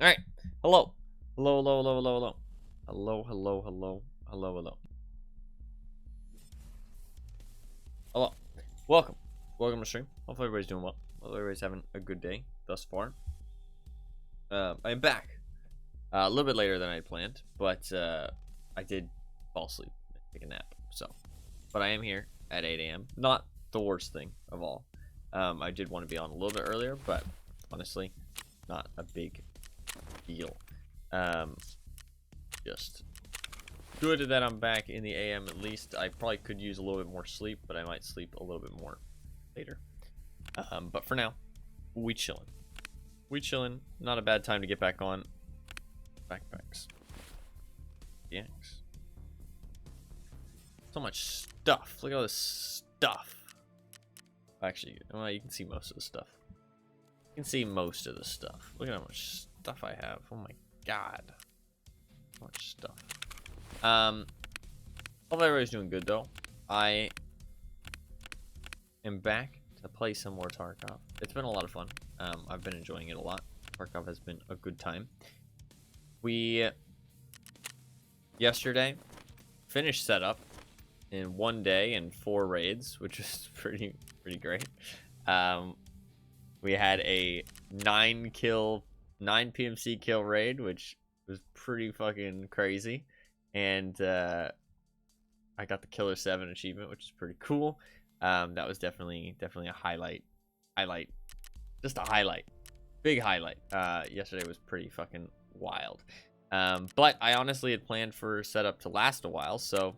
All right. Hello. Hello, hello, hello, hello, hello. Hello, hello, hello, hello, hello. Hello. Welcome. Welcome to stream. Hopefully everybody's doing well. Hopefully everybody's having a good day thus far. I'm back. A little bit later than I planned, but I did fall asleep and take a nap. But I am here at 8 a.m. Not the worst thing of all. I did want to be on a little bit earlier, but honestly, not a big deal. Just good that I'm back in the AM at least. I probably could use a little bit more sleep, but I might sleep a little bit more later. But for now, we chilling. We chilling. Not a bad time to get back on. Backpacks. DX. So much stuff. Look at all this stuff. Actually, well, you can see most of the stuff. You can see most of the stuff. Look at how much stuff I have. Oh my god. So much stuff. Hope everybody's doing good though. I am back to play some more Tarkov. It's been a lot of fun. I've been enjoying it a lot. Tarkov has been a good time. We yesterday finished setup in 1 day and 4 raids, which is pretty great. We had a 9 PMC kill raid, which was pretty fucking crazy, and I got the Killer 7 achievement, which is pretty cool. That was definitely a highlight, just a highlight, big highlight. Yesterday was pretty fucking wild. But I honestly had planned for setup to last a while, so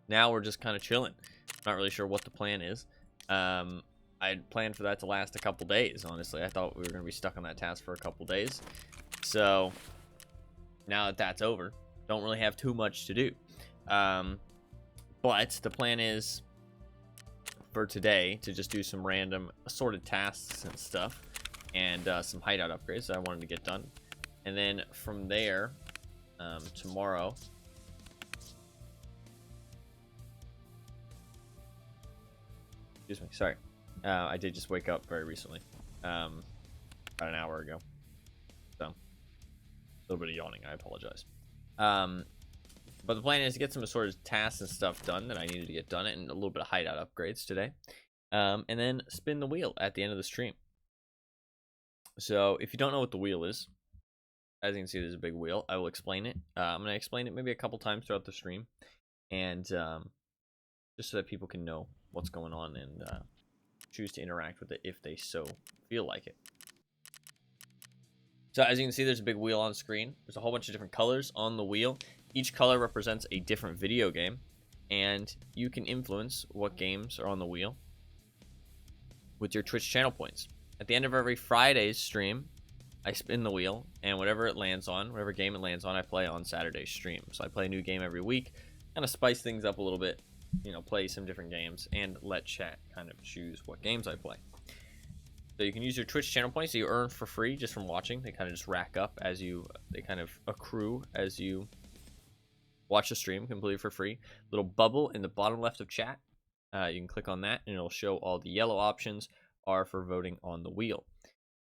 now we're just kind of chilling. Not really sure what the plan is. I had planned for that to last a couple days, honestly. I thought we were going to be stuck on that task for a couple days. So now that that's over, don't really have too much to do. But the plan is for today to just do some random assorted tasks and stuff, and some hideout upgrades that I wanted to get done. And then from there, tomorrow, excuse me, sorry. I did just wake up very recently, about an hour ago. So, a little bit of yawning, I apologize. But the plan is to get some assorted tasks and stuff done that I needed to get done, and a little bit of hideout upgrades today. And then spin the wheel at the end of the stream. So, if you don't know what the wheel is, as you can see, there's a big wheel. I will explain it. I'm going to explain it maybe a couple times throughout the stream, and just so that people can know what's going on and choose to interact with it if they so feel like it. So as you can see, there's a big wheel on screen. There's a whole bunch of different colors on the wheel. Each color represents a different video game, and you can influence what games are on the wheel with your Twitch channel points. At the end of every Friday's stream, I spin the wheel, and whatever it lands on, whatever game it lands on, I play on Saturday's stream. So I play a new game every week, kind of spice things up a little bit, you know, play some different games, and let chat kind of choose what games I play. So you can use your Twitch channel points that you earn for free just from watching. They kind of just rack up as you, they kind of accrue as you watch the stream completely for free. Little bubble in the bottom left of chat. You can click on that, and it'll show all the yellow options are for voting on the wheel.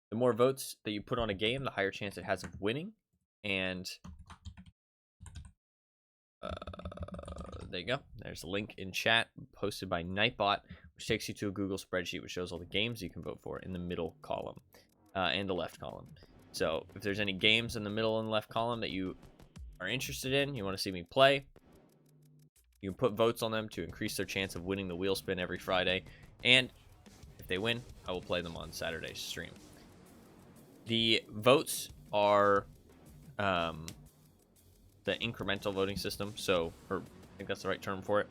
The more votes that you put on a game, the higher chance it has of winning. And there you go. There's a link in chat posted by Nightbot, which takes you to a Google spreadsheet which shows all the games you can vote for in the middle column and the left column. So if there's any games in the middle and left column that you are interested in, you want to see me play, you can put votes on them to increase their chance of winning the wheel spin every Friday. And if they win, I will play them on Saturday's stream. The votes are the incremental voting system, so, or I think that's the right term for it.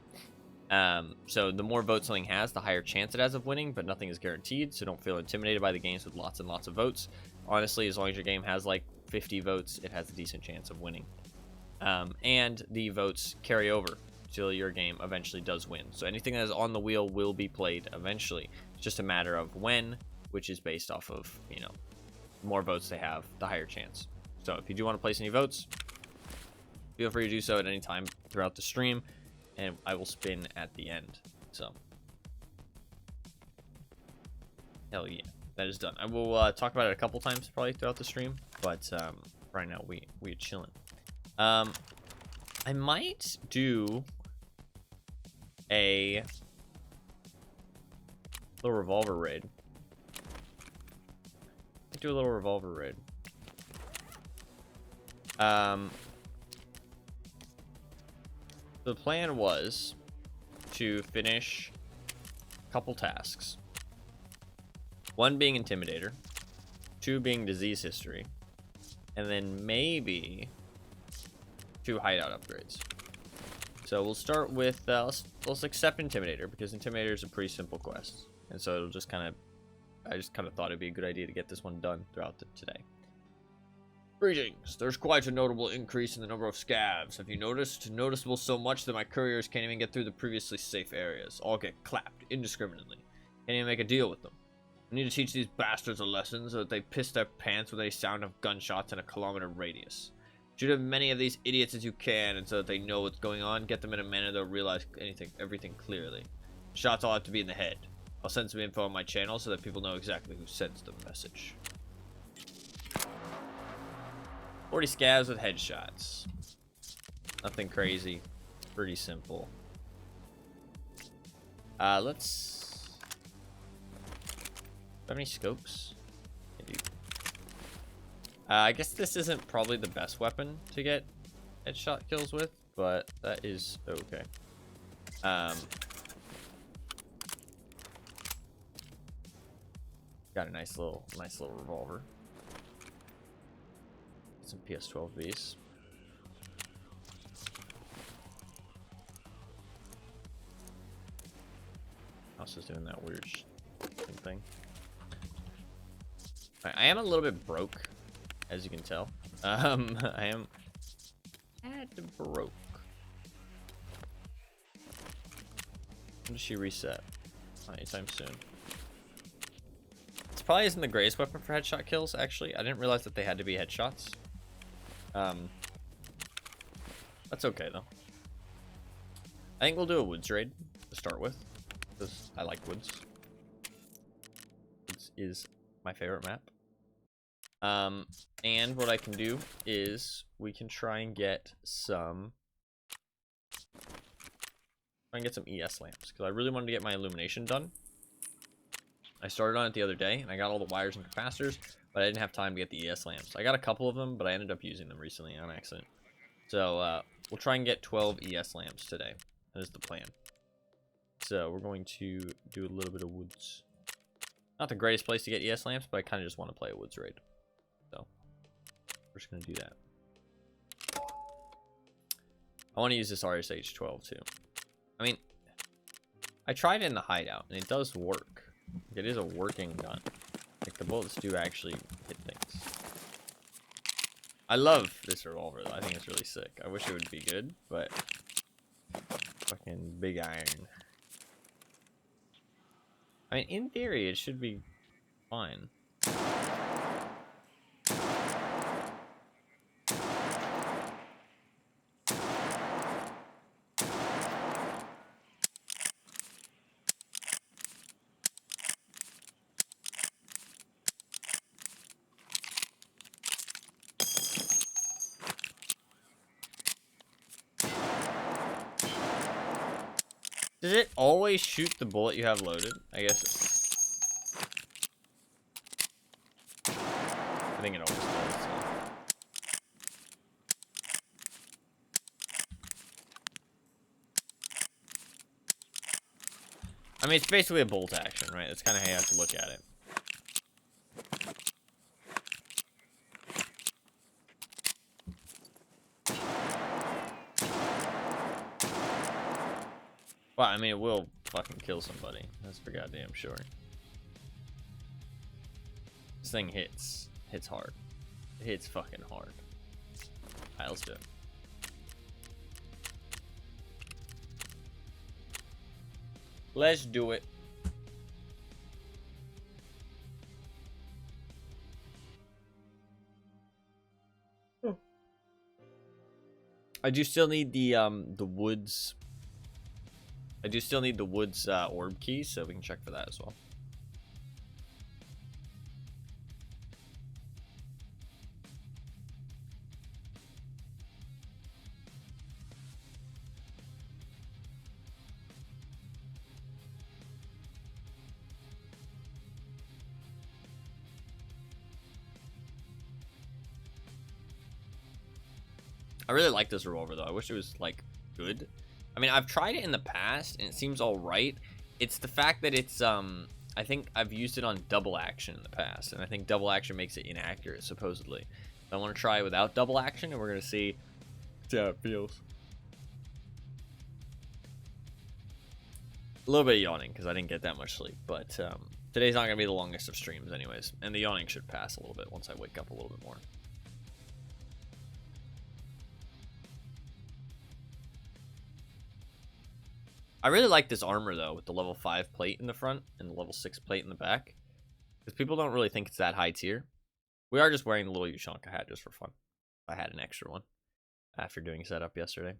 So the more votes something has, the higher chance it has of winning, but nothing is guaranteed, so don't feel intimidated by the games with lots and lots of votes. Honestly, as long as your game has like 50 votes, it has a decent chance of winning. And the votes carry over till your game eventually does win. So anything that is on the wheel will be played eventually. It's just a matter of when, which is based off of, you know, the more votes they have, the higher chance. So if you do want to place any votes, feel free to do so at any time throughout the stream, and I will spin at the end. So, hell yeah. that is done. I will talk about it a couple times probably throughout the stream, but right now we're chilling. I might do a little revolver raid. Do a little revolver raid. The plan was to finish a couple tasks. One being Intimidator, 2 being Disease History, and then maybe 2 hideout upgrades. So we'll start with, let's accept Intimidator, because Intimidator is a pretty simple quest. And so it'll just kind of, I just kind of thought it'd be a good idea to get this one done throughout today. Greetings. There's quite a notable increase in the number of scavs. Have you noticed? Noticeable so much that my couriers can't even get through the previously safe areas. All get clapped indiscriminately. Can't even make a deal with them. We need to teach these bastards a lesson so that they piss their pants with a sound of gunshots in a kilometer radius. Shoot as many of these idiots as you can, and so that they know what's going on, get them in a manner they'll realize everything clearly. Shots all have to be in the head. I'll send some info on my channel so that people know exactly who sends the message. 40 scavs with headshots. Nothing crazy. Pretty simple. Let's... Have any scopes? I do. I guess this isn't probably the best weapon to get headshot kills with, but that is okay. Got a nice little revolver. Some PS12Bs. Also doing that weird thing. Right, I am a little bit broke, as you can tell. I am broke. When does she reset? Not anytime soon. This probably isn't the greatest weapon for headshot kills, actually. I didn't realize that they had to be headshots. That's okay, though. I think we'll do a woods raid to start with, because I like woods. Woods is my favorite map. And what I can do is we can try and get some ES lamps, because I really wanted to get my illumination done. I started on it the other day, and I got all the wires and capacitors, but I didn't have time to get the ES lamps. I got a couple of them, but I ended up using them recently on accident. So we'll try and get 12 ES lamps today. That is the plan. So we're going to do a little bit of woods. Not the greatest place to get ES lamps, but I kind of just want to play a woods raid. So we're just going to do that. I want to use this RSH-12 too. I mean, I tried it in the hideout, and it does work. It is a working gun. Like, the bullets do actually hit things. I love this revolver, though. I think it's really sick. I wish it would be good, but... Fucking big iron. I mean, in theory, it should be fine. Does it always shoot the bullet you have loaded? I guess I think it always does. So. I mean, it's basically a bolt action, right? That's kind of how you have to look at it. Well, I mean, it will fucking kill somebody. That's for goddamn sure. This thing hits hard. It hits fucking hard. Alright, let's do it. Let's do it. I do still need the woods. I do still need the woods orb key, so we can check for that as well. I really like this revolver though. I wish it was like good. I mean, I've tried it in the past and it seems all right. It's the fact that it's I think I've used it on double action in the past, and I think double action makes it inaccurate supposedly. So I want to try it without double action, and we're gonna see how it feels. A little bit of yawning because I didn't get that much sleep, but today's not gonna be the longest of streams anyways, and the yawning should pass a little bit once I wake up a little bit more. I really like this armor though, with the level 5 plate in the front and the level 6 plate in the back, because people don't really think it's that high tier. We are just wearing the little Ushanka hat just for fun. I had an extra one after doing setup yesterday.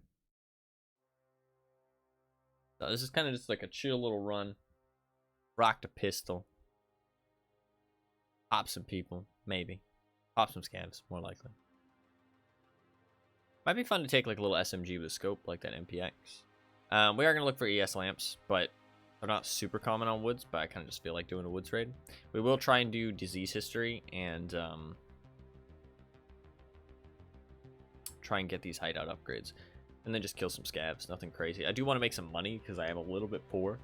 So this is kind of just like a chill little run. Rocked a pistol. Pop some people, maybe. Pop some scavs, more likely. Might be fun to take like a little SMG with a scope, like that MPX. We are going to look for ES lamps, but they're not super common on woods, but I kind of just feel like doing a woods raid. We will try and do disease history and try and get these hideout upgrades. And then just kill some scavs, nothing crazy. I do want to make some money because I am a little bit poor.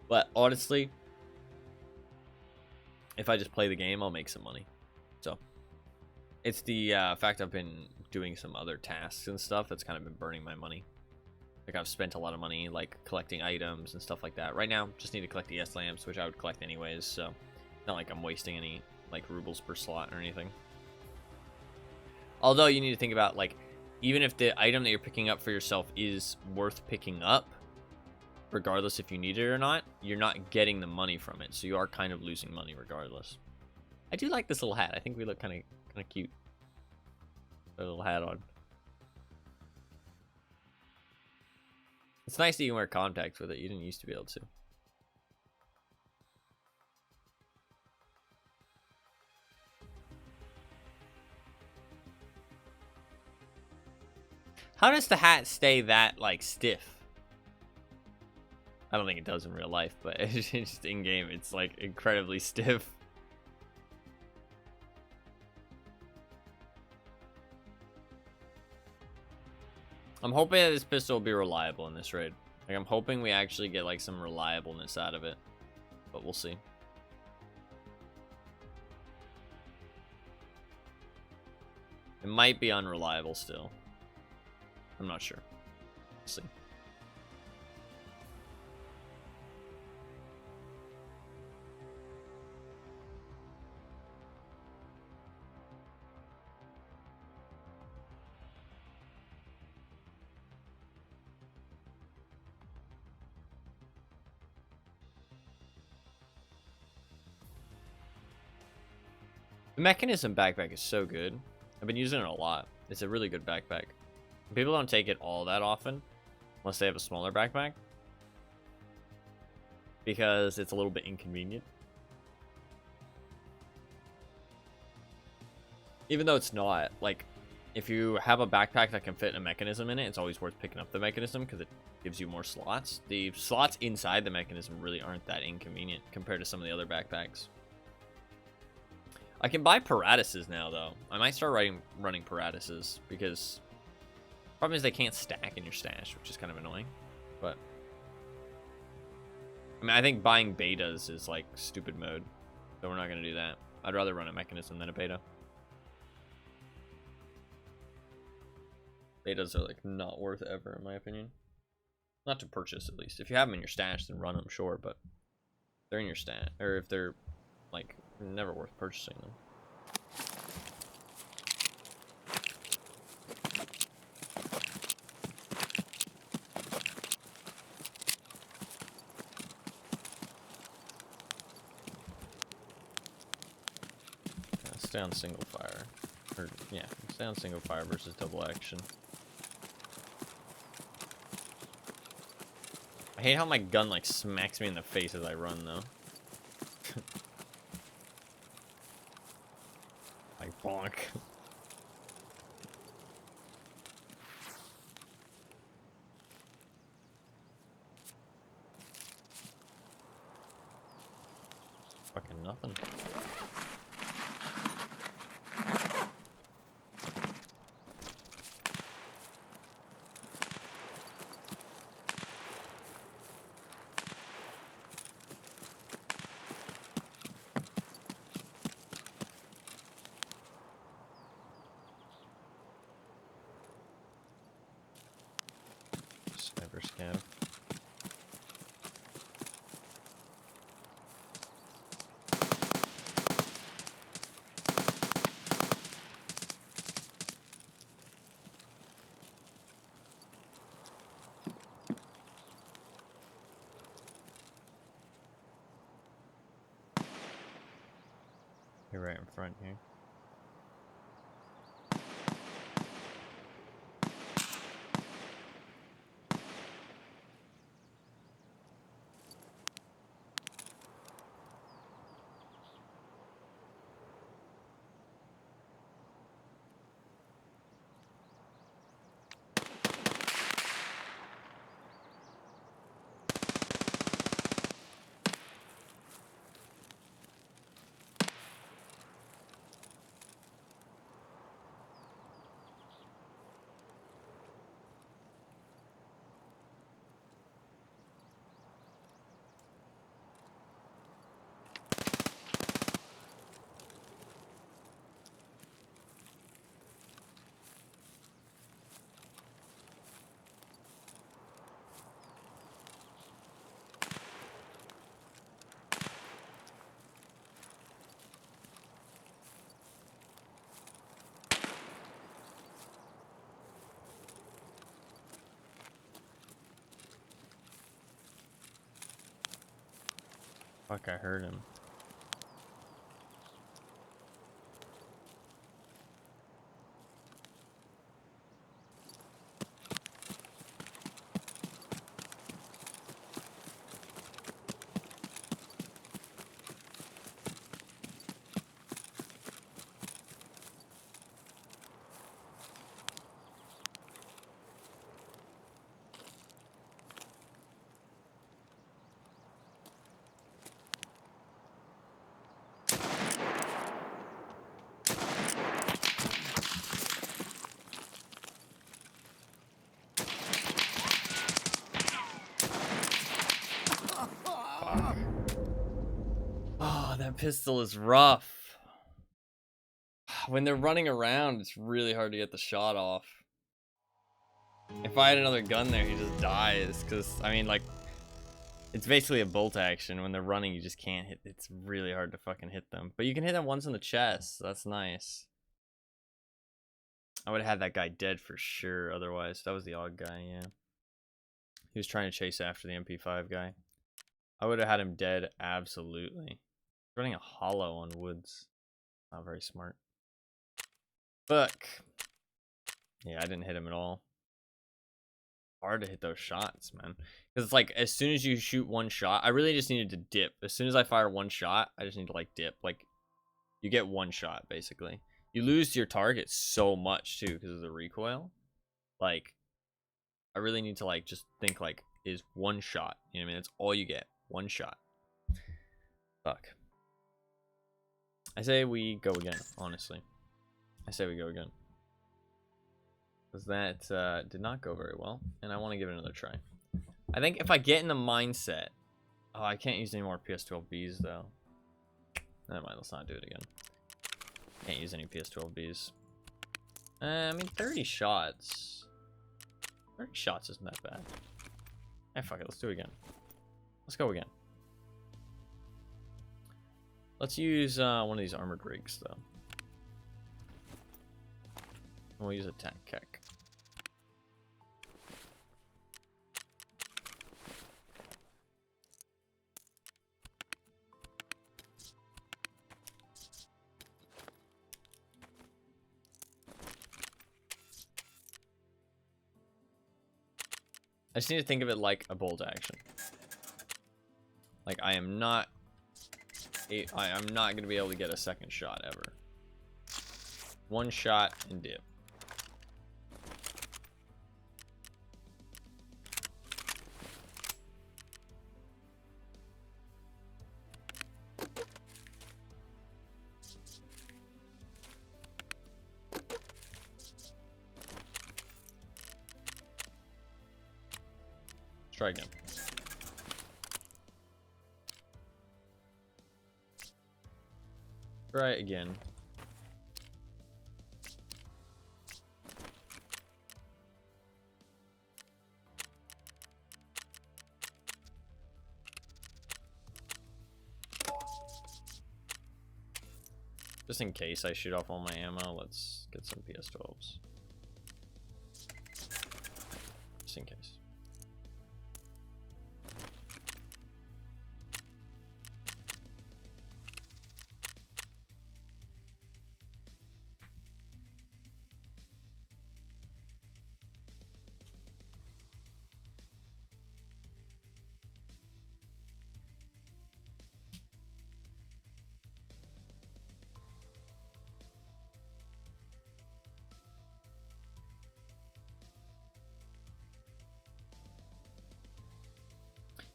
But honestly, if I just play the game, I'll make some money. So it's the fact I've been doing some other tasks and stuff that's kind of been burning my money. Like I've spent a lot of money like collecting items and stuff like that. Right now, just need to collect the ES lamps, which I would collect anyways. So not like I'm wasting any like rubles per slot or anything. Although you need to think about, like, even if the item that you're picking up for yourself is worth picking up, regardless if you need it or not, you're not getting the money from it. So you are kind of losing money regardless. I do like this little hat. I think we look kind of cute. Put a little hat on. It's nice that you can wear contacts with it. You didn't used to be able to. How does the hat stay that, like, stiff? I don't think it does in real life, but it's just in-game, it's, like, incredibly stiff. I'm hoping that this pistol will be reliable in this raid. Like, I'm hoping we actually get, like, some reliableness out of it. But we'll see. It might be unreliable still. I'm not sure. We'll see. The mechanism backpack is so good. I've been using it a lot. It's a really good backpack. People don't take it all that often, unless they have a smaller backpack, because it's a little bit inconvenient. Even though it's not, like, if you have a backpack that can fit a mechanism in it, it's always worth picking up the mechanism because it gives you more slots. The slots inside the mechanism really aren't that inconvenient compared to some of the other backpacks. I can buy paradises now, though. I might start running paradises because problem is they can't stack in your stash, which is kind of annoying. But I mean, I think buying betas is like stupid mode, so we're not gonna do that. I'd rather run a mechanism than a beta. Betas are like not worth ever, in my opinion. Not to purchase, at least. If you have them in your stash, then run them, sure. But if they're in your stash, or if they're like never worth purchasing them. Stay on single fire. Or, yeah, stay on single fire versus double action. I hate how my gun, like, smacks me in the face as I run, though. Like, bonk. Fucking nothing. You're right in front here. Fuck, I heard him. Oh, that pistol is rough. When they're running around, it's really hard to get the shot off. If I had another gun there, he just dies. Because, I mean, like, it's basically a bolt action. When they're running, you just can't hit. It's really hard to fucking hit them. But you can hit them once in the chest. So that's nice. I would have had that guy dead for sure otherwise. That was the odd guy, yeah. He was trying to chase after the MP5 guy. I would have had him dead, absolutely. Running a hollow on woods. Not very smart. Fuck. Yeah, I didn't hit him at all. Hard to hit those shots, man. Because it's like, as soon as you shoot one shot, I really just needed to dip. As soon as I fire one shot, I just need to, like, dip. Like, you get one shot, basically. You lose your target so much, too, because of the recoil. Like, I really need to, like, just think, like, is one shot. You know what I mean? That's all you get. One shot. Fuck. I say we go again, honestly. I say we go again. Because that did not go very well, and I want to give it another try. I think if I get in the mindset... Oh, I can't use any more PS12Bs, though. Never mind, let's not do it again. Can't use any PS12Bs. I mean, 30 shots. 30 shots isn't that bad. Eh, fuck it, let's do it again. Let's go again. Let's use one of these armored rigs, though. And we'll use a tank kek. I just need to think of it like a bolt action. Like, I'm not going to be able to get a second shot ever. One shot and dip. Try again. Try it again. Just in case I shoot off all my ammo, let's get some PS12s. Just in case.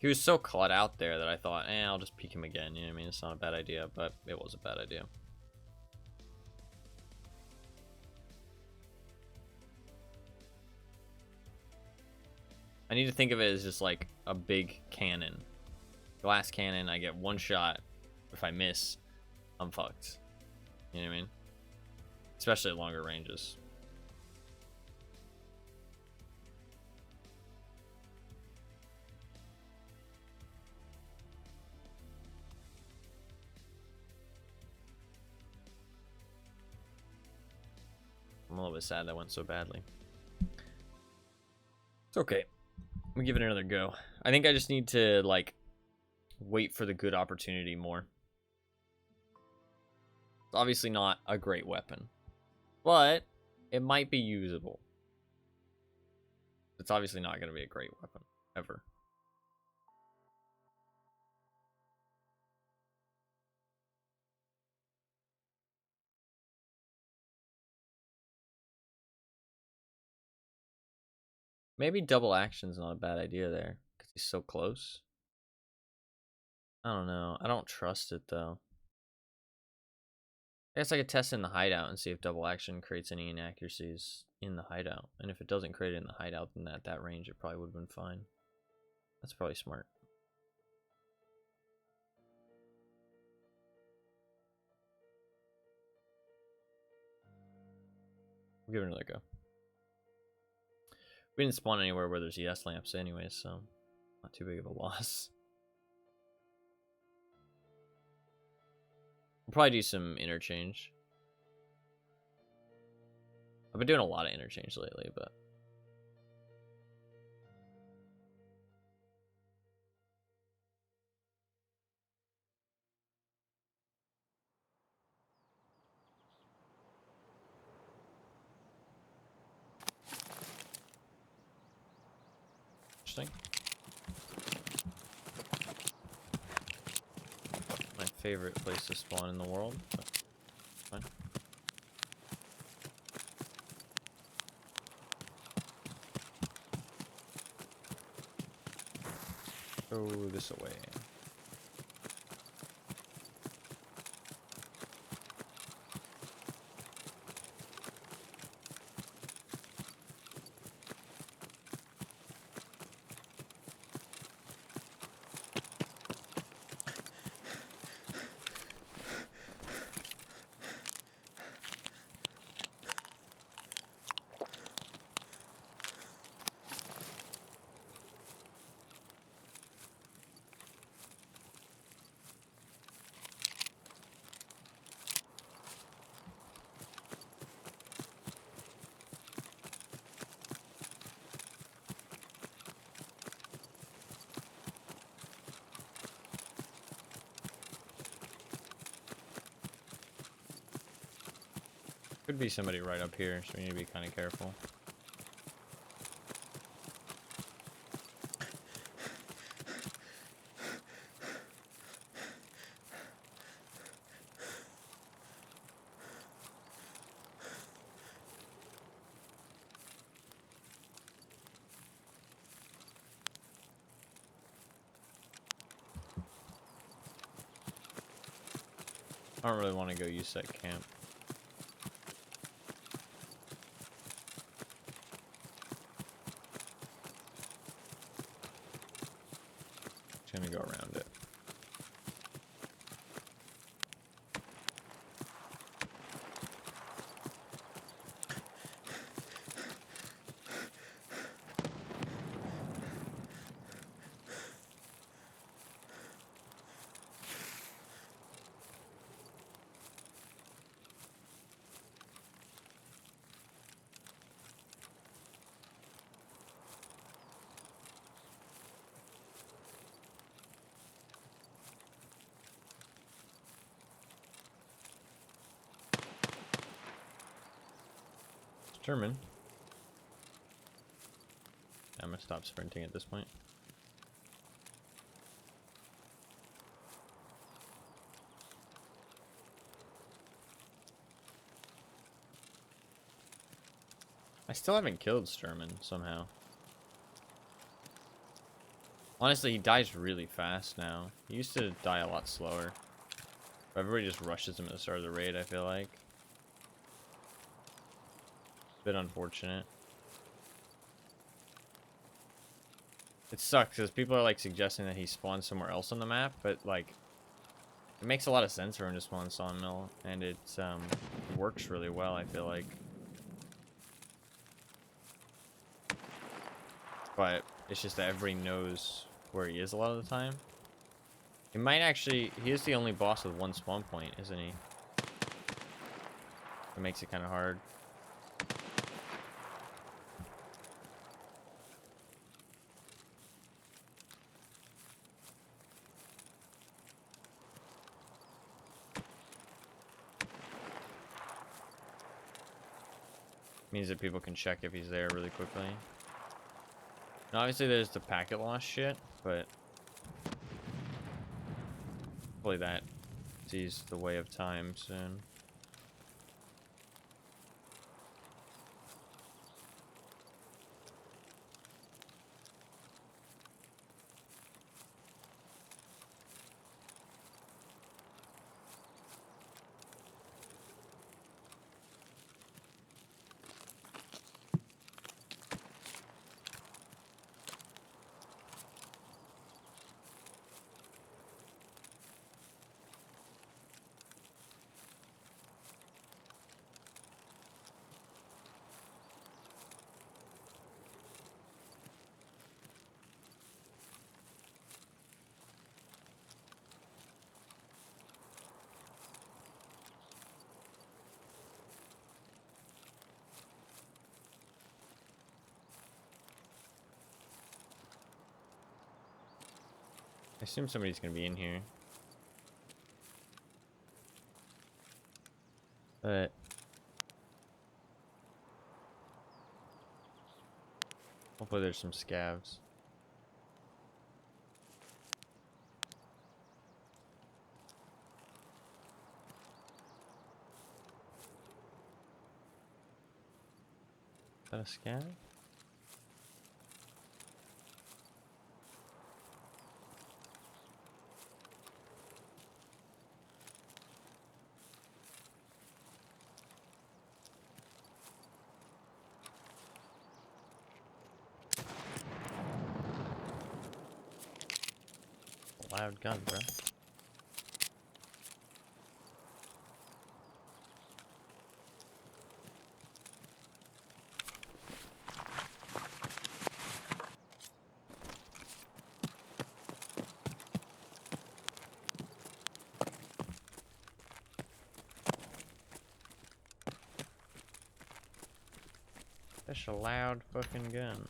He was so caught out there that I thought, I'll just peek him again. You know what I mean? It's not a bad idea, but it was a bad idea. I need to think of it as just like a big cannon. Glass cannon, I get one shot. If I miss, I'm fucked. You know what I mean? Especially at longer ranges. I'm a little bit sad that went so badly. It's okay. Let me give it another go. I think I just need to, like, wait for the good opportunity more. It's obviously not a great weapon, but it might be usable. It's obviously not going to be a great weapon, ever. Maybe double action's not a bad idea there, because he's so close. I don't know. I don't trust it, though. I guess I could test in the hideout and see if double action creates any inaccuracies in the hideout. And if it doesn't create it in the hideout, then at that range, it probably would have been fine. That's probably smart. We'll give it another go. We didn't spawn anywhere where there's ES lamps anyway, so not too big of a loss. We'll probably do some interchange. I've been doing a lot of interchange lately, but... Interesting. My favorite place to spawn in the world, but fine. Throw this away. Could be somebody right up here, so we need to be kind of careful. I don't really want to go use that camp. Just gonna go around it. German. I'm gonna stop sprinting at this point. I still haven't killed Sturman somehow. Honestly, he dies really fast now. He used to die a lot slower. But everybody just rushes him at the start of the raid, I feel like. Bit unfortunate. It sucks because people are like suggesting that he spawns somewhere else on the map, but like it makes a lot of sense for him to spawn Sawmill, and it works really well, I feel like. But it's just that everybody knows where he is a lot of the time. He might actually... He is the only boss with one spawn point, isn't he? It makes it kind of hard. Means that people can check if he's there really quickly. And obviously there's the packet loss shit, but... hopefully that sees the way of time soon. I assume somebody's gonna be in here. But... hopefully there's some scavs. Is that a scav? Loud gun, bro. That's a loud fucking gun.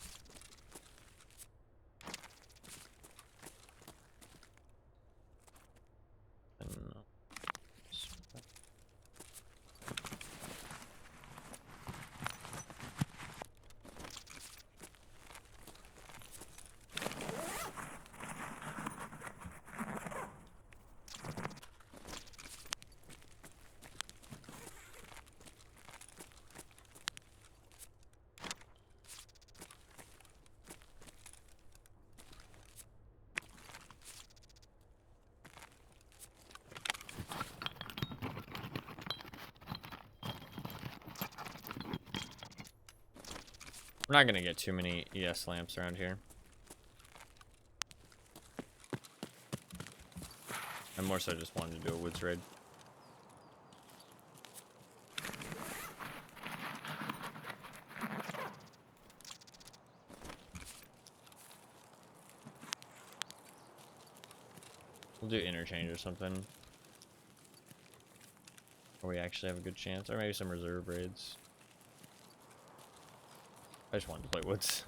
We're not gonna get too many ES lamps around here. I more so just wanted to do a woods raid. We'll do interchange or something. Where we actually have a good chance. Or maybe some reserve raids. I just wanted to play woods.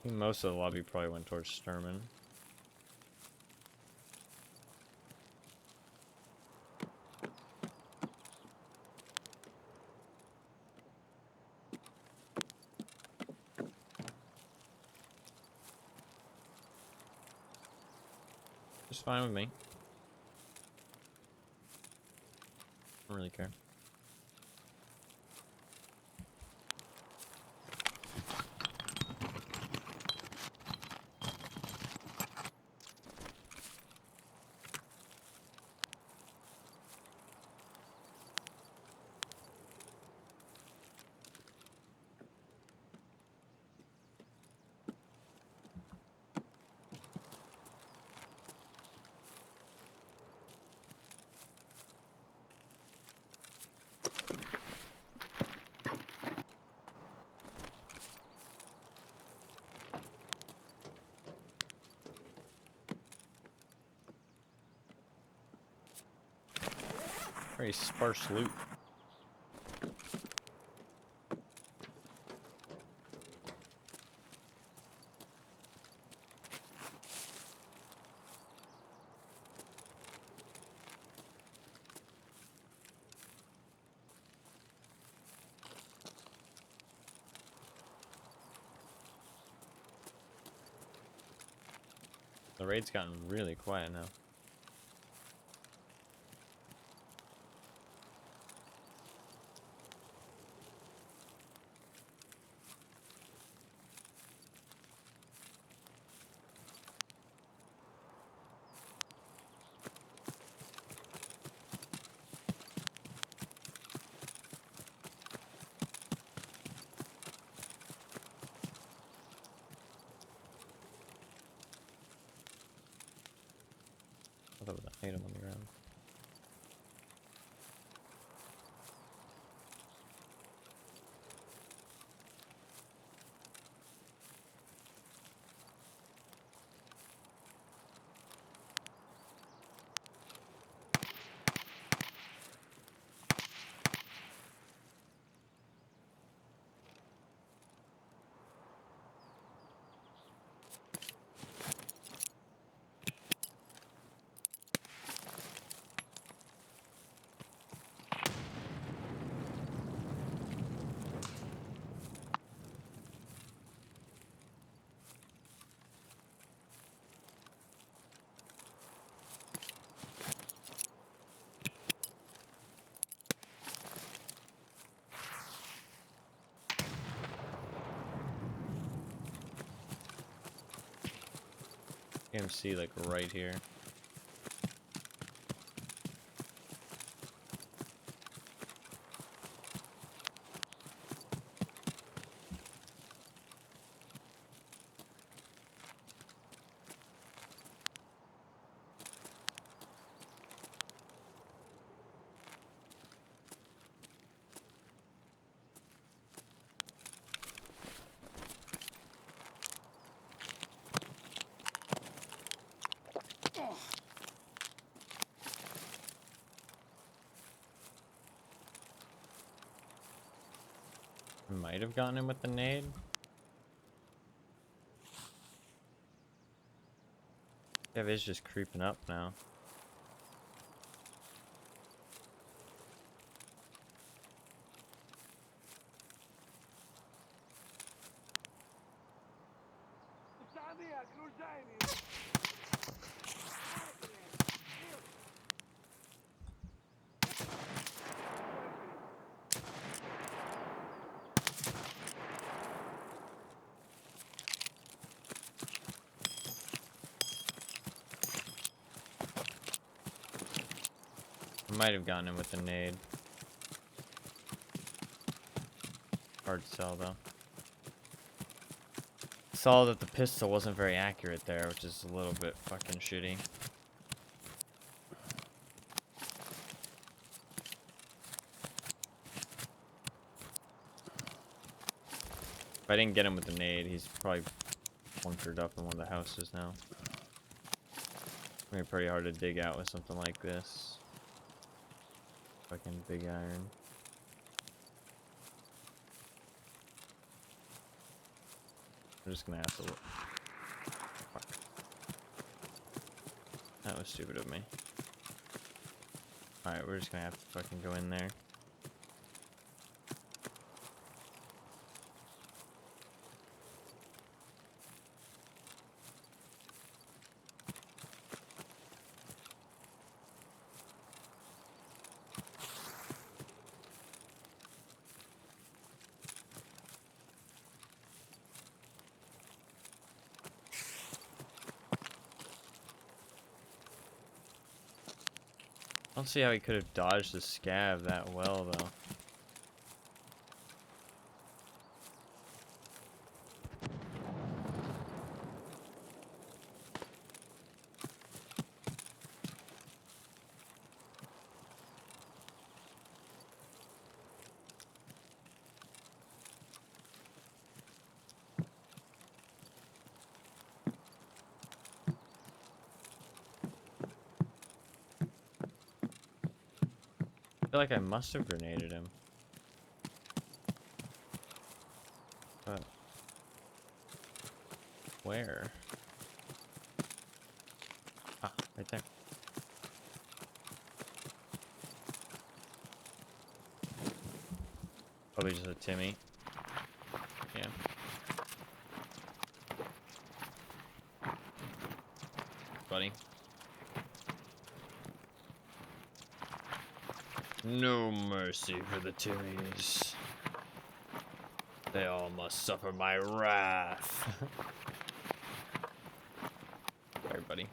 I think most of the lobby probably went towards Sturman. Just fine with me. Don't really care. Very sparse loot. The raid's gotten really quiet now. I thought it was an item on the ground. AMC like right here. Might have gotten him with the nade. Dev is just creeping up now. Might have gotten him with the nade. Hard to tell though. Saw that the pistol wasn't very accurate there, which is a little bit fucking shitty. If I didn't get him with the nade, he's probably bunkered up in one of the houses now. It'd be pretty hard to dig out with something like this. Fucking big iron. I'm just gonna have to look. Fuck. That was stupid of me. Alright, we're just gonna have to fucking go in there. I don't see how he could have dodged the scav that well, though. I feel like I must have grenaded him. But where? Ah, right there. Probably just a Timmy. Yeah. Buddy. No mercy for the Timmies. They all must suffer my wrath. Sorry, buddy.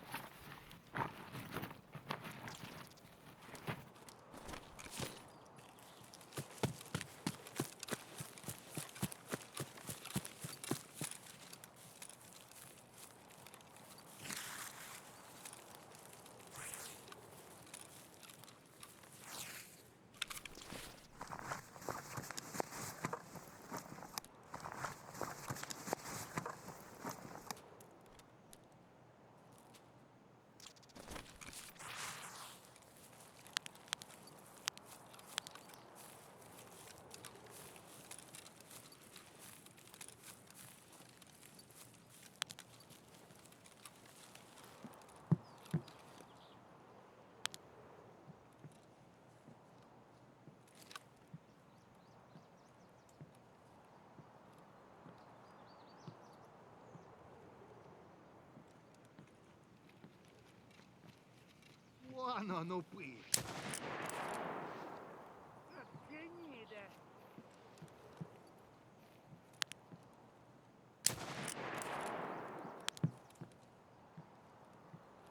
Buono, no qui.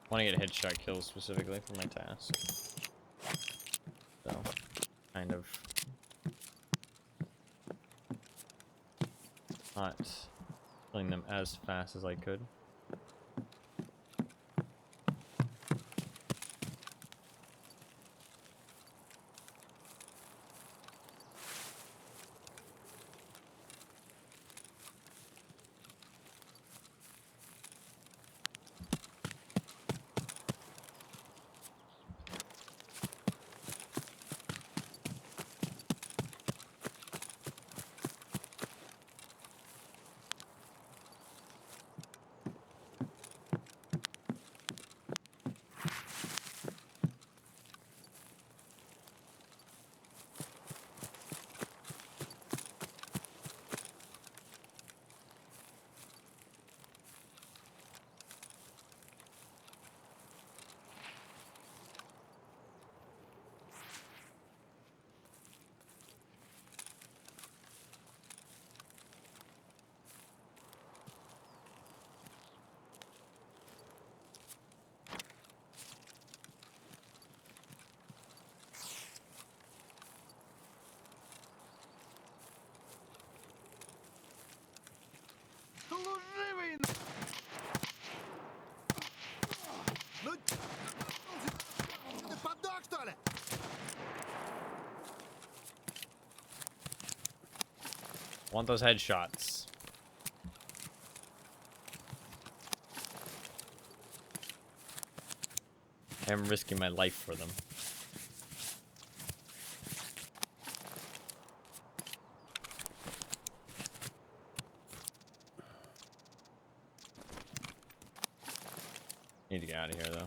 Want to get headshot kills specifically for my task. So, kind of not killing them as fast as I could. Ну, ты подох, что ли? Want those headshots. I'm risking my life for them. Need to get out of here though.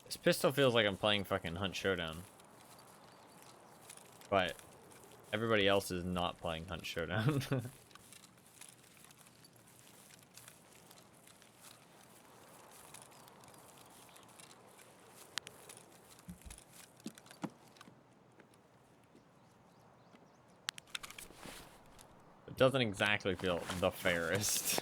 This pistol feels like I'm playing fucking Hunt Showdown. But everybody else is not playing Hunt Showdown. It doesn't exactly feel the fairest.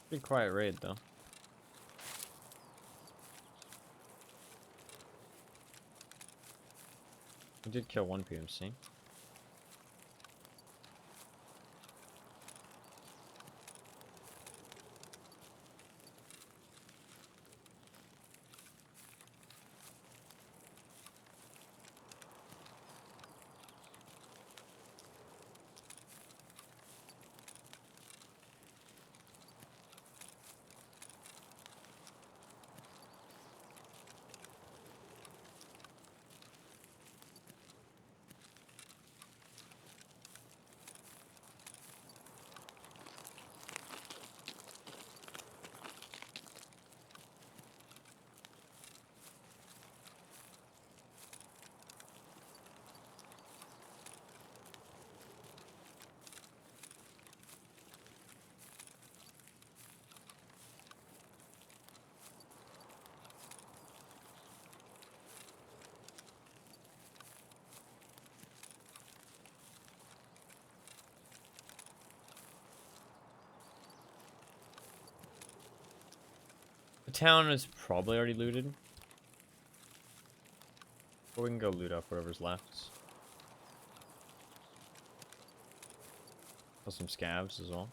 Pretty quiet raid though. We did kill one PMC. The town is probably already looted. But we can go loot up whatever's left. Kill some scavs as well.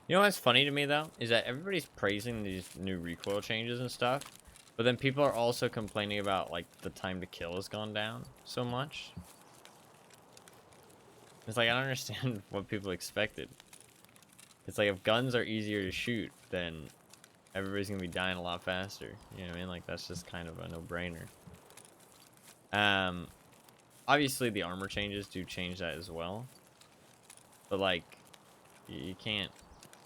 You know what's funny to me though is that everybody's praising these new recoil changes and stuff, but then people are also complaining about like the time to kill has gone down so much. It's like I don't understand what people expected. It's like if guns are easier to shoot, then everybody's gonna be dying a lot faster. You know what I mean? Like that's just kind of a no-brainer. Obviously the armor changes do change that as well, but like you can't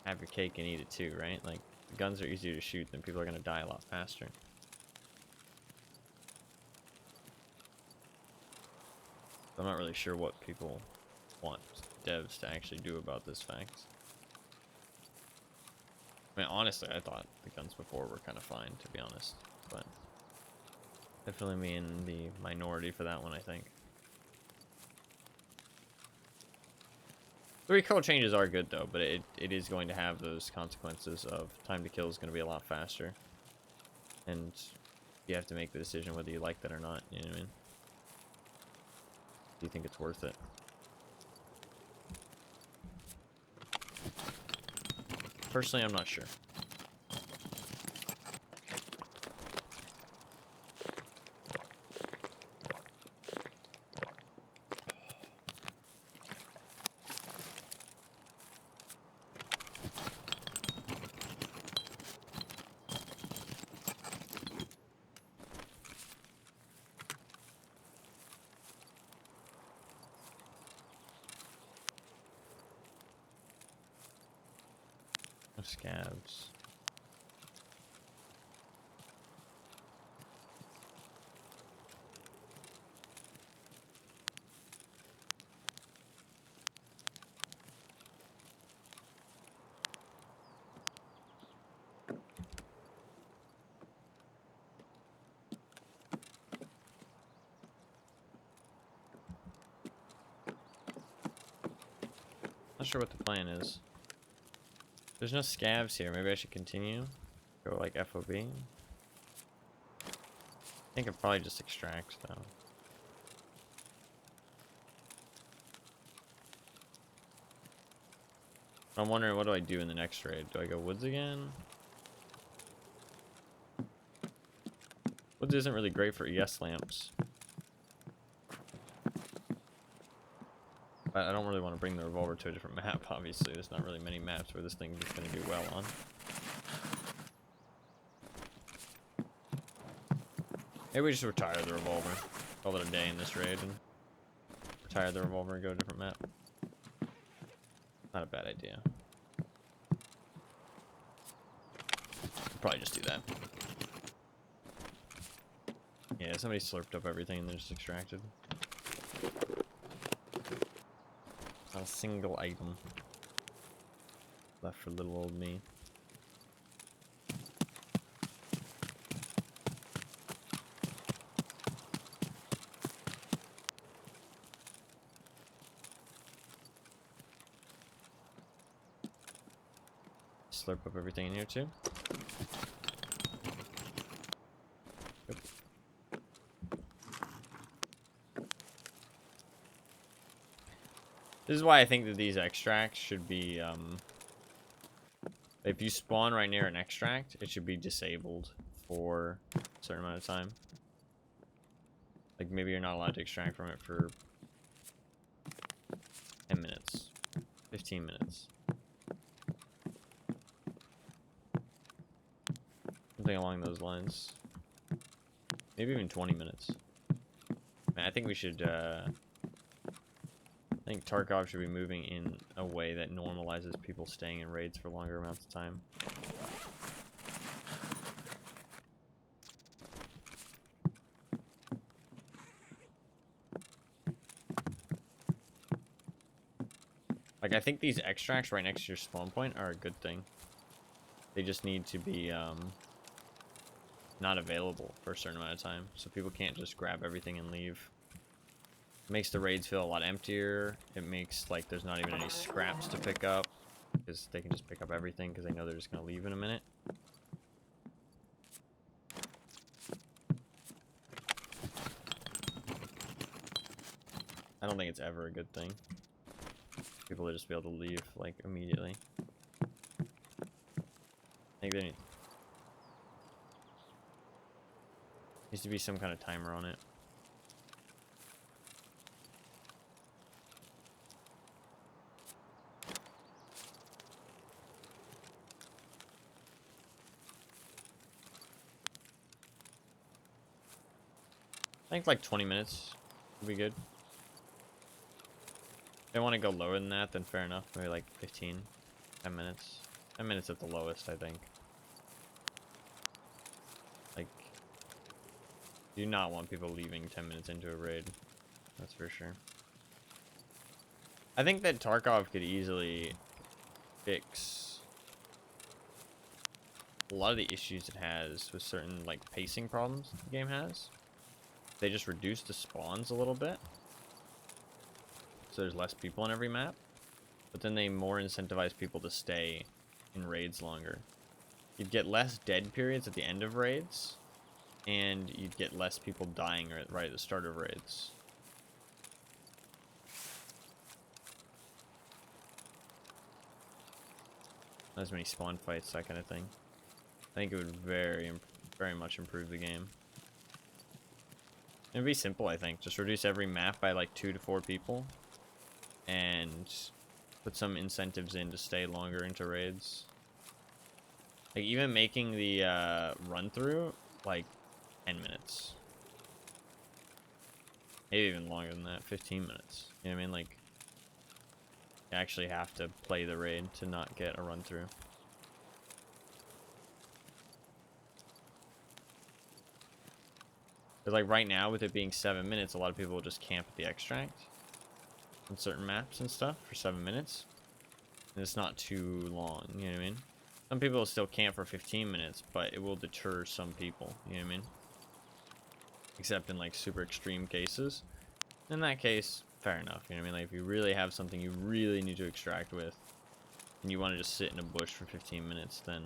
have your cake and eat it too, right? Like, the guns are easier to shoot, then people are gonna die a lot faster. I'm not really sure what people want devs to actually do about this fact. I mean, honestly, I thought the guns before were kind of fine, to be honest. But definitely me in the minority for that one, I think. The recoil changes are good though, but it is going to have those consequences of time to kill is going to be a lot faster. And you have to make the decision whether you like that or not, you know what I mean? Do you think it's worth it? Personally, I'm not sure. No scabs. Not sure what the plan is. There's no scabs here. Maybe I should continue. Go like FOB. I think I'd probably just extract though. I'm wondering, what do I do in the next raid? Do I go woods again? Woods isn't really great for ES lamps. But I don't really want to bring the revolver to a different map, obviously. There's not really many maps where this thing is going to do well on. Maybe we just retire the revolver. Call it a day in this raid and retire the revolver and go to a different map. Not a bad idea. Probably just do that. Yeah, somebody slurped up everything and then just extracted. Not a single item left for little old me. Slurp up everything in here too. Yep. This is why I think that these extracts should be, if you spawn right near an extract, it should be disabled for a certain amount of time. Like, maybe you're not allowed to extract from it for 10 minutes, 15 minutes. Something along those lines. Maybe even 20 minutes. Man, I think we should, I think Tarkov should be moving in a way that normalizes people staying in raids for longer amounts of time. Like, I think these extracts right next to your spawn point are a good thing. They just need to be, not available for a certain amount of time, so people can't just grab everything and leave. It makes the raids feel a lot emptier. It makes, like, there's not even any scraps to pick up, because they can just pick up everything because they know they're just going to leave in a minute. I don't think it's ever a good thing. People to just be able to leave, like, immediately. I think there needs to be some kind of timer on it. I think like 20 minutes would be good. If they want to go lower than that, then fair enough. Maybe like 15, 10 minutes. 10 minutes at the lowest, I think. Like, do not want people leaving 10 minutes into a raid. That's for sure. I think that Tarkov could easily fix a lot of the issues it has with certain, like, pacing problems the game has. They just reduce the spawns a little bit, so there's less people on every map. but then they more incentivize people to stay in raids longer. You'd get less dead periods at the end of raids, and you'd get less people dying right at the start of raids. Not as many spawn fights, that kind of thing. I think it would very much improve the game. It'd be simple, I think. Just reduce every map by like 2 to 4 people, and put some incentives in to stay longer into raids. Like even making the run through like 10 minutes, maybe even longer than that, 15 minutes. You know what I mean? Like you actually have to play the raid to not get a run through. Because like right now, with it being 7 minutes, a lot of people will just camp at the extract on certain maps and stuff for 7 minutes. And it's not too long, you know what I mean? Some people will still camp for 15 minutes, but it will deter some people, you know what I mean? Except in like super extreme cases. In that case, fair enough, you know what I mean? Like if you really have something you really need to extract with, and you want to just sit in a bush for 15 minutes, then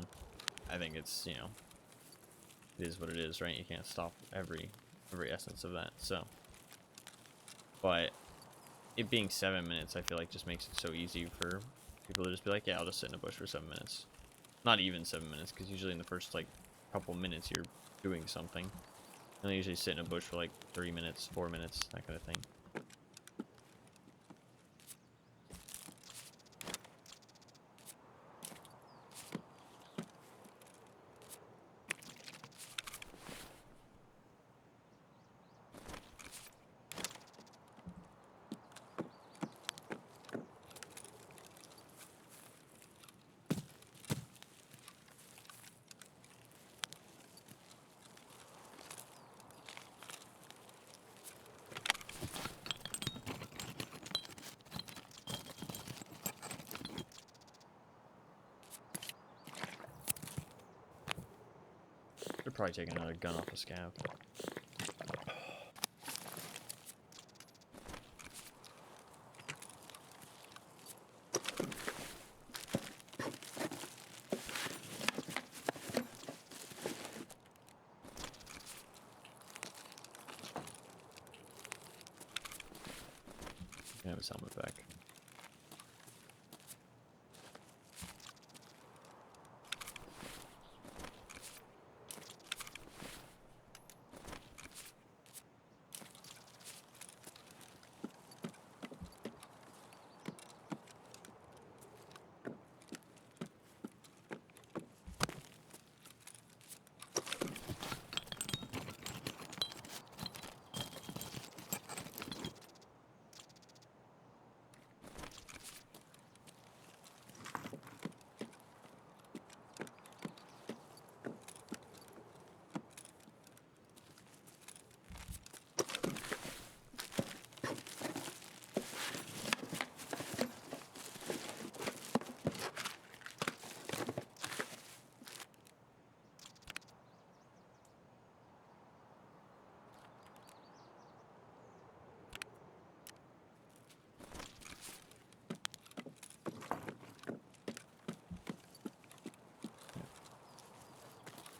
I think it's, you know, it is what it is, right? You can't stop every essence of that, so. But it being 7 minutes, I feel like just makes it so easy for people to just be like, yeah, I'll just sit in a bush for 7 minutes. Not even 7 minutes, because usually in the first like couple minutes you're doing something. And they usually sit in a bush for like 3 minutes, 4 minutes, that kind of thing. Should probably take another gun off the scav. Have his helmet back.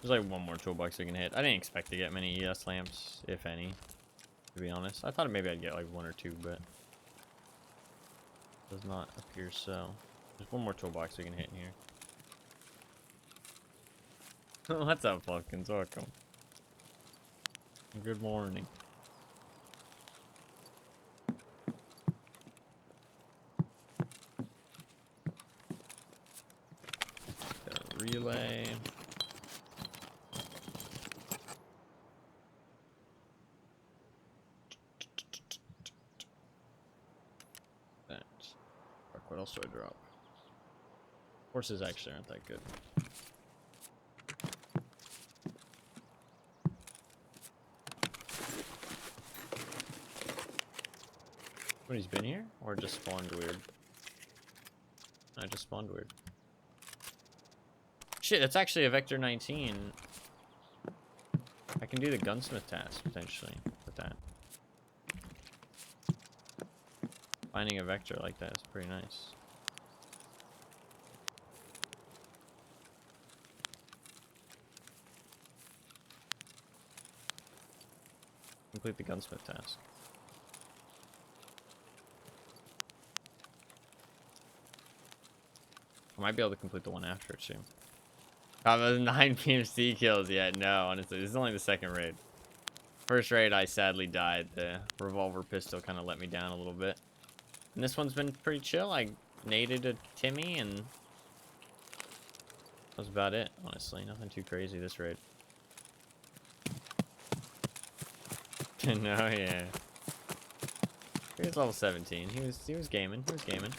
There's like one more toolbox we can hit. I didn't expect to get many ES lamps, if any, to be honest. I thought maybe I'd get like 1 or 2, but does not appear so. There's one more toolbox we can hit in here. What's up, Falcons? Welcome. Good morning. Got a relay. What else do I drop? Horses actually aren't that good. Somebody's been here? Or just spawned weird? I just spawned weird. Shit, that's actually a Vector 19. I can do the gunsmith task, potentially, with that. Finding a vector like that is pretty nice. complete the gunsmith task. I might be able to complete the one after it soon. 9 PMC kills yet. No, honestly, this is only the second raid. First raid, I sadly died. The revolver pistol kind of let me down a little bit. And this one's been pretty chill. I naded a Timmy, and that was about it, honestly. Nothing too crazy this raid. No, yeah. He was level 17. He was gaming. He was gaming.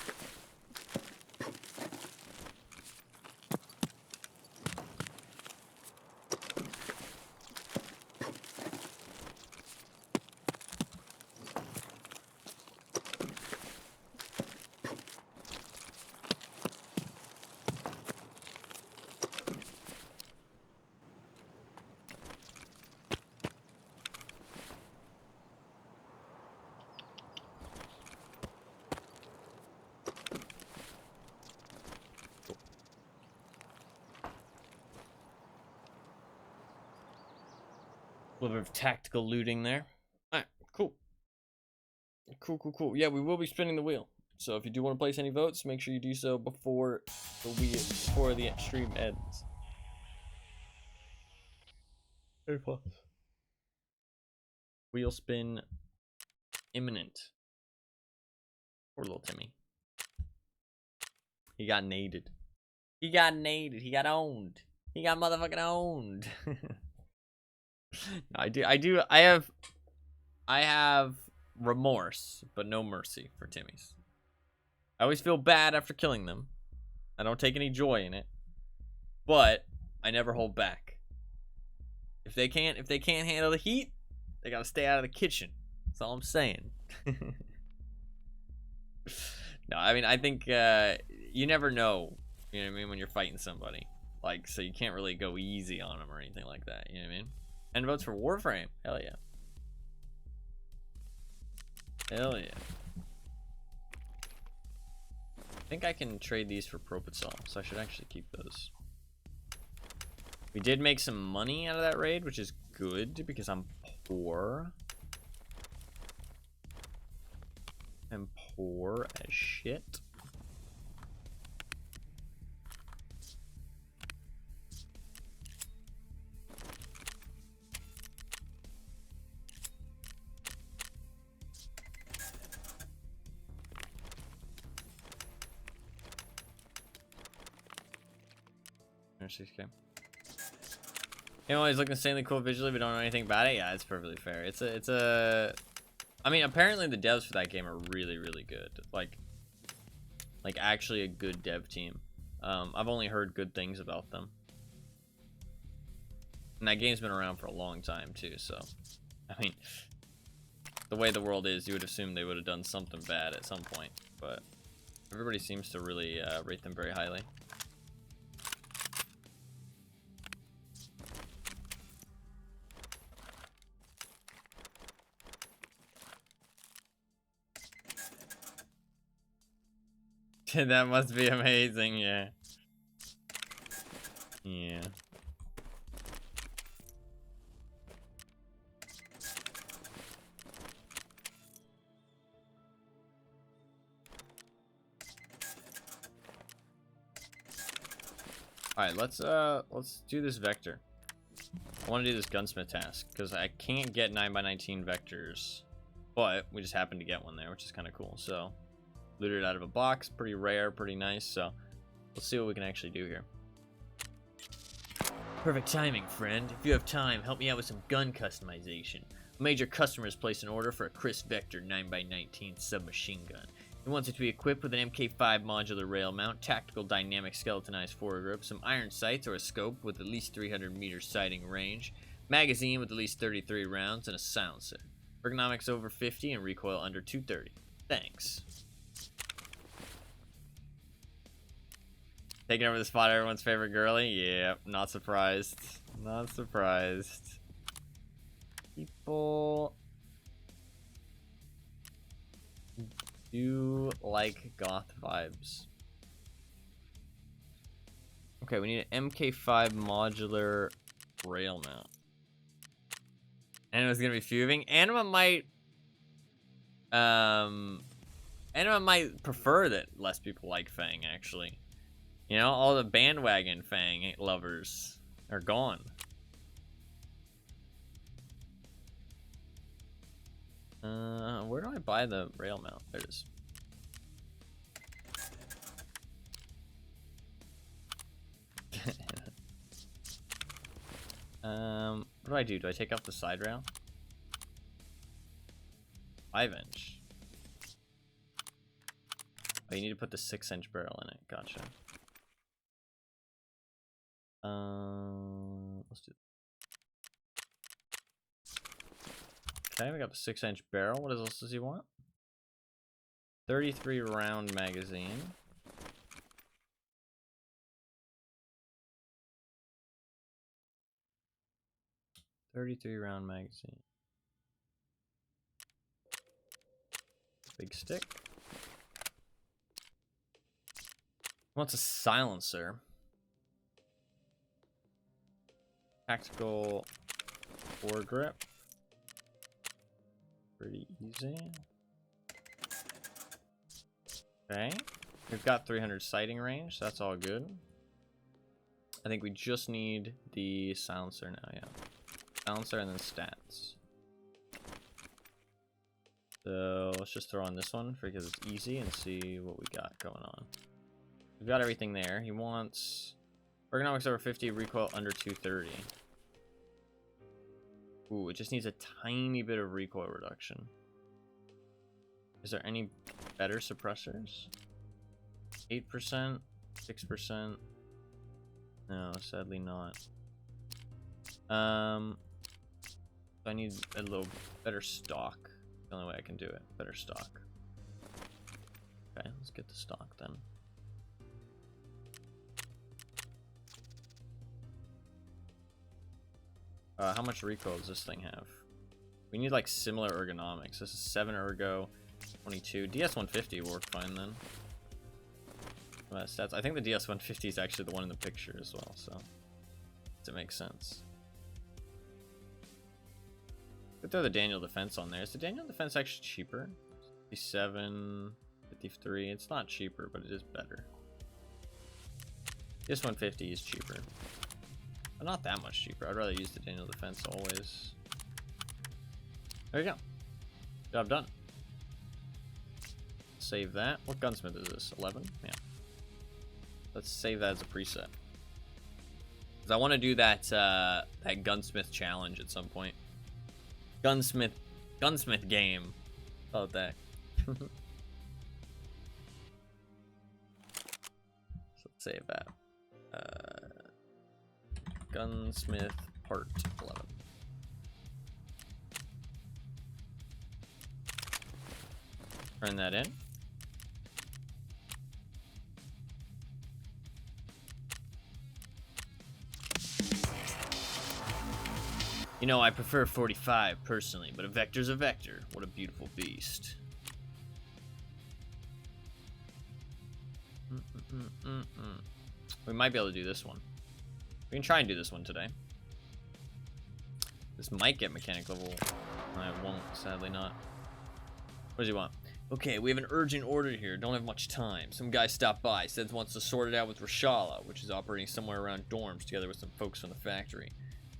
A little bit of tactical looting there. Alright, cool. Cool. Yeah, we will be spinning the wheel. So if you do want to place any votes, make sure you do so before the stream ends. 30+. Wheel spin imminent. Poor little Timmy. He got naded. He got owned. He got motherfucking owned. No, I have remorse, but no mercy for Timmys. I always feel bad after killing them. I don't take any joy in it, but I never hold back. If they can't handle the heat, they gotta stay out of the kitchen. That's all I'm saying. No, I mean, I think you never know. You know what I mean, when you're fighting somebody, like, so you can't really go easy on them or anything like that. You know what I mean? And votes for Warframe. Hell yeah. Hell yeah. I think I can trade these for Propofol, so I should actually keep those. We did make some money out of that raid, which is good because I'm poor. I'm poor as shit. Okay. You know, he's looking insanely cool visually, but don't know anything about it. Yeah, it's perfectly fair. It's a. I mean, apparently the devs for that game are really, really good. Like actually a good dev team. I've only heard good things about them. And that game's been around for a long time too. So, I mean, the way the world is, you would assume they would have done something bad at some point. But everybody seems to really rate them very highly. That must be amazing, yeah. Yeah. Alright, let's do this vector. I want to do this gunsmith task because I can't get 9x19 vectors, but we just happened to get one there, which is kind of cool. So looted out of a box, pretty rare, pretty nice. So let's see what we can actually do here. Perfect timing, friend. If you have time, help me out with some gun customization. A major customer has placed an order for a Chris Vector 9x19 submachine gun. He wants it to be equipped with an MK5 modular rail mount, tactical dynamic skeletonized foregrip, some iron sights or a scope with at least 300 meters sighting range, magazine with at least 33 rounds, and a silencer. Ergonomics over 50 and recoil under 230. Thanks. Taking over the spot of everyone's favorite girly? Yeah, not surprised. Not surprised. People do like goth vibes. Okay, we need an MK5 modular rail mount. Anima's gonna be fuming. Anima might prefer that less people like Fang, actually. You know, all the bandwagon Fang lovers are gone. Where do I buy the rail mount? There it is. What do I do? Do I take off the side rail? 5-inch. Oh, you need to put the 6-inch barrel in it. Gotcha. Let's do. Okay, we got the 6-inch barrel. What else does he want? 33 round magazine. .33-round magazine. Big stick. Wants a silencer. Tactical foregrip. Pretty easy. Okay. We've got 300 sighting range. So that's all good. I think we just need the silencer now, yeah. Silencer and then stats. So let's just throw on this one because it's easy and see what we got going on. We've got everything there. He wants ergonomics over 50, recoil under 230. Ooh, it just needs a tiny bit of recoil reduction. Is there any better suppressors? 8%? 6%? No, sadly not. I need a little better stock. The only way I can do it. Better stock. Okay, let's get the stock then. How much recoil does this thing have? We need like similar ergonomics. This is 7 ergo, 22. DS150 will work fine then. Stats. I think the DS150 is actually the one in the picture as well, so it makes sense. Could throw the Daniel Defense on there. Is the Daniel Defense actually cheaper? 57, 53. It's not cheaper, but it is better. This 150 is cheaper. But not that much cheaper. I'd rather use the Daniel Defense always. There you go. Job done. Save that. What gunsmith is this? 11? Yeah. Let's save that as a preset. Because I want to do that that gunsmith challenge at some point. Gunsmith game. How about that? So let's save that. Gunsmith part 11. Turn that in. You know, I prefer 45 personally, but a vector's a vector. What a beautiful beast. We might be able to do this one. We can try and do this one today. This might get mechanic level. I won't, sadly not. What does he want? Okay, we have an urgent order here. Don't have much time. Some guy stopped by. Said he wants to sort it out with Rashala, which is operating somewhere around dorms together with some folks from the factory.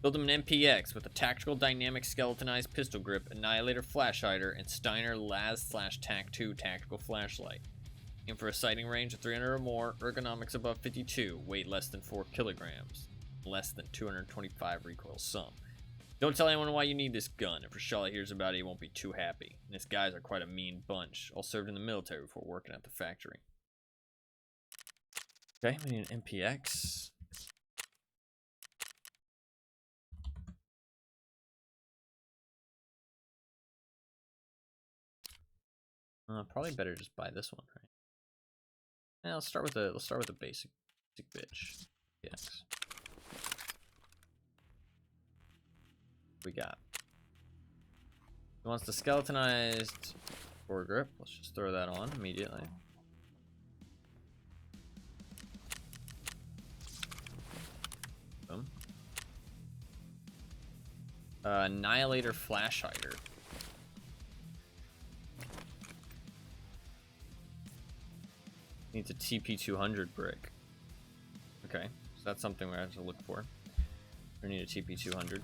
Build him an MPX with a tactical dynamic skeletonized pistol grip, annihilator flash hider, and Steiner Laz/TAC-2 tactical flashlight. Aim for a sighting range of 300 or more, ergonomics above 52, weight less than 4 kilograms, less than 225 recoil sum. Don't tell anyone why you need this gun. If Rashala hears about it, he won't be too happy. And his guys are quite a mean bunch. All served in the military before working at the factory. Okay, we need an MPX. Probably better just buy this one, right? Yeah, let's start with a basic bitch. Yes. We got. He wants the skeletonized foregrip. Let's just throw that on immediately. Boom. Annihilator Flash Hider. Needs a TP200 brick. Okay, so that's something we have to look for. We need a TP200.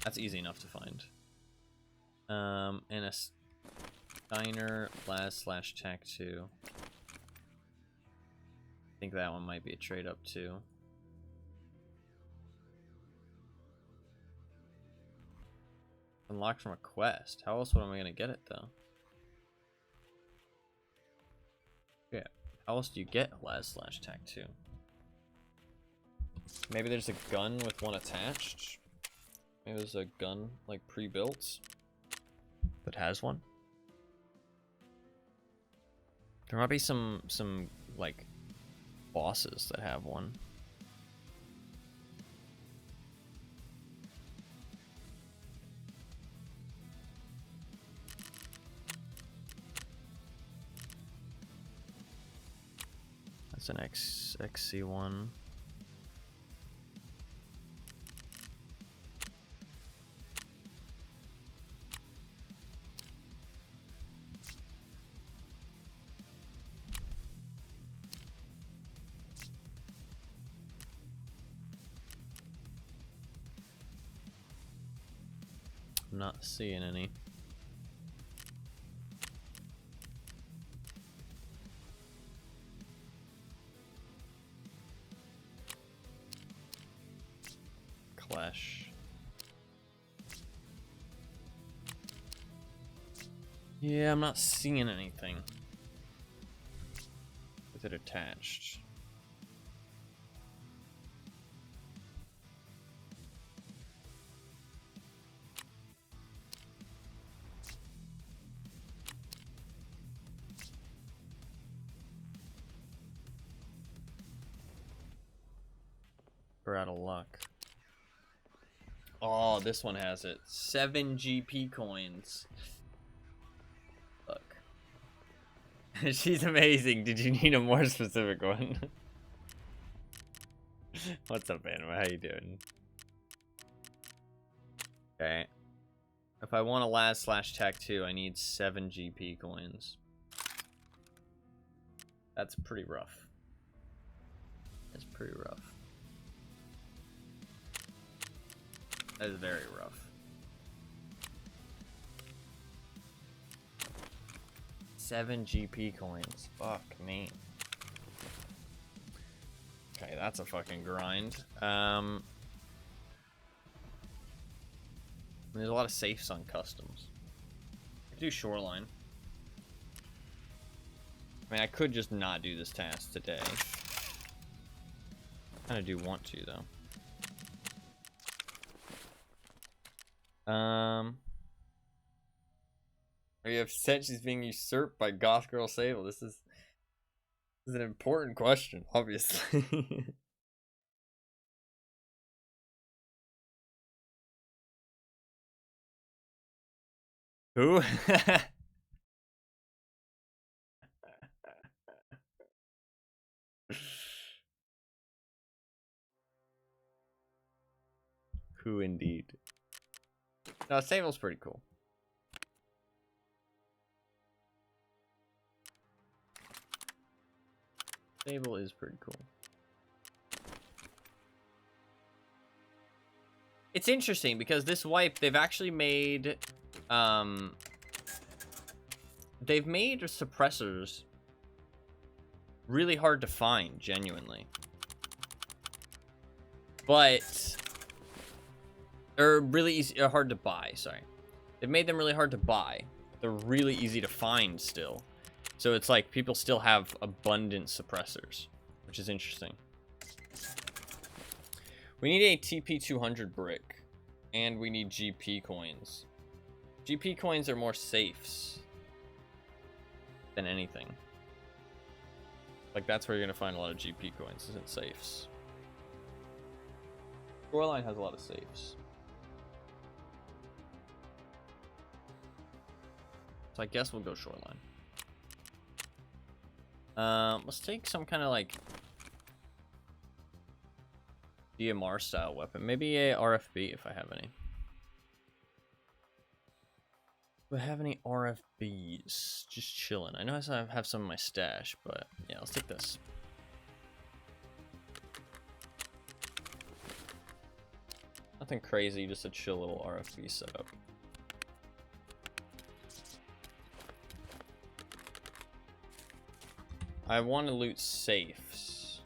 That's easy enough to find. And a Steiner Las/Tac2. I think that one might be a trade up too. Unlocked from a quest. How else would I gonna get it though? Yeah. How else do you get Las/Tac2? Maybe there's a gun with one attached. Maybe there's a gun like pre-built that has one. There might be some like bosses that have one. That's an XC1. I'm not seeing any. Clash. Yeah, I'm not seeing anything with it attached. We're out of luck. Oh, this one has it. 7 GP coins. Look. She's amazing. Did you need a more specific one? What's up, Anima? How you doing? Okay. If I want a Las/Tac2, I need 7 GP coins. That's pretty rough. That's pretty rough. That is very rough. 7 GP coins. Fuck me. Okay, that's a fucking grind. There's a lot of safes on customs. I could do shoreline. I mean, I could just not do this task today. I kind of do want to, though. Are you upset she's being usurped by Goth Girl Sable? This is an important question, obviously. Who? Who indeed? No, Sable's pretty cool. Sable is pretty cool. It's interesting because this wipe, they've actually made, they've made suppressors really hard to find, genuinely. But they're really easy, hard to buy, sorry. They've made them really hard to buy. They're really easy to find still. So it's like people still have abundant suppressors, which is interesting. We need a TP200 brick, and we need GP coins. GP coins are more safes than anything. Like, that's where you're gonna find a lot of GP coins, isn't safes. Shoreline has a lot of safes. So I guess we'll go shoreline. Let's take some kind of like DMR style weapon. Maybe a RFB if I have any. Do I have any RFBs? Just chilling. I know I have some in my stash, but yeah, let's take this. Nothing crazy, just a chill little RFB setup. I want to loot safes,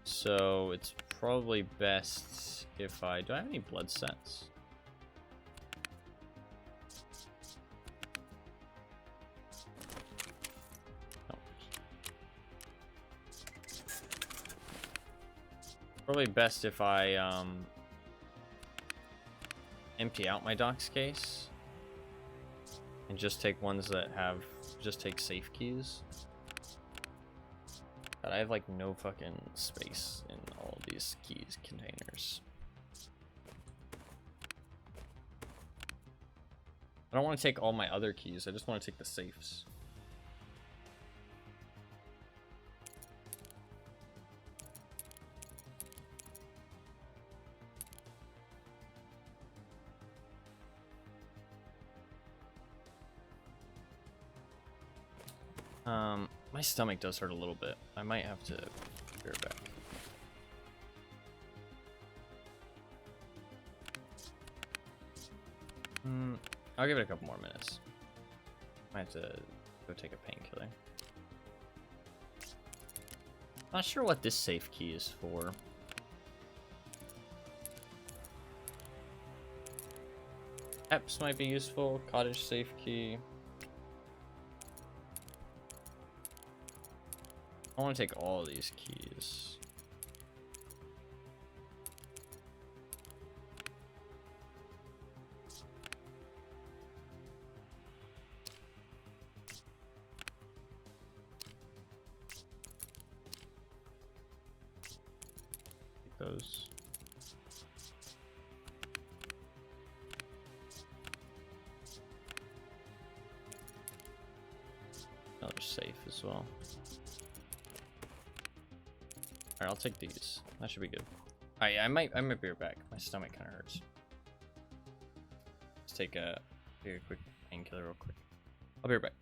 so it's probably best if I... Do I have any blood sets? No. Probably best if I empty out my docs case and just take ones that have... just take safe keys. But I have like no fucking space in all of these keys containers. I don't want to take all my other keys, I just want to take the safes. My stomach does hurt a little bit. I might have to be right back. I'll give it a couple more minutes. I have to go take a painkiller. Not sure what this safe key is for. Peps might be useful. Cottage safe key. I want to take all these keys. Take those. Another safe as well. Alright, I'll take these. That should be good. Alright, I might be right back. My stomach kind of hurts. Let's take a quick painkiller real quick. I'll be right back.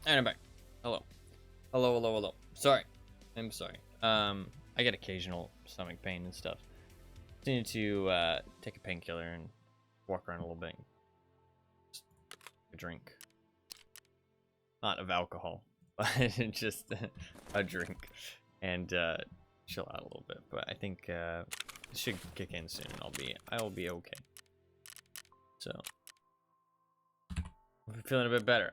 And I'm back. Hello. Hello, hello, hello. Sorry. I'm sorry. I get occasional stomach pain and stuff. Just need to take a painkiller and walk around a little bit. Just a drink. Not of alcohol, but just a drink. And chill out a little bit. But I think it should kick in soon and I will be okay. So I'm feeling a bit better.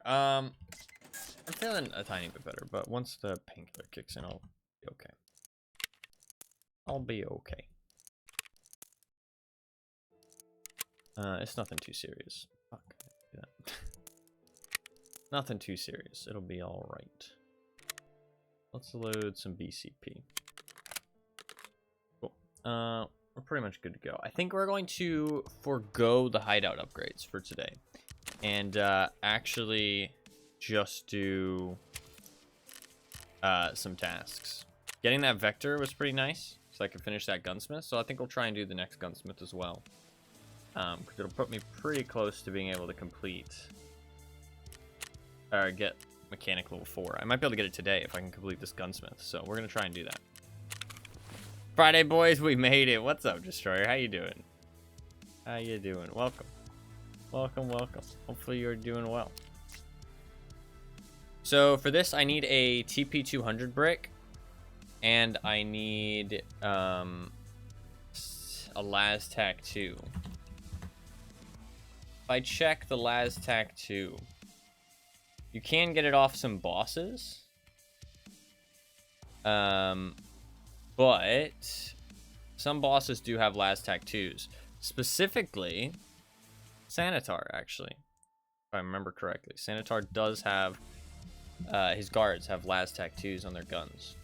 I'm feeling a tiny bit better, but once the painkiller kicks in, I'll be okay. I'll be okay. It's nothing too serious. Fuck. Yeah. Nothing too serious. It'll be all right. Let's load some BCP. Cool. We're pretty much good to go. I think we're going to forego the hideout upgrades for today, and actually just do some tasks. Getting that vector was pretty nice, so I could finish that gunsmith. So I think we'll try and do the next gunsmith as well, because it'll put me pretty close to being able to complete or get mechanic level 4. I might be able to get it today if I can complete this gunsmith. So we're gonna try and do that. Friday, boys, we made it. What's up, Destroyer? How you doing? How you doing? Welcome. Welcome, welcome. Hopefully you're doing well. So for this, I need a TP200 brick, and I need a LazTac 2. If I check the LazTac 2, you can get it off some bosses. But some bosses do have LazTac 2s. Specifically, Sanitar, actually. If I remember correctly. Sanitar does have, his guards have LazTac 2s on their guns.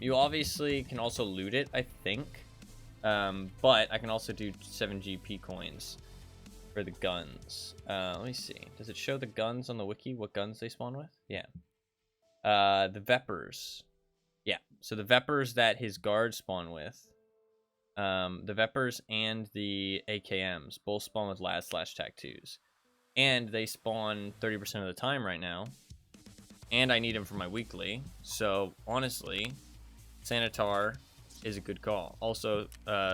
You obviously can also loot it, I think. But I can also do 7 GP coins for the guns. Let me see. Does it show the guns on the wiki? What guns they spawn with? Yeah. The Vepers. Yeah. So the Vepers that his guards spawn with. The Vepers and the AKMs both spawn with LazTac 2s. And they spawn 30% of the time right now. And I need them for my weekly. So, honestly, Sanitar is a good call. Also,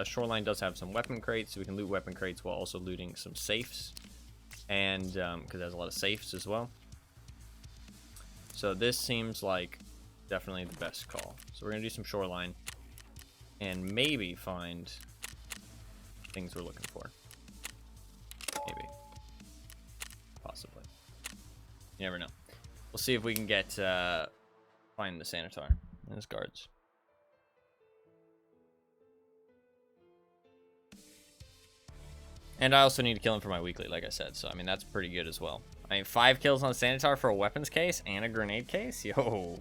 Shoreline does have some weapon crates, so we can loot weapon crates while also looting some safes. And, because it has a lot of safes as well. So this seems like definitely the best call. So we're going to do some Shoreline. And maybe find things we're looking for. Maybe. Possibly. You never know. We'll see if we can get, find the Sanitar and his guards. And I also need to kill him for my weekly, like I said. So, I mean, that's pretty good as well. I mean, 5 kills on a Sanitar for a weapons case and a grenade case? Yo.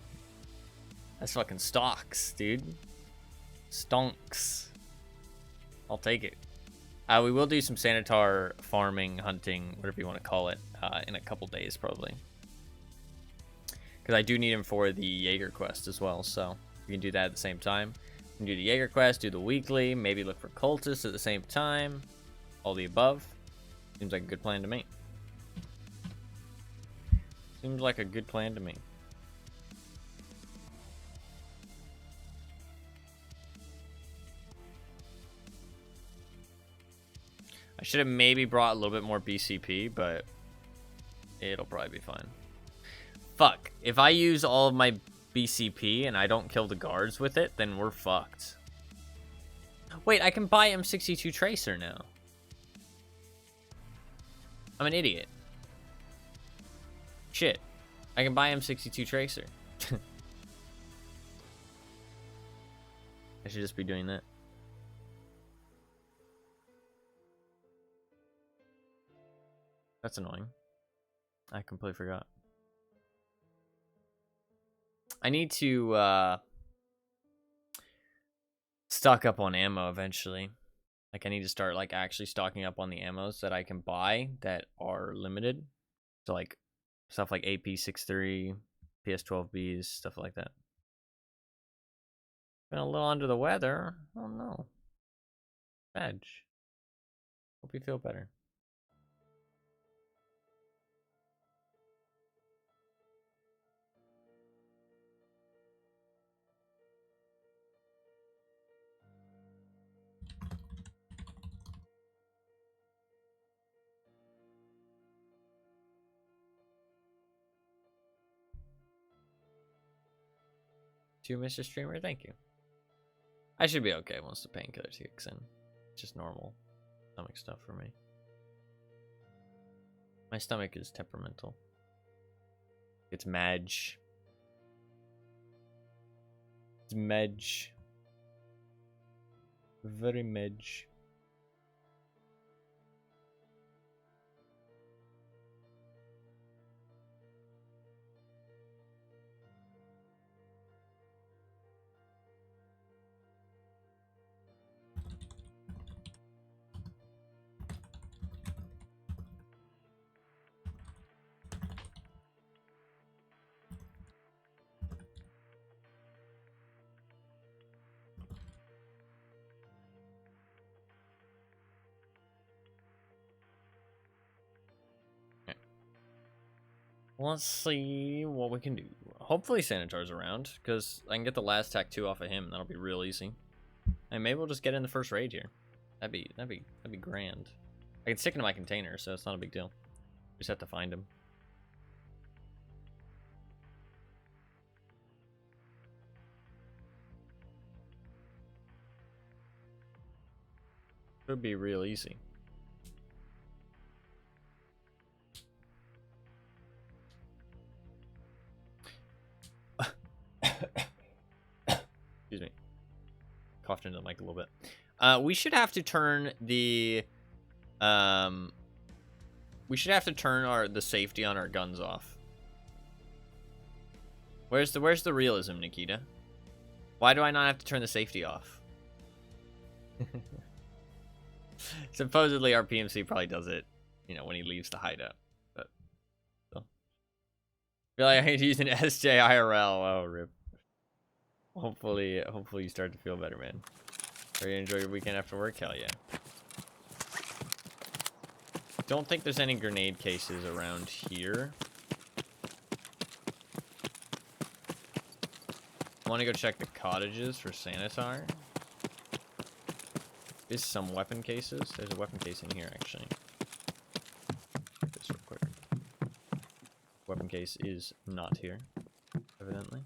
That's fucking stocks, dude. Stonks. I'll take it. We will do some Sanitar farming, hunting, whatever you want to call it, in a couple days, probably. Because I do need him for the Jaeger quest as well, so we can do that at the same time. We can do the Jaeger quest, do the weekly, maybe look for cultists at the same time. All the above. Seems like a good plan to me. Seems like a good plan to me. I should have maybe brought a little bit more BCP, but it'll probably be fine. Fuck. If I use all of my BCP and I don't kill the guards with it, then we're fucked. Wait, I can buy M62 Tracer now. I'm an idiot. Shit. I can buy M62 Tracer. I should just be doing that. That's annoying. I completely forgot. I need to stock up on ammo eventually. Like, I need to start, like, actually stocking up on the ammos that I can buy that are limited. So, like, stuff like AP63, PS12Bs, stuff like that. Been a little under the weather. Oh, no. Veg. Hope you feel better. To Mr. Streamer, thank you. I should be okay once the painkiller kicks in. It's just normal stomach stuff for me. My stomach is temperamental. It's Madge. It's Medge. Very Medge. Let's see what we can do. Hopefully Sanitar's around, because I can get the last tattoo off of him. That'll be real easy. And maybe we'll just get in the first raid here. That'd be grand. I can stick into my container, so it's not a big deal. Just have to find him. Could be real easy. Excuse me. Coughed into the mic a little bit. We should have to turn the we should have to turn the safety on our guns off. Where's the realism, Nikita? Why do I not have to turn the safety off? Supposedly our PMC probably does it, you know, when he leaves the hideout. But so. I feel like I use an SJIRL. Oh, rip. Hopefully you start to feel better, man. Are you enjoy your weekend after work? Hell yeah. Don't think there's any grenade cases around here. I want to go check the cottages for Sanitar. There's some weapon cases. There's a weapon case in here, actually. This real quick. Weapon case is not here, evidently.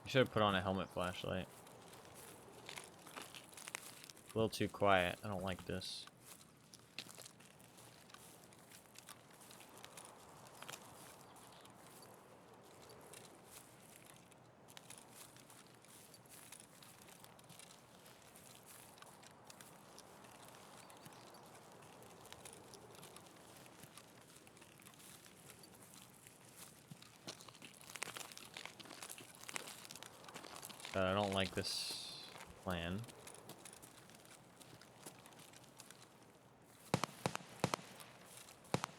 Should have put on a helmet flashlight. A little too quiet. I don't like this. I don't like this plan.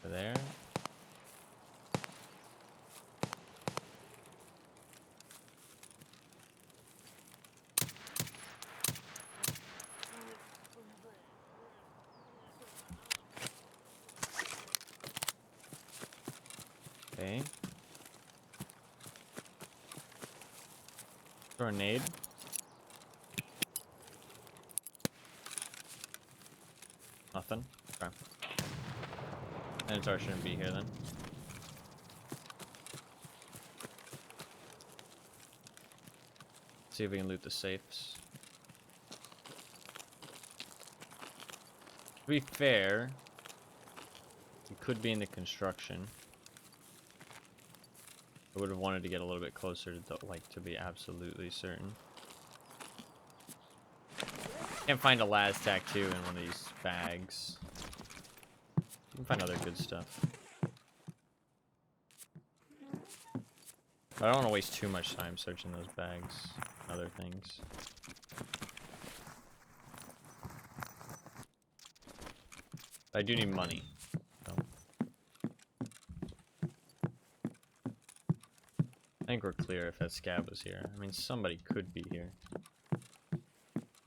Over there. Okay. Grenade. Nothing. Okay. Minotaur shouldn't be here then. See if we can loot the safes. To be fair, we could be in the construction. I would have wanted to get a little bit closer to like to be absolutely certain. Can't find a las tack too in one of these bags. You can find other good stuff. But I don't want to waste too much time searching those bags. Other things. But I do need money. So. I think we're clear if that scab was here. I mean, somebody could be here.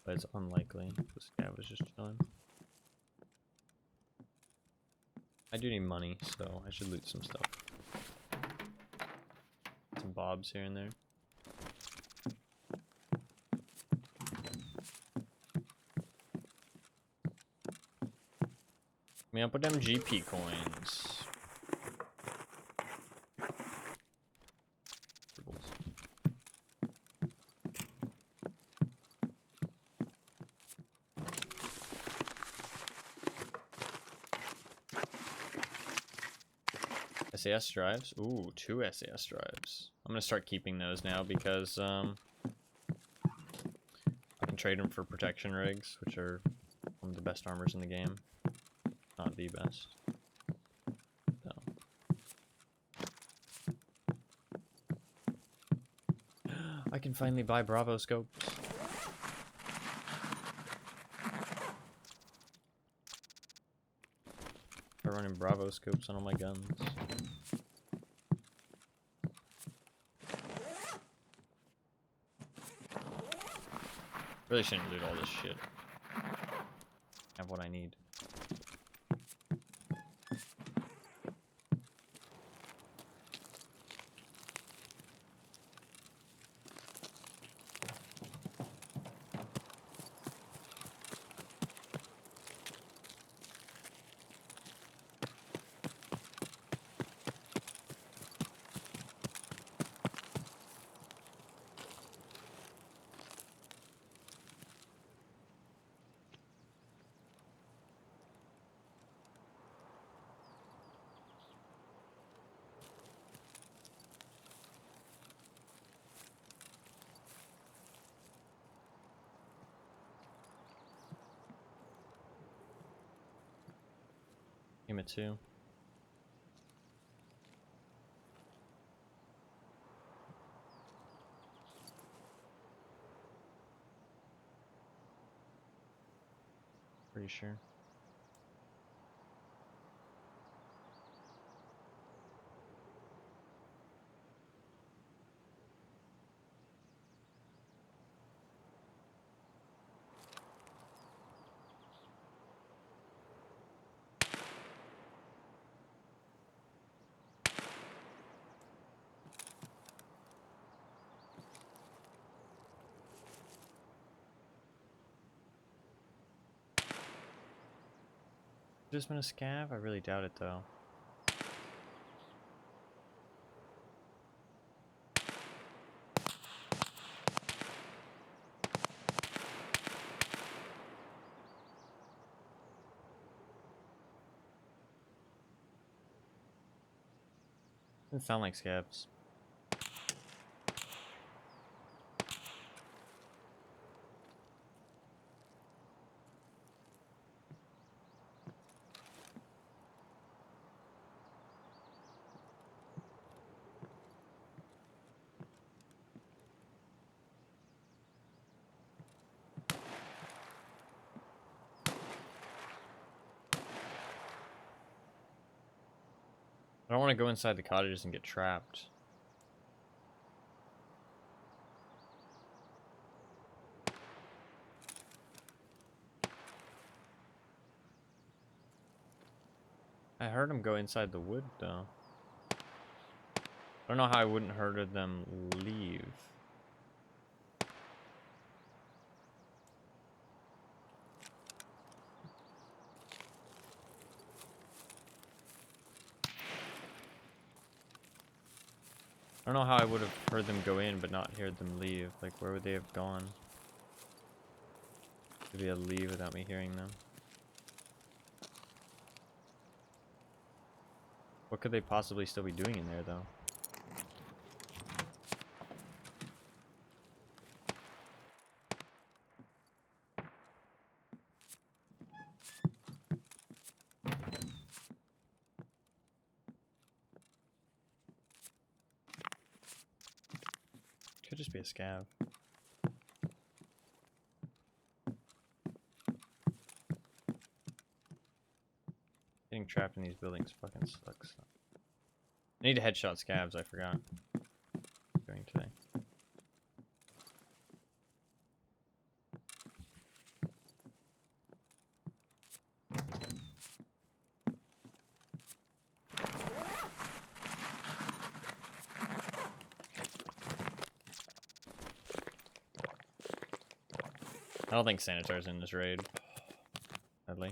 But it's unlikely. The scab was just chilling. I do need money, so I should loot some stuff. Some bobs here and there. Me up with them GP coins. SAS drives. Ooh, 2 SAS drives. I'm gonna start keeping those now because I can trade them for protection rigs, which are one of the best armors in the game. Not the best. So. I can finally buy Bravo scopes. I'm running Bravo scopes on all my guns. Really shouldn't loot all this shit. I have what I need. Game it 2. Pretty sure. Just been a scav? I really doubt it though. Doesn't sound like scavs. I don't want to go inside the cottages and get trapped. I heard them go inside the wood though. I don't know how I wouldn't heard them leave. I don't know how I would have heard them go in, but not heard them leave. Like, where would they have gone? Maybe they'll leave without me hearing them. What could they possibly still be doing in there, though? Could just be a scav. Getting trapped in these buildings fucking sucks. I need to headshot scavs, I forgot. Doing today. I don't think Sanitar's in this raid. Sadly.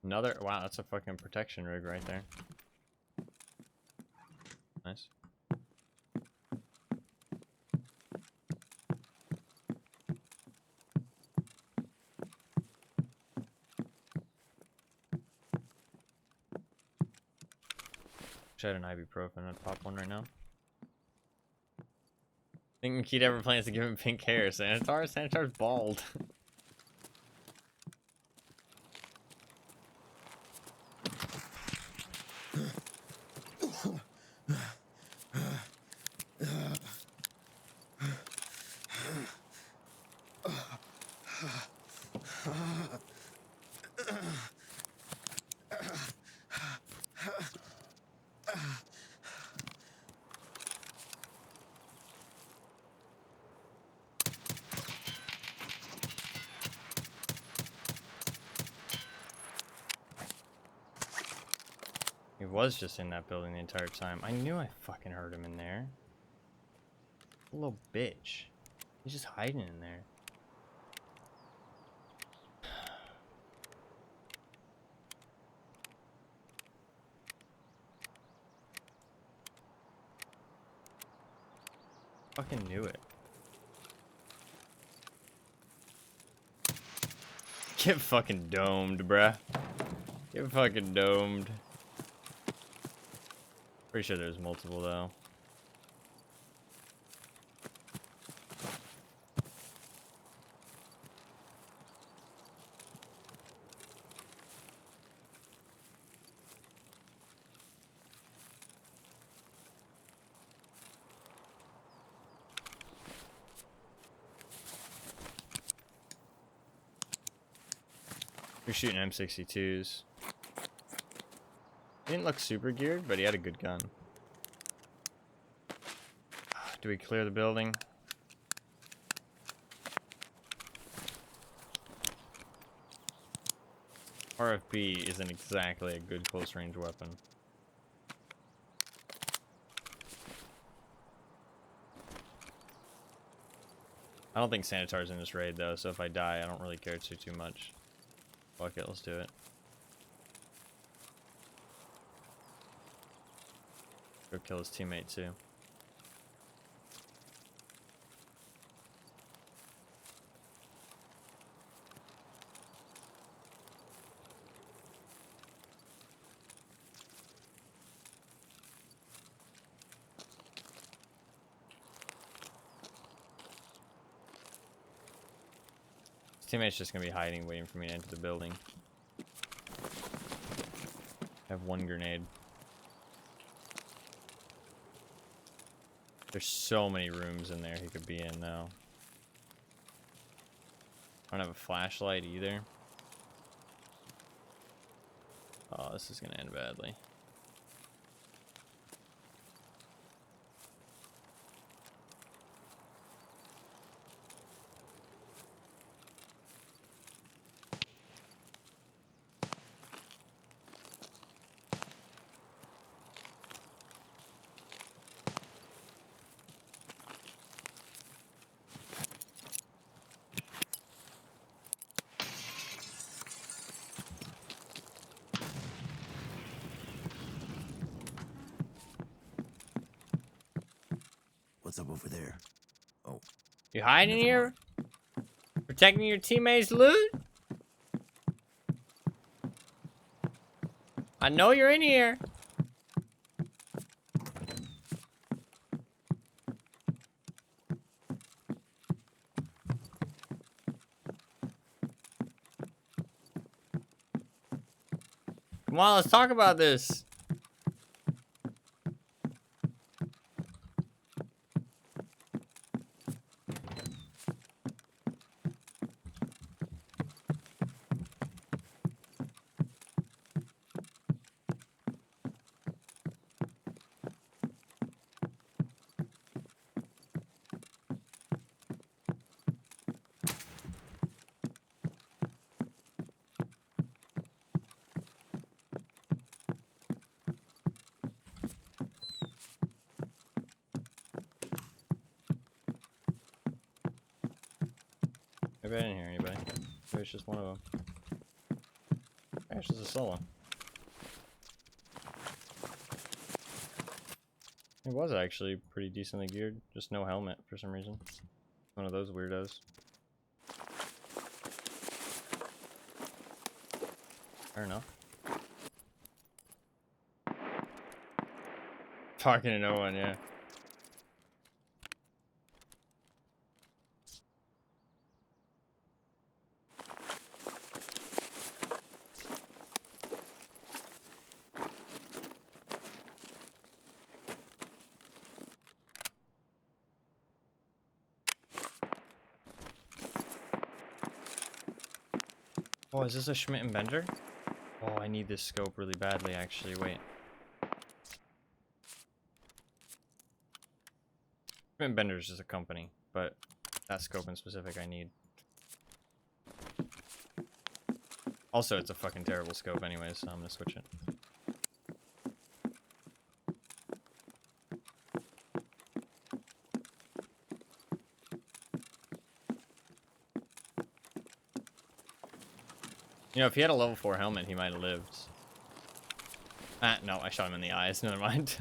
Another, wow, that's a fucking protection rig right there. Nice. Wish I had an ibuprofen. I'd pop one right now. Think Keith ever plans to give him pink hair. Sanitar's bald. He was just in that building the entire time. I knew I fucking heard him in there. Little bitch. He's just hiding in there. Fucking knew it. Get fucking domed, bruh. Get fucking domed. Pretty sure there's multiple though. You're shooting M62s. He didn't look super geared, but he had a good gun. Do we clear the building? RFB isn't exactly a good close range weapon. I don't think Sanitar's in this raid though, so if I die, I don't really care too much. Fuck it, let's do it. Go kill his teammate too. His teammate's just gonna be hiding, waiting for me to enter the building. I have one grenade. There's so many rooms in there he could be in now. I don't have a flashlight either. Oh, this is gonna end badly. up over there? Oh. You hiding Never here? Protecting your teammates' loot? I know you're in here. Come on, let's talk about this. Maybe I didn't hear anybody. Maybe it's just one of them. Maybe it's just a solo. It was actually pretty decently geared, just no helmet for some reason. One of those weirdos. Fair enough. Talking to no one, yeah. Oh, is this a Schmidt and Bender? Oh, I need this scope really badly, actually. Wait. Schmidt and Bender is just a company, but that scope in specific I need. Also, it's a fucking terrible scope anyways, so I'm gonna switch it. You know, if he had a level 4 helmet, he might have lived. Ah, no, I shot him in the eyes. Never mind.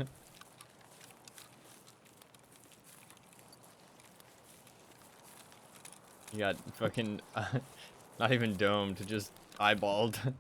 You got fucking... not even domed, just eyeballed.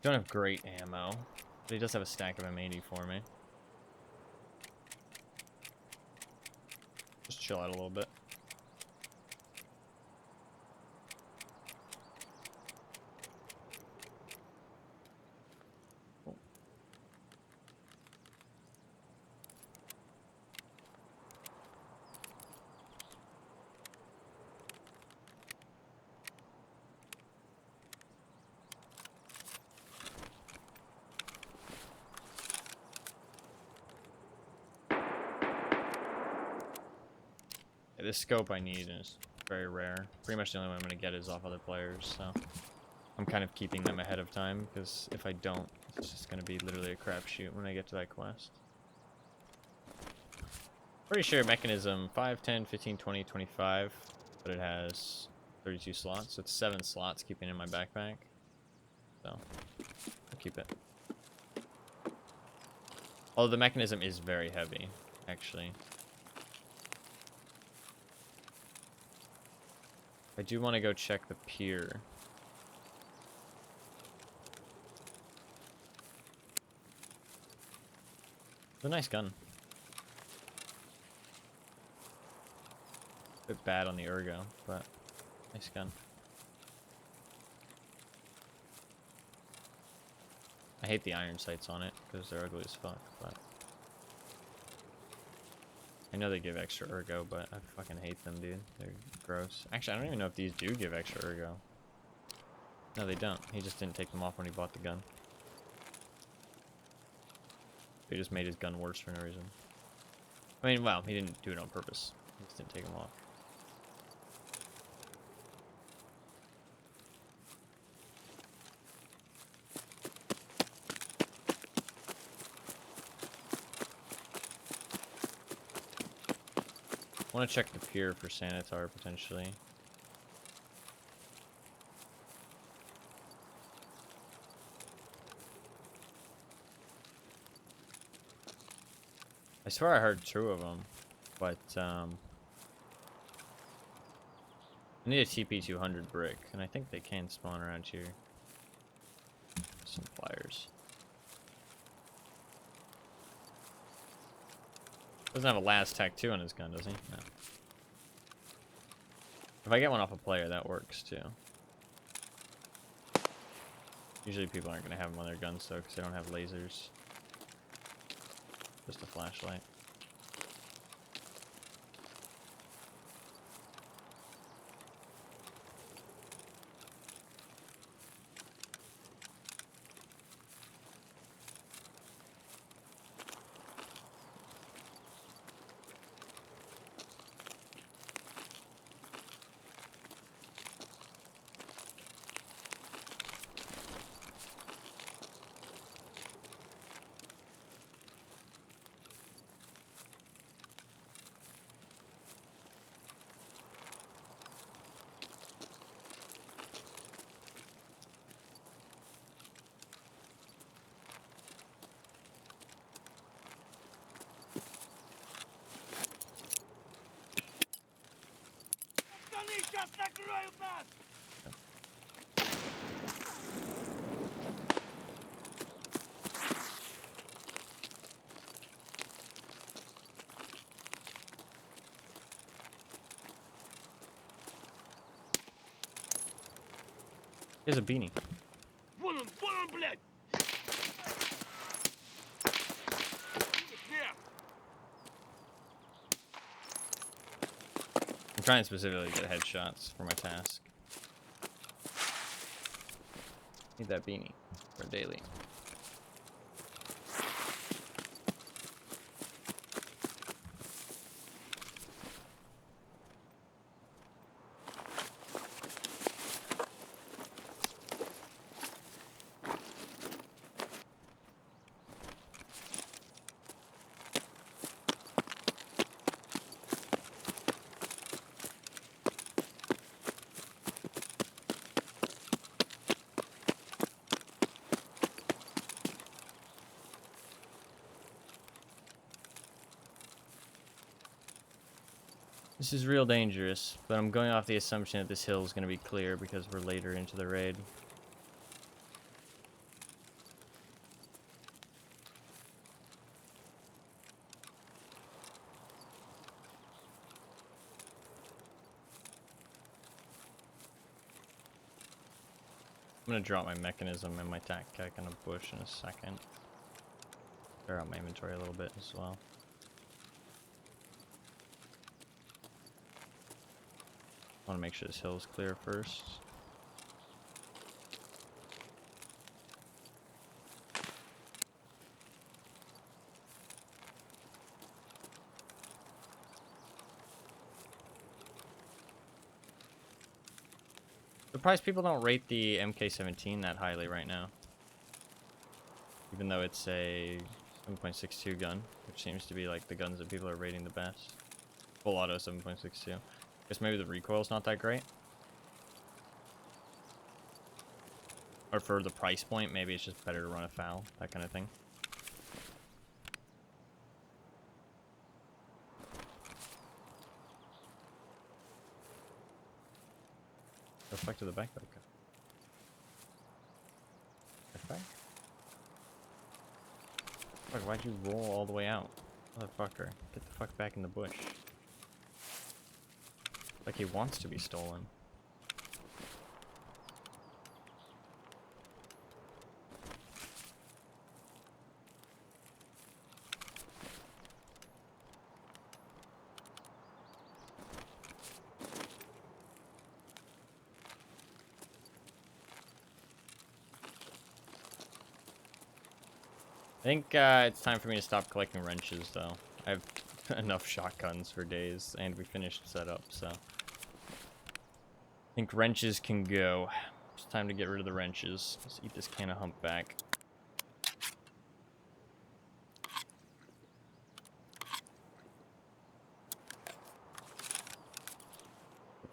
Don't have great ammo, but he does have a stack of M80 for me. Just chill out a little bit. Yeah, this scope I need is very rare. Pretty much the only one I'm going to get is off other players, so I'm kind of keeping them ahead of time, because if I don't, it's just going to be literally a crapshoot when I get to that quest. Pretty sure mechanism 5, 10, 15, 20, 25, but it has 32 slots, so it's 7 slots keeping it in my backpack. So, I'll keep it. Although the mechanism is very heavy, actually. I do want to go check the pier. It's a nice gun. Bit bad on the ergo, but nice gun. I hate the iron sights on it because they're ugly as fuck, but I know they give extra ergo, but I fucking hate them, dude. They're gross. Actually, I don't even know if these do give extra ergo. No, they don't. He just didn't take them off when he bought the gun. They just made his gun worse for no reason. I mean, well, he didn't do it on purpose. He just didn't take them off. I want to check the pier for Sanitar, potentially. I swear I heard 2 of them, but I need a TP200 brick, and I think they can spawn around here. Some pliers. Doesn't have a last tattoo on his gun, does he? No. If I get one off a player, that works too. Usually people aren't going to have them on their guns though, because they don't have lasers. Just a flashlight. Here's a beanie. I'm trying specifically to get headshots for my task. Need that beanie for daily. This is real dangerous, but I'm going off the assumption that this hill is going to be clear because we're later into the raid. I'm going to drop my mechanism and my tac kek in a bush in a second. Clear out my inventory a little bit as well. I want to make sure this hill is clear first. Surprised people don't rate the MK17 that highly right now. Even though it's a 7.62 gun, which seems to be like the guns that people are rating the best. Full auto 7.62. Guess maybe the recoil's not that great. Or for the price point, maybe it's just better to run a foul, that kind of thing. Go back to the back, okay. Back? Fuck, why'd you roll all the way out? Motherfucker, get the fuck back in the bush. Like he wants to be stolen. think it's time for me to stop collecting wrenches, though. I have enough shotguns for days, and we finished setup, so I think wrenches can go. It's time to get rid of the wrenches. Let's eat this can of humpback.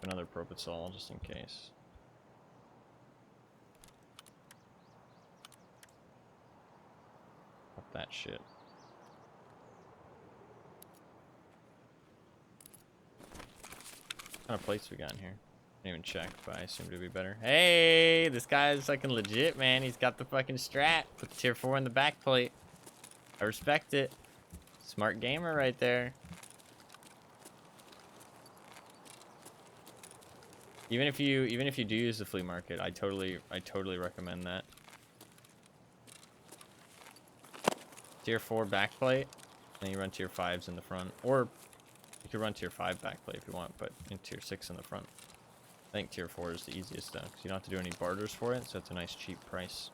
Another propofol just in case. Fuck that shit. What kind of plates we got in here? Didn't even check, but I assume it'd be better. Hey, this guy's fucking legit, man. He's got the fucking strat. Put the tier 4 in the back plate. I respect it. Smart gamer right there. Even if you do use the flea market, I totally recommend that. Tier 4 backplate, and you run tier 5s in the front, or you could run tier 5 backplate if you want, but in tier 6 in the front. I think tier 4 is the easiest though, because you don't have to do any barters for it, so it's a nice cheap price.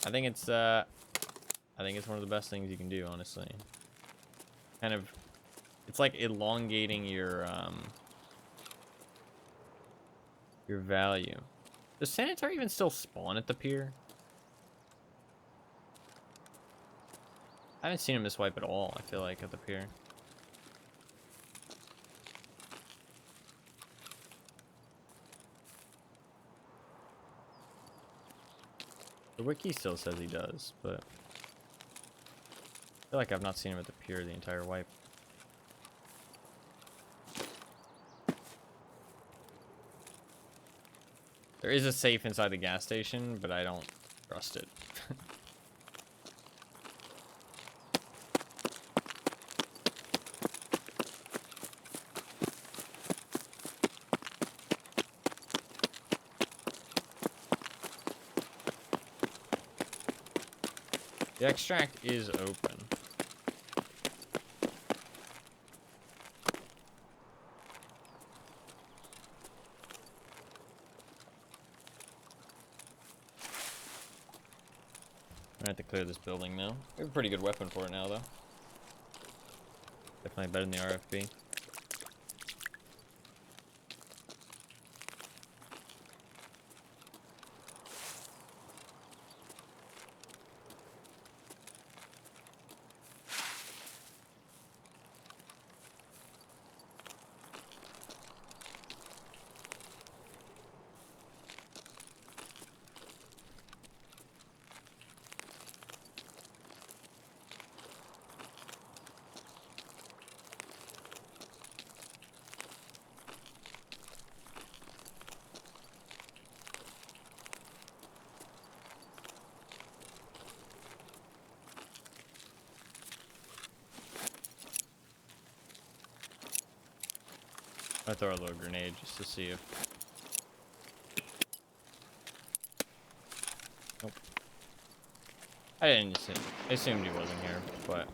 I think it's one of the best things you can do, honestly. Kind of, it's like elongating your value. Does Sanitary even still spawn at the pier? I haven't seen him miswipe at all, I feel like, at the pier. The wiki still says he does, but I feel like I've not seen him at the pier the entire wipe. There is a safe inside the gas station, but I don't trust it. The extract is open. I have to clear this building now. We have a pretty good weapon for it now, though. Definitely better than the RFB. I throw a little grenade just to see if. Nope. I didn't assume. I assumed he wasn't here, but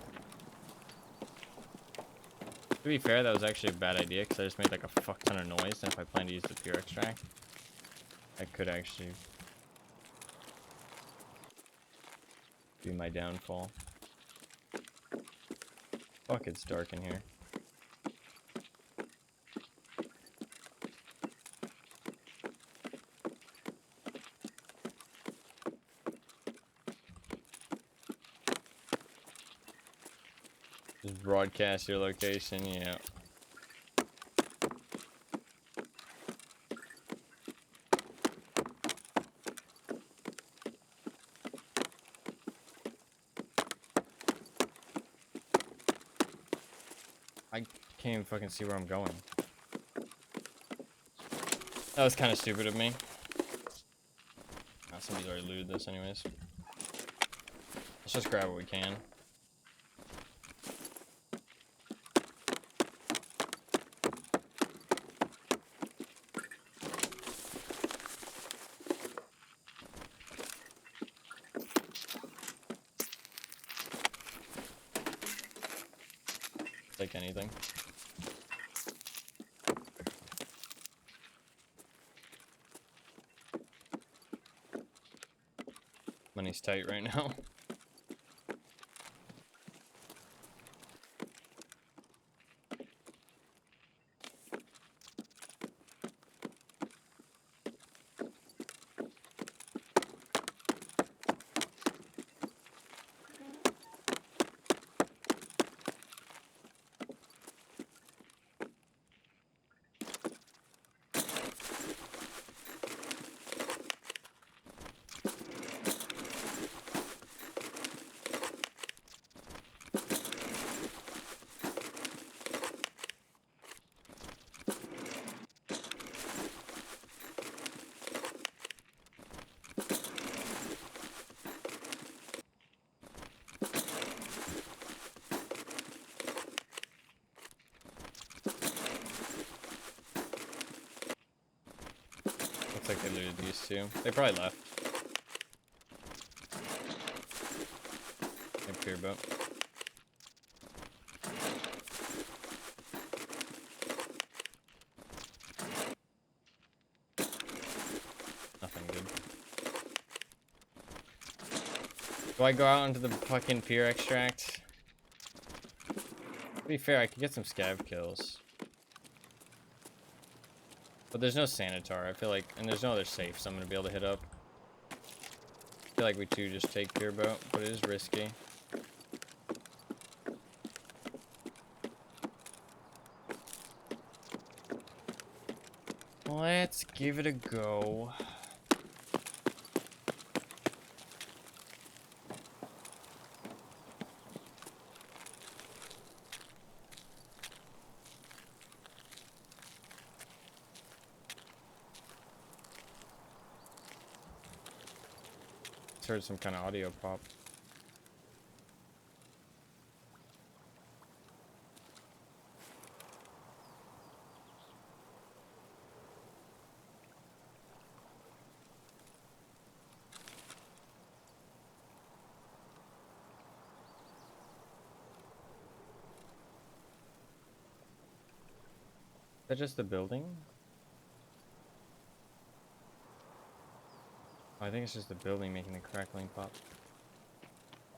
to be fair, that was actually a bad idea because I just made like a fuck ton of noise, and if I plan to use the pure extract, I could actually be my downfall. Fuck, it's dark in here. Just broadcast your location, yeah. I can't even fucking see where I'm going. That was kind of stupid of me. Oh, somebody's already looted this anyways. Let's just grab what we can. Take anything. Money's tight right now. Looks like they looted these two. They probably left. Like pier boat. Nothing good. Do I go out into the fucking pier extract? To be fair, I could get some scav kills. But there's no sanitar, I feel like, and there's no other safe, so I'm gonna be able to hit up. I feel like we too just take pier boat, but it is risky. Let's give it a go. Heard some kind of audio pop. Is that just the building? Oh, I think it's just the building making the crackling pop.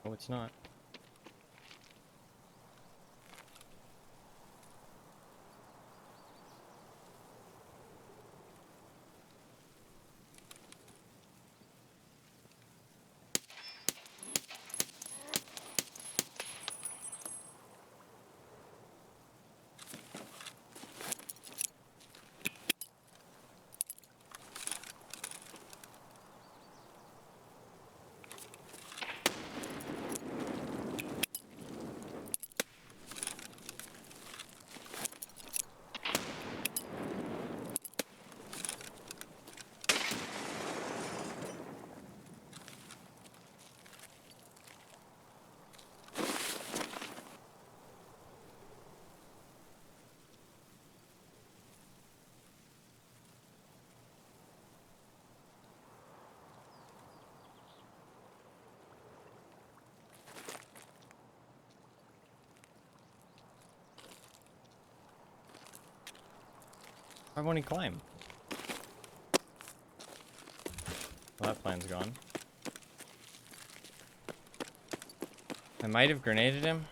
Oh, it's not. Why won't he climb? Well, that plan's gone. I might have grenaded him.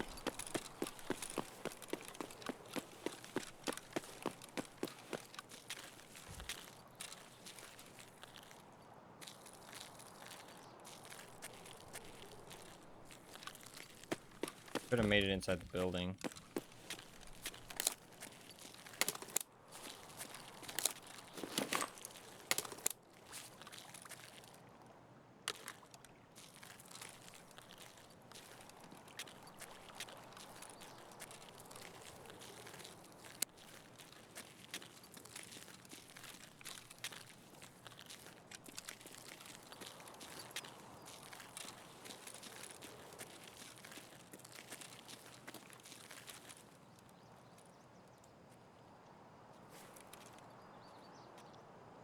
Could have made it inside the building.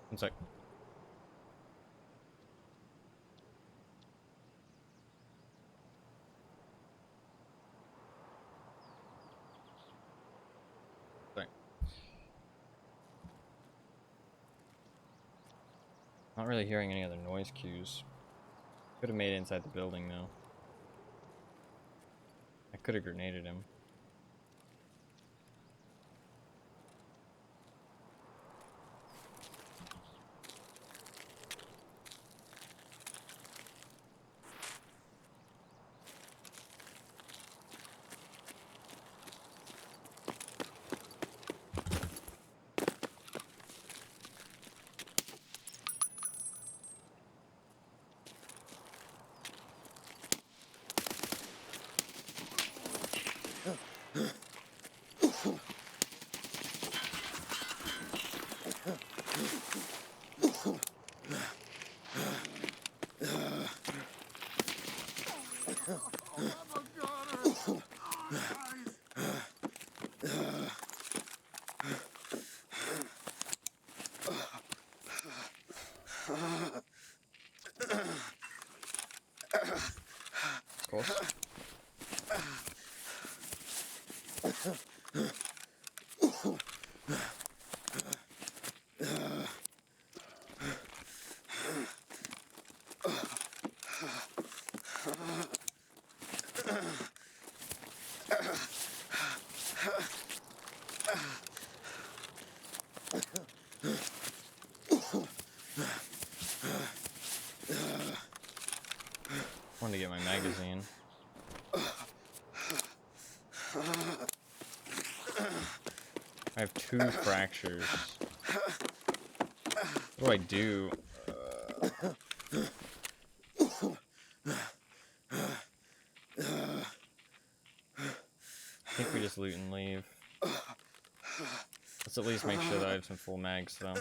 One sec. Sorry. Not really hearing any other noise cues. Could have made it inside the building though. I could have grenaded him. Of course. I want to get my magazine. I have 2 fractures. What do I do? I think we just loot and leave. Let's at least make sure that I have some full mags, though.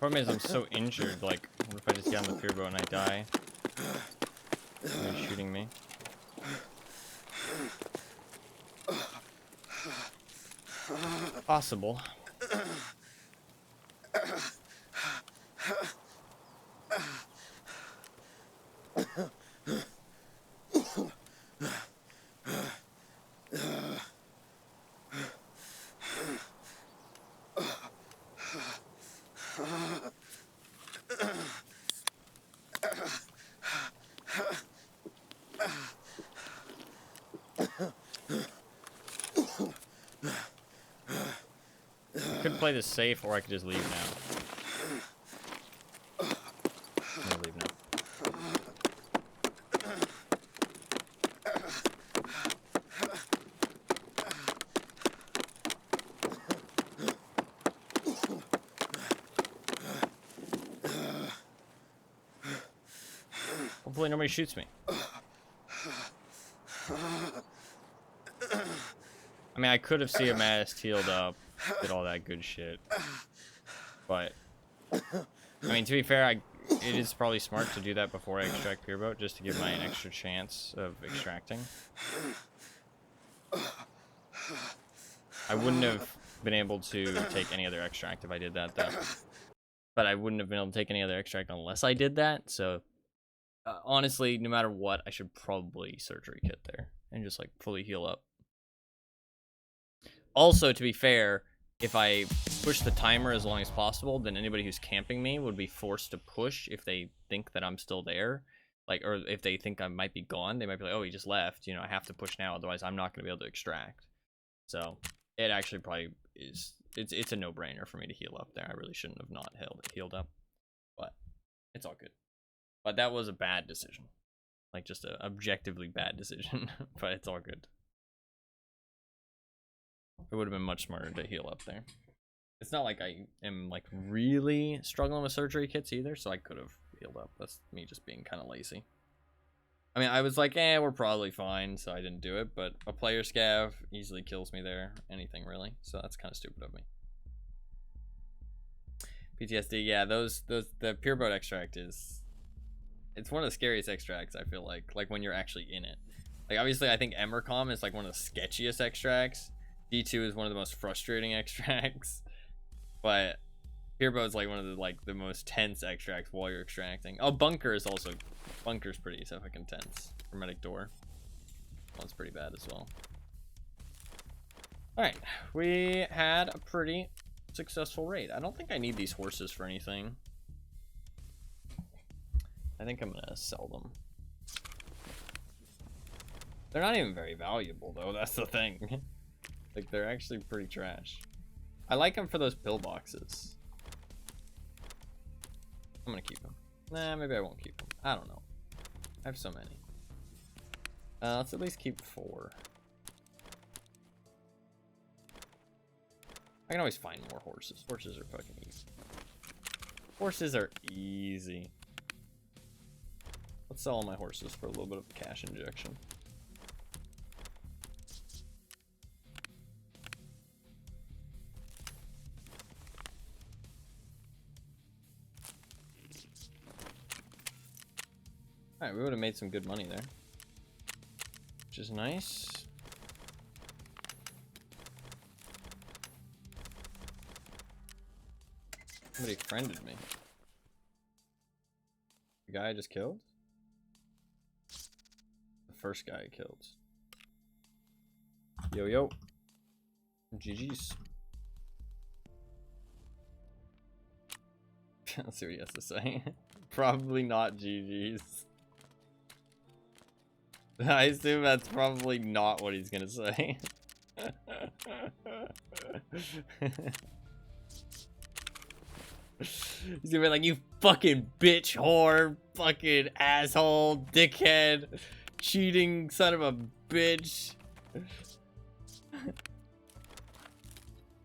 Problem is, I'm so injured. Like, what if I just get on the pier boat and I die? And they're shooting me. Possible. I could play this safe, or I could just leave now. I'm gonna leave now. Hopefully nobody shoots me. I mean, I could have CMS, healed up, did all that good shit. But, I mean, to be fair, it is probably smart to do that before I extract pier boat, just to give my an extra chance of extracting. I wouldn't have been able to take any other extract if I did that, though. But I wouldn't have been able to take any other extract unless I did that, so... honestly, no matter what, I should probably surgery kit there and just like fully heal up. Also, to be fair, if I push the timer as long as possible, then anybody who's camping me would be forced to push if they think that I'm still there. Like, or if they think I might be gone, they might be like, oh, he just left. You know, I have to push now, otherwise I'm not going to be able to extract. So, it actually probably is, it's a no-brainer for me to heal up there. I really shouldn't have not healed up. But, it's all good. But that was a bad decision. Like, just an objectively bad decision. But it's all good. It would have been much smarter to heal up there. It's not like I am, like, really struggling with surgery kits either, so I could have healed up. That's me just being kind of lazy. I mean, I was like, we're probably fine, so I didn't do it. But a player scav easily kills me there. Anything, really. So that's kind of stupid of me. PTSD, yeah, the pure boat extract is... it's one of the scariest extracts, I feel like when you're actually in it. Like, obviously, I think Emercom is, like, one of the sketchiest extracts, G2 is one of the most frustrating extracts, but Pierbo is like one of the most tense extracts while you're extracting. Oh, bunker's pretty so fucking tense. Hermetic door. One's pretty bad as well. All right, we had a pretty successful raid. I don't think I need these horses for anything. I think I'm gonna sell them. They're not even very valuable though, that's the thing. Like, they're actually pretty trash. I like them for those pillboxes. I'm gonna keep them. Nah, maybe I won't keep them. I don't know. I have so many. Let's at least keep 4. I can always find more horses. Horses are fucking easy. Horses are easy. Let's sell all my horses for a little bit of cash injection. Alright, we would have made some good money there. Which is nice. Somebody friended me. The guy I just killed? The first guy I killed. Yo, yo. GG's. Let's see what he has to say. Probably not GG's. I assume that's probably not what he's gonna say. He's gonna be like, you fucking bitch whore, fucking asshole, dickhead, cheating son of a bitch.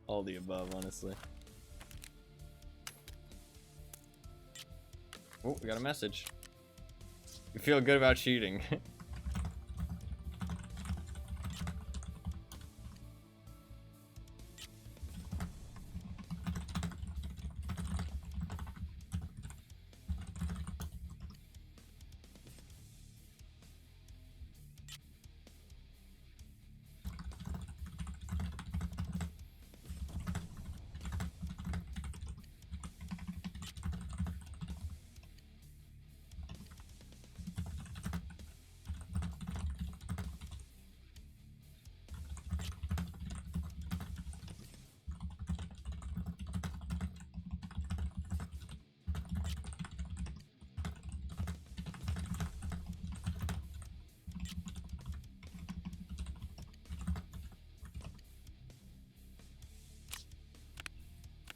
All the above, honestly. Oh, we got a message. You feel good about cheating.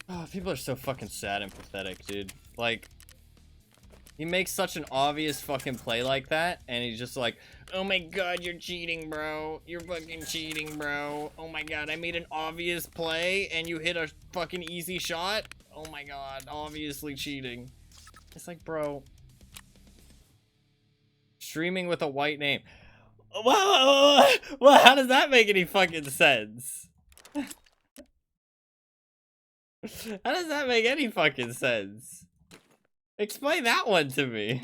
Oh, people are so fucking sad and pathetic, dude. Like, he makes such an obvious fucking play like that, and he's just like, oh my god, you're cheating, bro. You're fucking cheating, bro. Oh my god, I made an obvious play, and you hit a fucking easy shot? Oh my god, obviously cheating. It's like, bro. Streaming with a white name. Well, how does that make any fucking sense? How does that make any fucking sense? Explain that one to me.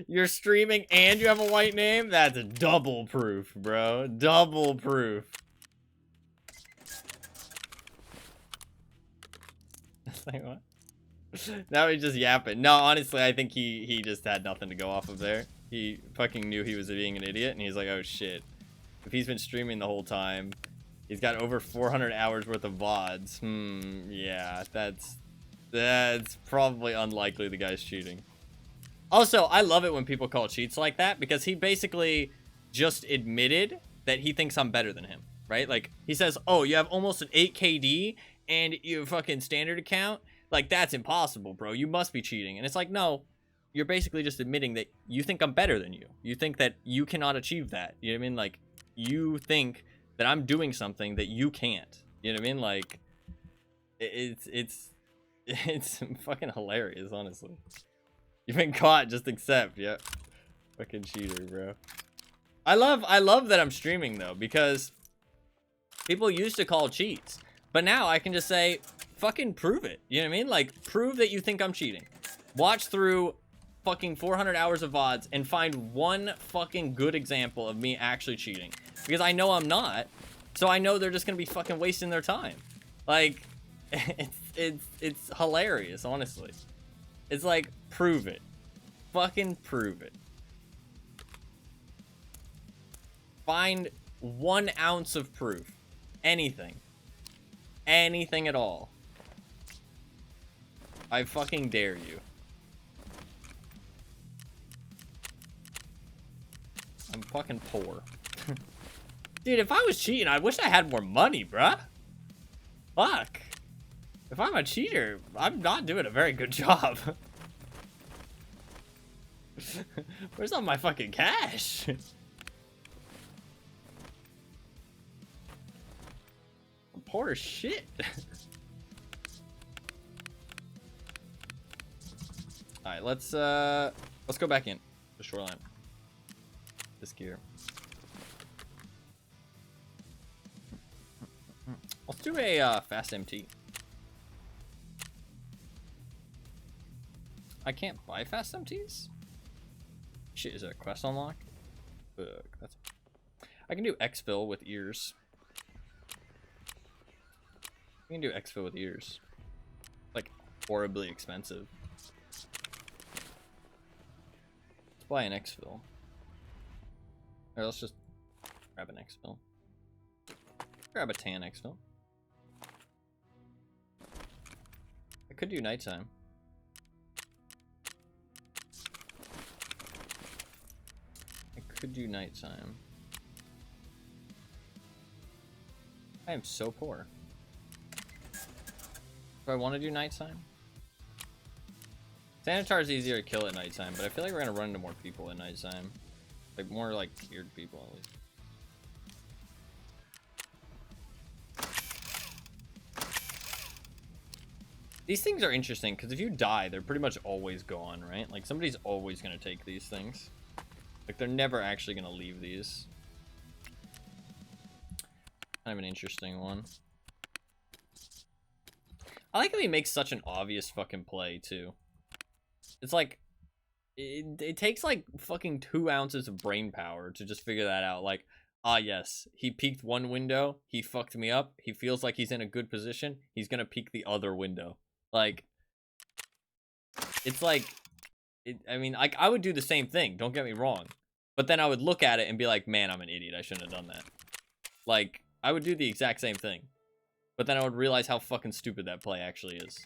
You're streaming and you have a white name? That's double proof, bro. Double proof. Like, what? Now he's just yapping. No, honestly, I think he just had nothing to go off of there. He fucking knew he was being an idiot, and he's like, oh shit. If he's been streaming the whole time, he's got over 400 hours worth of VODs. Yeah, that's probably unlikely the guy's cheating. Also, I love it when people call cheats like that, because he basically just admitted that he thinks I'm better than him, right? Like, he says, oh, you have almost an 8 KD and you have a fucking standard account? Like, that's impossible, bro. You must be cheating. And it's like, no, you're basically just admitting that you think I'm better than you. You think that you cannot achieve that. You know what I mean? Like, you think that I'm doing something that you can't. You know what I mean? Like, it's fucking hilarious, honestly. You've been caught, just accept. Yep. Fucking cheater, bro. I love that I'm streaming though, because people used to call cheats, but now I can just say, fucking prove it. You know what I mean? Like, prove that you think I'm cheating. Watch through fucking 400 hours of VODs and find one fucking good example of me actually cheating. Because I know I'm not. So I know they're just gonna be fucking wasting their time. Like, it's hilarious, honestly. It's like, prove it. Fucking prove it. Find 1 ounce of proof. Anything. Anything at all. I fucking dare you. I'm fucking poor. Dude, if I was cheating, I wish I had more money, bruh. Fuck. If I'm a cheater, I'm not doing a very good job. Where's all my fucking cash? I'm poor as shit. Alright, let's go back in the shoreline. This gear. Let's do a fast MT. I can't buy fast MTs? Shit, is there a quest unlock? That's... I can do exfil with ears. I can do exfil with ears. Like, horribly expensive. Let's buy an exfil. Or let's just grab an exfil. Grab a tan exfil. I could do nighttime. Could do nighttime. I am so poor. Do I want to do nighttime? Sanitar is easier to kill at nighttime, but I feel like we're gonna run into more people at nighttime. Like more like weird people at least. These things are interesting because if you die, they're pretty much always gone, right? Like somebody's always gonna take these things. Like, they're never actually going to leave these. Kind of an interesting one. I like how he makes such an obvious fucking play, too. It's like, it takes, like, fucking 2 ounces of brain power to just figure that out. Like, ah, yes, he peeked one window, he fucked me up, he feels like he's in a good position, he's going to peek the other window. Like, it's like... I mean, like, I would do the same thing, don't get me wrong. But then I would look at it and be like, man, I'm an idiot, I shouldn't have done that. Like, I would do the exact same thing. But then I would realize how fucking stupid that play actually is.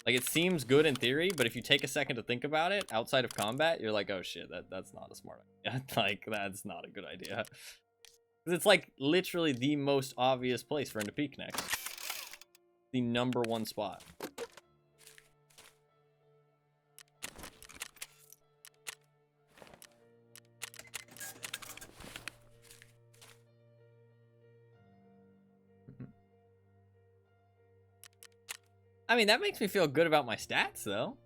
Like, it seems good in theory, but if you take a second to think about it, outside of combat, you're like, oh shit, that's not a smart idea. Like, that's not a good idea. Because it's like, literally the most obvious place for him to peek next. The #1 spot. I mean, that makes me feel good about my stats, though.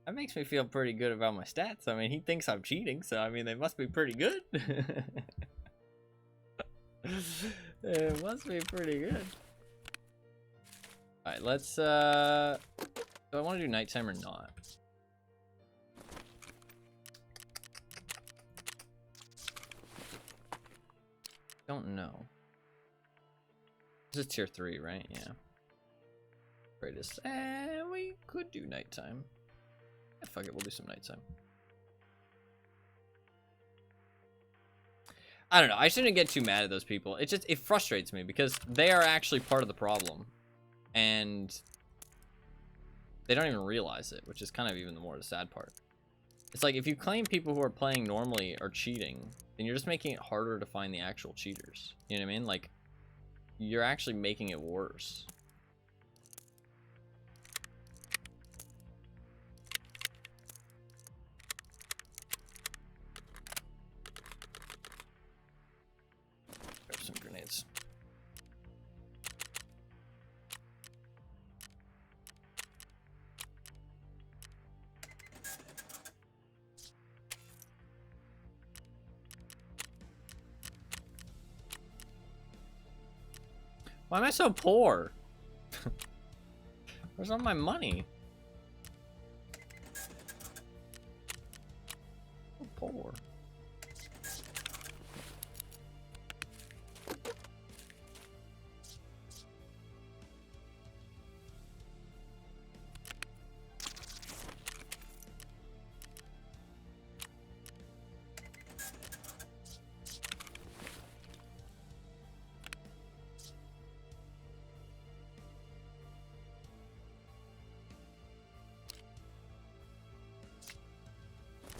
That makes me feel pretty good about my stats. I mean, he thinks I'm cheating, so I mean, they must be pretty good. It must be pretty good. Alright, let's, do I want to do nighttime or not? Don't know. This is tier 3, right? Yeah. Greatest. We could do nighttime. Yeah, fuck it, we'll do some nighttime. I don't know. I shouldn't get too mad at those people. It frustrates me because they are actually part of the problem. And they don't even realize it, which is kind of even the more the sad part. It's like if you claim people who are playing normally are cheating, then you're just making it harder to find the actual cheaters. You know what I mean? Like, you're actually making it worse. Grab some grenades. Why am I so poor? Where's all my money? 4.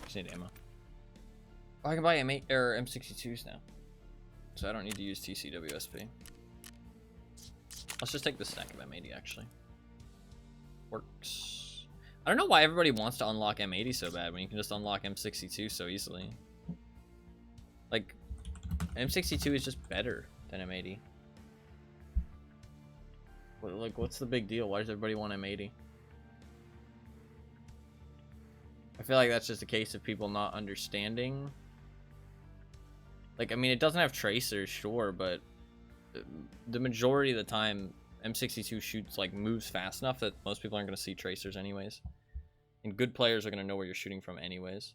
Just need ammo. Oh, I can buy M8 or M62s now, so I don't need to use TCWSP. Let's just take the stack of M80 actually. Works. I don't know why everybody wants to unlock M80 so bad when you can just unlock M62 so easily. Like, M62 is just better than M80. Like, what's the big deal? Why does everybody want M80? I feel like that's just a case of people not understanding. Like, I mean, it doesn't have tracers, sure, but the majority of the time, M62 shoots, like, moves fast enough that most people aren't going to see tracers anyways. And good players are going to know where you're shooting from anyways.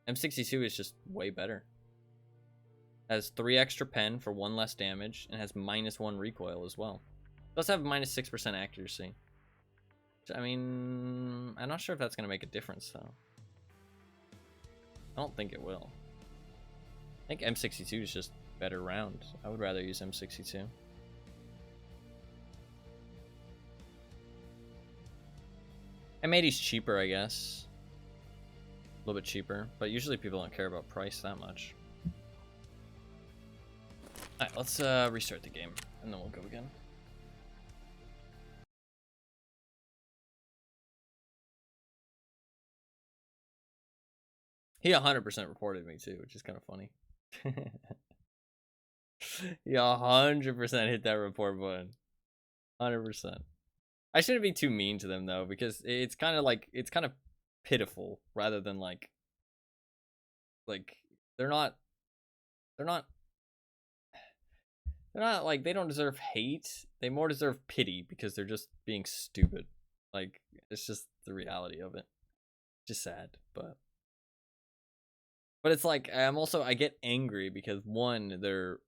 M62 is just way better. Has 3 extra pen for 1 less damage, and has -1 recoil as well. It does have -6% accuracy. I mean, I'm not sure if that's going to make a difference, though. I don't think it will. I think M62 is just better round. I would rather use M62. M80's cheaper, I guess. A little bit cheaper, but usually people don't care about price that much. Alright, let's restart the game, and then we'll go again. He 100% reported me too, which is kind of funny. He 100% hit that report button. 100%. I shouldn't be too mean to them though, because it's kind of like, it's kind of pitiful rather than like they're not like, they don't deserve hate. They more deserve pity because they're just being stupid. Like, it's just the reality of it. Just sad, but it's like, I get angry because, one, they're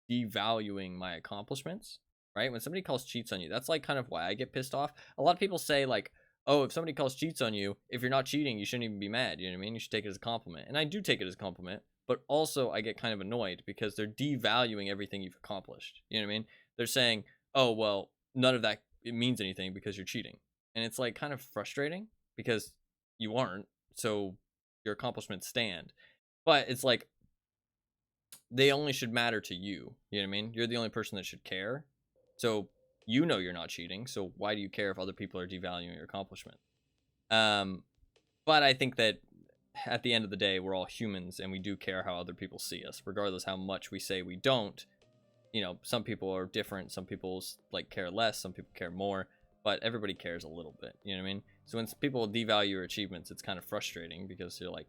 devaluing my accomplishments, right? When somebody calls cheats on you, that's like kind of why I get pissed off. A lot of people say like, oh, if somebody calls cheats on you, if you're not cheating, you shouldn't even be mad. You know what I mean? You should take it as a compliment. And I do take it as a compliment, but also I get kind of annoyed because they're devaluing everything you've accomplished. You know what I mean? They're saying, oh, well, none of that, it means anything because you're cheating. And it's like kind of frustrating because you aren't, so your accomplishments stand. But it's like, they only should matter to you. You know what I mean? You're the only person that should care. So you know you're not cheating. So why do you care if other people are devaluing your accomplishment? But I think that at the end of the day, we're all humans and we do care how other people see us, regardless how much we say we don't. You know, some people are different. Some people like care less. Some people care more. But everybody cares a little bit. You know what I mean? So when people devalue your achievements, it's kind of frustrating because you're like,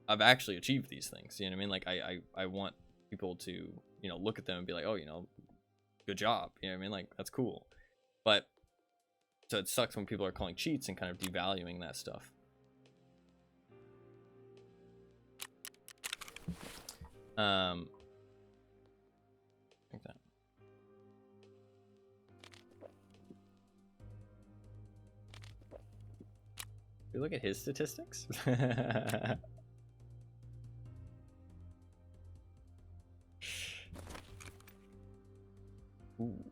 I've actually achieved these things. You know what I mean? Like, I want people to, you know, look at them and be like, oh, you know, good job. You know what I mean? Like, that's cool. But so it sucks when people are calling cheats and kind of devaluing that stuff. Like that. You look at his statistics. Ooh.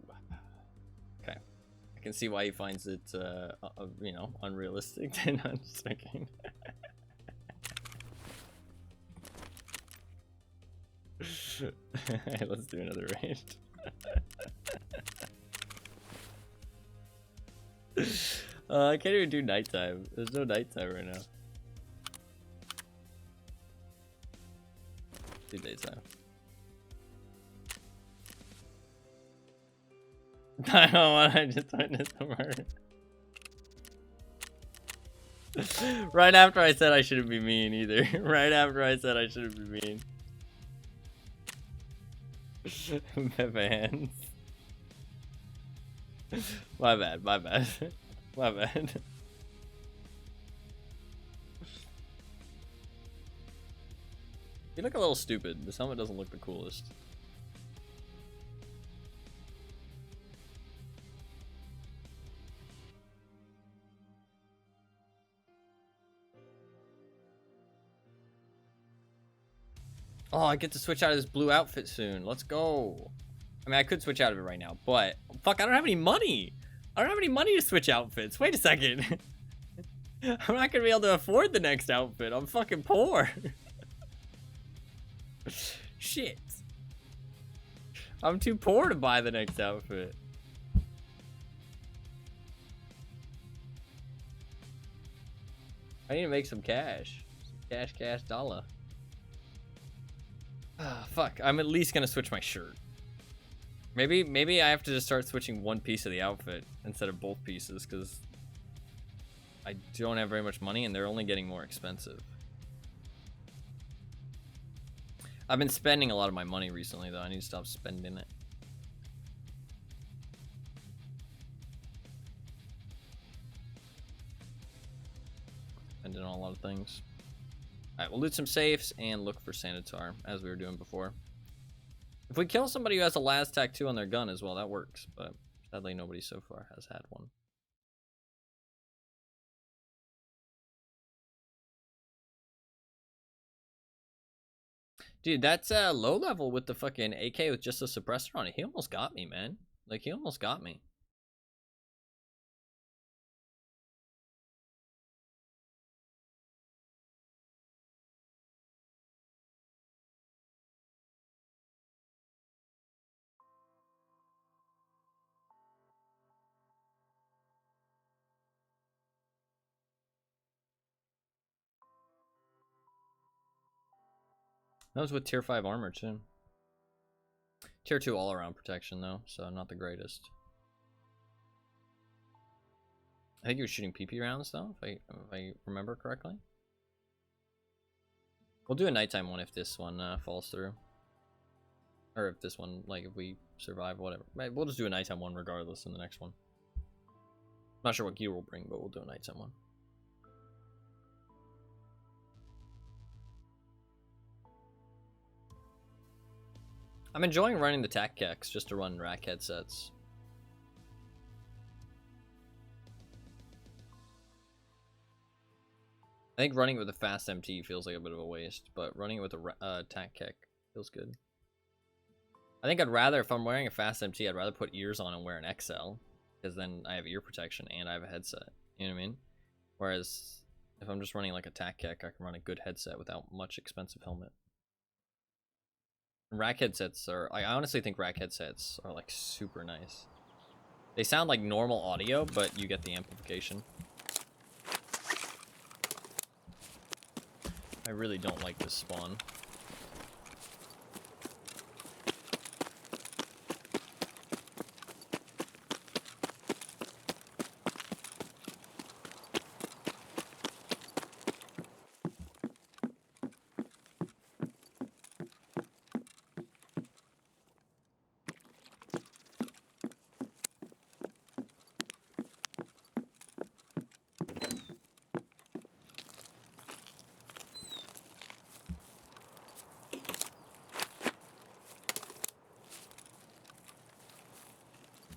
Okay. I can see why he finds it, you know, unrealistic. And I'm just thinking. Let's do another raid. I can't even do nighttime. There's no nighttime right now. Do daytime. I don't want. I just witnessed the murder. Right after I said I shouldn't be mean either. Right after I said I shouldn't be mean. Hands. My bad. My bad. My bad. You look a little stupid. This helmet doesn't look the coolest. Oh, I get to switch out of this blue outfit soon. Let's go. I mean, I could switch out of it right now, but fuck, I don't have any money. I don't have any money to switch outfits. Wait a second. I'm not gonna be able to afford the next outfit. I'm fucking poor. Shit. I'm too poor to buy the next outfit. I need to make some cash. Cash, dollar. Ah, fuck. I'm at least gonna switch my shirt. Maybe I have to just start switching one piece of the outfit instead of both pieces, because I don't have very much money and they're only getting more expensive. I've been spending a lot of my money recently, though. I need to stop spending it. Spending on a lot of things. Alright, we'll loot some safes and look for Sanitar, as we were doing before. If we kill somebody who has a las tattoo on their gun as well, that works. But sadly, nobody so far has had one. Dude, that's low level with the fucking AK with just a suppressor on it. He almost got me, man. Like, he almost got me. That was with tier 5 armor, too. Tier 2 all-around protection, though, so not the greatest. I think he was shooting PP rounds, though, if I remember correctly. We'll do a nighttime one if this one falls through. Or if this one, like, if we survive, whatever. We'll just do a nighttime one regardless in the next one. Not sure what gear we'll bring, but we'll do a nighttime one. I'm enjoying running the TAC keks just to run rack headsets. I think running it with a fast MT feels like a bit of a waste, but running it with a TAC kek feels good. I think I'd rather, if I'm wearing a fast MT, I'd rather put ears on and wear an XL, because then I have ear protection and I have a headset. You know what I mean? Whereas if I'm just running like a TAC kek, I can run a good headset without much expensive helmet. Rack headsets are, I honestly think rack headsets are like super nice. They sound like normal audio, but you get the amplification. I really don't like this spawn.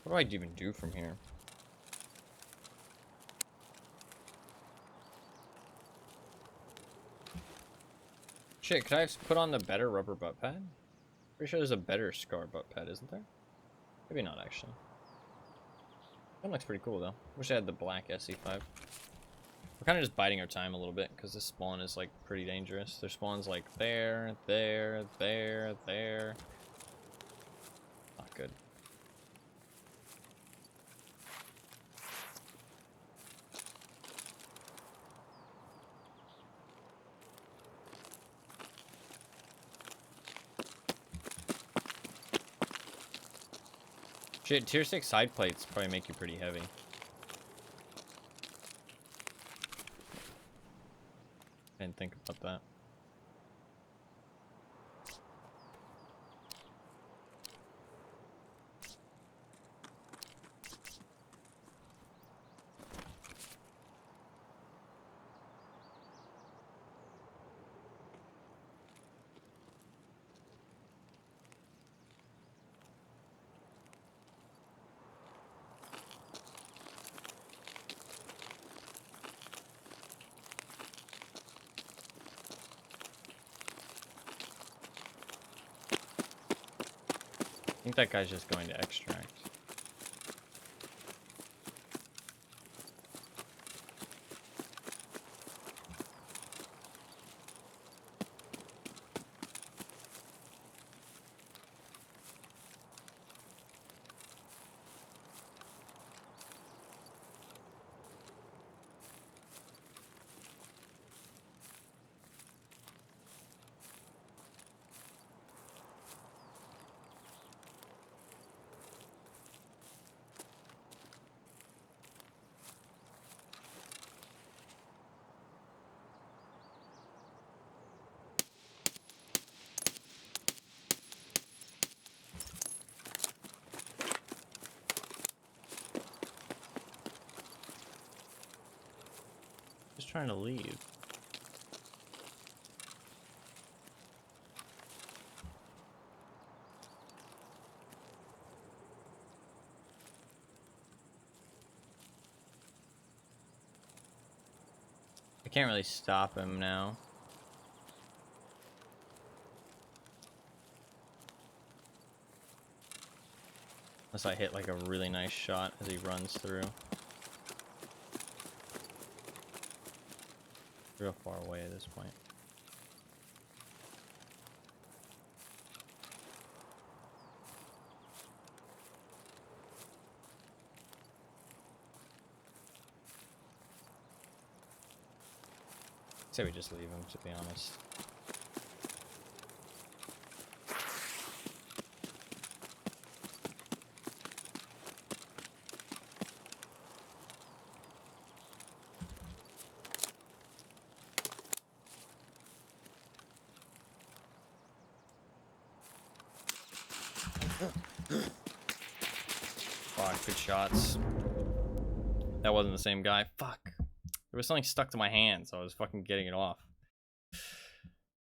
What do I even do from here? Shit, could I have put on the better rubber butt pad? Pretty sure there's a better scar butt pad, isn't there? Maybe not, actually. That looks pretty cool, though. Wish I had the black SE5. We're kind of just biding our time a little bit, because this spawn is, like, pretty dangerous. There's spawns, like, there. Not good. Shit, tier 6 side plates probably make you pretty heavy. I didn't think about that. think that guy's just going to extract. Just trying to leave. I can't really stop him now. Unless I hit like a really nice shot as he runs through. Real far away at this point. Say we just leave him, to be honest. Fuck, good shots. That wasn't the same guy. Fuck. There was something stuck to my hand, so I was fucking getting it off.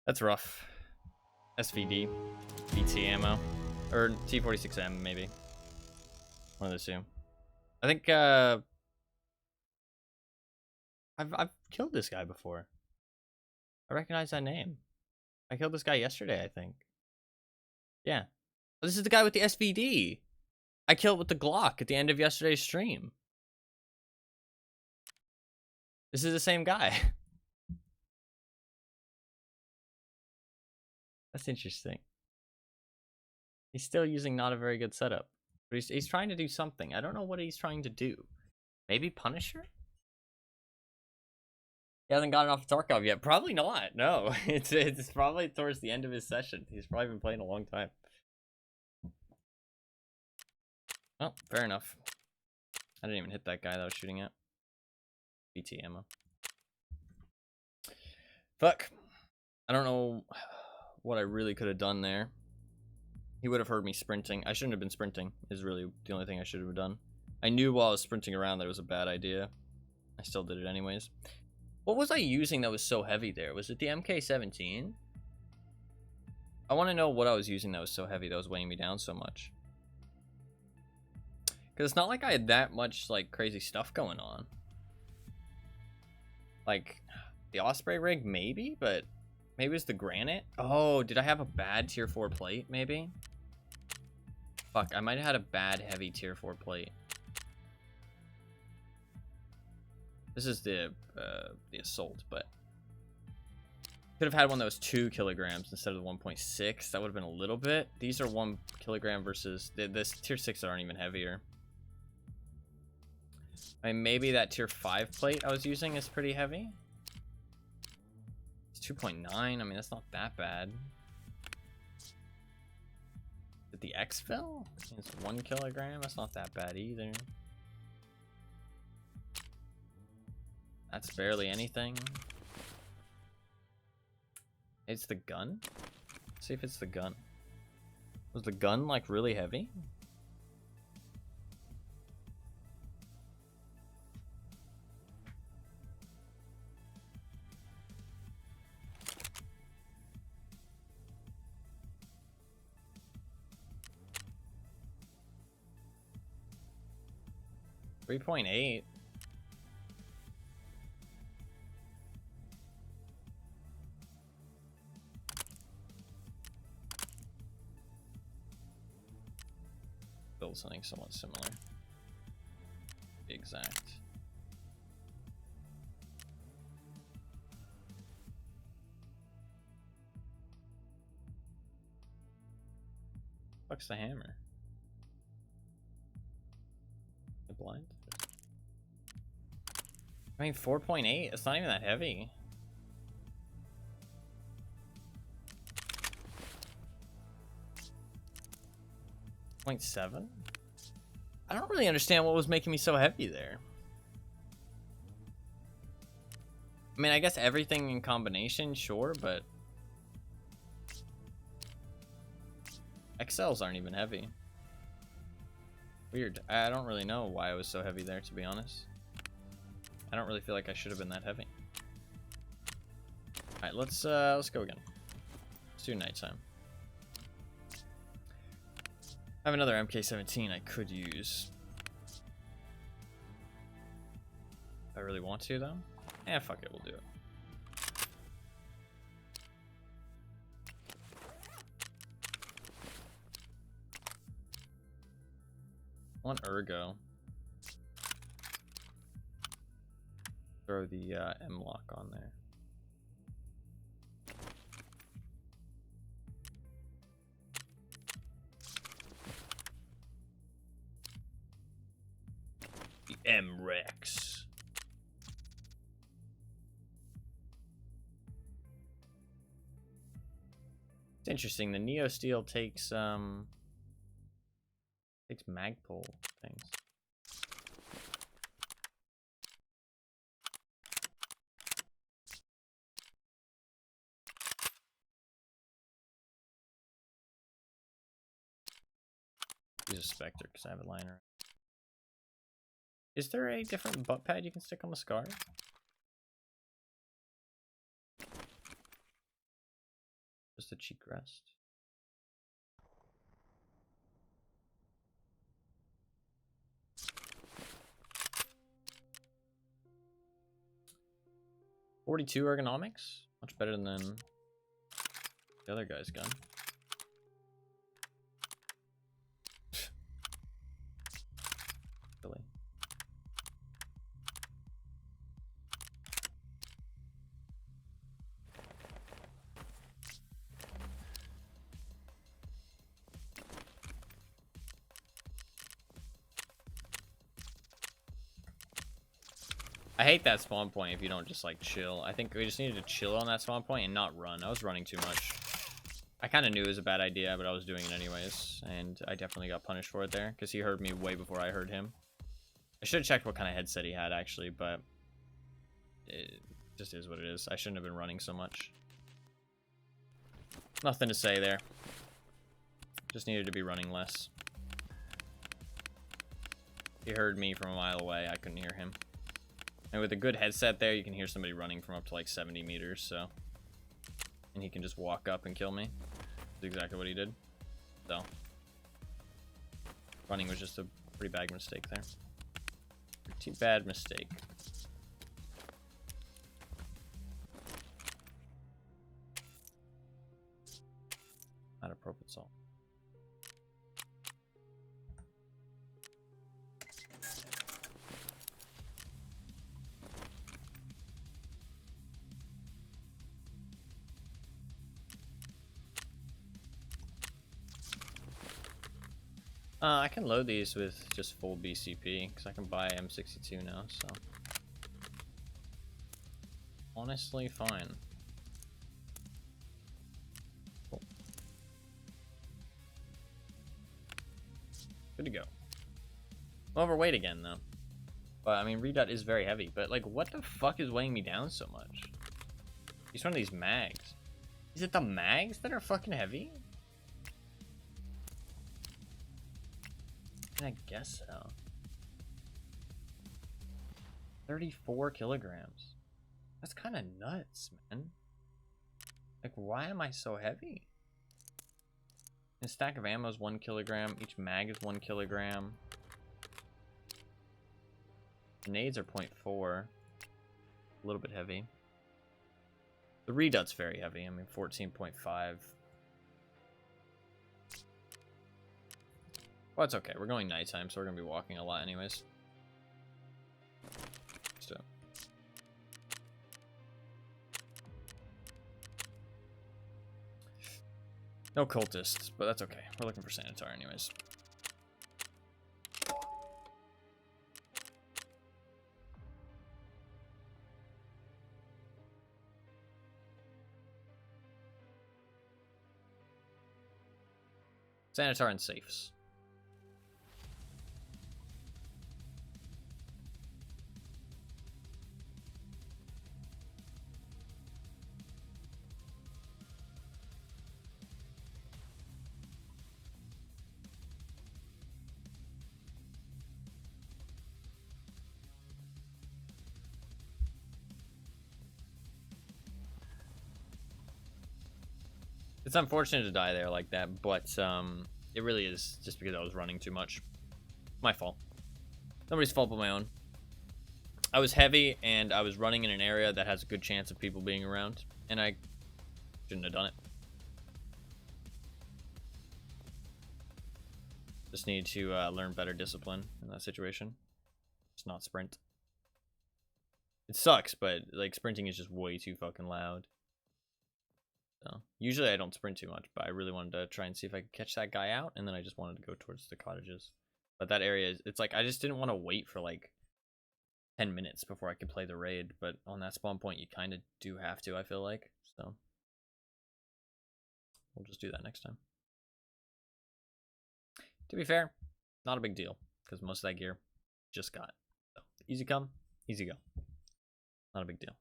That's rough. SVD. BT ammo. Or T46M, maybe. One of the two. I think, I've killed this guy before. I recognize that name. I killed this guy yesterday, I think. Yeah. Oh, this is the guy with the SVD. I killed with the Glock at the end of yesterday's stream. This is the same guy. That's interesting. He's still using not a very good setup. But he's trying to do something. I don't know what he's trying to do. Maybe Punisher? He hasn't gotten off Tarkov yet. Probably not. No. It's probably towards the end of his session. He's probably been playing a long time. Oh, fair enough. I didn't even hit that guy that I was shooting at. BT ammo. Fuck. I don't know what I really could have done there. He would have heard me sprinting. I shouldn't have been sprinting, is really the only thing I should have done. I knew while I was sprinting around that it was a bad idea. I still did it anyways. What was I using that was so heavy there? Was it the MK17? I want to know what I was using that was so heavy that was weighing me down so much. Because it's not like I had that much, like, crazy stuff going on. Like, the Osprey rig, maybe? But maybe it was the granite? Oh, did I have a bad tier 4 plate, maybe? Fuck, I might have had a bad heavy tier 4 plate. This is the assault, but could have had one that was 2 kilograms instead of the 1.6. That would have been a little bit. These are 1 kilogram versus this tier 6 aren't even heavier. I mean, maybe that tier 5 plate I was using is pretty heavy. It's 2.9. I mean, that's not that bad. Did the exfil? It's 1 kilogram. That's not that bad either. That's barely anything. It's the gun? Let's see if it's the gun. Was the gun, like, really heavy? .8. build something somewhat similar. Be exact. Fuck's the hammer? The blind? I mean, 4.8? It's not even that heavy. 0.7? I don't really understand what was making me so heavy there. I mean, I guess everything in combination, sure, but XLs aren't even heavy. Weird. I don't really know why I was so heavy there, to be honest. I don't really feel like I should have been that heavy. Alright, let's go again. Let's do nighttime. I have another MK17 I could use. If I really want to, though. Eh, fuck it, we'll do it. I want ergo. Throw the M-lock on there. The M-Rex. It's interesting. The Neo Steel takes Magpul things. Use a Spectre because I have a liner. Is there a different butt pad you can stick on the Scar? Just a cheek rest. .42 ergonomics, much better than the other guy's gun. Really. I hate that spawn point if you don't just like chill. I think we just needed to chill on that spawn point and not run. I was running too much. I kind of knew it was a bad idea, but I was doing it anyways, and I definitely got punished for it there because he heard me way before I heard him. I should have checked what kind of headset he had actually, but it just is what it is. I shouldn't have been running so much. Nothing to say there. Just needed to be running less. He heard me from a mile away. I couldn't hear him. And with a good headset there, you can hear somebody running from up to like 70 meters, so. And he can just walk up and kill me. That's exactly what he did. So. Running was just a pretty bad mistake there. Pretty bad mistake. Not appropriate salt. I can load these with just full BCP because I can buy M62 now, so honestly fine. Cool. Good to go. I'm overweight again though, but I mean Redut is very heavy. But like, what the fuck is weighing me down so much? He's one of these mags. Is it the mags that are fucking heavy? I guess so. 34 kilograms. That's kind of nuts, man. Like, why am I so heavy? A stack of ammo is 1 kilogram. Each mag is 1 kilogram. Grenades are 0.4. A little bit heavy. The Redut's very heavy. I mean, 14.5. Well, it's okay. We're going nighttime, so we're gonna be walking a lot anyways. So. No cultists, but that's okay. We're looking for Sanitar anyways. Sanitar and safes. It's unfortunate to die there like that, but it really is just because I was running too much. My fault. Nobody's fault but my own. I was heavy, and I was running in an area that has a good chance of people being around, and I shouldn't have done it. Just need to learn better discipline in that situation. Just not sprint. It sucks, but like sprinting is just way too fucking loud. So usually I don't sprint too much, but I really wanted to try and see if I could catch that guy out, and then I just wanted to go towards the cottages. But that area, it's like I just didn't want to wait for like 10 minutes before I could play the raid, but on that spawn point you kind of do have to, I feel like. So we'll just do that next time. To be fair, not a big deal, because most of that gear just got. So easy come, easy go. Not a big deal.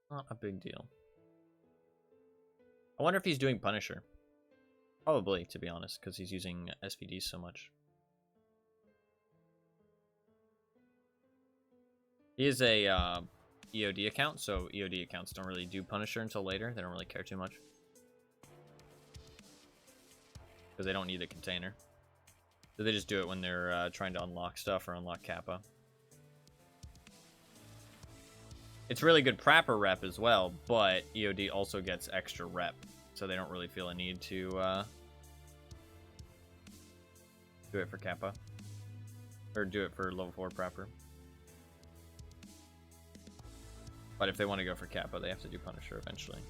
Not a big deal. I wonder if he's doing Punisher. Probably, to be honest, because he's using SVDs so much. He is a EOD account, so EOD accounts don't really do Punisher until later. They don't really care too much. Because they don't need a container. So they just do it when they're trying to unlock stuff or unlock Kappa. It's really good Prapper rep as well, but EOD also gets extra rep. So they don't really feel a need to do it for Kappa. Or do it for level 4 Prapper. But if they want to go for Kappa, they have to do Punisher eventually.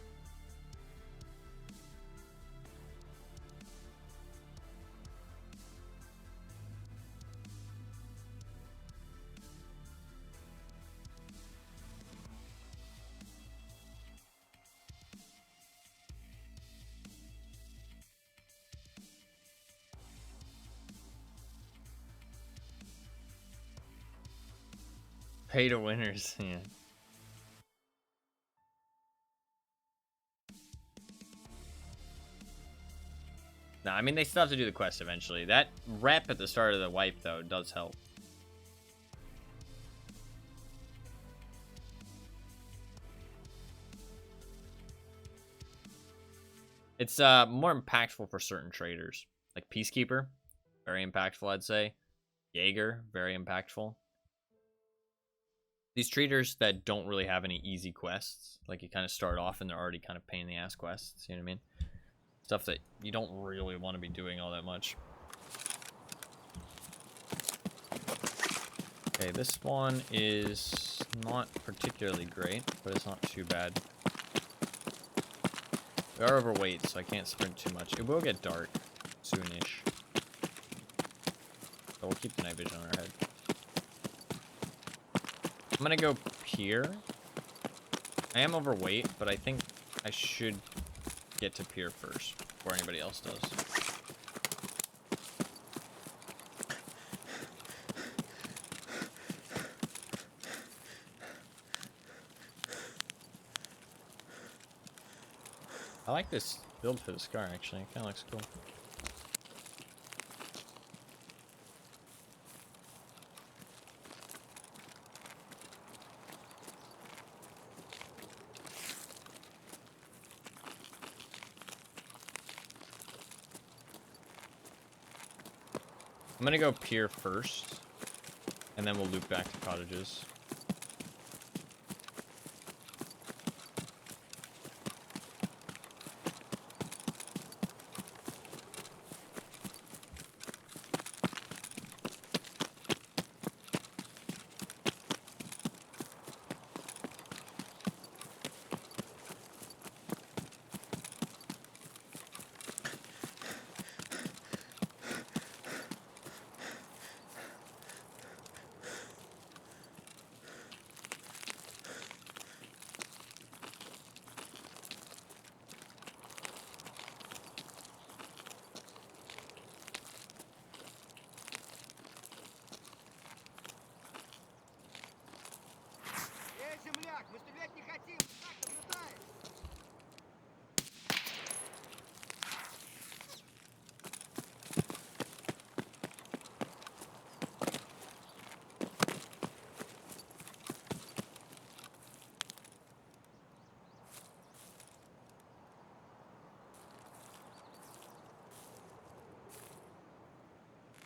Pay to winners, yeah. No, I mean, they still have to do the quest eventually. That rep at the start of the wipe, though, does help. It's more impactful for certain traders. Like Peacekeeper, very impactful, I'd say. Jaeger, very impactful. These traders that don't really have any easy quests, like you kind of start off and they're already kind of pain in the ass quests, you know what I mean? Stuff that you don't really want to be doing all that much. Okay, this one is not particularly great, but it's not too bad. We are overweight, so I can't sprint too much. It will get dark soonish. So we'll keep the night vision on our head. I'm gonna go pier. I am overweight, but I think I should get to pier first before anybody else does. I like this build for the Scar, actually. It kind of looks cool. I'm gonna go pier first, and then we'll loop back to cottages.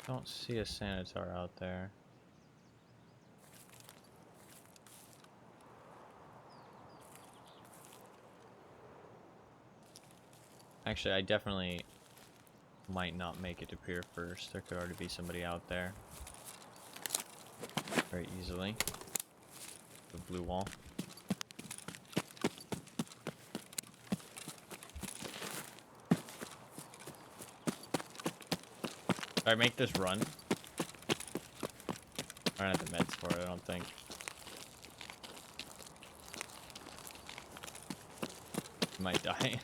Don't see a sanitar out there. Actually, I definitely might not make it to pier first. There could already be somebody out there. Very easily. The blue wall. Should I make this run? I don't have the meds for it, I don't think. Might die.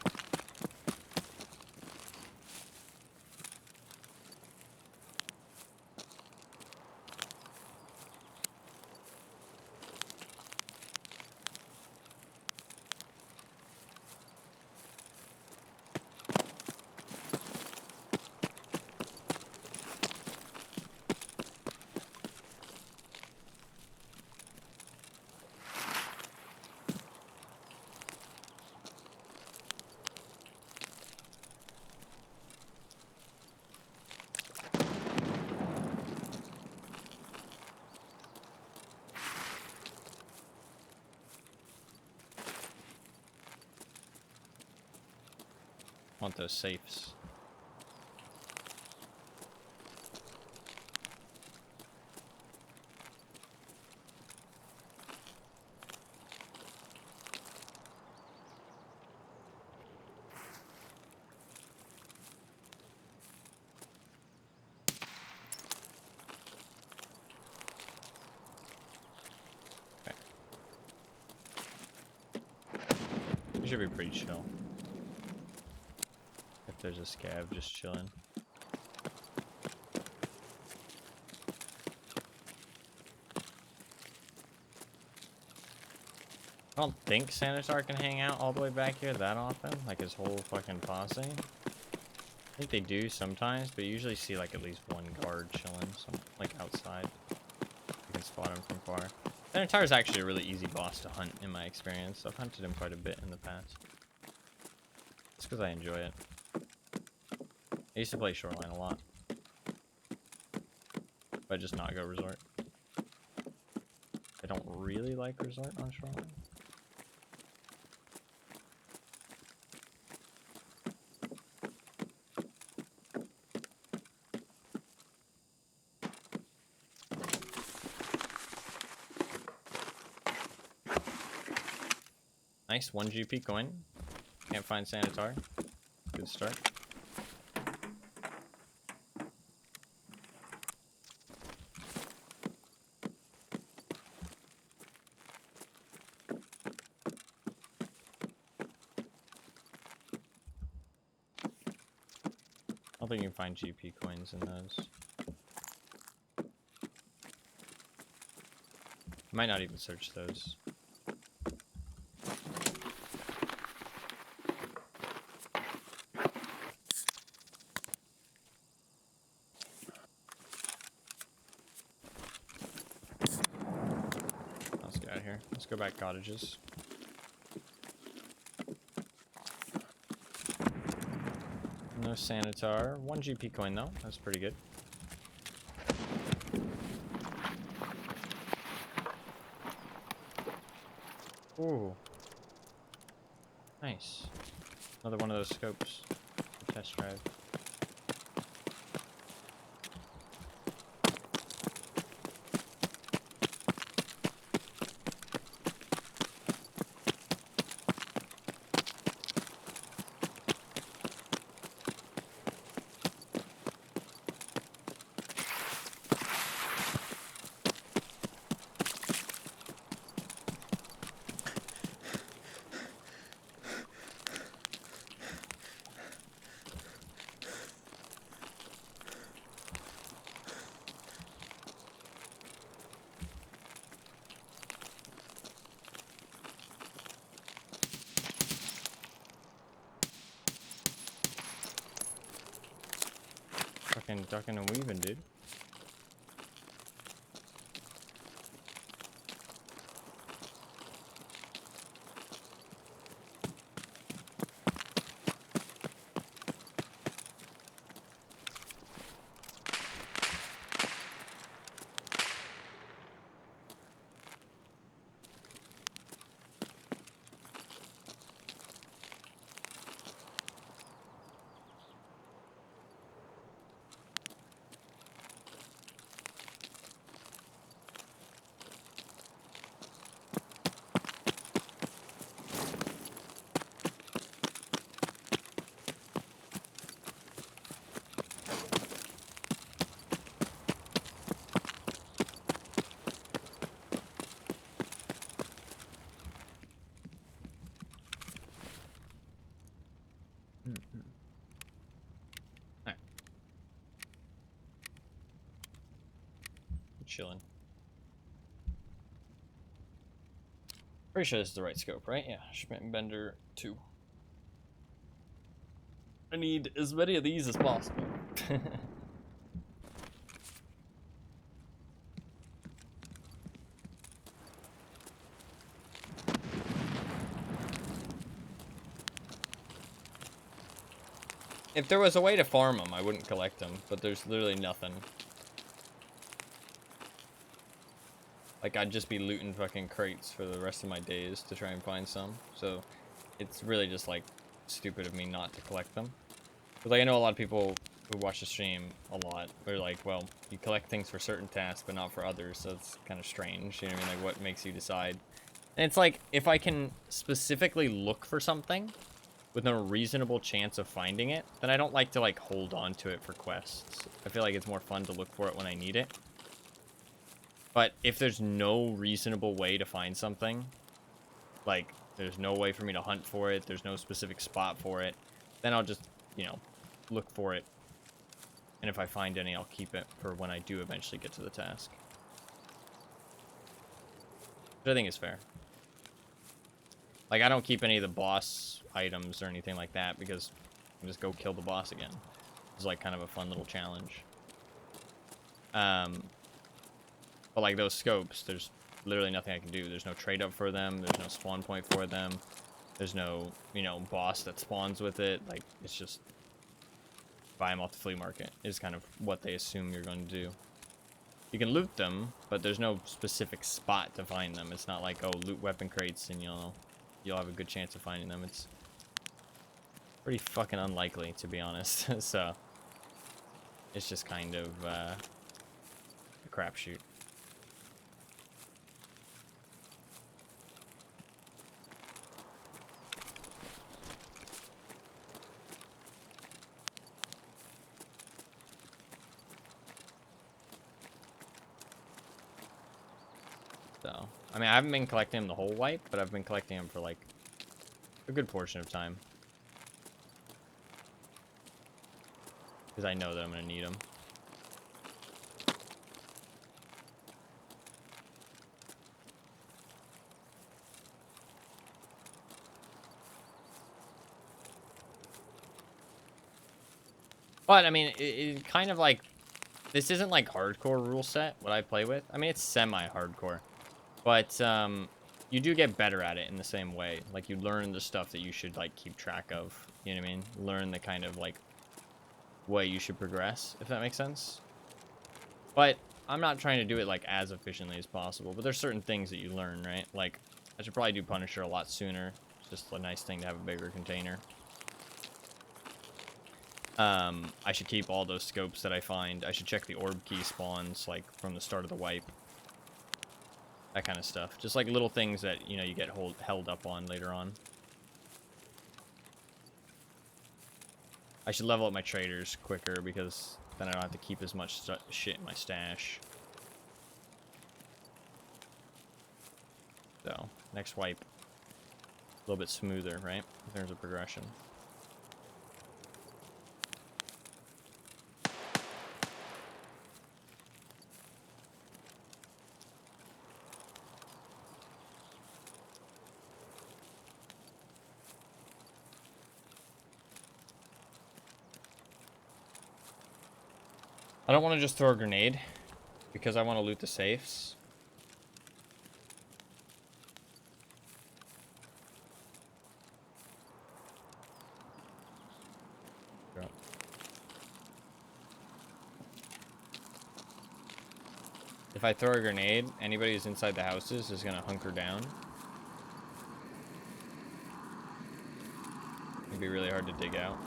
Want those safes. Okay. It should be pretty chill. If there's a scav just chilling. I don't think Sanitar can hang out all the way back here that often, like his whole fucking posse. I think they do sometimes, but you usually see like at least one guard chilling, like outside. You can spot him from far. Sanitar is actually a really easy boss to hunt in my experience. I've hunted him quite a bit in the past. It's because I enjoy it. I used to play Shoreline a lot. But just not go Resort. I don't really like Resort on Shoreline. Nice, 1 GP coin. Can't find Sanitar. Good start. I don't think you can find GP coins in those. Might not even search those. Let's get out of here. Let's go back cottages. No Sanitar. 1 GP coin though. That's pretty good. Ooh. Nice. Another one of those scopes. Test drive. Fucking ducking and weaving, dude. chilling. Pretty sure this is the right scope, right? Yeah, Schmidt and Bender 2. I need as many of these as possible. If there was a way to farm them, I wouldn't collect them, but there's literally nothing. Like, I'd just be looting fucking crates for the rest of my days to try and find some. So, it's really just, like, stupid of me not to collect them. But, like, I know a lot of people who watch the stream a lot, they're like, well, you collect things for certain tasks, but not for others, so it's kind of strange, you know what I mean? Like, what makes you decide? And it's like, if I can specifically look for something with no reasonable chance of finding it, then I don't like to, like, hold on to it for quests. I feel like it's more fun to look for it when I need it. But if there's no reasonable way to find something, like, there's no way for me to hunt for it, there's no specific spot for it, then I'll just, you know, look for it. And if I find any, I'll keep it for when I do eventually get to the task. Which I think is fair. Like, I don't keep any of the boss items or anything like that because I just go kill the boss again. It's like kind of a fun little challenge. But like those scopes, there's literally nothing I can do. There's no trade up for them. There's no spawn point for them. There's no, you know, boss that spawns with it. Like, it's just buy them off the flea market is kind of what they assume you're going to do. You can loot them, but there's no specific spot to find them. It's not like, oh, loot weapon crates and you'll have a good chance of finding them. It's pretty fucking unlikely, to be honest. So it's just kind of a crapshoot. So, I mean, I haven't been collecting them the whole wipe, but I've been collecting them for, like, a good portion of time. Because I know that I'm going to need them. But, I mean, it kind of, like, this isn't, like, hardcore rule set, what I play with. I mean, it's semi-hardcore. But, you do get better at it in the same way. Like, you learn the stuff that you should, like, keep track of. You know what I mean? Learn the kind of, like, way you should progress, if that makes sense. But I'm not trying to do it, like, as efficiently as possible. But there's certain things that you learn, right? Like, I should probably do Punisher a lot sooner. It's just a nice thing to have a bigger container. I should keep all those scopes that I find. I should check the orb key spawns, like, from the start of the wipe. That kind of stuff. Just like little things that, you know, you get held up on later on. I should level up my traders quicker because then I don't have to keep as much shit in my stash. So, next wipe. A little bit smoother, right? In terms of progression. I don't want to just throw a grenade because I want to loot the safes. If I throw a grenade, anybody who's inside the houses is going to hunker down. It'd be really hard to dig out.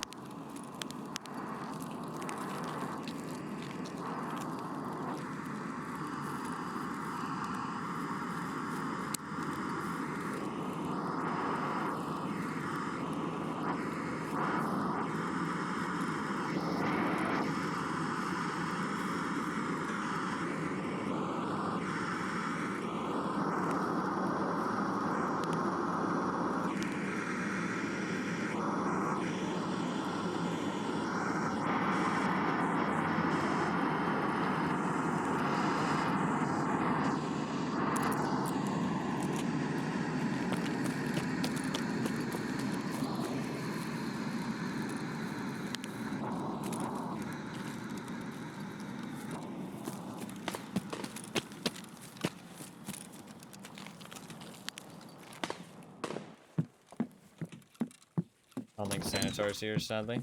I don't think Sanitar's here, sadly.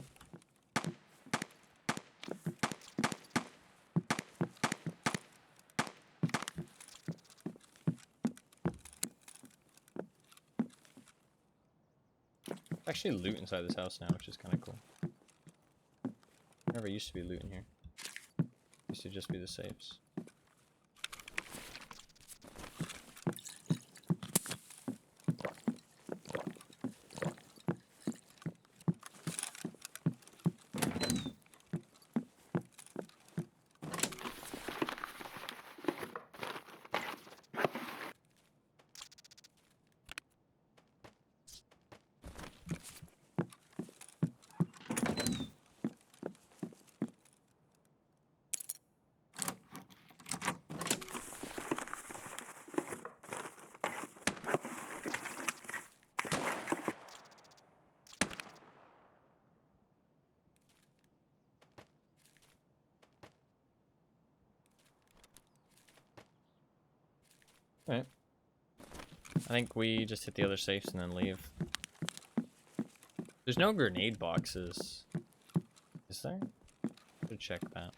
Actually loot inside this house now, which is kind of cool. Never used to be loot in here. Used to just be the safes. Alright. I think we just hit the other safes and then leave. There's no grenade boxes. Is there? Should check that.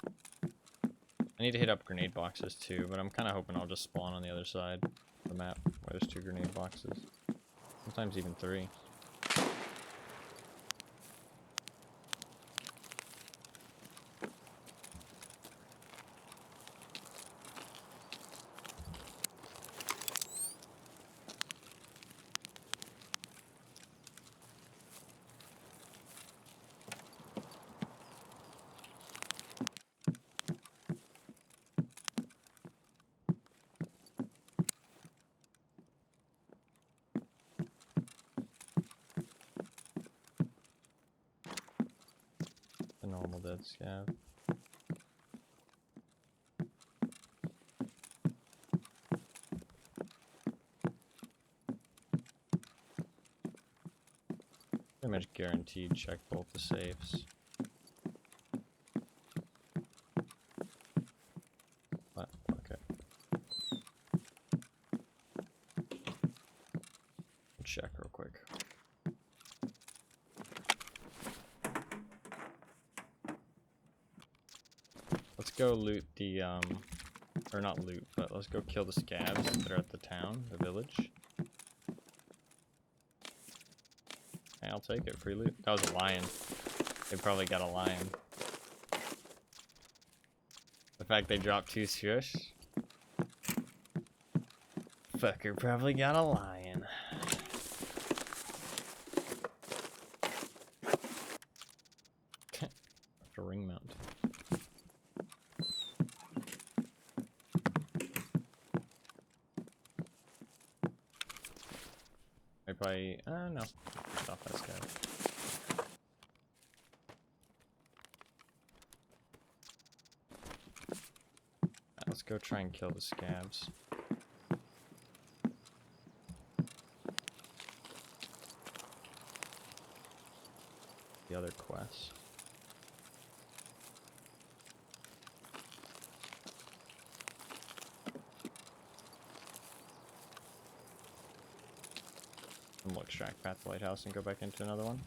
I need to hit up grenade boxes too, but I'm kind of hoping I'll just spawn on the other side of the map where there's 2 grenade boxes. Sometimes even 3. The normal dead scav. Pretty much guaranteed check both the safes. But, okay. Check real quick. Let's go loot the, or not loot, but let's go kill the scabs that are at the town, the village. Okay, I'll take it, free loot. That was a lion. They probably got a lion. The fact they dropped 2 shush. Fucker probably got a lion. A ring mount. Maybe no. Stop that guy. Let's go try and kill the scabs. The other quest. And we'll extract Path to Lighthouse and go back into another one.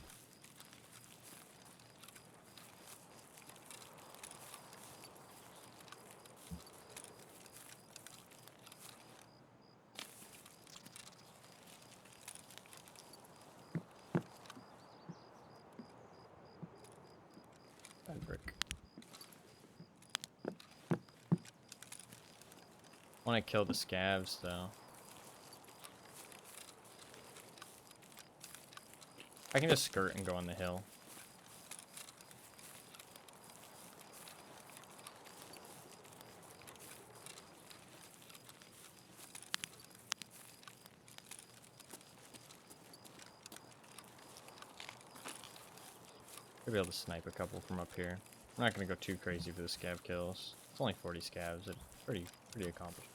Brick. I want to kill the scabs though. I can just skirt and go on the hill. I'll be able to snipe a couple from up here. I'm not gonna go too crazy for the scab kills. It's only 40 scabs. It's pretty accomplished.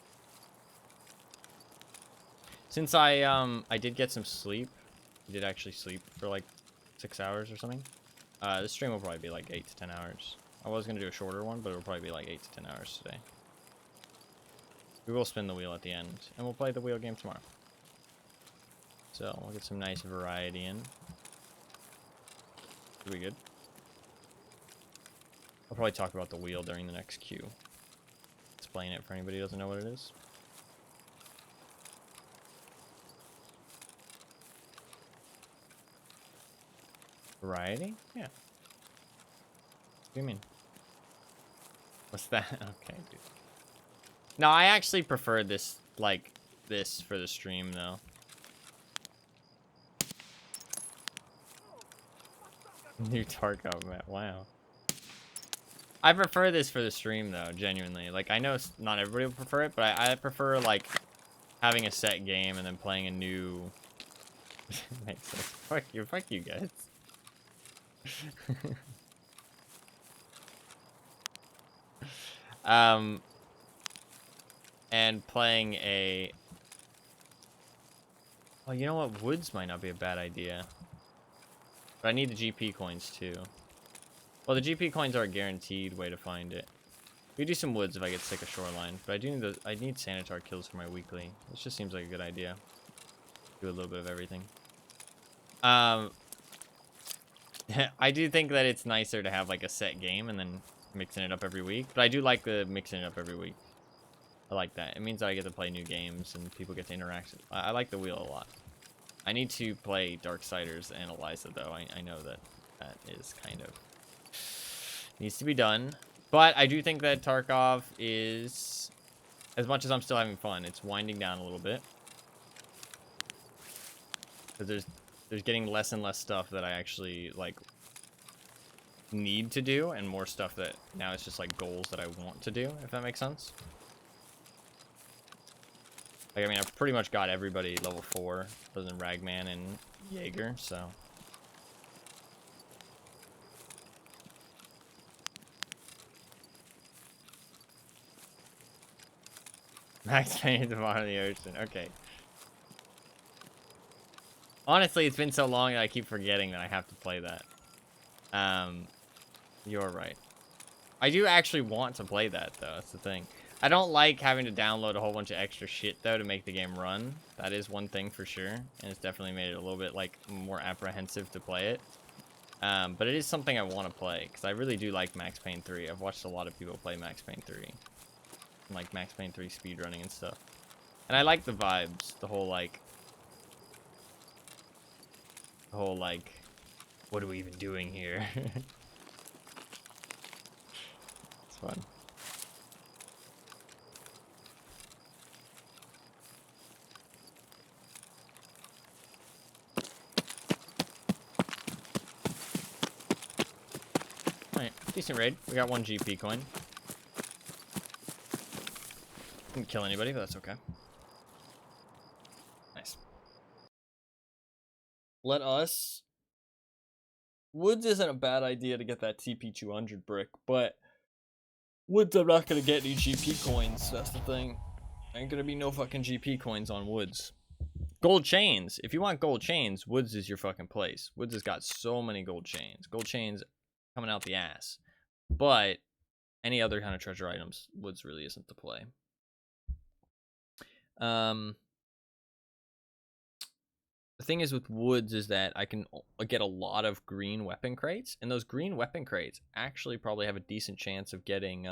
Since I did get some sleep, I did actually sleep for like 6 hours or something. This stream will probably be like 8 to 10 hours. I was gonna do a shorter one, but it'll probably be like 8 to 10 hours today. We will spin the wheel at the end, and we'll play the wheel game tomorrow. So we'll get some nice variety in. Should be good. I'll probably talk about the wheel during the next queue. Explain it for anybody who doesn't know what it is. Variety? Yeah. What do you mean? What's that? Okay, dude. No, I actually prefer this, like, this for the stream, though. New Tarkov map, wow. I prefer this for the stream, though, genuinely. Like, I know not everybody will prefer it, but I prefer, like, having a set game and then playing a new... Makes sense. Fuck you guys. And playing a... Oh, you know what? Woods might not be a bad idea. But I need the GP coins, too. Well, the GP coins are a guaranteed way to find it. We do some woods if I get sick of shoreline, but I do need I need sanitar kills for my weekly. This just seems like a good idea. Do a little bit of everything. I do think that it's nicer to have like a set game and then mixing it up every week, but I do like the mixing it up every week. I like that. It means that I get to play new games and people get to interact. I like the wheel a lot. I need to play Darksiders and Eliza, though. I know that that is kind of... needs to be done. But I do think that Tarkov is... as much as I'm still having fun, it's winding down a little bit. Because there's getting less and less stuff that I actually, like, need to do, and more stuff that now it's just, like, goals that I want to do, if that makes sense. Like, I mean, I've pretty much got everybody level 4, other than Ragman and Jaeger, so... Max Payne at the bottom of the ocean. Okay. Honestly, it's been so long that I keep forgetting that I have to play that. You're right. I do actually want to play that, though. That's the thing. I don't like having to download a whole bunch of extra shit, though, to make the game run. That is one thing for sure. And it's definitely made it a little bit, like, more apprehensive to play it. But it is something I want to play, because I really do like Max Payne 3. I've watched a lot of people play Max Payne 3. And, like, Max Payne 3 speedrunning and stuff. And I like the vibes. The whole, like... what are we even doing here? It's fun. Alright, decent raid. We got 1 GP coin. Didn't kill anybody, but that's okay. Nice. Let us... Woods isn't a bad idea to get that TP200 brick, but... Woods, I'm not gonna get any GP coins, that's the thing. Ain't gonna be no fucking GP coins on Woods. Gold chains. If you want gold chains, Woods is your fucking place. Woods has got so many gold chains. Gold chains coming out the ass. But any other kind of treasure items, Woods really isn't the play. The thing is with Woods is that I can get a lot of green weapon crates, and those green weapon crates actually probably have a decent chance of getting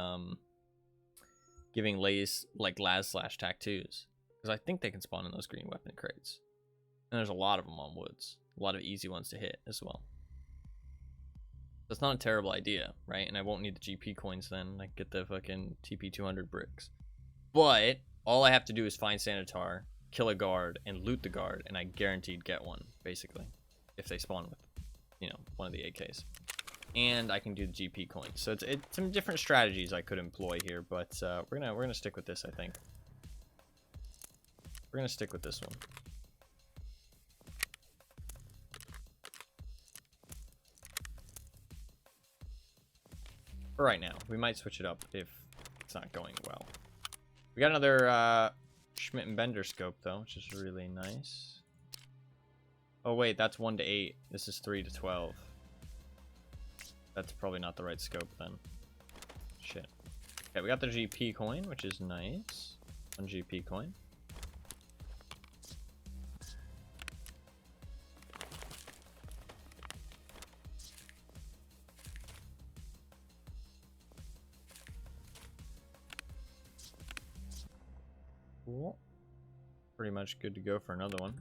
giving Lays like Las/Tac2s, because I think they can spawn in those green weapon crates, and there's a lot of them on Woods, a lot of easy ones to hit as well. That's not a terrible idea, right? And I won't need the GP coins then. I get the fucking TP200 bricks, but all I have to do is find Sanitar, kill a guard, and loot the guard, and I guaranteed get one, basically, if they spawn with, you know, one of the AKs. And I can do the GP coins. So it's some different strategies I could employ here, but we're gonna stick with this, I think. We're gonna stick with this one. For right now. We might switch it up if it's not going well. We got another Schmidt and Bender scope, though, which is really nice. Oh, wait, that's 1 to 8. This is 3 to 12. That's probably not the right scope, then. Shit. Okay, we got the GP coin, which is nice. 1 GP coin. Cool. Pretty much good to go for another one.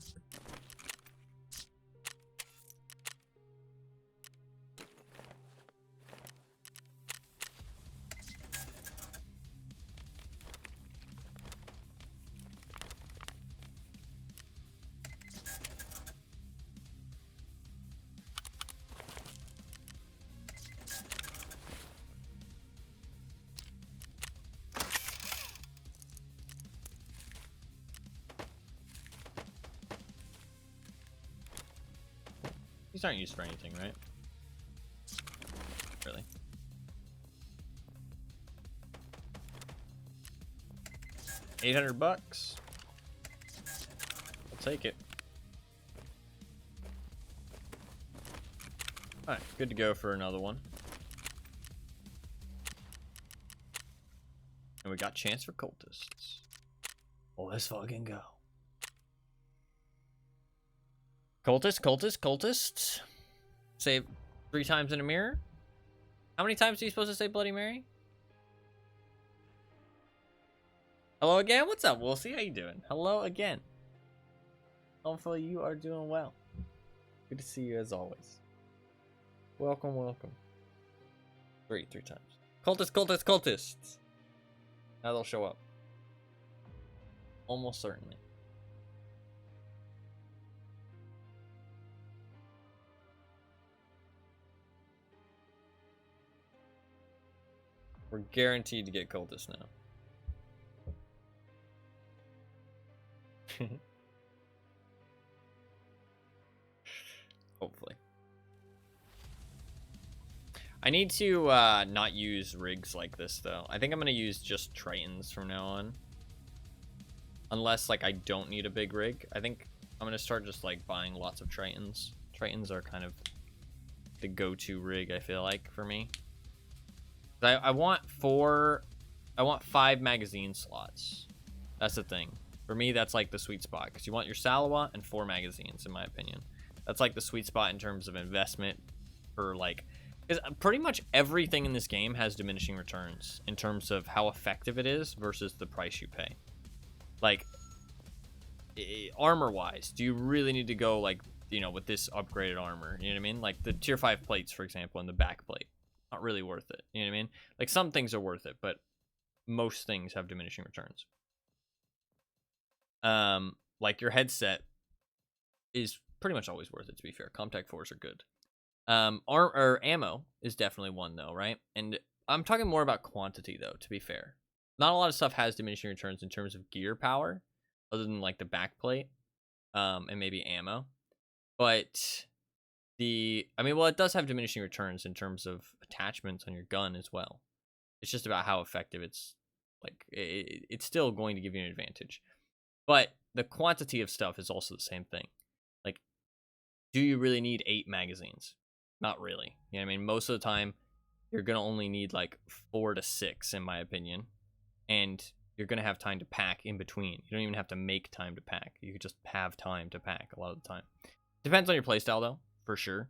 These aren't used for anything, right? Really? $800. I'll take it. Alright, good to go for another one. And we got chance for cultists. Well, let's fucking go. Cultists. Say 3 times in a mirror. How many times are you supposed to say Bloody Mary? Hello again? What's up, Wolsey? How you doing? Hello again. Hopefully you are doing well. Good to see you as always. Welcome. Three times. Cultists. Now they'll show up. Almost certainly. We're guaranteed to get cultists now. Hopefully. I need to not use rigs like this though. I think I'm gonna use just Tritons from now on. Unless like I don't need a big rig. I think I'm gonna start just like buying lots of Tritons. Tritons are kind of the go-to rig, I feel like, for me. I want 5 magazine slots. That's the thing. For me, that's like the sweet spot, because you want your Salawa and 4 magazines, in my opinion. That's like the sweet spot in terms of investment for like, because pretty much everything in this game has diminishing returns in terms of how effective it is versus the price you pay. Like, armor-wise, do you really need to go like, you know, with this upgraded armor? You know what I mean? Like the tier 5 plates, for example, and the back plate. Not really worth it. You know what I mean? Like some things are worth it, but most things have diminishing returns. Like your headset is pretty much always worth it, to be fair. Comtech 4s are good. Ammo is definitely one though, right? And I'm talking more about quantity though, to be fair. Not a lot of stuff has diminishing returns in terms of gear power, other than like the backplate, and maybe ammo. But well, it does have diminishing returns in terms of attachments on your gun as well. It's just about how effective it's like. It's still going to give you an advantage, but the quantity of stuff is also the same thing. Like, do you really need 8 magazines? Not really. You know what I mean? Most of the time, you're gonna only need like 4 to 6, in my opinion, and you're gonna have time to pack in between. You don't even have to make time to pack. You could just have time to pack a lot of the time. Depends on your playstyle though, for sure.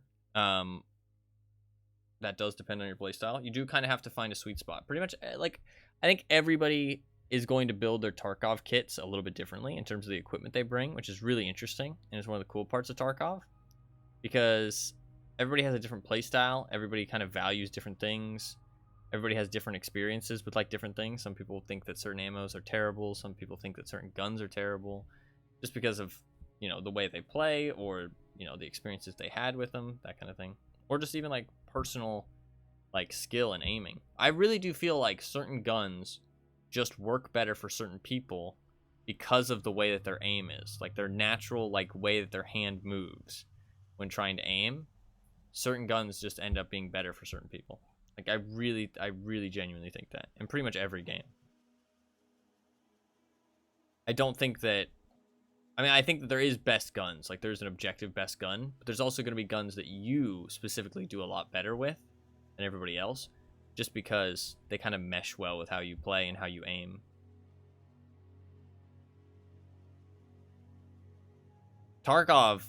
That does depend on your playstyle. You do kind of have to find a sweet spot. Pretty much, like, I think everybody is going to build their Tarkov kits a little bit differently in terms of the equipment they bring, which is really interesting, and it's one of the cool parts of Tarkov, because everybody has a different playstyle. Everybody kind of values different things. Everybody has different experiences with like different things. Some people think that certain ammos are terrible. Some people think that certain guns are terrible, just because of, you know, the way they play, or, you know, the experiences they had with them, that kind of thing, or just even like personal like skill and aiming. I really do feel like certain guns just work better for certain people because of the way that their aim is, like their natural like way that their hand moves when trying to aim. Certain guns just end up being better for certain people. Like I really genuinely think that in pretty much every game. I don't think that, I mean, I think that there is best guns. Like there's an objective best gun, but there's also going to be guns that you specifically do a lot better with than everybody else, just because they kind of mesh well with how you play and how you aim. Tarkov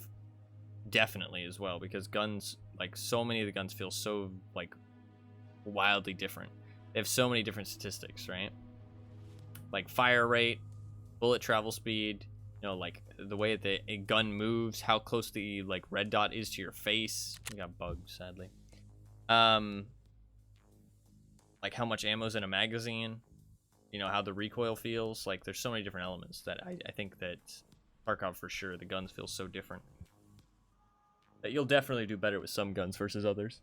definitely as well, because guns, like so many of the guns feel so like wildly different. They have so many different statistics, right? Like fire rate, bullet travel speed, you know, like the way that a gun moves, how close the like red dot is to your face. You got bugged, sadly. Like how much ammo's in a magazine, you know, how the recoil feels. Like there's so many different elements that I think that Tarkov, for sure, the guns feel so different that you'll definitely do better with some guns versus others.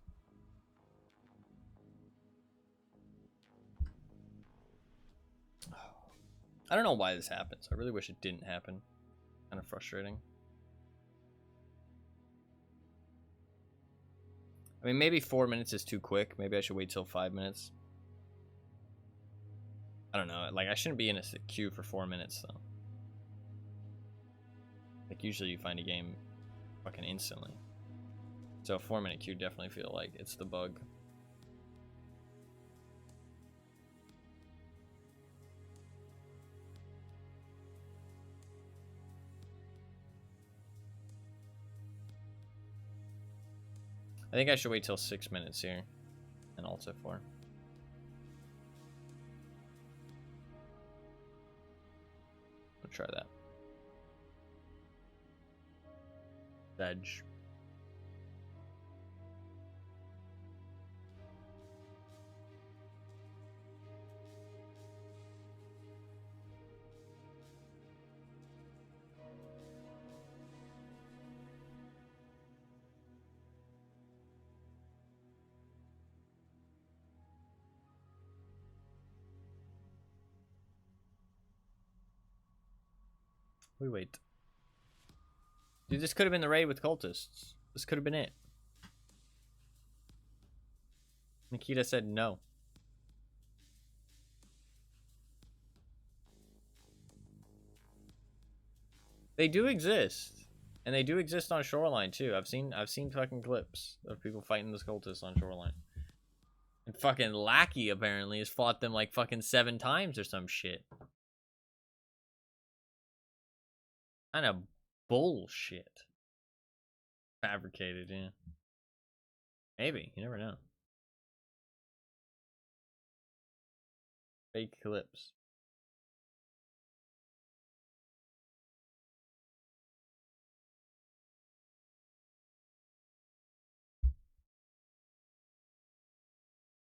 I don't know why this happens. I really wish it didn't happen. Kind of frustrating. I mean, maybe 4 minutes is too quick. Maybe I should wait till 5 minutes. I don't know. Like, I shouldn't be in a queue for 4 minutes, though. Like, usually you find a game fucking instantly. So a 4 minute queue definitely feel like it's the bug. I think I should wait till 6 minutes here and Alt F4. I'll try that. Veg. We wait. Dude, this could have been the raid with cultists. This could have been it. Nikita said no. They do exist. And they do exist on Shoreline too. I've seen fucking clips of people fighting the cultists on Shoreline. And fucking Lackey apparently has fought them like fucking 7 times or some shit. Kind of bullshit. Fabricated, yeah. Maybe, you never know. Fake clips.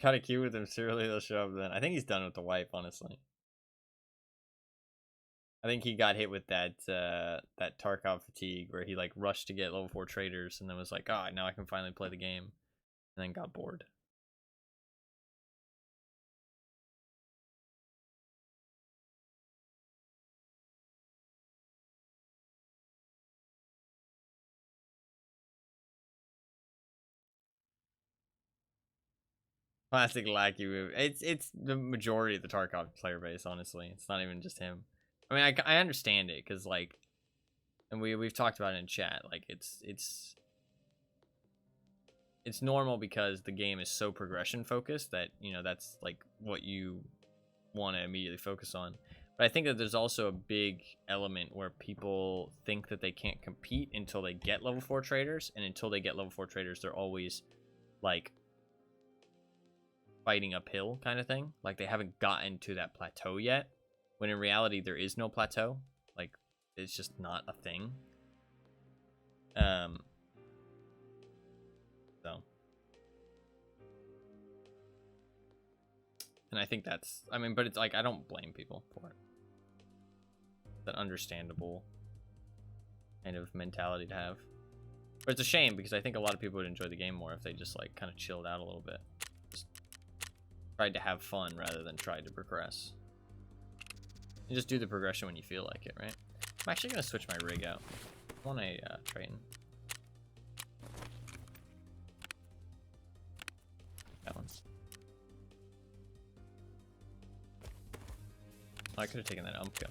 Got a queue with him, surely they'll show up then. I think he's done with the wipe, honestly. I think he got hit with that that Tarkov fatigue where he like rushed to get level 4 traders and then was like, oh, now I can finally play the game, and then got bored. Classic Lackey move. It's the majority of the Tarkov player base, honestly. It's not even just him. I mean, I understand it because like, and we've talked about it in chat. Like it's normal because the game is so progression focused that, you know, that's like what you want to immediately focus on. But I think that there's also a big element where people think that they can't compete until they get level 4 traders, and until they get level 4 traders, they're always like fighting uphill kind of thing. Like they haven't gotten to that plateau yet, when in reality there is no plateau. Like it's just not a thing. So, and I think that's, I mean, but it's like, I don't blame people for it. It's an understandable kind of mentality to have. But it's a shame because I think a lot of people would enjoy the game more if they just like kind of chilled out a little bit. Just tried to have fun rather than tried to progress. You just do the progression when you feel like it, right? I'm actually going to switch my rig out. I want a Triton. That one. Oh, I could have taken that Umpka.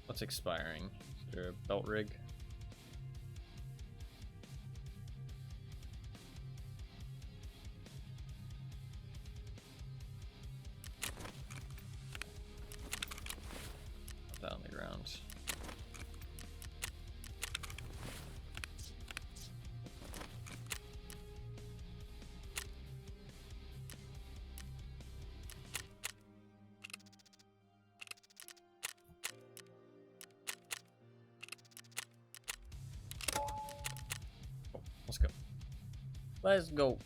What's expiring? Is there a belt rig? Let's go.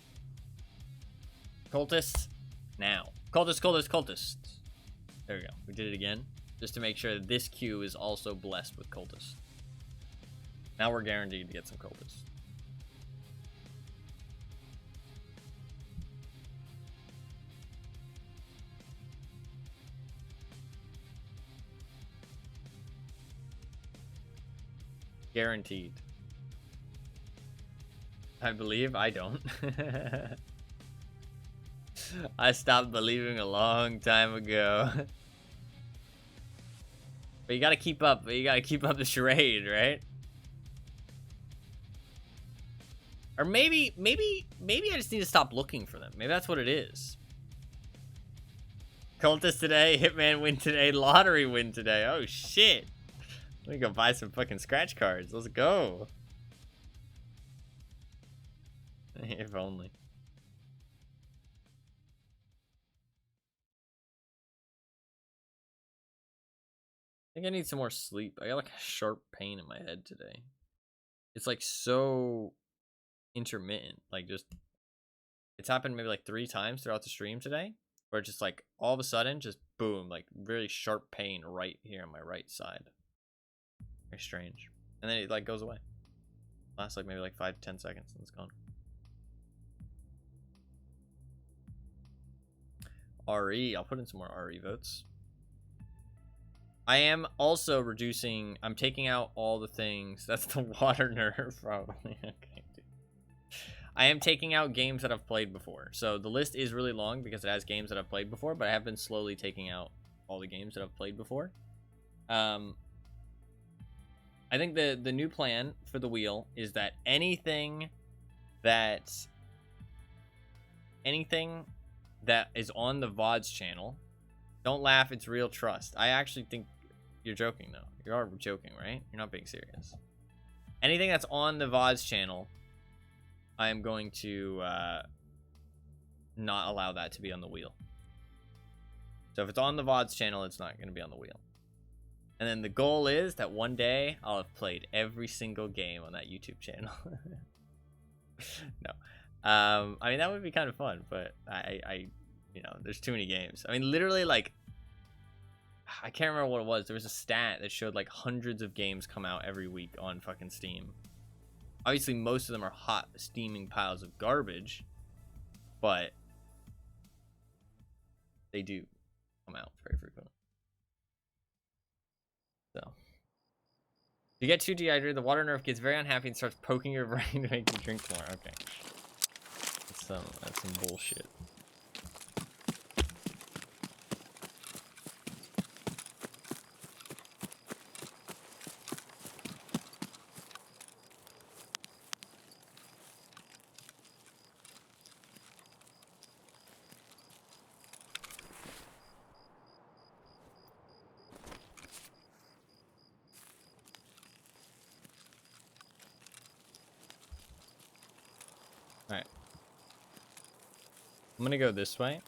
Cultists. Now. Cultists. There we go. We did it again. Just to make sure that this queue is also blessed with cultists. Now we're guaranteed to get some cultists. Guaranteed. I believe. I don't. I stopped believing a long time ago. But you gotta keep up. You gotta keep up the charade, right? Or maybe I just need to stop looking for them. Maybe that's what it is. Cultist today, Hitman win today, lottery win today. Oh shit. Let me go buy some fucking scratch cards. Let's go. If only. I think I need some more sleep. I got like a sharp pain in my head today. It's like so intermittent. Like just, it's happened maybe like 3 times throughout the stream today. Where it's just like all of a sudden, just boom, like really sharp pain right here on my right side. Very strange. And then it like goes away. Lasts like maybe like 5 to 10 seconds and it's gone. RE, I'll put in some more RE votes. I am also reducing, I'm taking out all the things. That's the water nerve, probably. Okay, dude. I am taking out games that I've played before. So the list is really long because it has games that I've played before, but I have been slowly taking out all the games that I've played before. I think the new plan for the wheel is that anything that is on the VODs channel, don't laugh, it's real trust. I actually think you're joking, though. You are joking, right? You're not being serious. Anything that's on the VODs channel, I am going to not allow that to be on the wheel. So if it's on the VODs channel, it's not going to be on the wheel. And then the goal is that one day I'll have played every single game on that YouTube channel. No. I mean, that would be kind of fun, but I you know, there's too many games. I mean, literally, like, I can't remember what it was. There was a stat that showed like hundreds of games come out every week on fucking Steam. Obviously, most of them are hot, steaming piles of garbage, but they do come out very frequently. So, if you get too dehydrated, the water nerve gets very unhappy and starts poking your brain to make you drink more. Okay, that's some bullshit. Alright. I'm gonna go this way.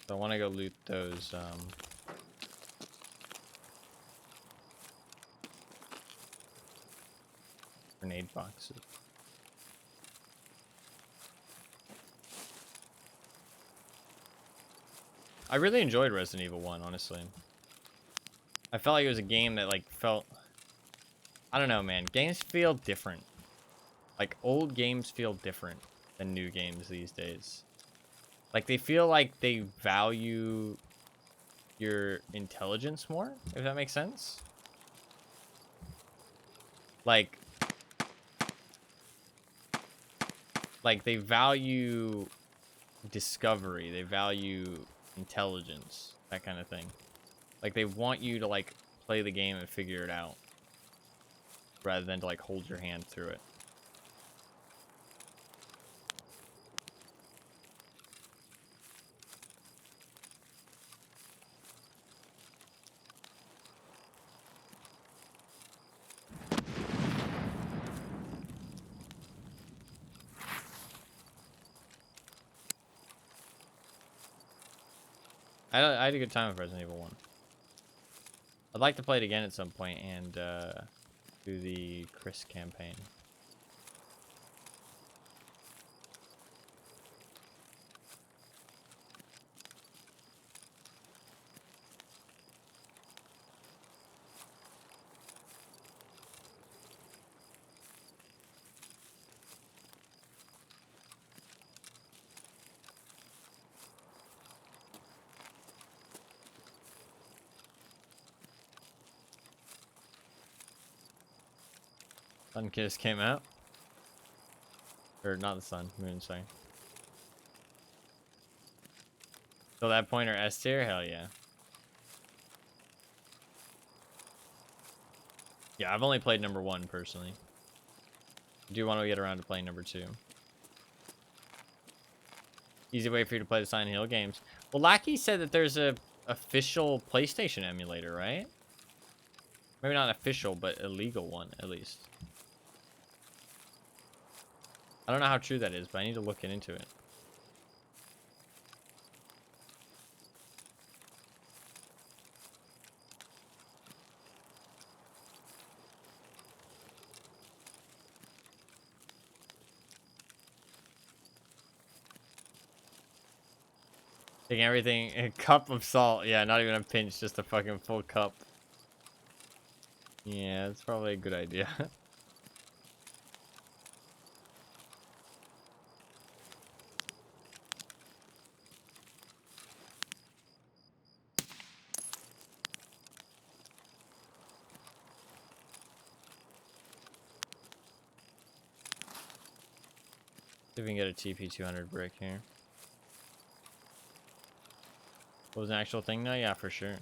So I want to go loot those, grenade boxes. I really enjoyed Resident Evil 1, honestly. I felt like it was a game that, like, felt... I don't know, man. Games feel different. Like, old games feel different than new games these days. Like, they feel like they value your intelligence more, if that makes sense. Like they value discovery, they value intelligence, that kind of thing. Like, they want you to, like, play the game and figure it out rather than to, like, hold your hand through it. I had a good time with Resident Evil 1. I'd like to play it again at some point and do the Chris campaign. Sun Kiss came out. Or not the sun, moon, sorry. So that pointer S tier? Hell yeah. Yeah, I've only played number 1 personally. I do want to get around to playing number 2. Easy way for you to play the Silent Hill games. Well, Lackey said that there's a official PlayStation emulator, right? Maybe not official, but a legal one, at least. I don't know how true that is, but I need to look into it. Taking everything, a cup of salt. Yeah, not even a pinch, just a fucking full cup. Yeah, that's probably a good idea. See if we can get a TP200 brick here. What was an actual thing now? Yeah, for sure.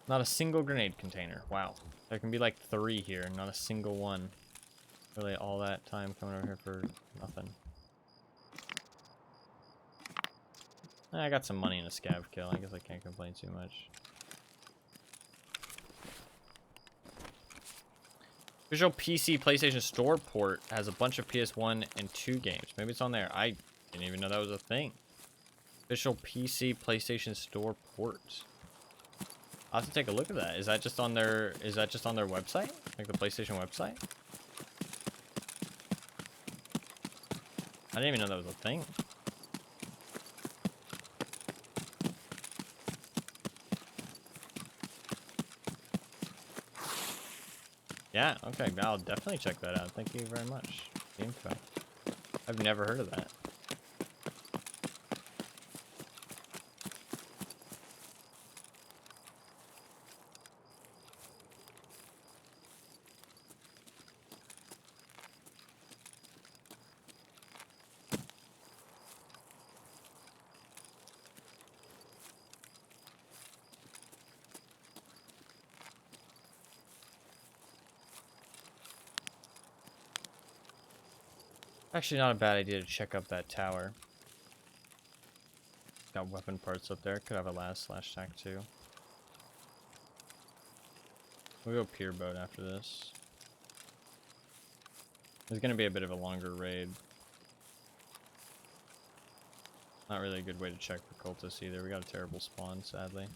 Not a single grenade container. Wow. There can be like 3 here, not a single one. Really all that time coming over here for nothing. I got some money in a scav kill. I guess I can't complain too much. Visual PC PlayStation Store port has a bunch of PS1 and 2 games. Maybe it's on there. I didn't even know that was a thing. Official PC PlayStation Store port. I'll have to take a look at that. Is that just on their website? Like the PlayStation website? I didn't even know that was a thing. Yeah, okay, I'll definitely check that out. Thank you very much. The info. I've never heard of that. Actually, not a bad idea to check up that tower. Got weapon parts up there. Could have a /tac too. We'll go pier boat after this. It's gonna be a bit of a longer raid. Not really a good way to check for cultists either. We got a terrible spawn, sadly.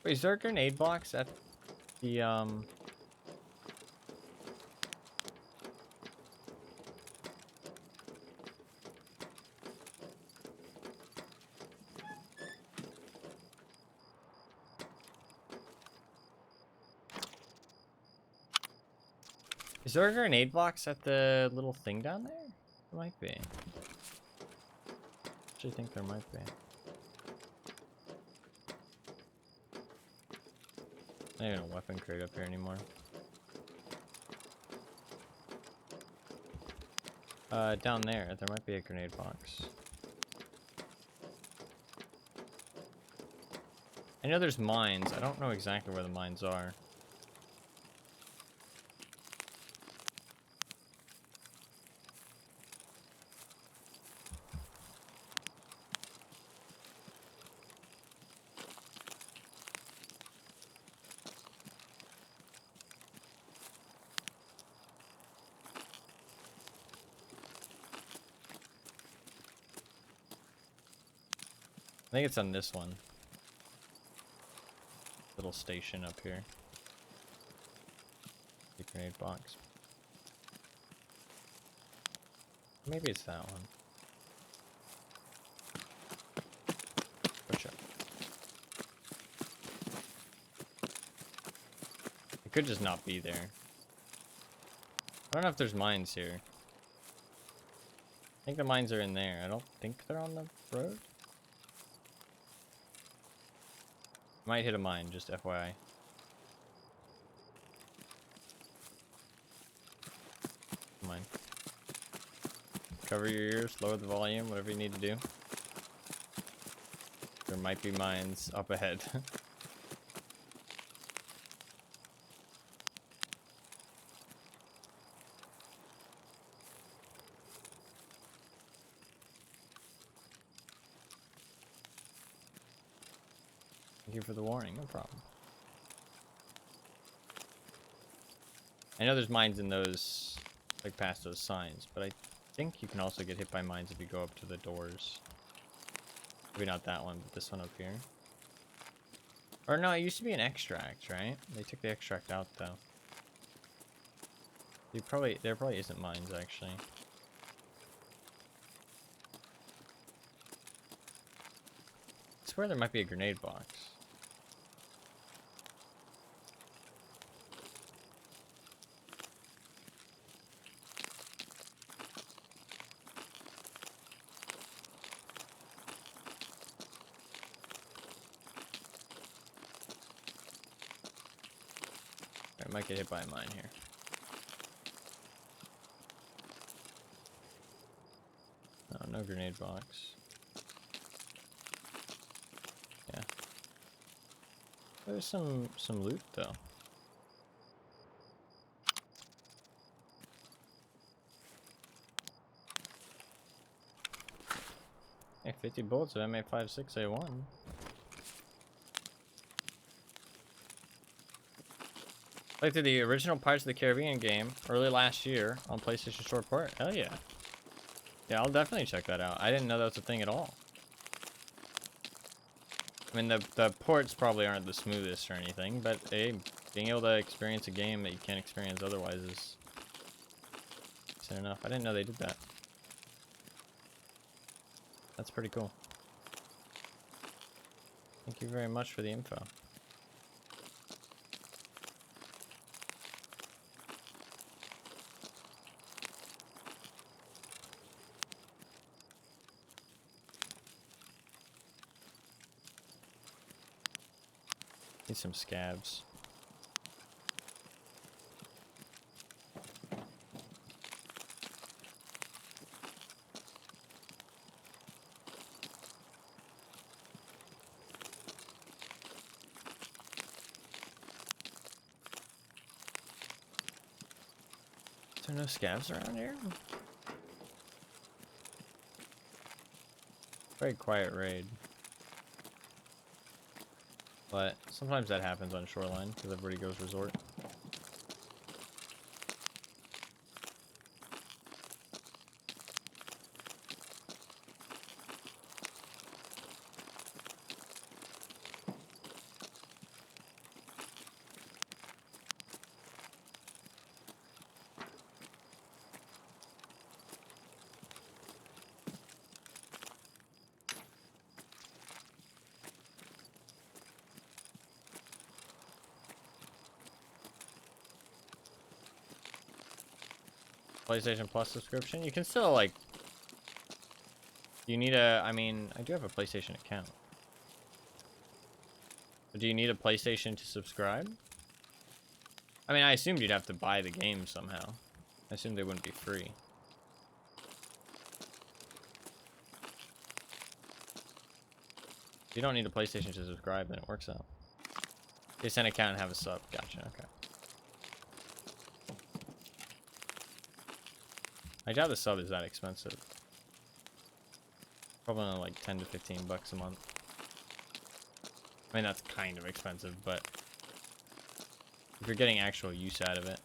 Wait, is there a grenade box at the Is there a grenade box at the little thing down there? There might be. Actually think there might be. Not even a weapon crate up here anymore. Down there might be a grenade box. I know there's mines. I don't know exactly where the mines are. I think it's on this one. Little station up here. The grenade box. Maybe it's that one. Push up. It could just not be there. I don't know if there's mines here. I think the mines are in there. I don't think they're on the road. Might hit a mine, just FYI. Mine. Cover your ears, lower the volume, whatever you need to do. There might be mines up ahead. Thank you for the warning, no problem. I know there's mines in those, like past those signs, but I think you can also get hit by mines if you go up to the doors. Maybe not that one, but this one up here. Or no, it used to be an extract, right? They took the extract out though. There probably isn't mines actually. I swear there might be a grenade box. I might get hit by a mine here. No, no grenade box. Yeah. There's some loot though. Hey, 50 bullets of MA56A1. Played through the original Pirates of the Caribbean game early last year on PlayStation Short port. Hell yeah. Yeah, I'll definitely check that out. I didn't know that was a thing at all. I mean, the ports probably aren't the smoothest or anything, but hey, being able to experience a game that you can't experience otherwise is decent enough. I didn't know they did that. That's pretty cool. Thank you very much for the info. Need some scabs. Is there no scabs around here? Very quiet raid. But sometimes that happens on Shoreline because everybody goes resort. PlayStation Plus subscription, you can still like, you need a, I mean, I do have a PlayStation account. But do you need a PlayStation to subscribe? I mean, I assumed you'd have to buy the game somehow. I assumed they wouldn't be free. You don't need a PlayStation to subscribe, then it works out. They send an account and have a sub. Gotcha, okay. I doubt the sub is that expensive. Probably only like 10 to 15 bucks a month. I mean, that's kind of expensive, but if you're getting actual use out of it.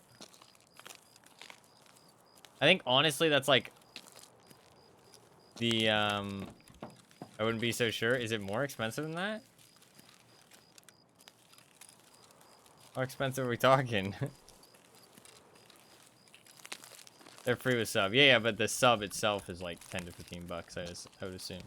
I think, honestly, that's like the, I wouldn't be so sure. Is it more expensive than that? How expensive are we talking? They're free with sub. Yeah, but the sub itself is like 10 to 15 bucks, I would assume.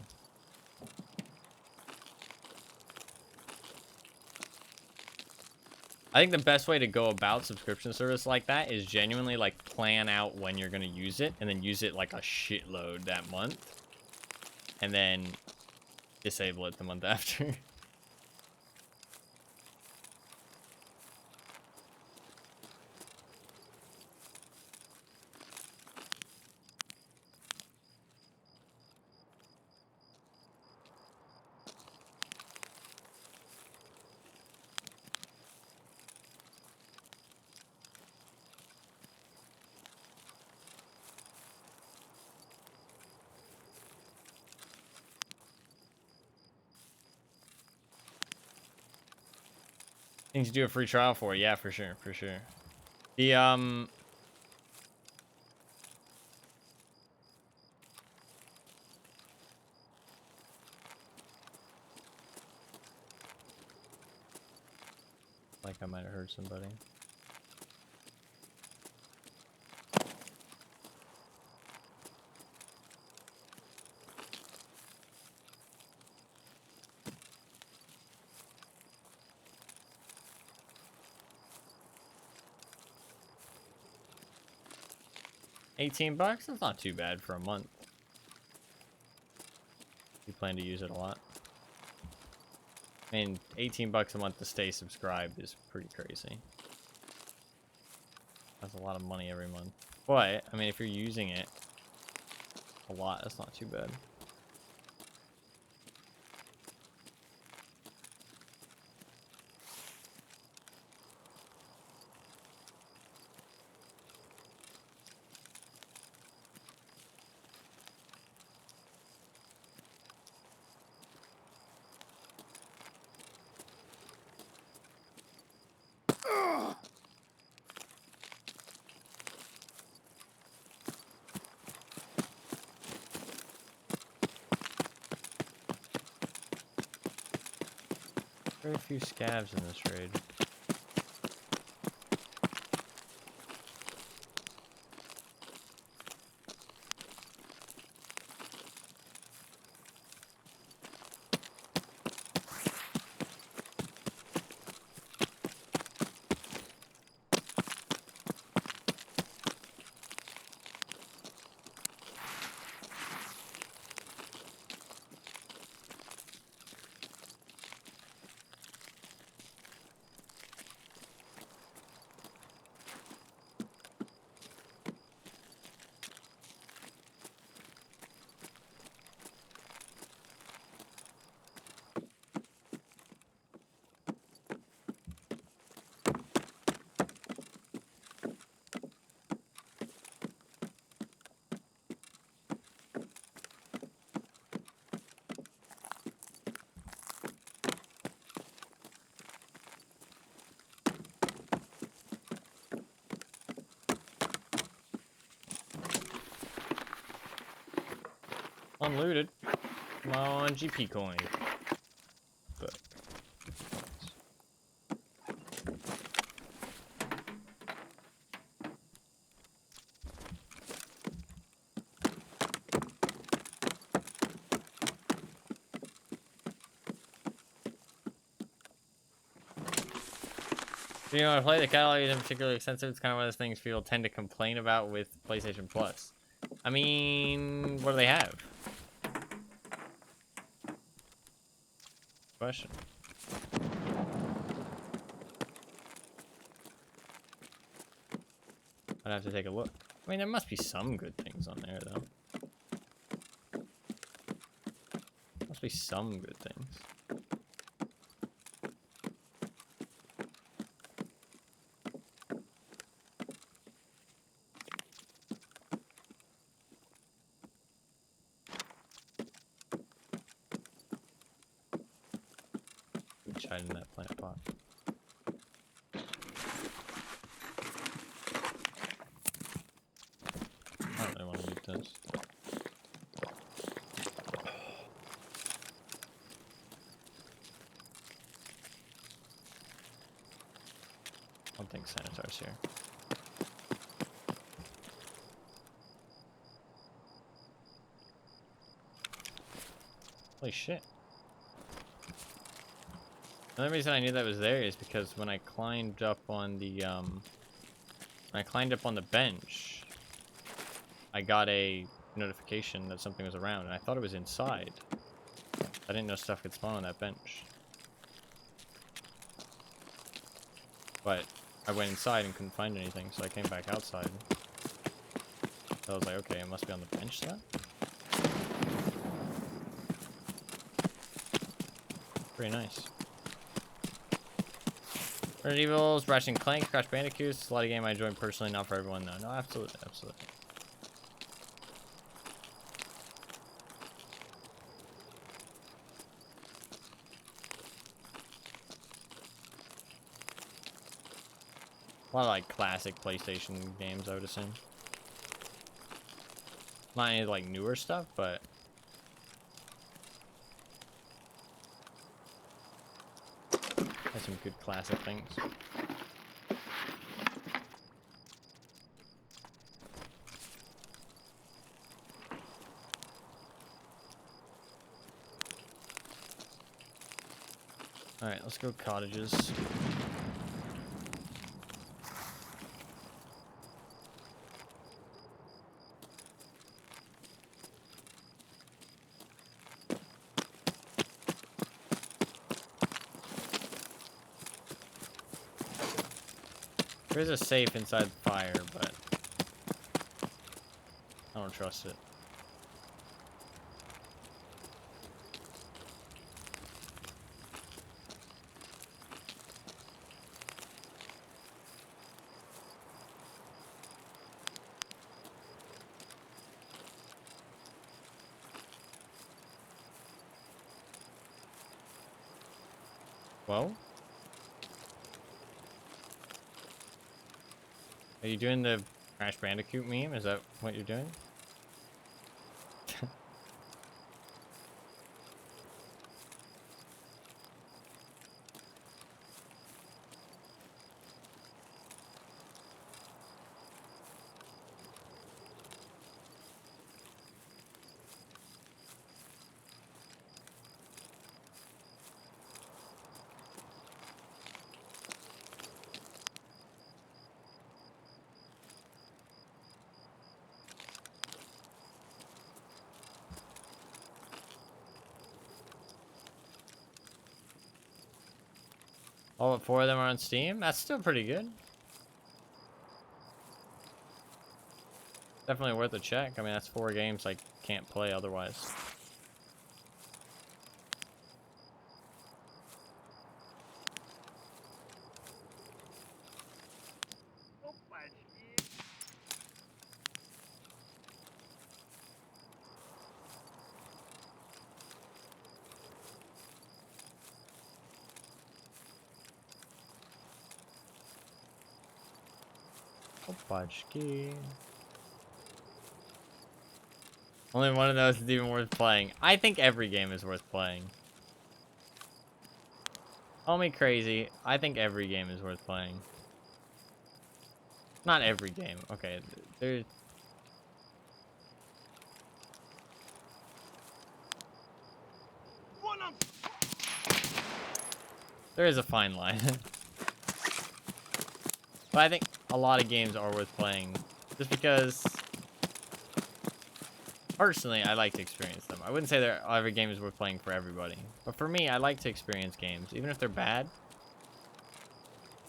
I think the best way to go about subscription service like that is genuinely like plan out when you're going to use it and then use it like a shitload that month and then disable it the month after. Things to do a free trial for, yeah, for sure, for sure. The like I might have heard somebody. $18? That's not too bad for a month. You plan to use it a lot. I mean, 18 bucks a month to stay subscribed is pretty crazy. That's a lot of money every month. But, I mean, if you're using it a lot, that's not too bad. Very few scabs in this raid. Unlooted. Come on, GP coin. But do you know how to play? The catalog isn't particularly extensive. It's kind of one of those things people tend to complain about with PlayStation Plus. I mean, what do they have? Question. I'd have to take a look. I mean, there must be some good things on there, though. Must be some good things. died in that plant pot. I don't really want to loot this. I don't think Sanitar's here. Holy shit. Another reason I knew that was there is because when I climbed up on the bench, I got a notification that something was around, and I thought it was inside. I didn't know stuff could spawn on that bench. But I went inside and couldn't find anything, so I came back outside. So I was like, okay, it must be on the bench then? Pretty nice. Resident Evils, Ratchet and Clank, Crash Bandicoots. It's a lot of game I enjoy personally, not for everyone though. No, absolutely, absolutely. A lot of like classic PlayStation games, I would assume. Not any like newer stuff, but has some good classic things. Alright, let's go cottages. There is a safe inside the fire, but I don't trust it. Well? Are you doing the Crash Bandicoot meme? Is that what you're doing? All but 4 of them are on Steam? That's still pretty good. Definitely worth a check. I mean, that's 4 games I can't play otherwise. Opachki. Only one of those is even worth playing. I think every game is worth playing. Call me crazy. I think every game is worth playing. Not every game. Okay, there's... There is a fine line. But I think a lot of games are worth playing. Just because... Personally, I like to experience them. I wouldn't say that every game is worth playing for everybody. But for me, I like to experience games. Even if they're bad,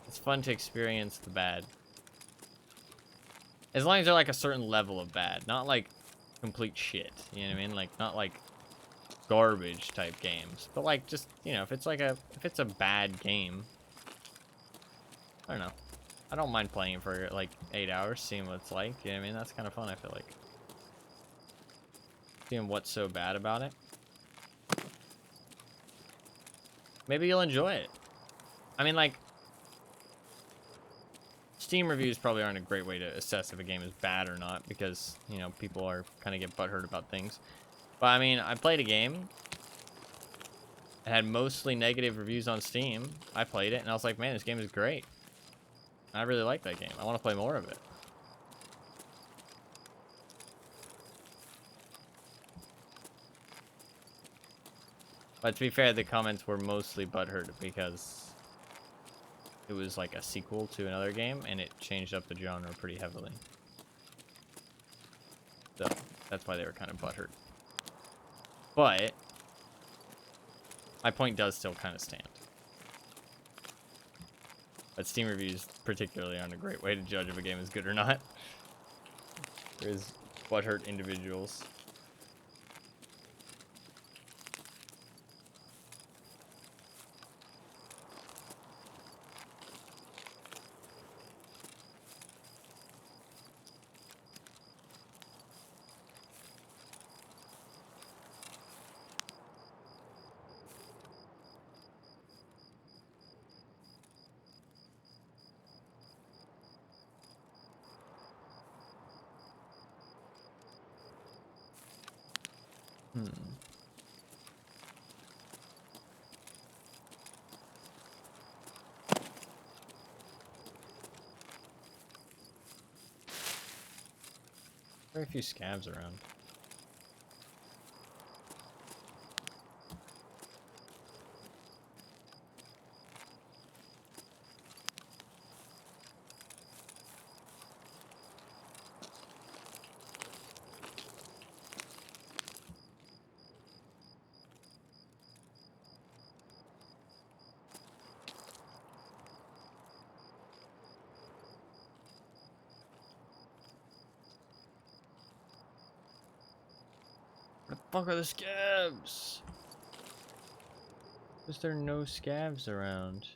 it's fun to experience the bad. As long as they're like a certain level of bad. Not like complete shit. You know what I mean? Like, not like garbage type games. But like, just, you know, if it's a bad game, I don't know. I don't mind playing it for like 8 hours, seeing what it's like. You know what I mean? That's kind of fun, I feel like. Seeing what's so bad about it. maybe you'll enjoy it. I mean, like, Steam reviews probably aren't a great way to assess if a game is bad or not, because, you know, people are kind of get butthurt about things. But I mean, I played a game. It had mostly negative reviews on Steam. I played it, and I was like, man, this game is great. I really like that game. I want to play more of it. But to be fair, the comments were mostly butthurt because it was like a sequel to another game, and it changed up the genre pretty heavily. So that's why they were kind of butthurt. But my point does still kind of stand. But Steam reviews particularly aren't a great way to judge if a game is good or not. There's butthurt individuals. Very few scavs around. Where the fuck are the scavs? Is there no scavs around?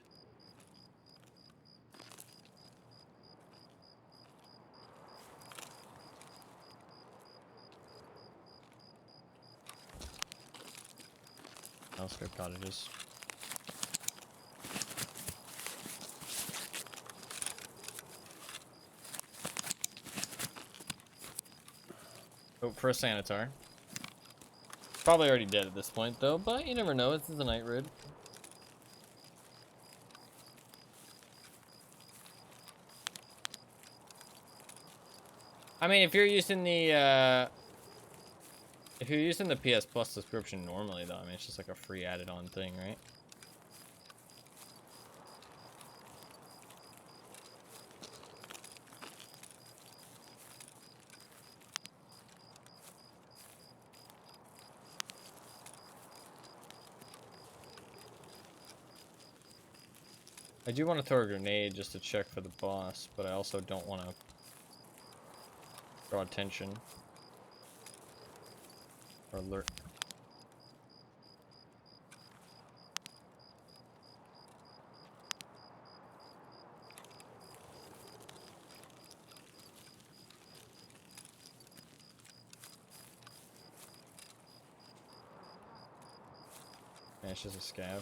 Script cottages. Oh, for a sanitar. Probably already dead at this point, though, but you never know. This is a night raid. I mean, if you're using the PS Plus subscription normally, though, I mean, it's just like a free added-on thing, right? I do want to throw a grenade just to check for the boss, but I also don't want to draw attention or alert. Yeah, it's just a scav.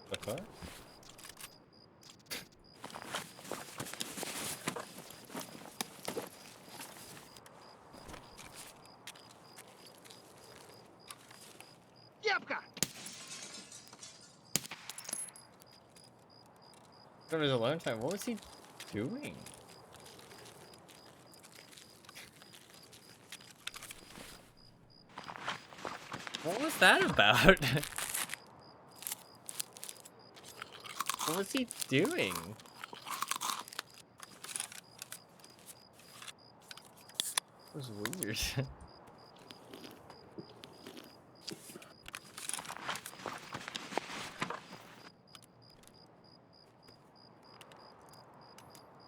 The fuck? Кепка! There was a long time. What was he doing? What was that about? What was he doing? It was weird.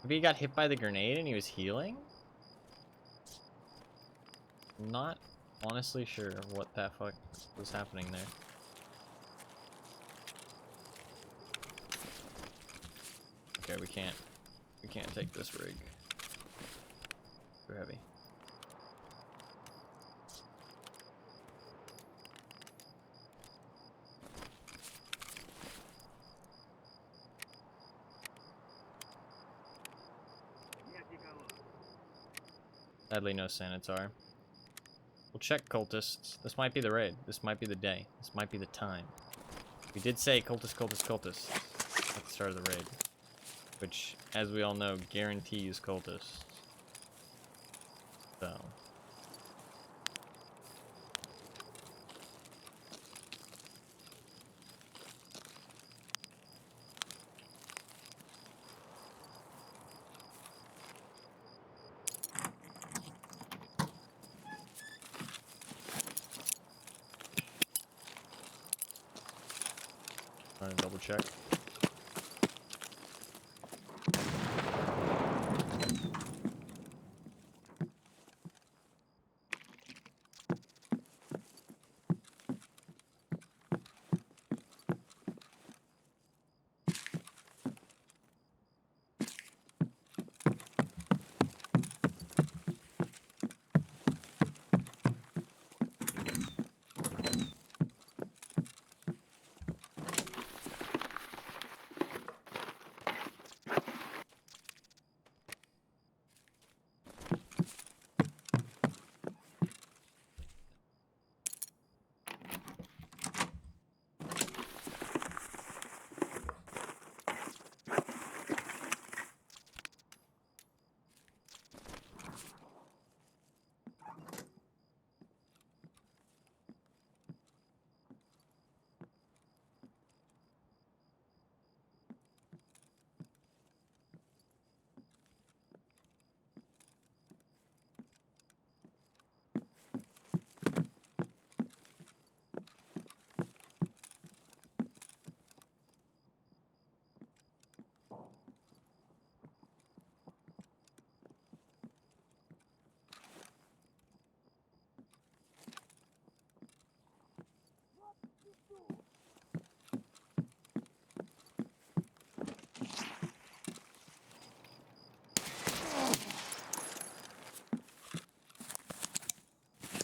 Maybe he got hit by the grenade and he was healing? I'm not honestly sure what that fuck was happening there. Okay, we can't take this rig. Too heavy. Sadly, no Sanitar. We'll check cultists. This might be the raid. This might be the day. This might be the time. We did say cultist, cultist, cultist at the start of the raid. Which, as we all know, guarantees cultists. So. Trying to double check.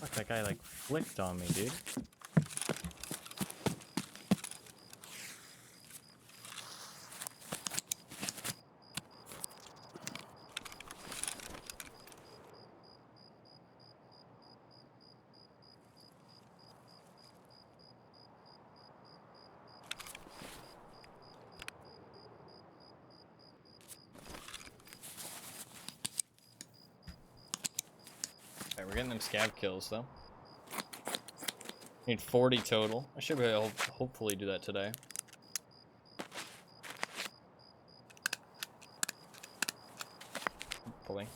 Fuck, that guy like flicked on me, dude. Alright, we're getting them scab kills though. Need 40 total. I should be able to hopefully do that today. Hopefully.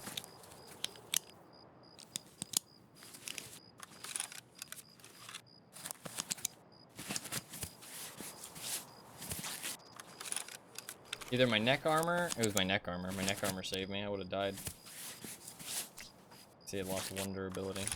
Either my neck armor, it was my neck armor. My neck armor saved me. I would have died. See, it lost 1 durability.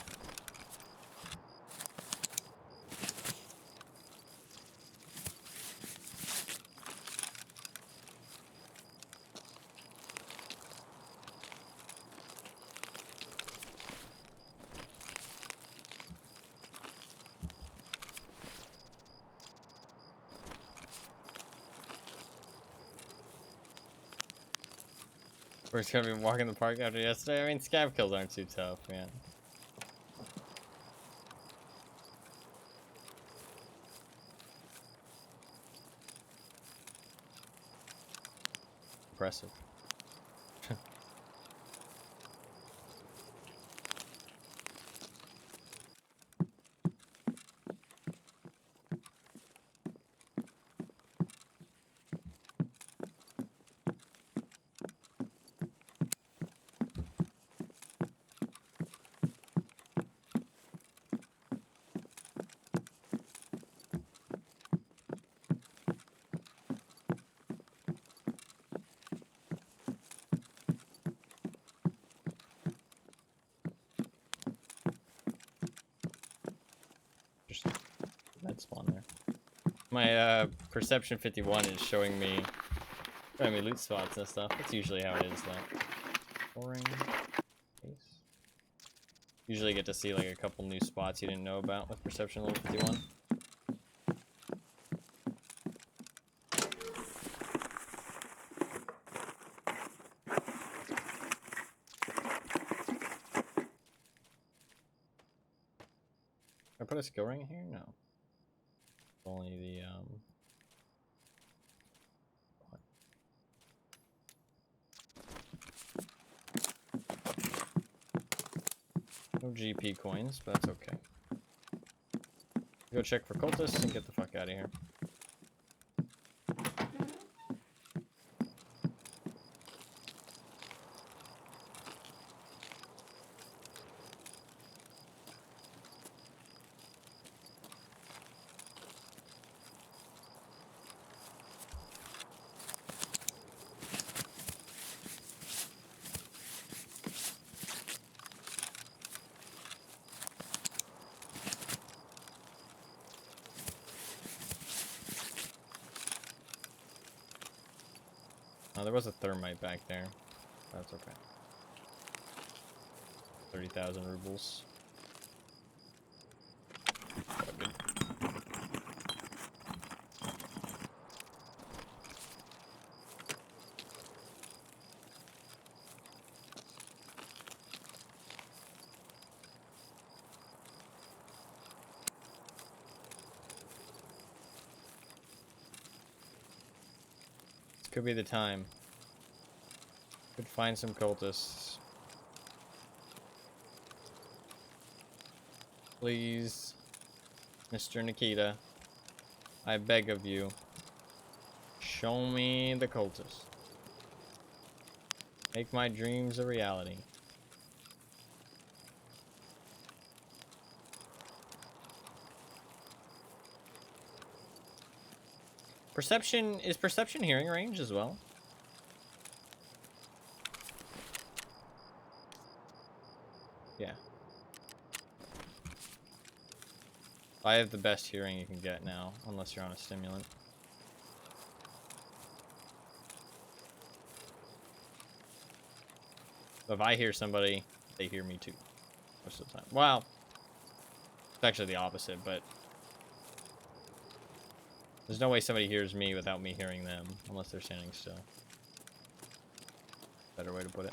We're just gonna be walking the park after yesterday. I mean, scab kills aren't too tough, man. Impressive. spawn there. My perception 51 is showing me loot spots and stuff. That's usually how it is though. Boring. Case. Usually get to see like a couple new spots you didn't know about with perception level 51. I put a skill ring here? No. Only the no GP coins, but that's okay. Go check for cultists and get the fuck out of here. Oh, there was a thermite back there. That's okay. 30,000 rubles. Quite good. This could be the time. Could find some cultists. Please, Mr. Nikita, I beg of you, show me the cultists. Make my dreams a reality. Perception, is perception hearing range as well? Yeah. I have the best hearing you can get now, unless you're on a stimulant. If I hear somebody, they hear me too, most of the time. Well, it's actually the opposite, but there's no way somebody hears me without me hearing them, unless they're standing still. Better way to put it.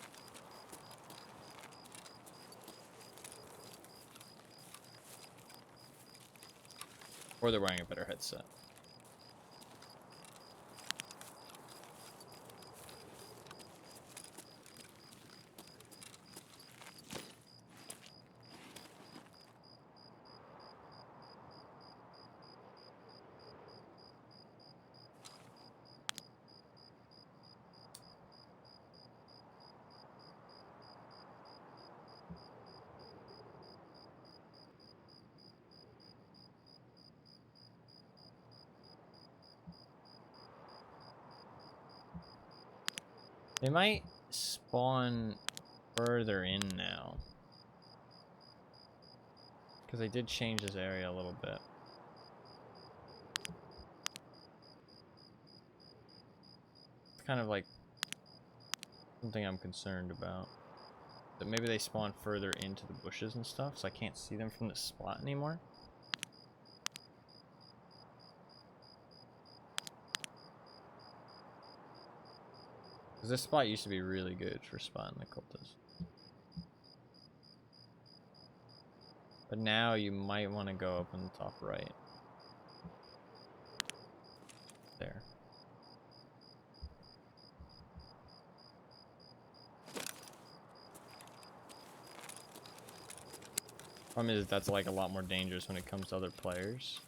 Or they're wearing a better headset. They might spawn further in now. Because they did change this area a little bit. It's kind of like something I'm concerned about. That maybe they spawn further into the bushes and stuff, so I can't see them from this spot anymore. Because this spot used to be really good for spotting the cultists. But now you might want to go up in the top right. There. Problem is that's like a lot more dangerous when it comes to other players.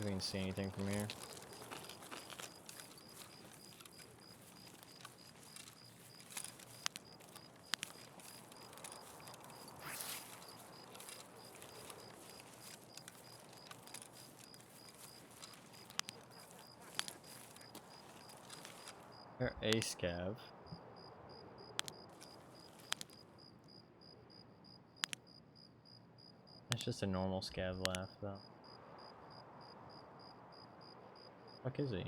we can see anything from here. Or a scav. That's just a normal scav laugh, though. Fuck is he?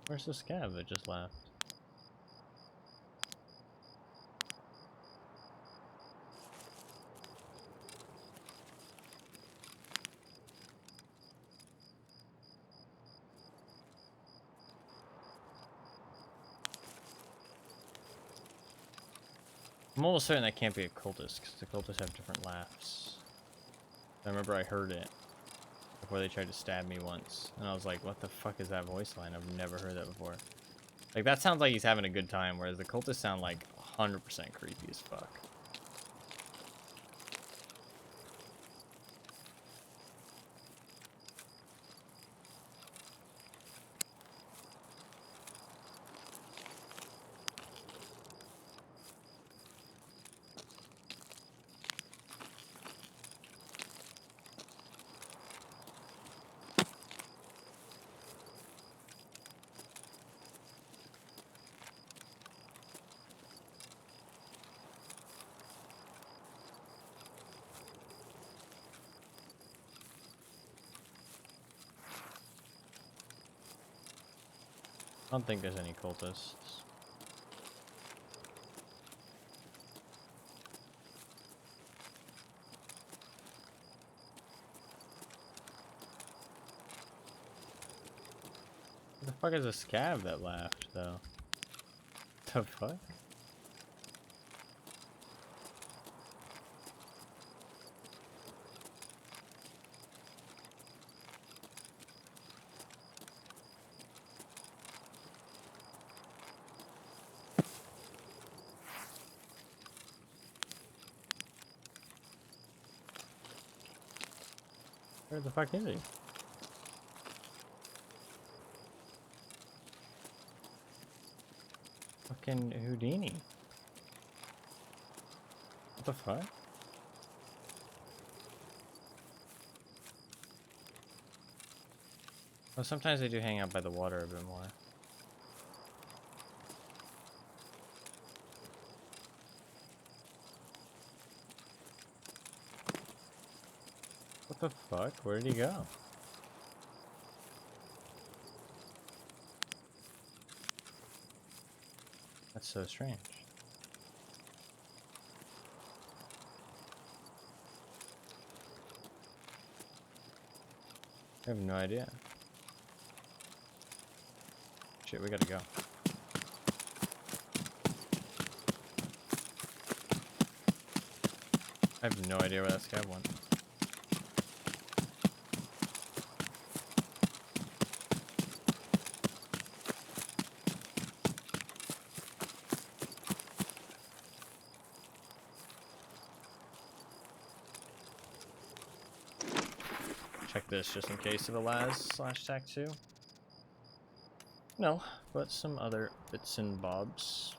Where's the scav that just laughed? I'm almost certain that can't be a cultist, because the cultists have different laughs. I remember I heard it before they tried to stab me once, and I was like, what the fuck is that voice line? I've never heard that before. Like, that sounds like he's having a good time, whereas the cultists sound like 100% creepy as fuck. I don't think there's any cultists. What the fuck is a scav that laughed, though? The fuck? Where the fuck is he? Fucking Houdini. What the fuck? Well, sometimes they do hang out by the water a bit more. What the fuck? Where did he go? That's so strange. I have no idea. Shit, we gotta go. I have no idea where that scav went. Check this just in case of a Laz/TAC2. No, but some other bits and bobs.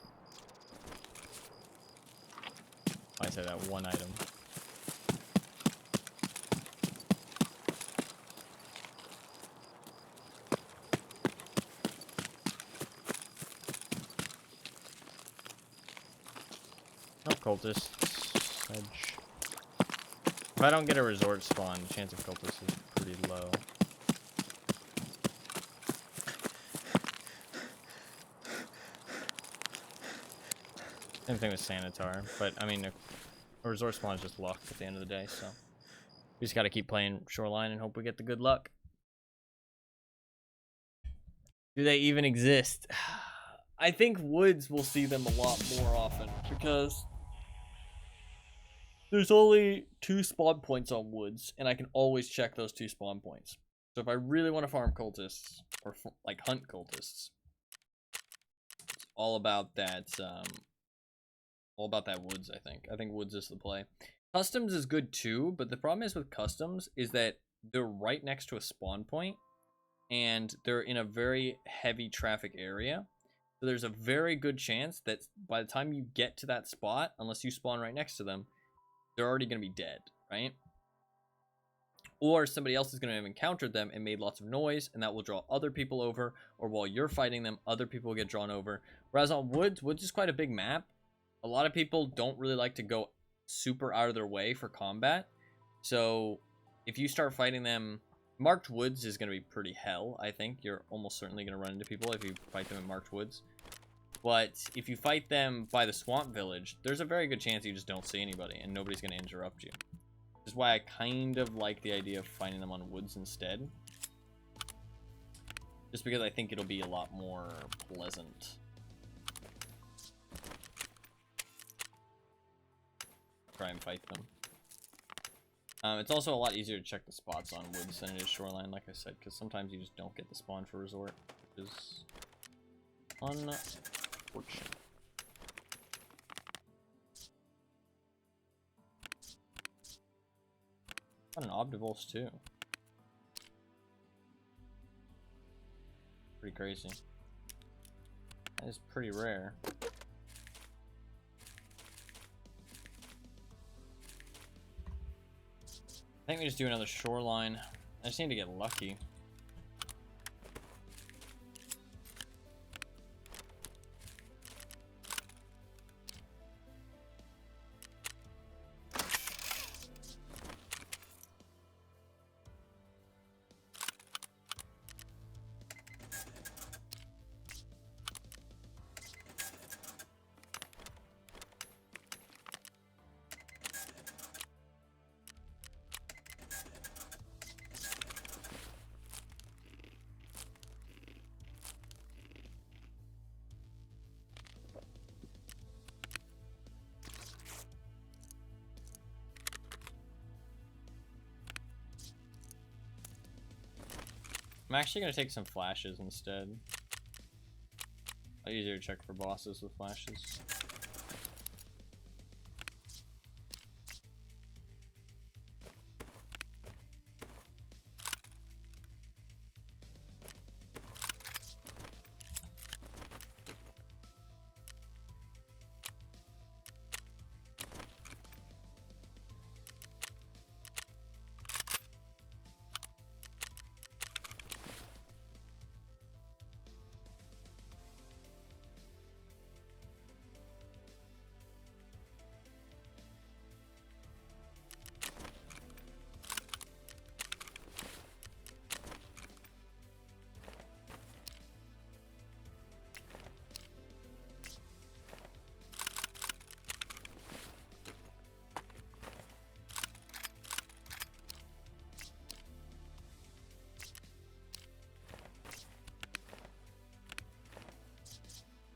I say that one item. No cultists. Edge. If I don't get a resort spawn, the chance of cultists is pretty low. Same thing with Sanitar, but I mean, a resort spawn is just luck at the end of the day, so we just gotta keep playing Shoreline and hope we get the good luck. Do they even exist? I think Woods will see them a lot more often because There's only 2 spawn points on woods, and I can always check those 2 spawn points. So if I really want to farm cultists, or like hunt cultists, it's all about that, woods, I think. I think woods is the play. Customs is good too, but the problem is with customs is that they're right next to a spawn point, and they're in a very heavy traffic area. So there's a very good chance that by the time you get to that spot, unless you spawn right next to them, they're already going to be dead, right? Or somebody else is going to have encountered them and made lots of noise, and that will draw other people over, or while you're fighting them, other people get drawn over. Whereas on woods is quite a big map. A lot of people don't really like to go super out of their way for combat. So if you start fighting them, marked woods is going to be pretty hell, I think. You're almost certainly going to run into people if you fight them in marked woods. But if you fight them by the swamp village, there's a very good chance you just don't see anybody and nobody's going to interrupt you. Which is why I kind of like the idea of finding them on woods instead. Just because I think it'll be a lot more pleasant. Try and fight them. It's also a lot easier to check the spots on woods than it is shoreline, like I said, because sometimes you just don't get the spawn for resort, which is unfortunate. Got an Obnivores too. Pretty crazy. That is pretty rare. I think we just do another shoreline. I just need to get lucky. I'm actually going to take some flashes instead. Easier to check for bosses with flashes.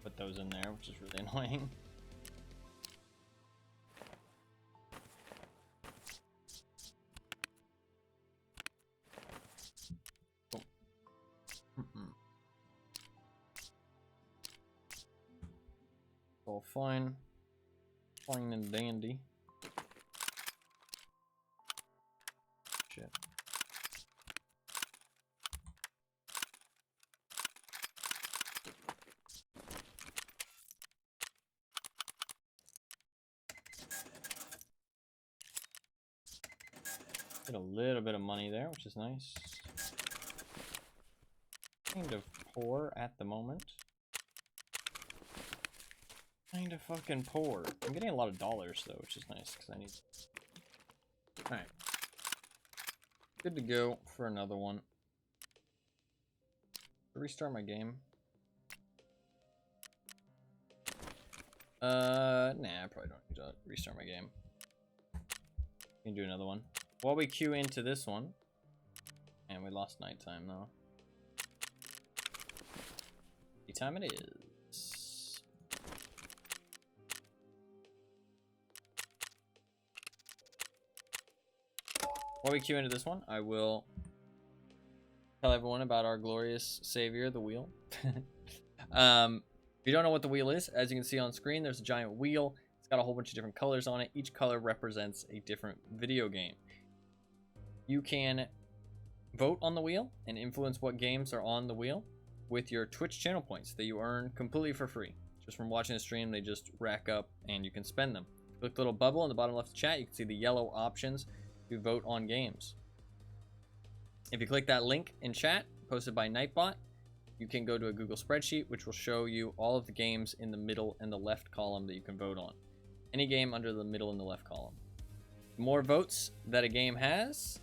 Put those in there, which is really annoying. Oh. All fine. Fine and dandy. Shit. Get a little bit of money there, which is nice. Kind of poor at the moment. Kind of fucking poor. I'm getting a lot of dollars though, which is nice because I need. Alright. Good to go for another one. Restart my game. Nah, I probably don't need to restart my game. We can do another one. While we queue into this one. And we lost nighttime though. What time it is. While we queue into this one, I will tell everyone about our glorious savior, the wheel. If you don't know what the wheel is, as you can see on screen, there's a giant wheel. It's got a whole bunch of different colors on it. Each color represents a different video game. You can vote on the wheel and influence what games are on the wheel with your Twitch channel points that you earn completely for free. Just from watching the stream, they just rack up and you can spend them. Click the little bubble in the bottom left of the chat, you can see the yellow options to vote on games. If you click that link in chat, posted by Nightbot, you can go to a Google spreadsheet, which will show you all of the games in the middle and the left column that you can vote on. Any game under the middle and the left column. The more votes that a game has,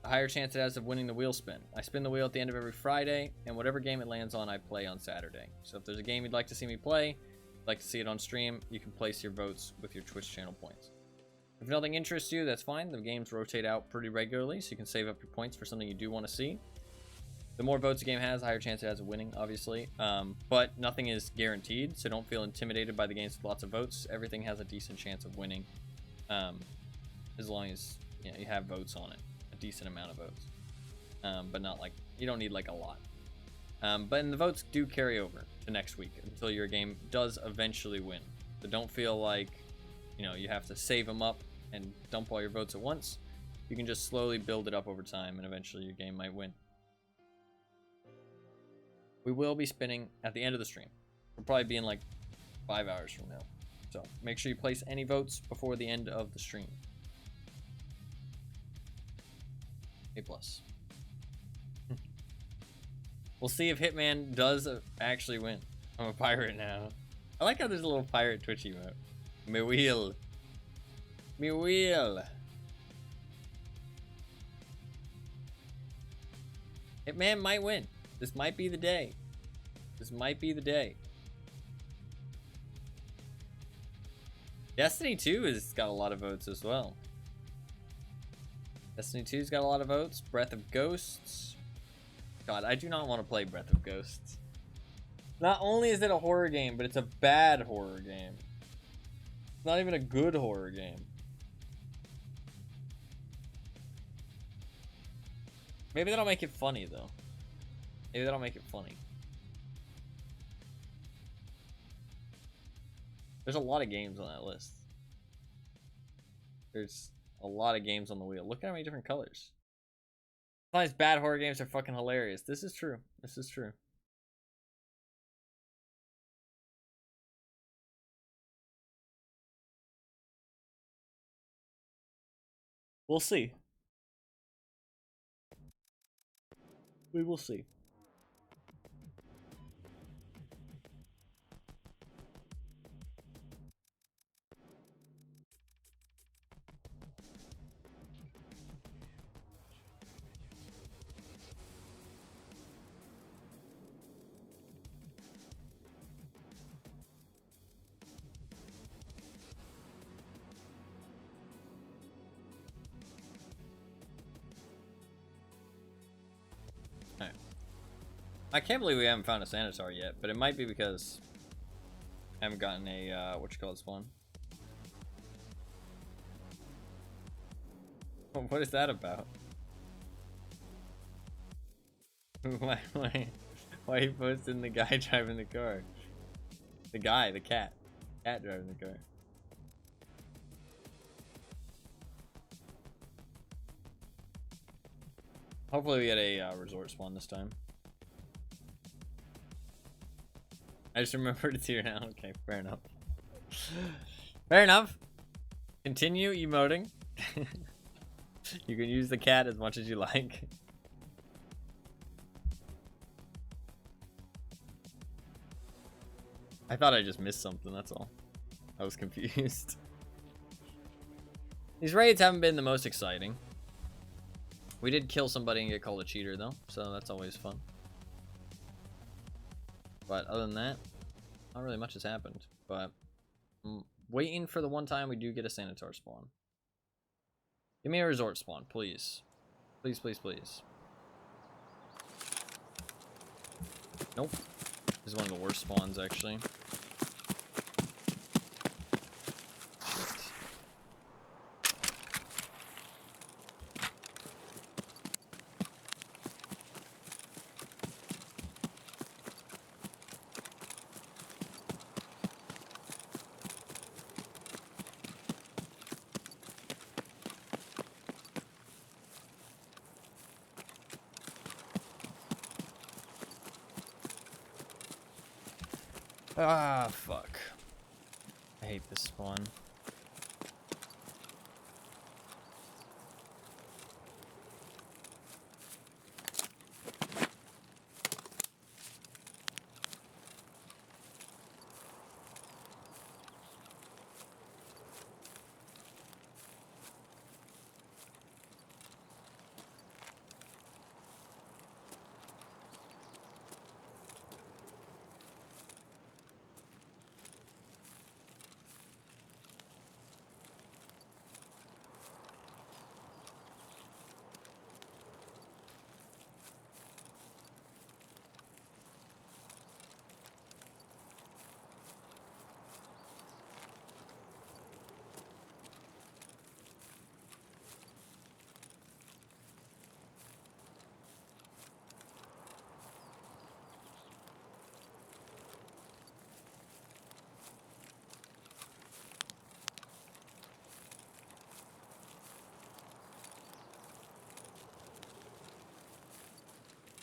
the higher chance it has of winning the wheel spin. I spin the wheel at the end of every Friday, and whatever game it lands on, I play on Saturday. So if there's a game you'd like to see me play, like to see it on stream, you can place your votes with your Twitch channel points. If nothing interests you, that's fine. The games rotate out pretty regularly, so you can save up your points for something you do want to see. The more votes a game has, the higher chance it has of winning, obviously. But nothing is guaranteed, so don't feel intimidated by the games with lots of votes. Everything has a decent chance of winning, as long as you have votes on it, a decent amount of votes. But not like, you don't need like a lot. But the votes do carry over to next week until your game does eventually win. So don't feel like, you have to save them up and dump all your votes at once. You can just slowly build it up over time, and eventually your game might win. We will be spinning at the end of the stream. We'll probably be in like 5 hours from now. So make sure you place any votes before the end of the stream. A+. We'll see if Hitman does actually win. I'm a pirate now. I like how there's a little pirate Twitch emote. Me wheel. Me wheel. Hitman might win. This might be the day. This might be the day. Destiny 2 has got a lot of votes as well. Destiny 2's got a lot of votes. Breath of Ghosts. God, I do not want to play Breath of Ghosts. Not only is it a horror game, but it's a bad horror game. It's not even a good horror game. Maybe that'll make it funny, though. Maybe that'll make it funny. There's a lot of games on that list. There's a lot of games on the wheel. Look at how many different colors. Sometimes bad horror games are fucking hilarious. This is true. This is true. We'll see. We will see. I can't believe we haven't found a Sanitar yet, but it might be because I haven't gotten a, spawn. What is that about? Why are you posting the guy driving the car? The cat. Cat driving the car. Hopefully we get a resort spawn this time. I just remembered it's here now. Okay, fair enough. Fair enough. Continue emoting. You can use the cat as much as you like. I thought I just missed something, that's all. I was confused. These raids haven't been the most exciting. We did kill somebody and get called a cheater though, so that's always fun. But other than that, not really much has happened. But I'm waiting for the one time we do get a Sanitar spawn. Give me a resort spawn, please. Please, please, please. Nope. This is one of the worst spawns, actually. Shit. Ah, fuck. I hate this spawn.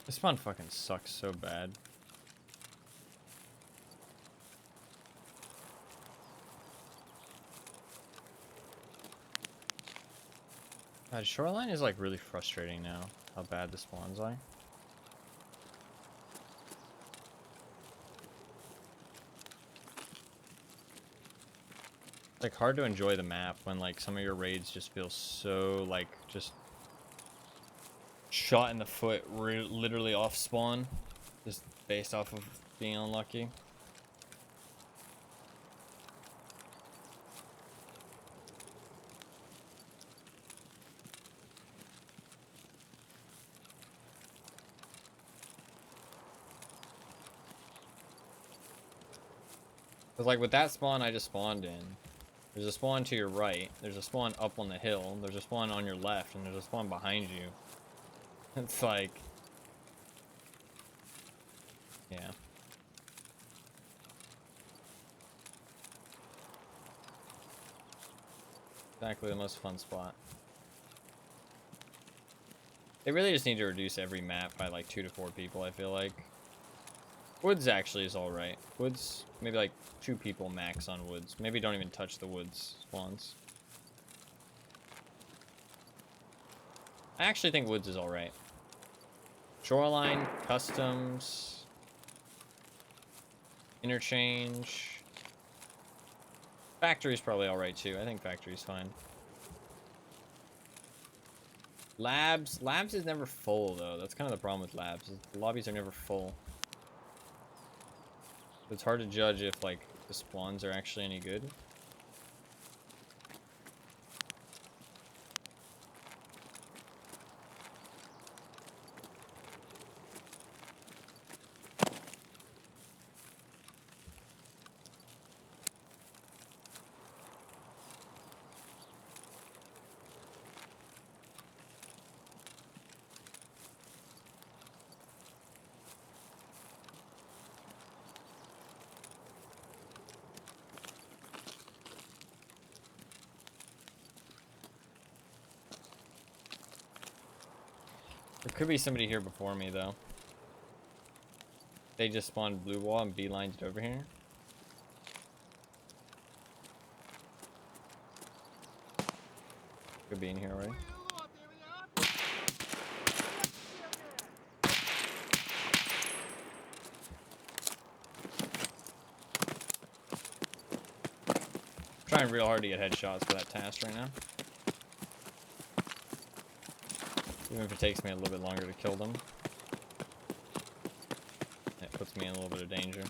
This spawn fucking sucks so bad. God, Shoreline is like really frustrating now. How bad the spawns are. It's like hard to enjoy the map when like some of your raids just feel so like just shot in the foot, literally off spawn, just based off of being unlucky. Cause like with that spawn I just spawned in, there's a spawn to your right, there's a spawn up on the hill, there's a spawn on your left, and there's a spawn behind you. It's like, yeah. Exactly the most fun spot. They really just need to reduce every map by like 2 to 4 people, I feel like. Woods actually is alright. Woods, maybe like 2 people max on woods. Maybe don't even touch the woods spawns. I actually think woods is alright. Shoreline, customs, interchange. Factory's probably alright too. I think factory's fine. Labs is never full though. That's kind of the problem with labs. The lobbies are never full. It's hard to judge if like the spawns are actually any good. There could be somebody here before me, though. They just spawned blue wall and beelined it over here. Could be in here already. Trying real hard to get headshots for that task right now. Even if it takes me a little bit longer to kill them. It puts me in a little bit of danger.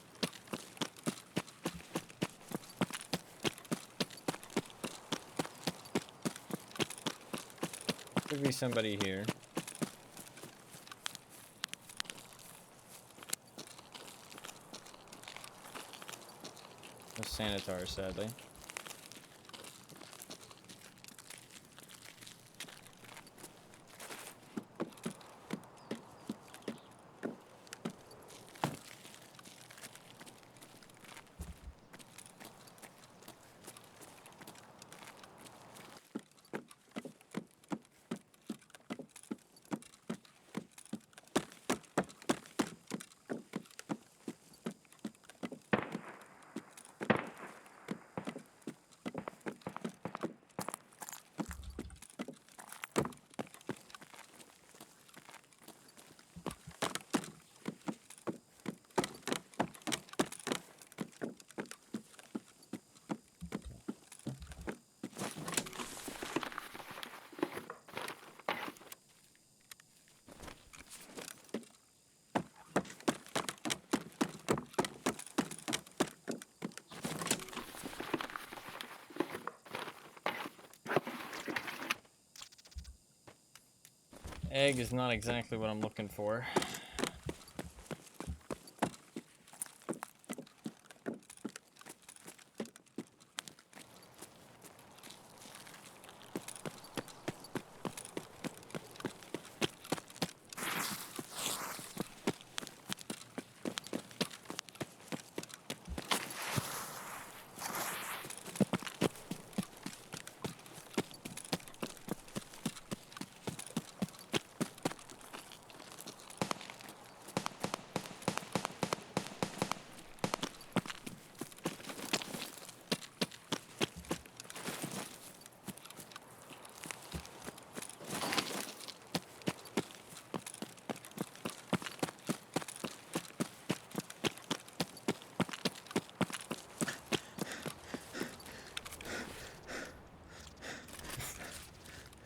Could be somebody here. No Sanitar, sadly. Egg is not exactly what I'm looking for.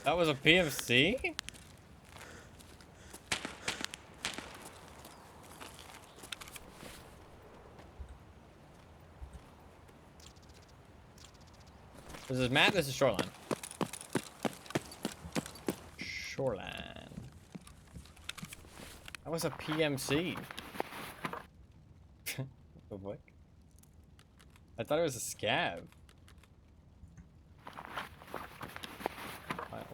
That was a PFC? This is map, this is shoreline. Shoreline. That was a PMC. What? I thought it was a scav. Wild.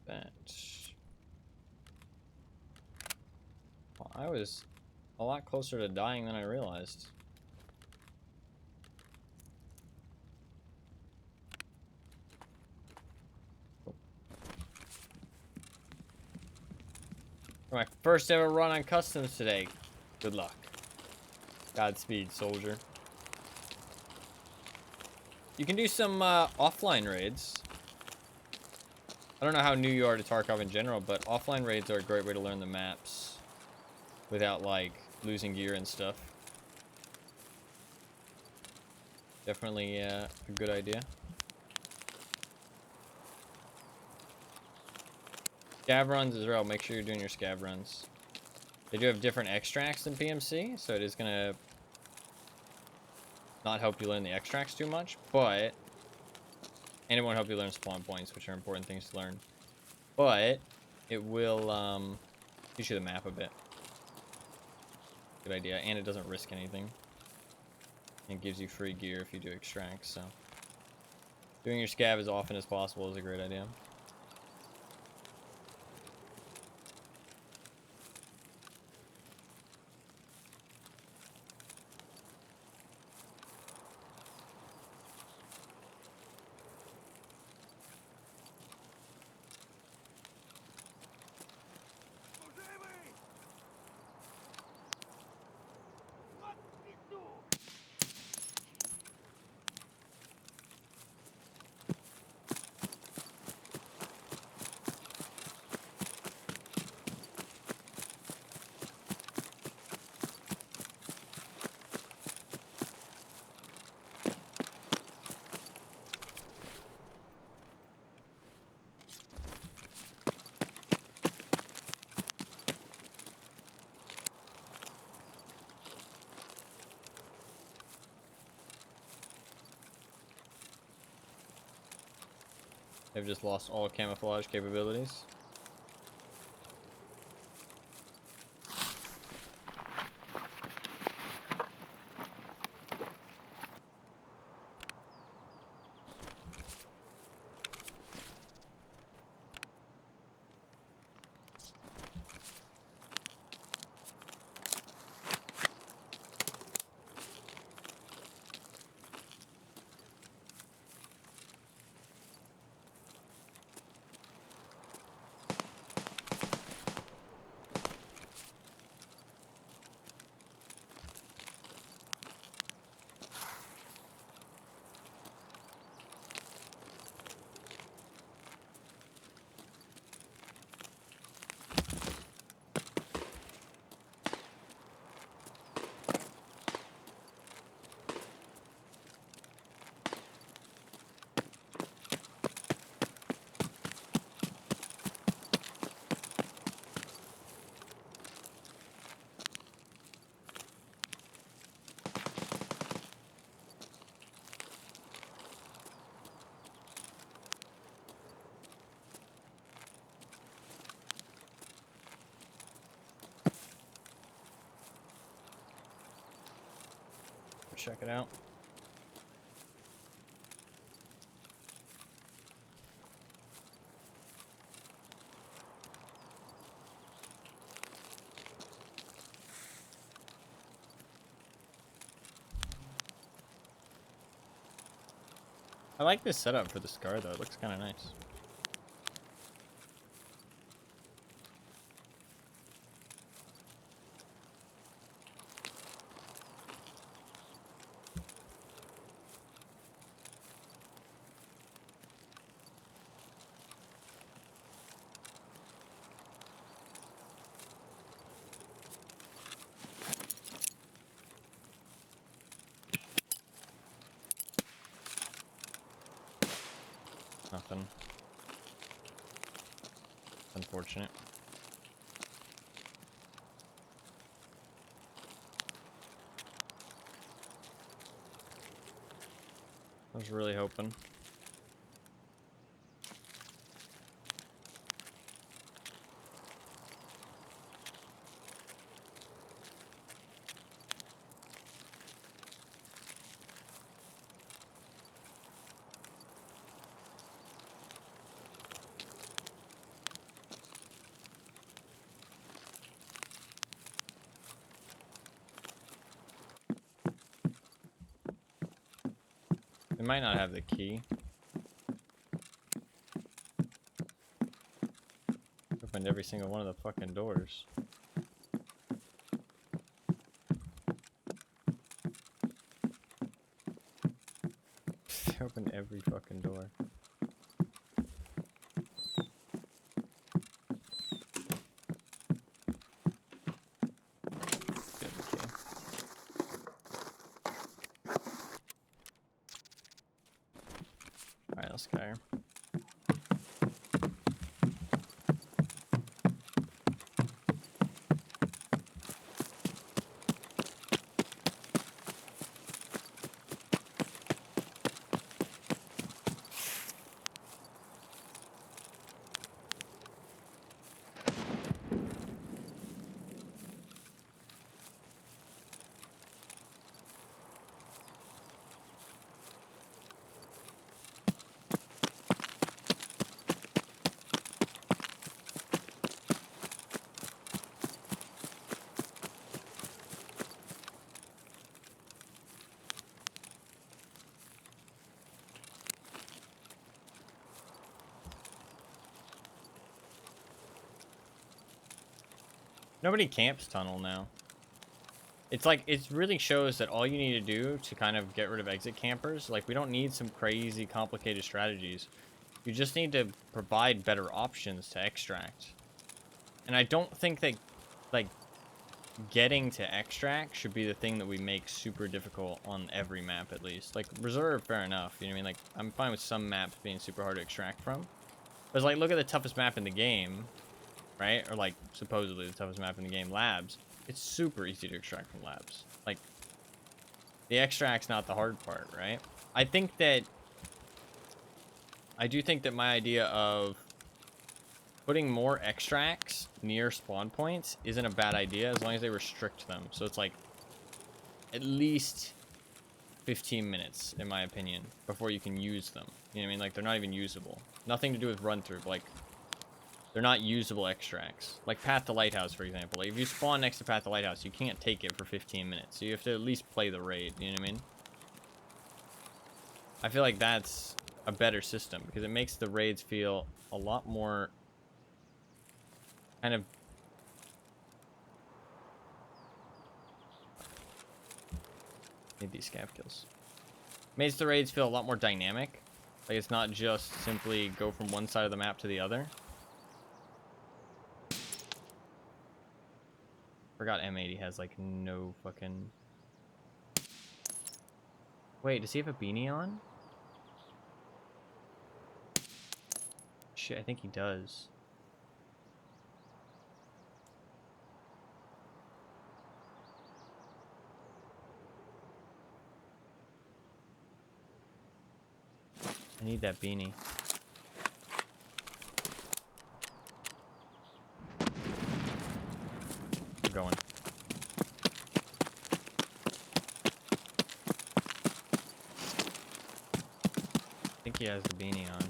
That. Well, I was a lot closer to dying than I realized. For my first ever run on customs today. Good luck. Godspeed, soldier. You can do some offline raids. I don't know how new you are to Tarkov in general, but offline raids are a great way to learn the maps without, like, losing gear and stuff. Definitely a good idea. Scav runs as well. Make sure you're doing your scav runs. They do have different extracts than PMC, so it is going to not help you learn the extracts too much, but... And it won't help you learn spawn points, which are important things to learn. But it will teach you the map a bit. Good idea. And it doesn't risk anything. It gives you free gear if you do extracts, so... Doing your scav as often as possible is a great idea. They've just lost all camouflage capabilities. check it out. I like this setup for the Scar though. It looks kind of nice. Nothing. Unfortunate. I was really hoping. They might not have the key. Opened every single one of the fucking doors. They opened every fucking door. Get the key. Alright, let's go here. Nobody camps tunnel now. It's like, it really shows that all you need to do to kind of get rid of exit campers, like, we don't need some crazy complicated strategies. You just need to provide better options to extract. And I don't think that, like, getting to extract should be the thing that we make super difficult on every map, at least. Like, reserve, fair enough, you know what I mean? Like, I'm fine with some maps being super hard to extract from. But, like, look at the toughest map in the game, right? Or, like, supposedly the toughest map in the game, labs. It's super easy to extract from labs. Like, the extract's not the hard part, right? I do think that my idea of putting more extracts near spawn points isn't a bad idea as long as they restrict them. So it's like at least 15 minutes, in my opinion, before you can use them. You know what I mean? Like, they're not even usable. Nothing to do with run through, but like, they're not usable extracts. Like Path to Lighthouse, for example. Like, if you spawn next to Path to Lighthouse, you can't take it for 15 minutes. So you have to at least play the raid, you know what I mean? I feel like that's a better system because it makes the raids feel a lot more kind of... Need these scav kills. Makes the raids feel a lot more dynamic. Like, it's not just simply go from one side of the map to the other. Forgot M80 has, like, no fucking... Wait, does he have a beanie on? Shit, I think he does. I need that beanie. We're going. think he has the beanie on.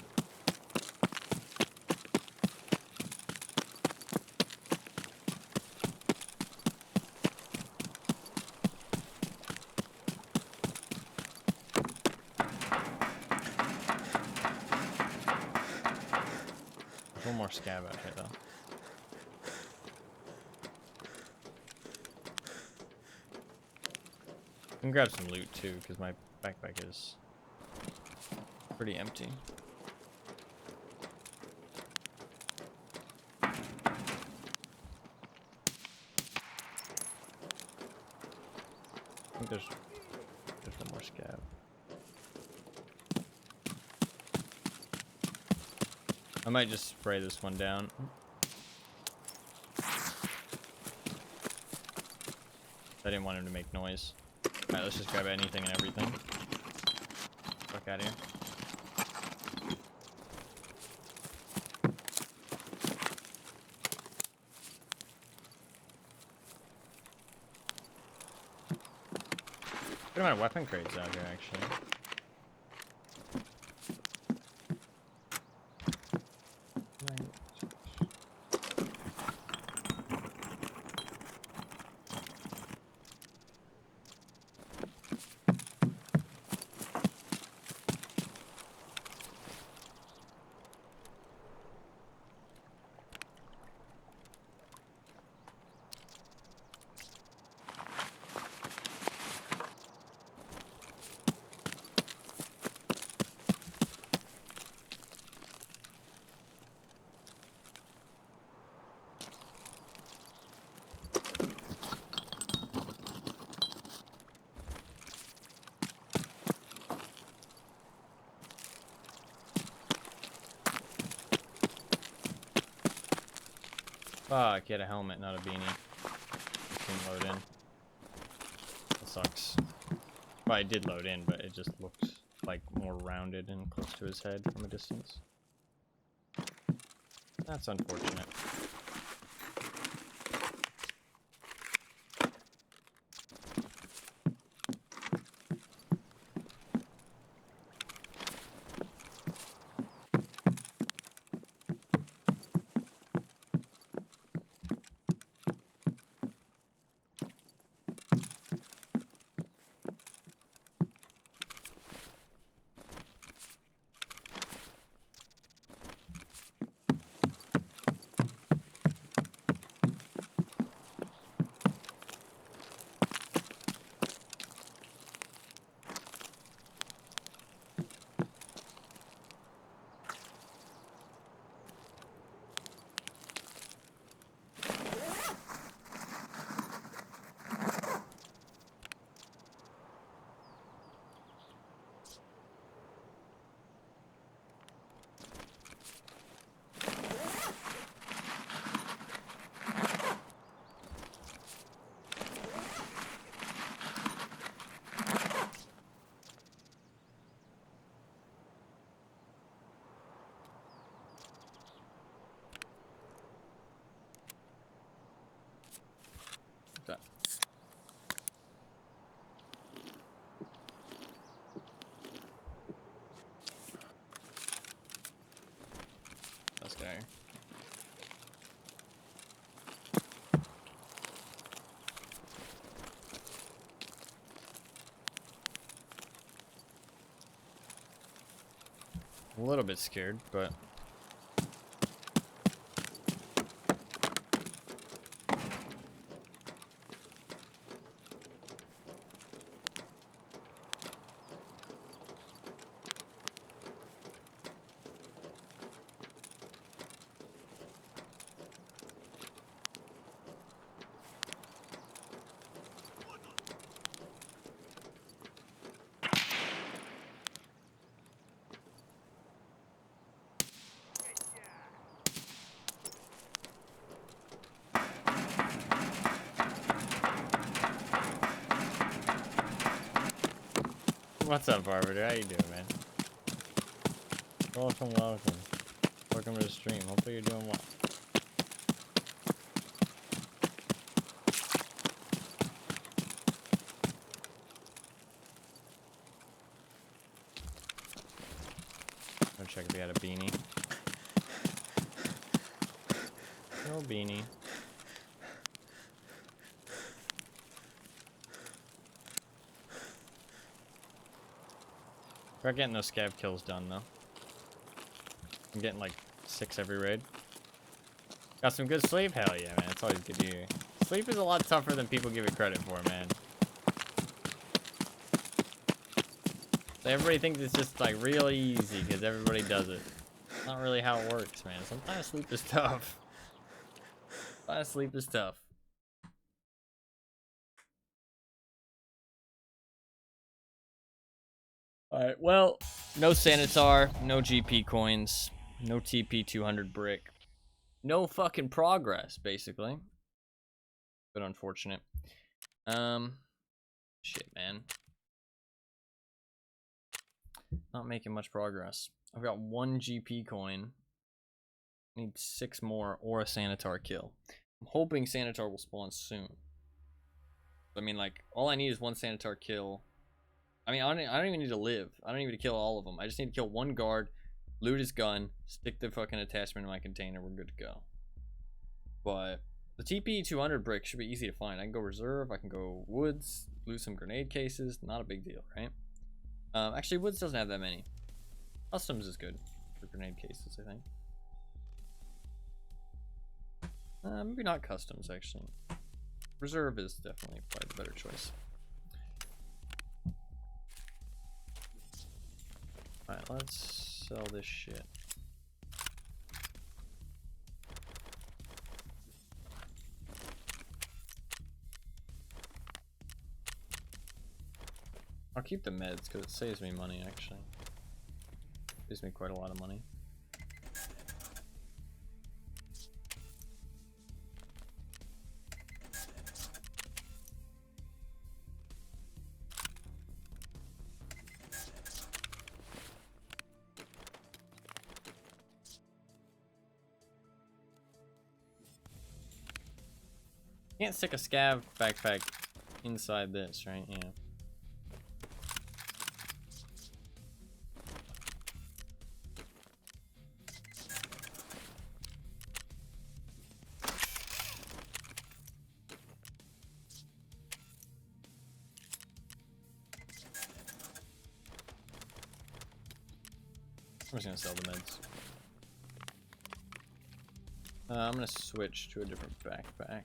One more scab out here, though. I can grab some loot, too, because my backpack is pretty empty. I think there's one more scab. I might just spray this one down. I didn't want him to make noise. Alright, let's just grab anything and everything. Fuck out of here. Good amount of weapon crates out here, actually. Fuck, he had a helmet, not a beanie. Didn't load in. That sucks. Well, it did load in, but it just looked like more rounded and close to his head from a distance. That's unfortunate. That. This guy. A little bit scared, but what's up, Arbiter? How you doing, man? Welcome, welcome. Welcome to the stream. Hopefully you're doing well. check if he had a beanie. No beanie. We're getting those scav kills done though. I'm getting like 6 every raid. Got some good sleep? Hell yeah, man. It's always good to hear. Sleep is a lot tougher than people give it credit for, man. So everybody thinks it's just like real easy because everybody does it. It's not really how it works, man. Sometimes sleep is tough. Sometimes sleep is tough. Alright, well, no Sanitar, no GP coins, no TP 200 brick. No fucking progress, basically. But unfortunate. Shit, man. Not making much progress. I've got 1 GP coin. Need 6 more or a Sanitar kill. I'm hoping Sanitar will spawn soon. I mean, like, all I need is 1 Sanitar kill. I mean, I don't even need to live. I don't even need to kill all of them. I just need to kill 1 guard, loot his gun, stick the fucking attachment in my container. We're good to go. But the TP 200 brick should be easy to find. I can go reserve. I can go woods, loot some grenade cases. Not a big deal, right? Actually, woods doesn't have that many. Customs is good for grenade cases, I think. Maybe not customs, actually. Reserve is definitely probably the better choice. Alright, let's sell this shit. I'll keep the meds because it saves me money, actually. Saves me quite a lot of money. Can't stick a scav backpack inside this, right? Yeah. I'm just gonna sell the meds. I'm gonna switch to a different backpack.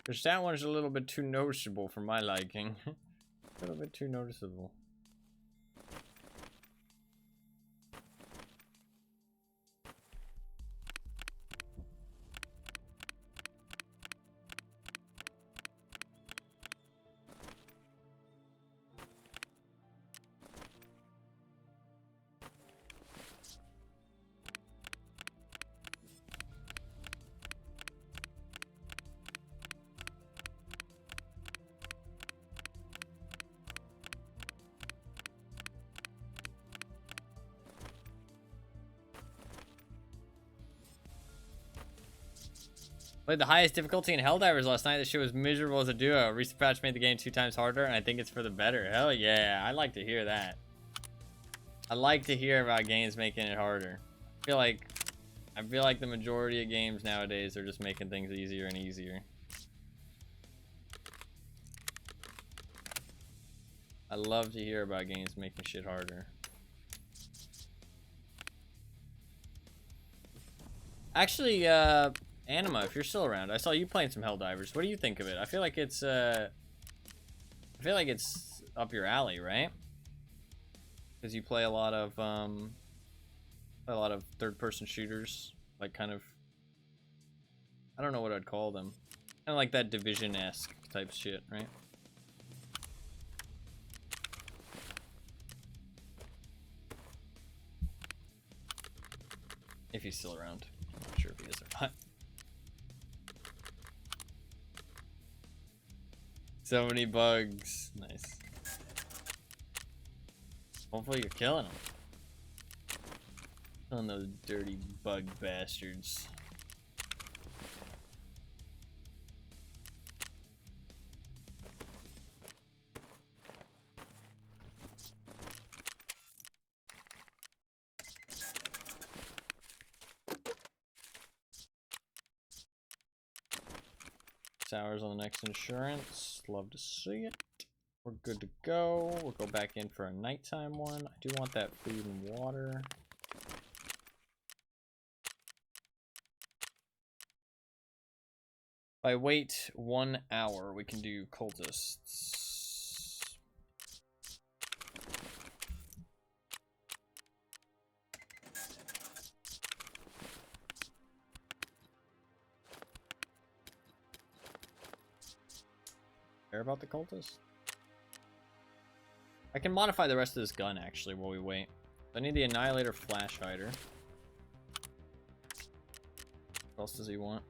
Because that one's a little bit too noticeable for my liking. A little bit too noticeable. Played the highest difficulty in Helldivers last night. The shit was miserable as a duo. Recent patch made the game 2 times harder, and I think it's for the better. Hell yeah, I like to hear that. I like to hear about games making it harder. I feel like the majority of games nowadays are just making things easier and easier. I love to hear about games making shit harder. Actually, Anima, if you're still around, I saw you playing some Helldivers. What do you think of it? I feel like it's up your alley, right? Because you play a lot of third-person shooters, like kind of, I don't know what I'd call them, kind of like that Division-esque type shit, right? If he's still around, I'm not sure if he is or not. So many bugs. Nice. Hopefully you're killing them. Killing those dirty bug bastards. 6 hours on the next insurance. Love to see it. We're good to go. We'll go back in for a nighttime one. I do want that food and water. If I wait 1 hour, we can do cultists. Care about the cultists? I can modify the rest of this gun actually while we wait. I need the Annihilator Flash Hider. What else does he want?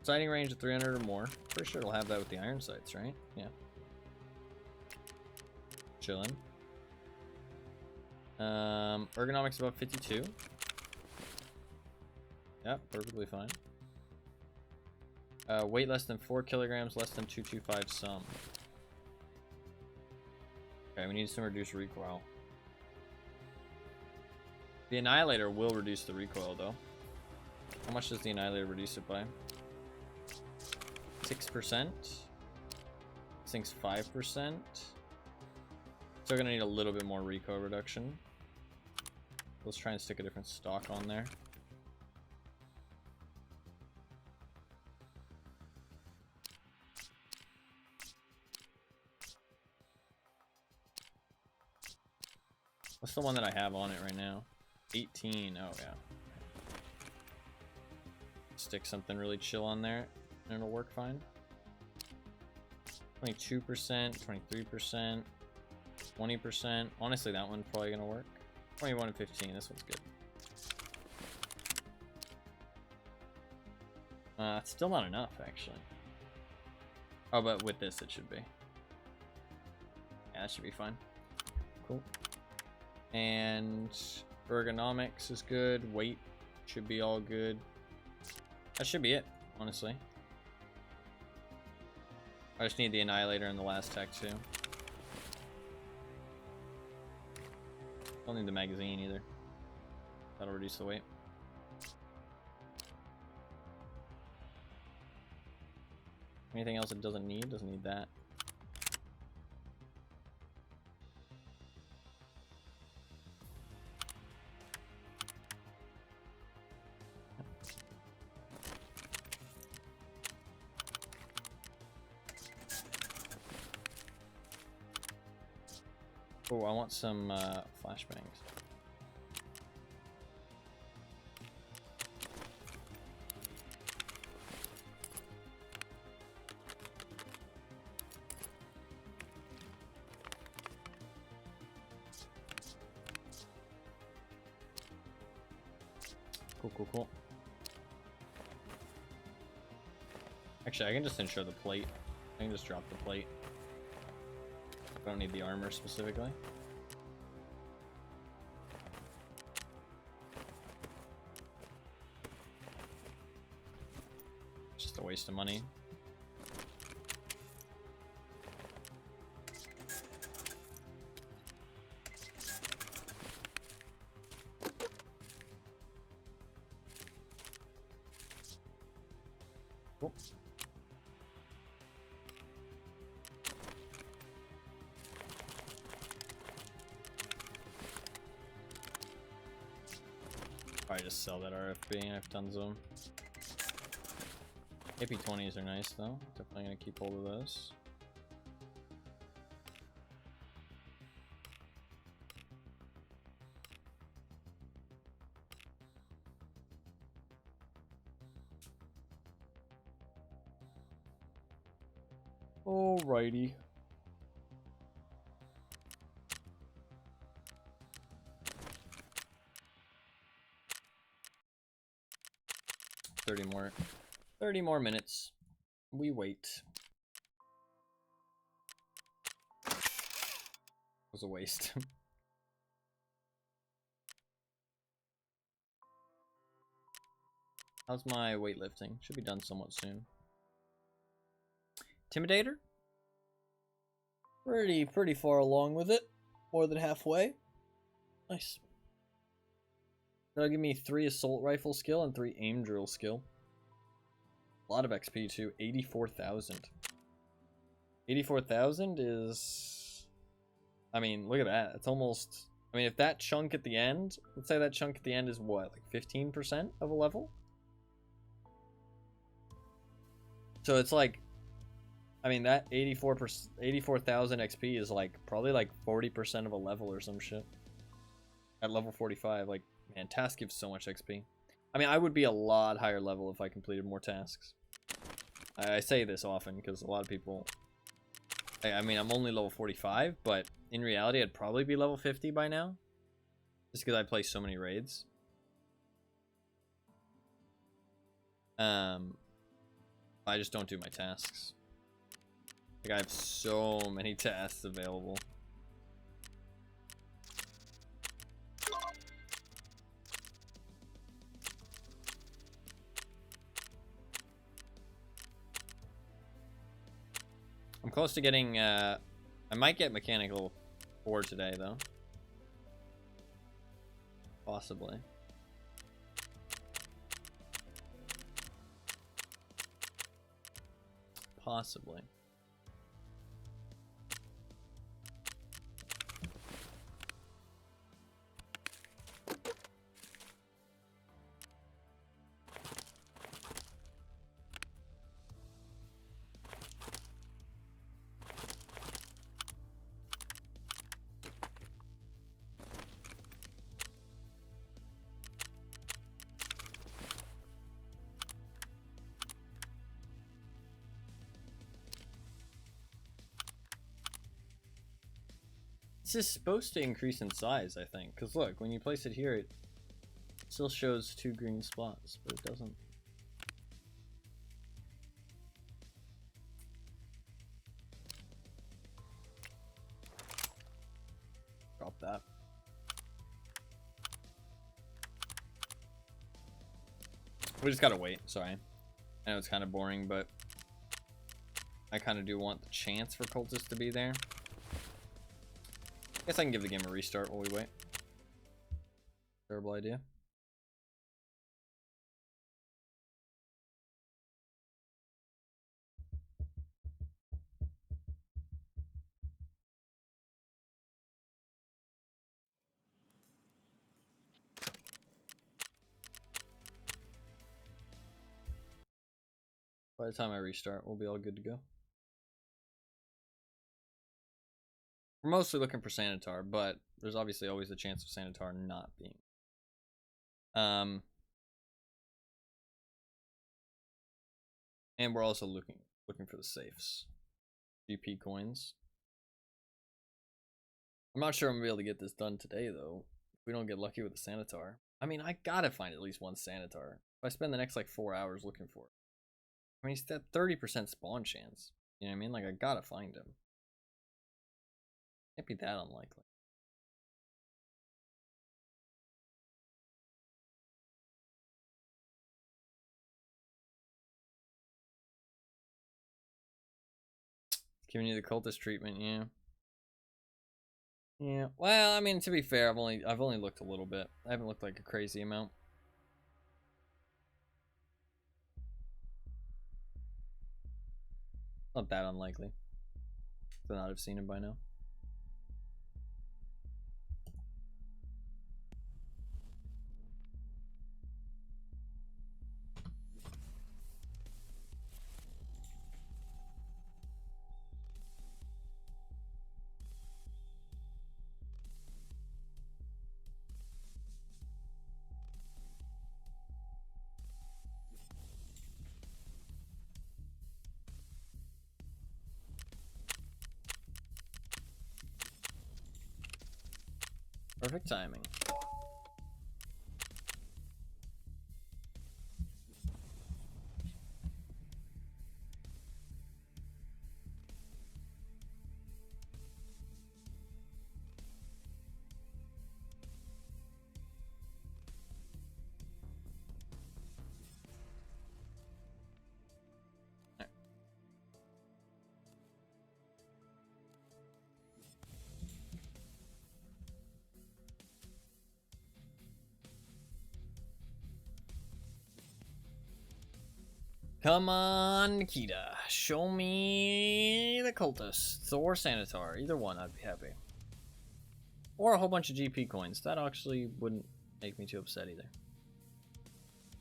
Sighting range of 300 or more. Pretty sure it'll have that with the iron sights, right? Yeah. Chillin'. Ergonomics above 52. Yep, perfectly fine. Weight less than 4 kilograms, less than 225 some. Okay, we need some reduced recoil. The Annihilator will reduce the recoil though. How much does the Annihilator reduce it by? 6%. This thing's 5%. Still gonna need a little bit more recoil reduction. Let's try and stick a different stock on there. What's the one that I have on it right now? 18. Oh, yeah. Stick something really chill on there, and it'll work fine. 22%, 23%, 20%. Honestly, that one's probably going to work. 21 and 15. This one's good. It's still not enough, actually. Oh, but with this, it should be. Yeah, that should be fine. Cool. And ergonomics is good. Weight should be all good. That should be it, honestly. I just need the Annihilator in the last tech too. Don't need the magazine either. That'll reduce the weight. Anything else it doesn't need? Doesn't need that. Oh, I want some flashbangs. Cool, cool, cool. Actually, I can just ensure the plate. I can just drop the plate. I don't need the armor specifically. Just a waste of money. Cool. Probably just sell that RFB. I have tons of them. AP20s are nice though. Definitely gonna keep hold of those. Alrighty. Thirty more minutes. We wait. Was a waste. How's my weightlifting? Should be done somewhat soon. Intimidator? Pretty far along with it. More than halfway. Nice. That'll give me 3 assault rifle skill and 3 aim drill skill. A lot of XP too. 84,000. 84,000 is... I mean, look at that. It's almost... I mean, if that chunk at the end... Let's say that chunk at the end is what? Like 15% of a level? So it's like... I mean, that 84,000 XP is like probably like 40% of a level or some shit. At level 45, like, man, tasks give so much XP. I mean, I would be a lot higher level if I completed more tasks. I say this often because a lot of people... I mean, I'm only level 45, but in reality, I'd probably be level 50 by now. Just because I play so many raids. I just don't do my tasks. Like, I have so many tasks available. I'm close to getting, I might get mechanical 4 today, though. Possibly. Possibly. This is supposed to increase in size, I think. Because look, when you place it here, it still shows 2 green spots, but it doesn't. Drop that. We just gotta wait, sorry. I know it's kind of boring, but I kind of do want the chance for cultists to be there. Guess I can give the game a restart while we wait. Terrible idea. By the time I restart, we'll be all good to go. We're mostly looking for Sanitar, but there's obviously always a chance of Sanitar not being. And we're also looking for the safes. GP coins. I'm not sure I'm gonna be able to get this done today though. If we don't get lucky with the Sanitar. I mean, I gotta find at least one Sanitar. If I spend the next like 4 hours looking for it. I mean, he's at 30% spawn chance. You know what I mean? Like, I gotta find him. Can't be that unlikely. Giving you the cultist treatment, yeah. Yeah. Well, I mean, to be fair, I've only looked a little bit. I haven't looked like a crazy amount. Not that unlikely to not have seen him by now. Perfect timing. Come on, Nikita. Show me the cultists or Sanitar. Either one, I'd be happy. Or a whole bunch of GP coins. That actually wouldn't make me too upset either.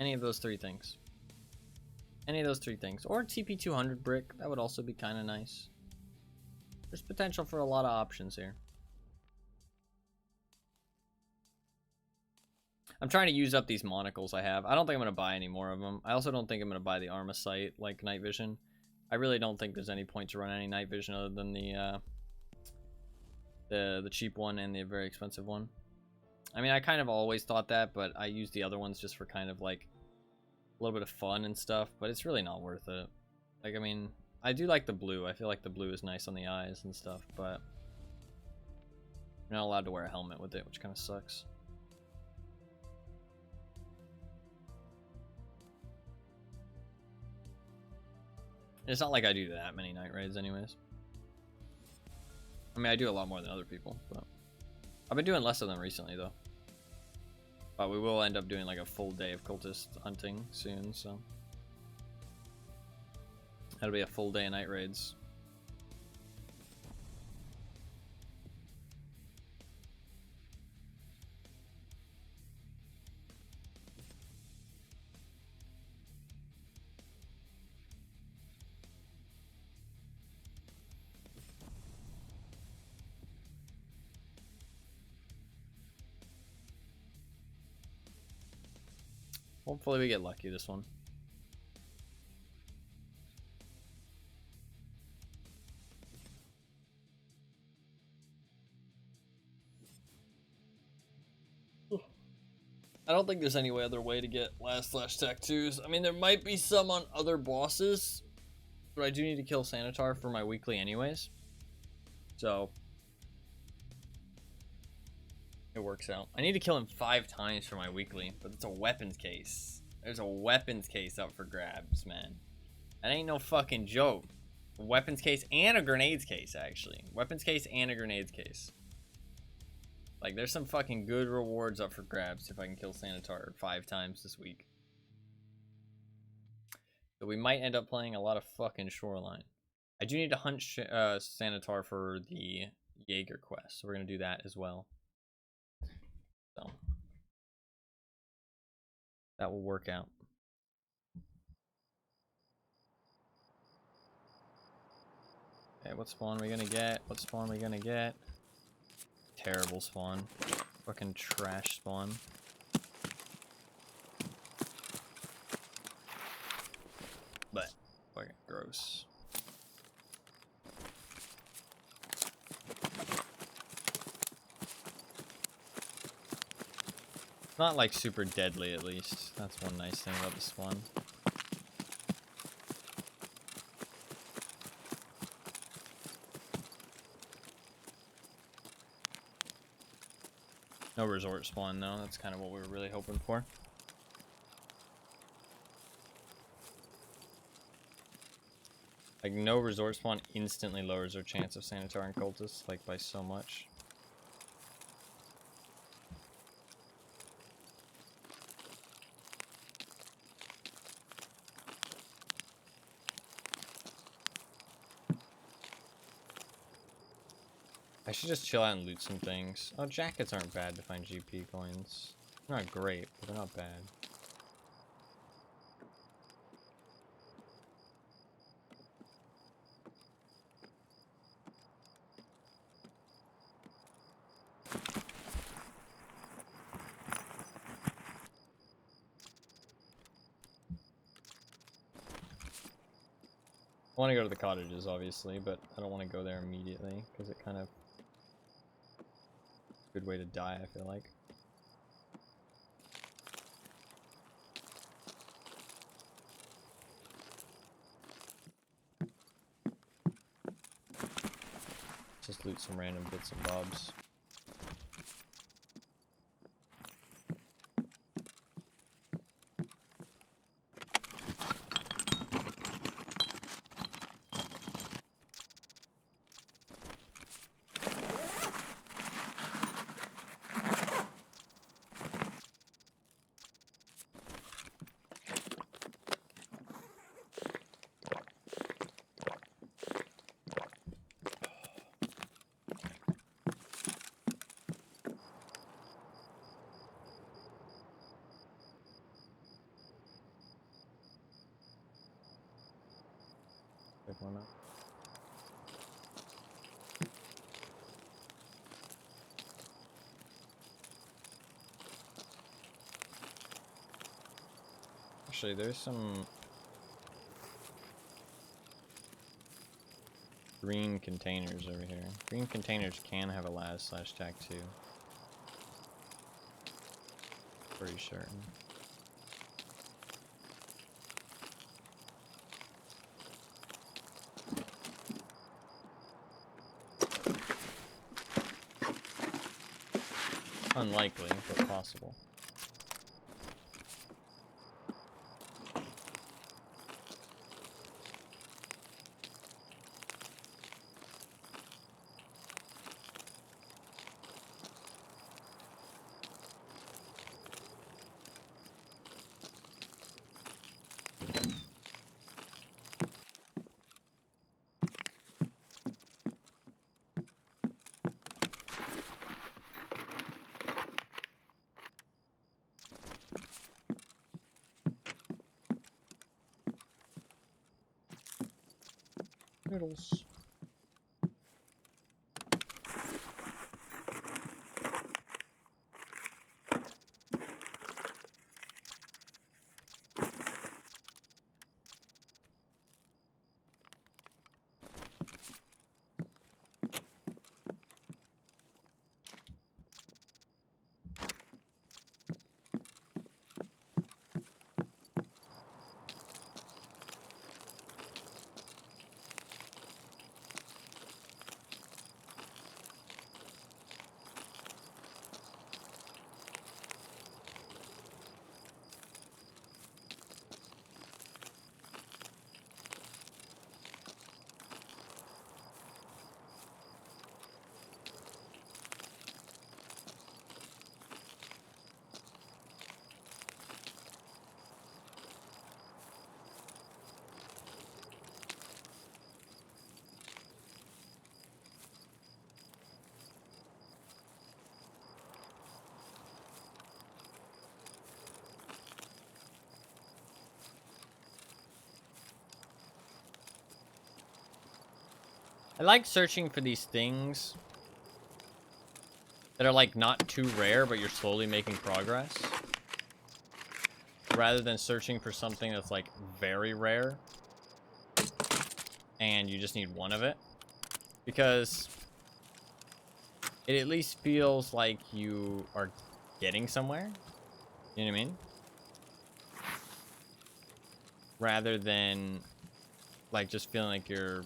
Any of those three things. Any of those three things. Or TP200 brick. That would also be kind of nice. There's potential for a lot of options here. I'm trying to use up these monocles I have. I don't think I'm going to buy any more of them. I also don't think I'm going to buy the Armasight, like night vision. I really don't think there's any point to run any night vision other than the cheap one and the very expensive one. I mean, I kind of always thought that, but I use the other ones just for kind of like a little bit of fun and stuff, but it's really not worth it. Like, I mean, I do like the blue. I feel like the blue is nice on the eyes and stuff, but you're not allowed to wear a helmet with it, which kind of sucks. It's not like I do that many night raids anyways. I mean, I do a lot more than other people, but I've been doing less of them recently though. But we will end up doing like a full day of cultist hunting soon, so that'll be a full day of night raids. Hopefully we get lucky this one. I don't think there's any other way to get last slash tech 2s. I mean, there might be some on other bosses, but I do need to kill Sanitar for my weekly anyways. So it works out. I need to kill him 5 times for my weekly, but it's a weapons case. There's a weapons case up for grabs, man. That ain't no fucking joke. A weapons case and a grenades case, actually. Weapons case and a grenades case. Like, there's some fucking good rewards up for grabs if I can kill Sanitar 5 times this week. So we might end up playing a lot of fucking Shoreline. I do need to hunt Sanitar for the Jaeger quest, so we're going to do that as well. So that will work out. Okay, what spawn are we going to get? What spawn are we going to get? Terrible spawn. Fucking trash spawn. But fucking gross. Not like super deadly, at least. That's one nice thing about the spawn. No resort spawn though. That's kind of what we were really hoping for. Like, no resort spawn instantly lowers our chance of Sanitar and cultists, like, by so much. I should just chill out and loot some things. Oh, jackets aren't bad to find GP coins. They're not great, but they're not bad. I want to go to the cottages, obviously, but I don't want to go there immediately, because it kind of... good way to die, I feel like. Just loot some random bits and bobs. don't know. Actually, there's some green containers over here. Green containers can have a las/tac too. Pretty certain. Unlikely, but possible. Noodles. I like searching for these things that are like not too rare, but you're slowly making progress. Rather than searching for something that's like very rare and you just need one of it. Because it at least feels like you are getting somewhere. You know what I mean? Rather than like just feeling like you're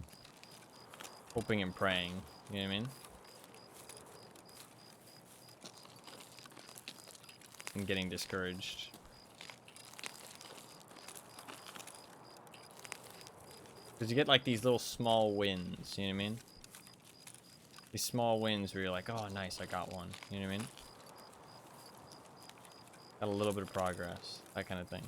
hoping and praying. You know what I mean? And getting discouraged. Because you get like these little small wins, you know what I mean? These small wins where you're like, oh, nice, I got one. You know what I mean? Got a little bit of progress. That kind of thing.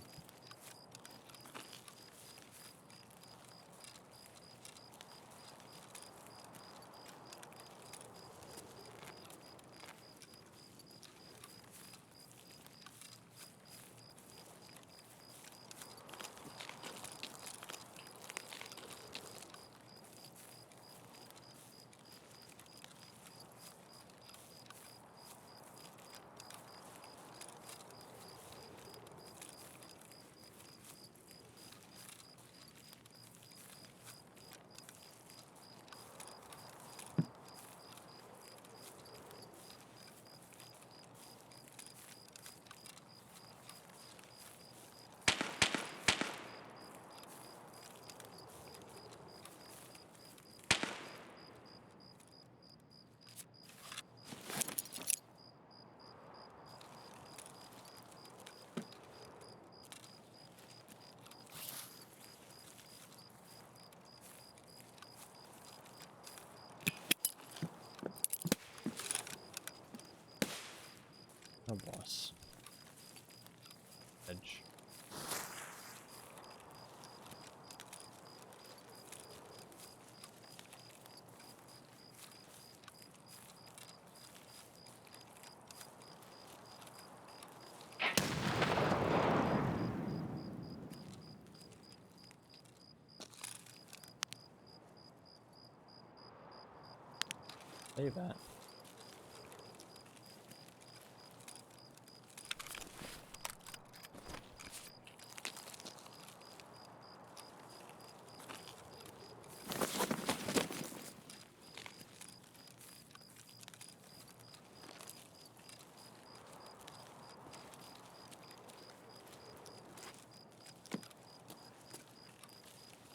Say that.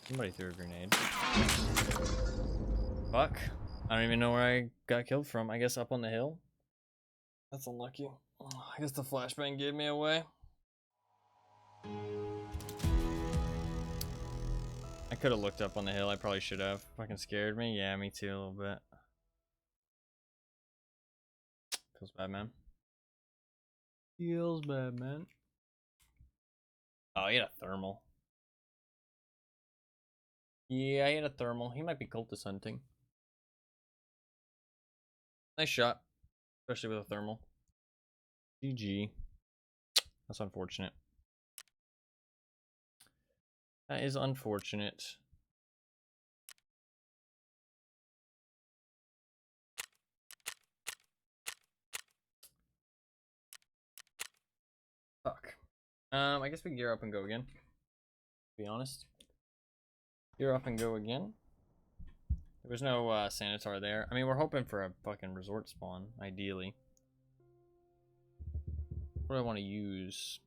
Somebody threw a grenade. Fuck. I don't even know where I got killed from. I guess up on the hill? That's unlucky. I guess the flashbang gave me away. I could have looked up on the hill. I probably should have. Fucking scared me. Yeah, me too a little bit. Feels bad, man. Feels bad, man. Oh, he had a thermal. Yeah, he had a thermal. He might be cultist hunting. Nice shot. Especially with a thermal. GG. That's unfortunate. That is unfortunate. Fuck. I guess we gear up and go again. To be honest. Gear up and go again. There was no Sanitar there. I mean, we're hoping for a fucking resort spawn, ideally. What do I want to use?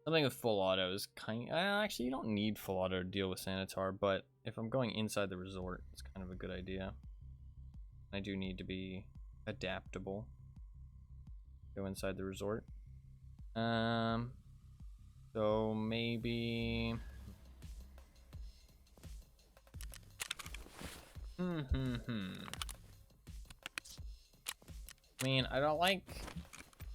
Something with full auto is kind of... actually, you don't need full auto to deal with Sanitar, but if I'm going inside the resort, it's kind of a good idea. I do need to be adaptable. Go inside the resort. So maybe... I mean, I don't like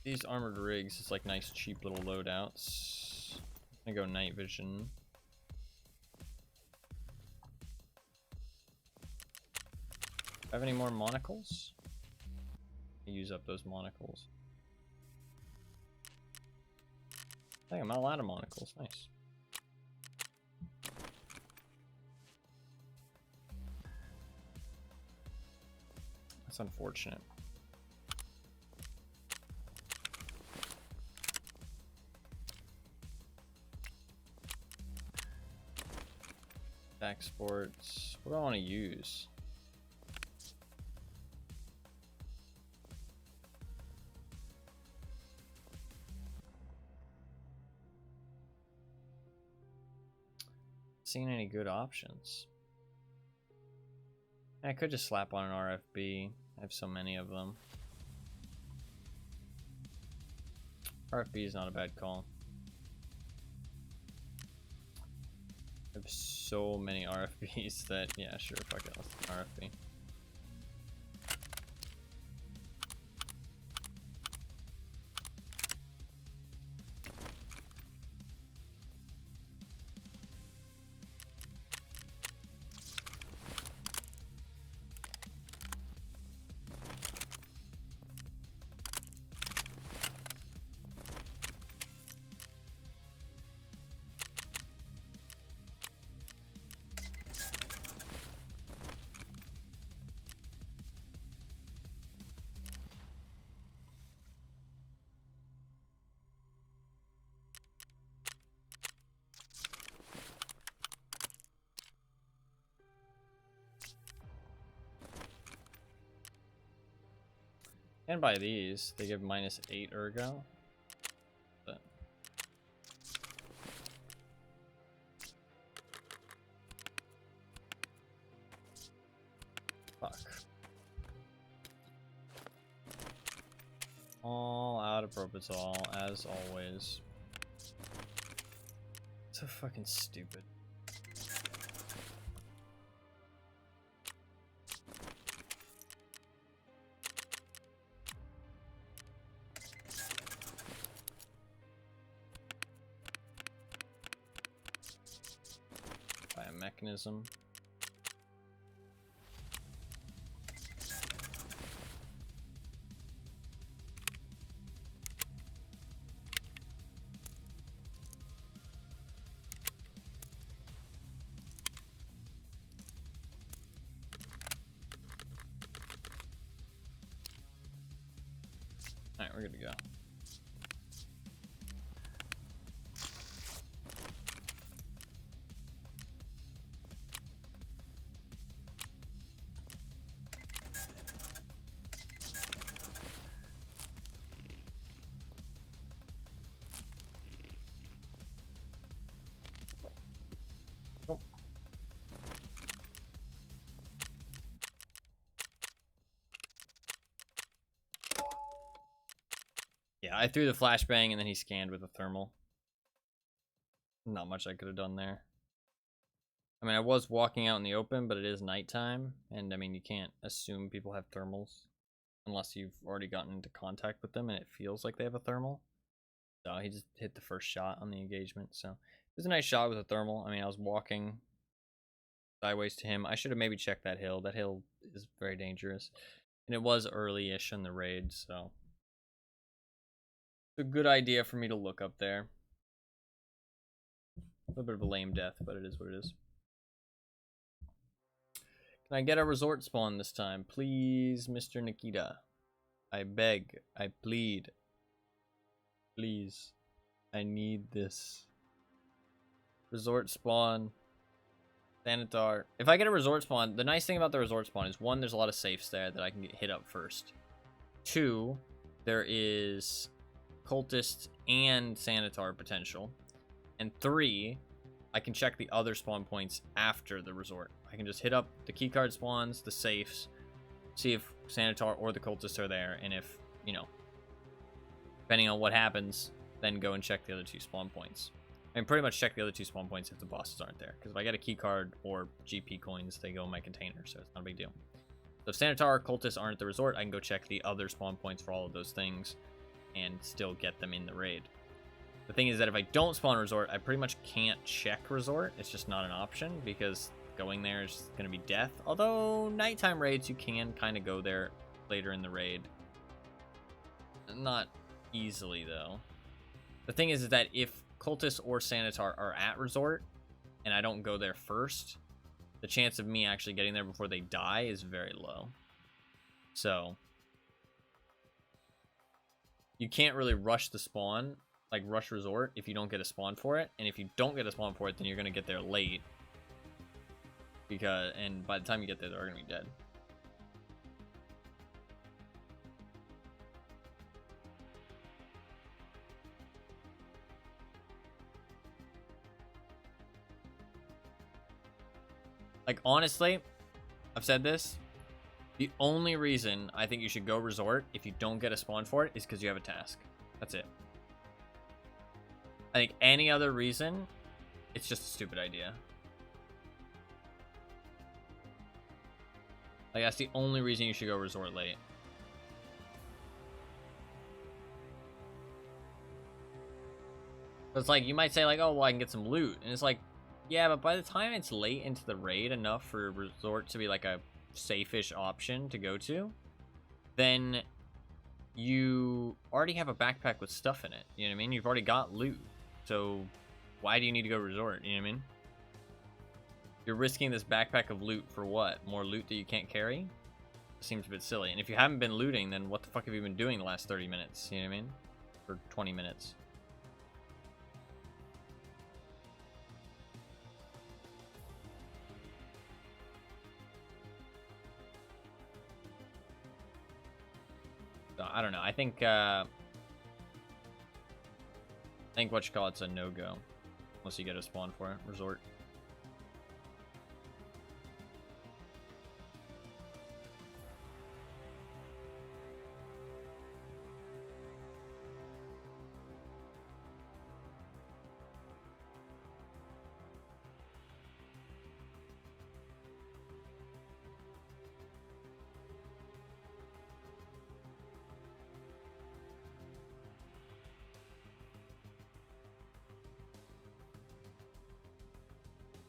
these armored rigs. It's like nice, cheap little loadouts. I'm gonna go night vision. Have any more monocles? I use up those monocles. I think I'm out of monocles. Nice. That's unfortunate. Back sports. What do I want to use? Seen any good options? I could just slap on an RFB. I have so many of them. RFB is not a bad call. I have so many RFBs that, yeah, sure, fuck it, let's do RFB. And by these, they give -8 ergo. But fuck. All out of Propital, as always. So fucking stupid. By a mechanism. Alright, we're good to go. Yeah, I threw the flashbang and then he scanned with a thermal. Not much I could have done there. I mean, I was walking out in the open, but it is nighttime, and I mean, you can't assume people have thermals unless you've already gotten into contact with them and it feels like they have a thermal. So he just hit the first shot on the engagement. So it was a nice shot with a thermal. I mean, I was walking sideways to him. I should have maybe checked that hill. That hill is very dangerous, and it was early-ish in the raid, so it's a good idea for me to look up there. A little bit of a lame death, but it is what it is. Can I get a resort spawn this time? Please, Mr. Nikita. I beg. I plead. Please. I need this. Resort spawn. Sanitar. If I get a resort spawn, the nice thing about the resort spawn is, one, there's a lot of safes there that I can get hit up first. Two, there is cultist and Sanitar potential. And three, I can check the other spawn points after the resort. I can just hit up the keycard spawns, the safes, see if Sanitar or the cultists are there, and if, you know, depending on what happens, then go and check the other two spawn points. I mean, pretty much check the other two spawn points if the bosses aren't there, because if I get a keycard or GP coins, they go in my container, so it's not a big deal. So if Sanitar or cultists aren't at the resort, I can go check the other spawn points for all of those things and still get them in the raid. The thing is that if I don't spawn resort, I pretty much can't check resort. It's just not an option because going there is going to be death. Although nighttime raids, you can kind of go there later in the raid. Not easily, though. The thing is that if cultists or Sanitar are at resort and I don't go there first, the chance of me actually getting there before they die is very low. So you can't really rush the spawn, like rush resort, if you don't get a spawn for it. And if you don't get a spawn for it, then you're going to get there late. And by the time you get there, they're going to be dead. Like, honestly, I've said this. The only reason I think you should go resort if you don't get a spawn for it is because you have a task. That's it. I think any other reason, it's just a stupid idea. Like, that's the only reason you should go resort late. So it's like, you might say like, oh, well, I can get some loot. And it's like, yeah, but by the time it's late into the raid enough for resort to be like a safe-ish option to go to, then you already have a backpack with stuff in it. You know what I mean? You've already got loot. So why do you need to go resort? You know what I mean? You're risking this backpack of loot for what? More loot that you can't carry? Seems a bit silly. And if you haven't been looting, then what the fuck have you been doing the last 30 minutes? You know what I mean? Or 20 minutes. So, I don't know. I think what you call it's a no-go. Unless you get a spawn for it. Resort.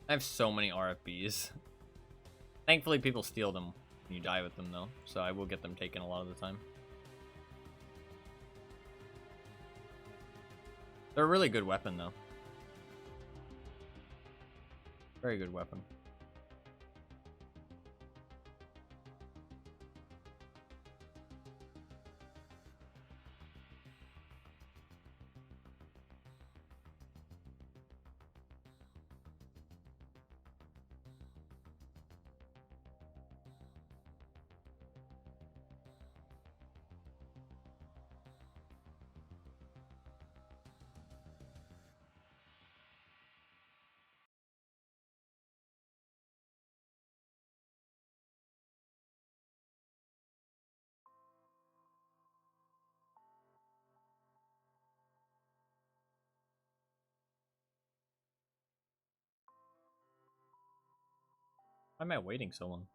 I have so many RFBs. Thankfully, people steal them when you die with them, though. So I will get them taken a lot of the time. They're a really good weapon, though. Very good weapon. Why am I waiting so long?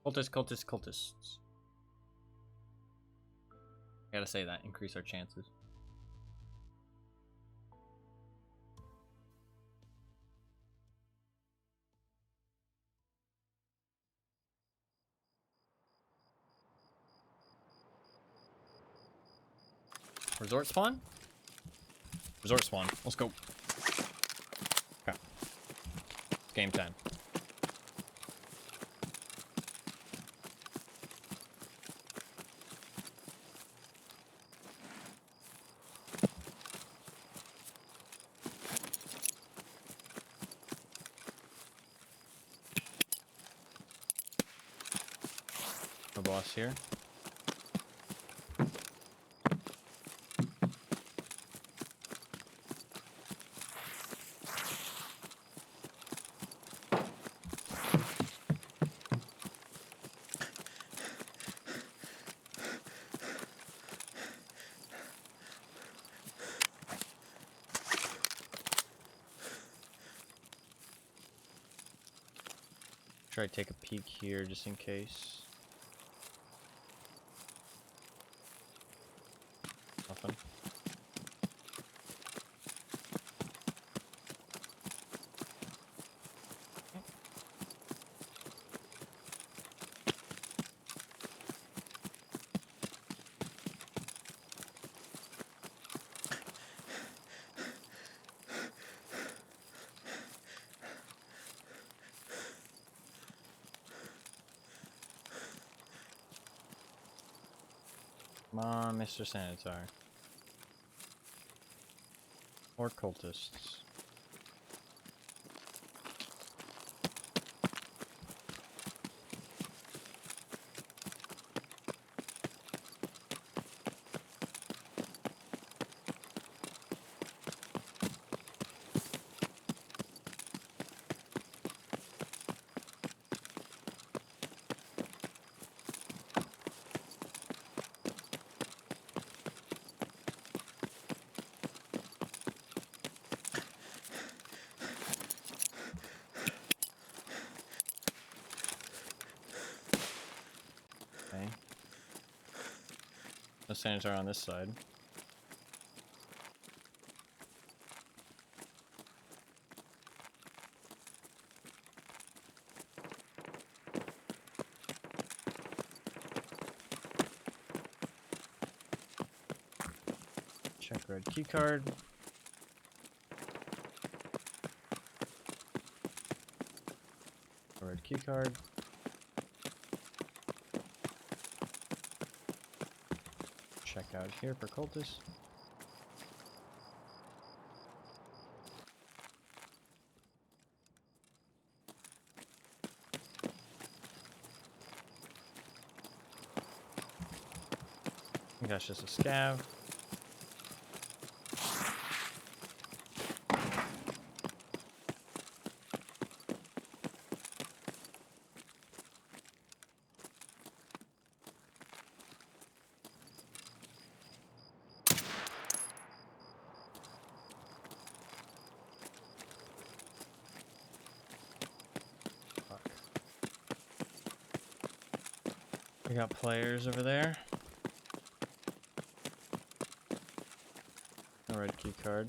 Cultists. I gotta say that, increase our chances. Resort spawn? Resort spawn. Let's go. Okay. Game time. No boss here. Try to take a peek here just in case. Nothing. Come on, Mr. Sanitar. Or cultists. Okay. No Sanitar on this side. Check red keycard. Red keycard. Check out here for cultists. I think that's just a scav. We got players over there. No red key card.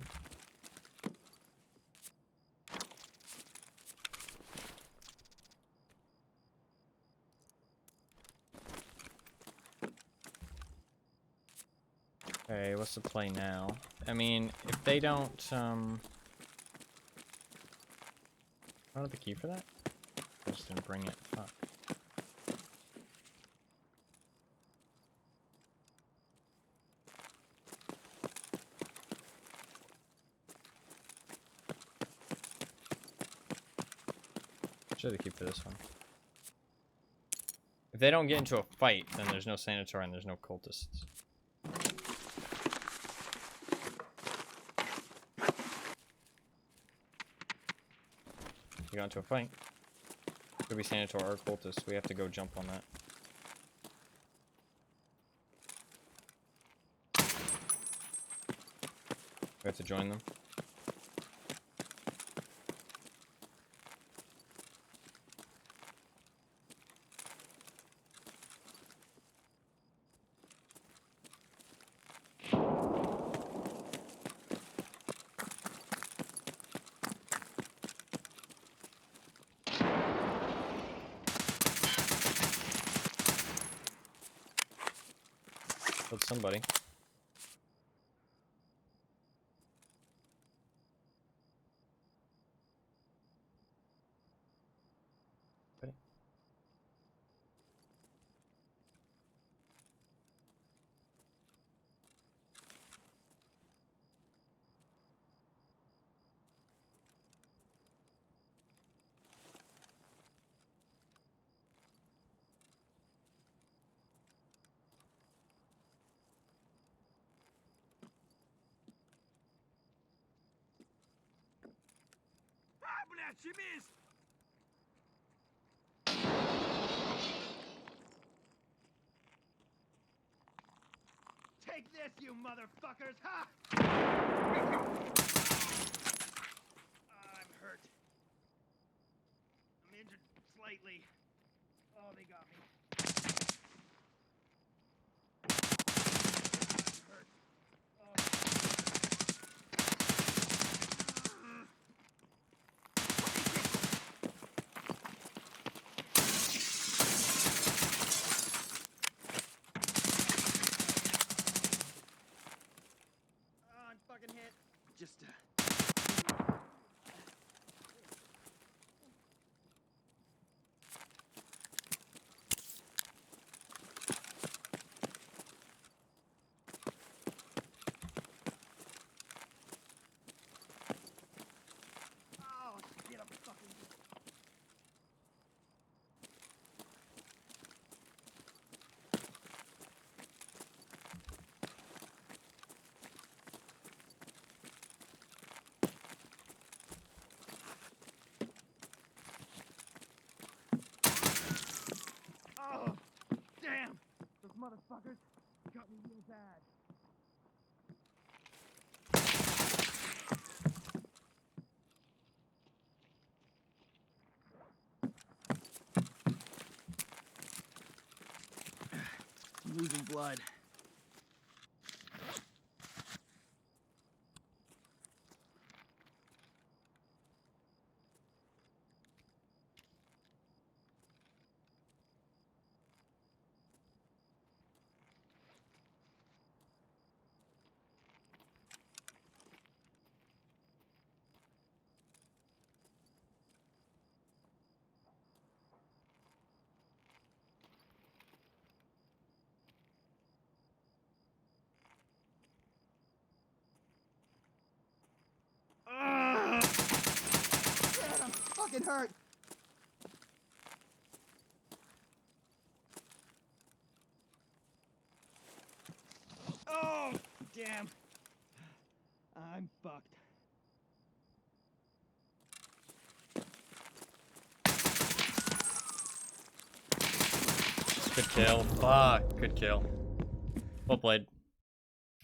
Okay, what's the play now? I mean, if they don't, I don't have the key for that? I just didn't bring it. Fuck. Should have the key for this one. If they don't get into a fight, then there's no Sanitar and there's no cultists. You got into a fight. Could be Sanitor or Cultist. We have to go jump on that. We have to join them. Killed somebody. Okay. А, блядь, чемись! Take this, you motherfuckers! Ha! I'm hurt. I'm injured slightly. Oh, they got me. I'm hurt. Oh. I'm fucking hit. Just, Oh, shit, I'm fucking hit. Oh, damn! Those motherfuckers got me real bad. I'm losing blood. Shit, I'm fucking hurt. Oh, damn. I'm fucked. Good kill. Fuck. Good kill. Well played.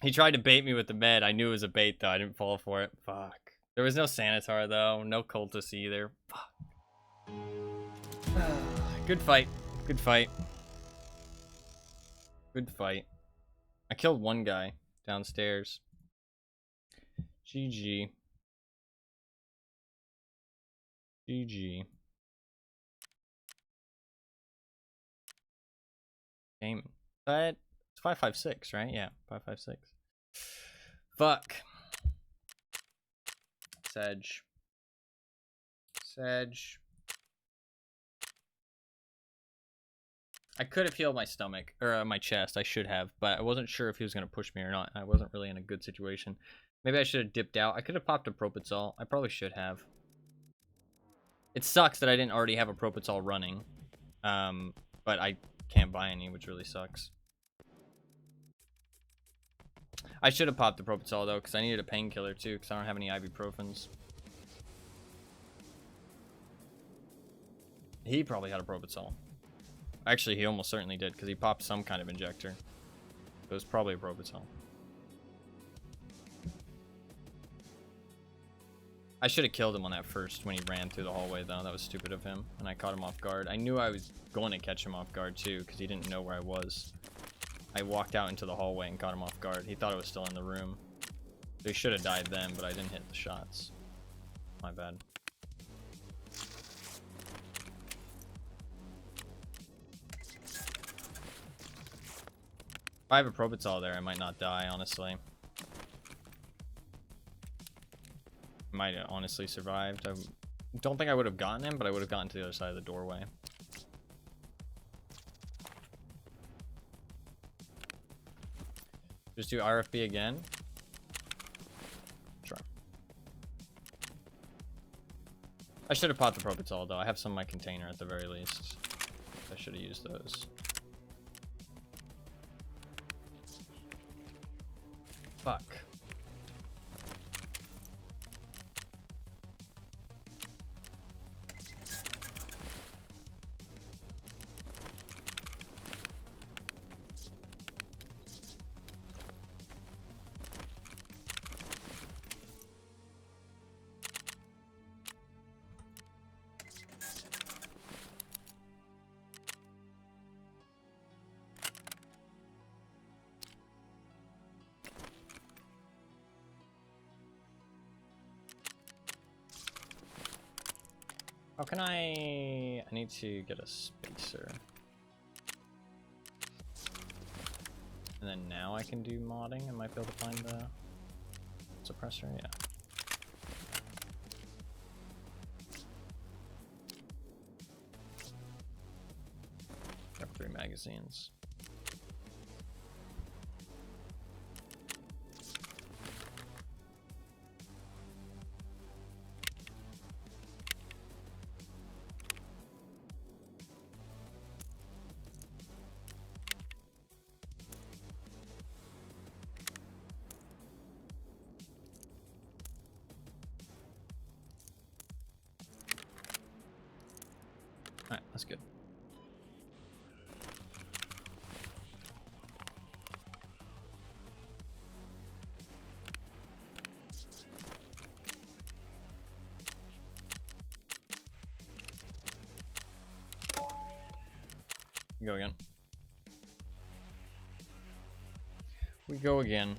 He tried to bait me with the med. I knew it was a bait, though. I didn't fall for it. Fuck. There was no Sanitar, though. No Cultist either. Fuck. Good fight. Good fight. Good fight. I killed one guy downstairs. GG. GG. Game. But it's 556, right? Yeah, 556. Fuck. Sedge. Sedge. I could have healed my stomach, or my chest, I should have, but I wasn't sure if he was going to push me or not. I wasn't really in a good situation. Maybe I should have dipped out. I could have popped a Propofol. I probably should have. It sucks that I didn't already have a Propofol running, but I can't buy any, which really sucks. I should have popped the Propofol, though, because I needed a painkiller, too, because I don't have any ibuprofens. He probably had a Propitzol. Actually, he almost certainly did, because he popped some kind of injector. It was probably a Propitzol. I should have killed him on that first when he ran through the hallway, though. That was stupid of him, and I caught him off guard. I knew I was going to catch him off guard, too, because he didn't know where I was. I walked out into the hallway and caught him off guard. He thought I was still in the room. So he should have died then, but I didn't hit the shots. My bad. If I have a Propitzol there, I might not die, honestly. Might have honestly survived. I don't think I would have gotten him, but I would have gotten to the other side of the doorway. Just do RFB again. Sure. I should have popped the Propitzol, though. I have some in my container at the very least. I should have used those. Fuck. How can I need to get a spacer. And then now I can do modding. I might be able to find the suppressor, yeah. Got 3 magazines. Alright, that's good. Go again. We go again.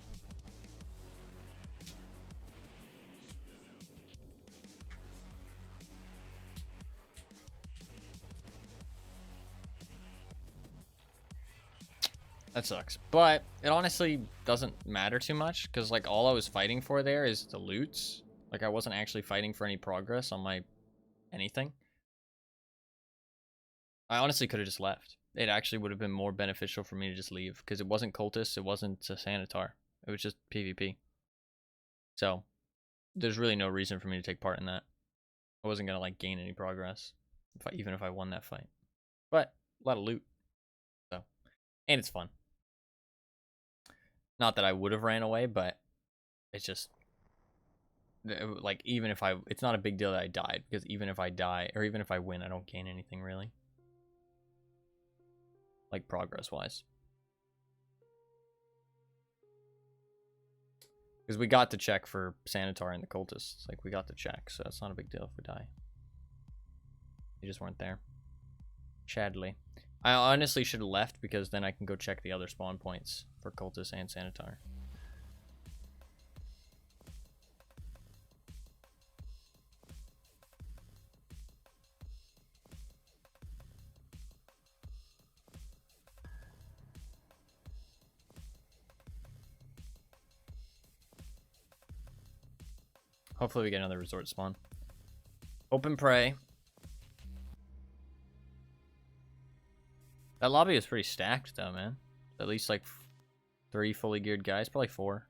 That sucks. But it honestly doesn't matter too much, because like all I was fighting for there is the loots. Like I wasn't actually fighting for any progress on my anything. I honestly could have just left. It actually would have been more beneficial for me to just leave, because it wasn't cultists, it wasn't a sanitar. It was just PvP. So there's really no reason for me to take part in that. I wasn't gonna like gain any progress, even if I won that fight. But a lot of loot. So, and it's fun. Not that I would have ran away, but it's just like even if it's not a big deal that I died, because even if I die or even if I win, I don't gain anything really. Like progress wise. Because we got to check for Sanitar and the cultists. Like we got to check, so it's not a big deal if we die. They just weren't there. Sadly. I honestly should have left, because then I can go check the other spawn points for cultists and Sanitar. Hopefully we get another resort spawn. Hope and pray. That lobby is pretty stacked though, man. At least like 3 fully geared guys, probably 4.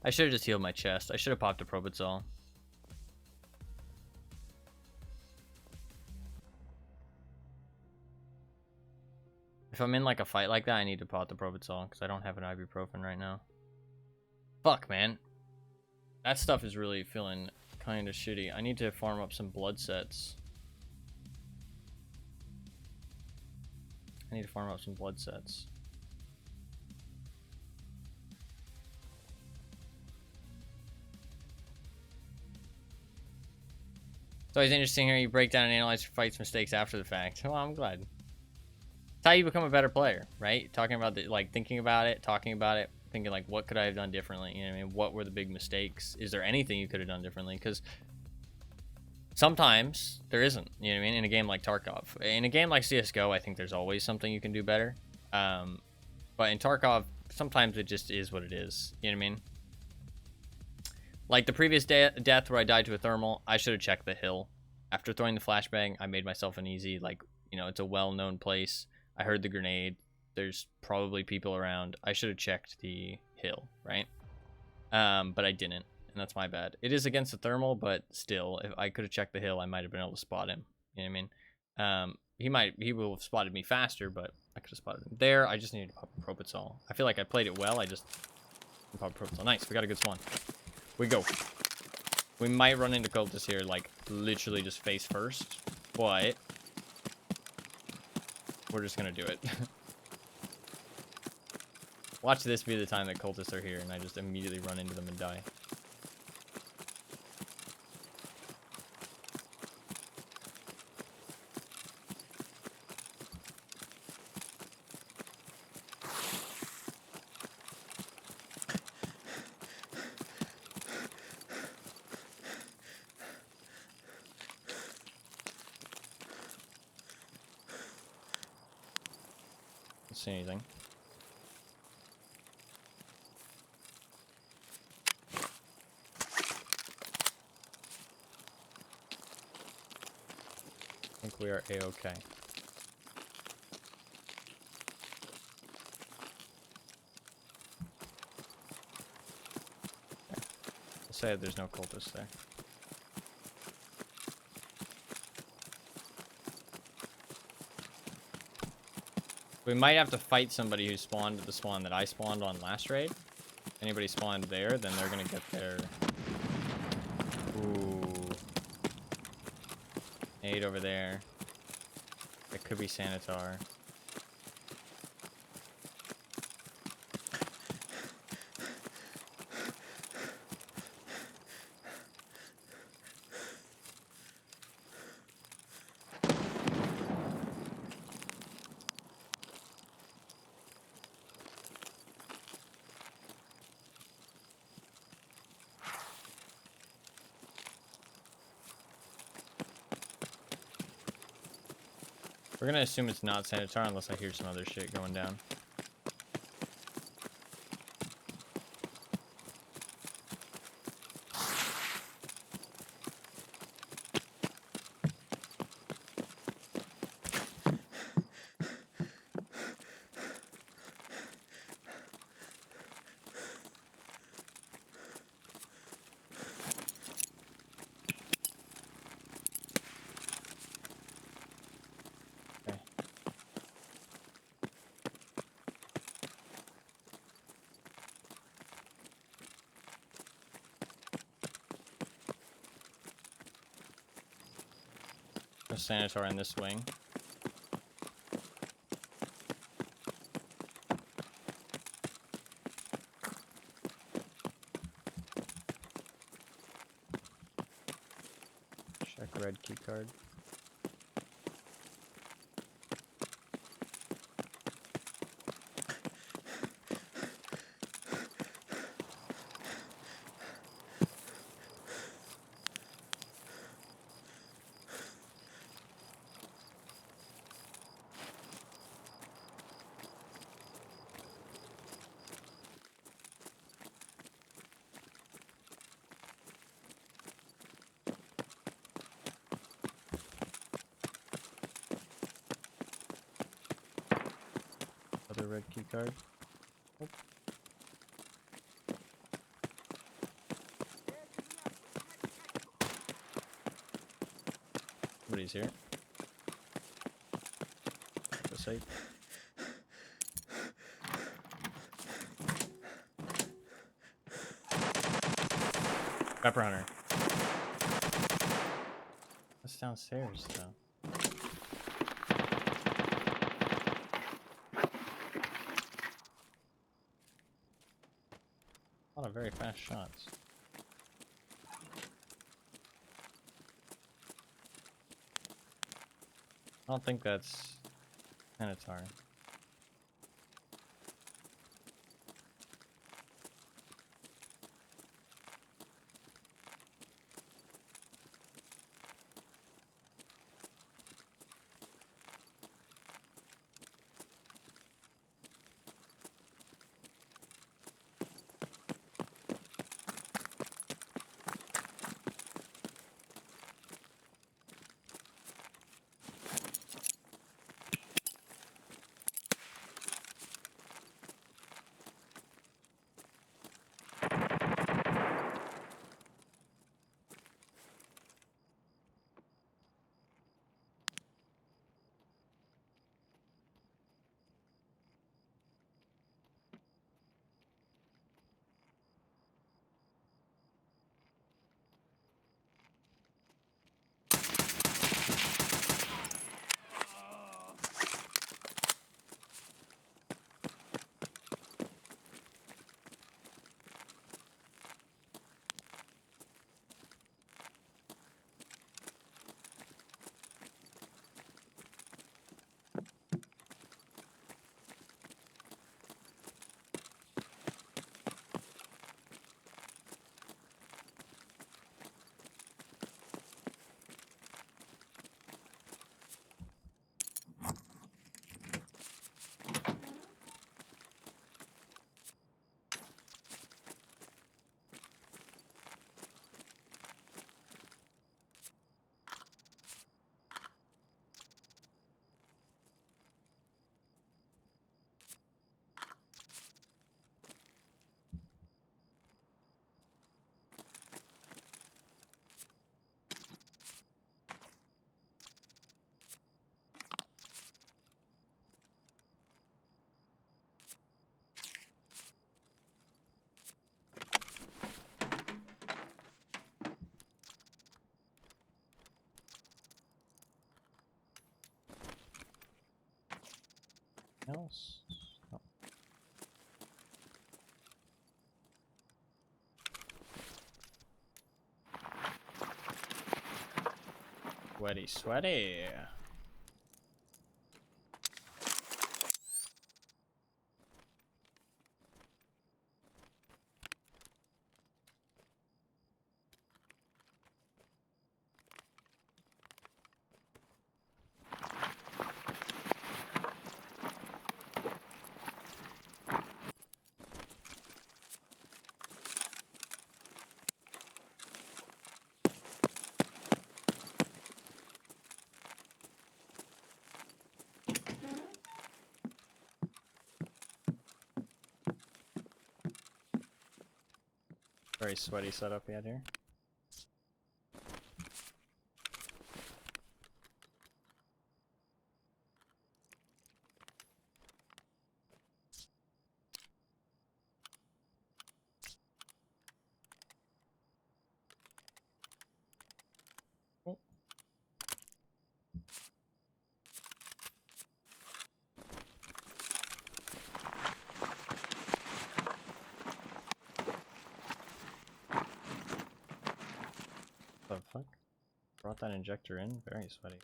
I should have just healed my chest. I should have popped a Propitzol. If I'm in like a fight like that, I need to pot the Propitzol because I don't have an ibuprofen right now. Fuck, man. That stuff is really feeling kind of shitty. I need to farm up some blood sets. I need to farm up some blood sets. It's always interesting hearing you break down and analyze your fights mistakes after the fact. Well, I'm glad. It's how you become a better player, right? Talking about the, like, thinking about it, talking about it, thinking like, what could I have done differently? You know what I mean? What were the big mistakes? Is there anything you could have done differently? Because sometimes there isn't, you know what I mean? In a game like Tarkov. In a game like CSGO, I think there's always something you can do better. But in Tarkov, sometimes it just is what it is. You know what I mean? Like the previous death where I died to a thermal, I should have checked the hill. After throwing the flashbang, I made myself an easy, like, you know, it's a well-known place. I heard the grenade. There's probably people around. I should have checked the hill, right? But I didn't, and that's my bad. It is against the thermal, but still, if I could have checked the hill, I might have been able to spot him. You know what I mean? He will have spotted me faster, but I could have spotted him there. I just needed to pop Propitzol. I feel like I played it well. I just pop Propitzol. Nice, we got a good spawn. We go. We might run into cultists here, like, literally just face first, but we're just gonna do it. Watch this be the time that cultists are here, and I just immediately run into them and die. Don't see anything. I think we are A-okay. I'll say there's no cultists there. We might have to fight somebody who spawned at the spawn that I spawned on last raid. Anybody spawned there, then they're gonna get their... Ooh. Nade over there. It could be Sanitar. We're gonna assume it's not Sanitar unless I hear some other shit going down. No Sanitar in this wing. Check red key card. Other red key card. Oh. Somebody's here. Go safe. Pepper Hunter. That's downstairs, though. A lot of very fast shots. I don't think that's Minotaur. Else? No. Sweaty, sweaty. Very sweaty setup we had here. Oh. The fuck? Brought that injector in? Very sweaty.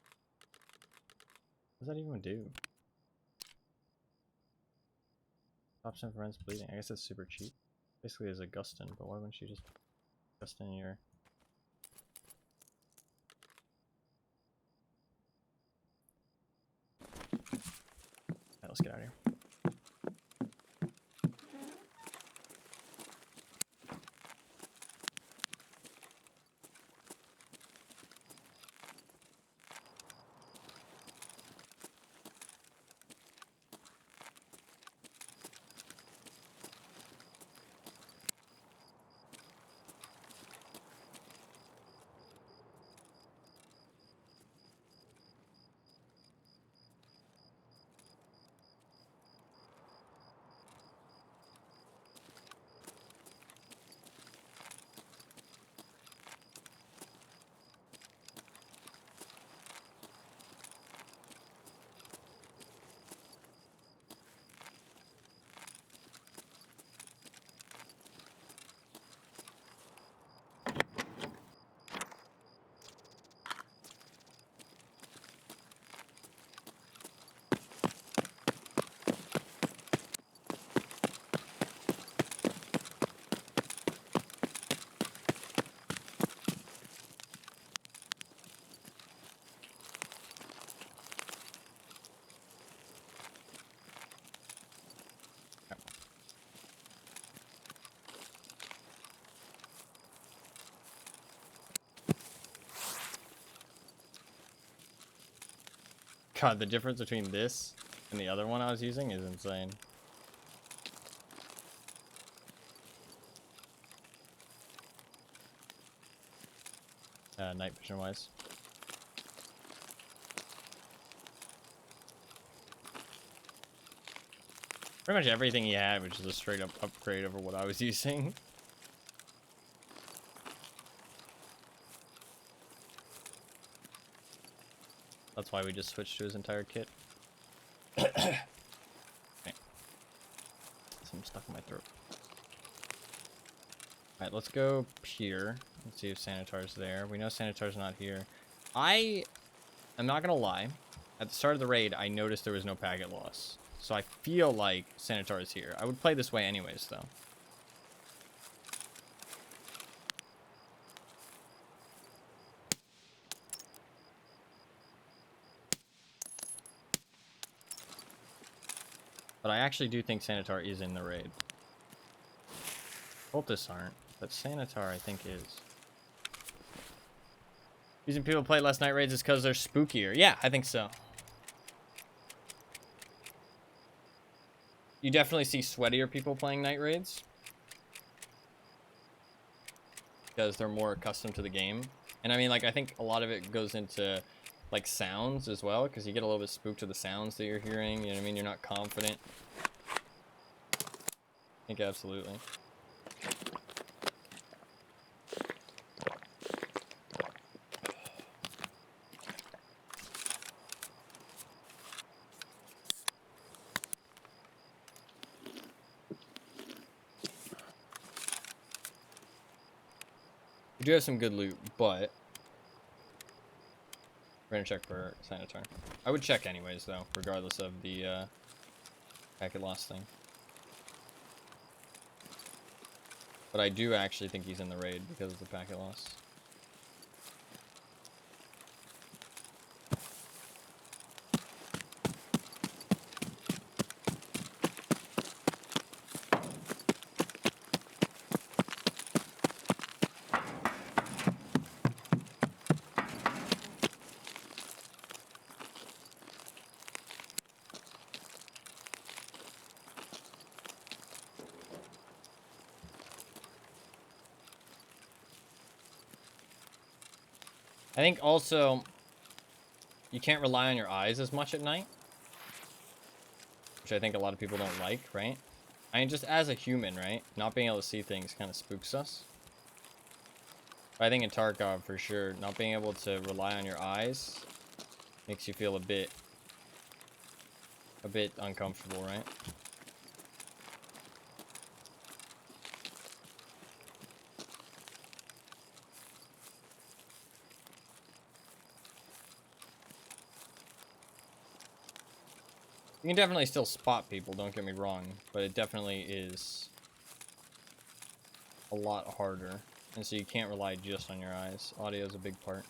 What does that even do? Stops and prevents bleeding. I guess it's super cheap. Basically as a Gustin, but why wouldn't you just Gustin your... Alright, let's get out of here. God, the difference between this and the other one I was using is insane. Night vision wise. Pretty much everything he had, which is a straight up upgrade over what I was using. That's why we just switched to his entire kit. Okay. Something stuck in my throat. Alright, let's go here. Let's see if Sanitar's there. We know Sanitar's not here. I'm not gonna lie. At the start of the raid, I noticed there was no packet loss. So I feel like Sanitar is here. I would play this way anyways, though. But I actually do think Sanitar is in the raid. Cultists aren't, but Sanitar I think is. Reason people play less night raids is because they're spookier. Yeah, I think so. You definitely see sweatier people playing night raids. Because they're more accustomed to the game. And I mean, like, I think a lot of it goes into, like, sounds as well. Because you get a little bit spooked to the sounds that you're hearing. You know what I mean? You're not confident. I think absolutely. We do have some good loot, but we're gonna check for Sanitar. I would check anyways, though, regardless of the packet loss thing. But I do actually think he's in the raid because of the packet loss. I think also you can't rely on your eyes as much at night, which I think a lot of people don't like, right? I mean, just as a human, right? Not being able to see things kind of spooks us. But I think in Tarkov, for sure, not being able to rely on your eyes makes you feel a bit uncomfortable, right? You can definitely still spot people, don't get me wrong, but it definitely is a lot harder. And so you can't rely just on your eyes. Audio is a big part.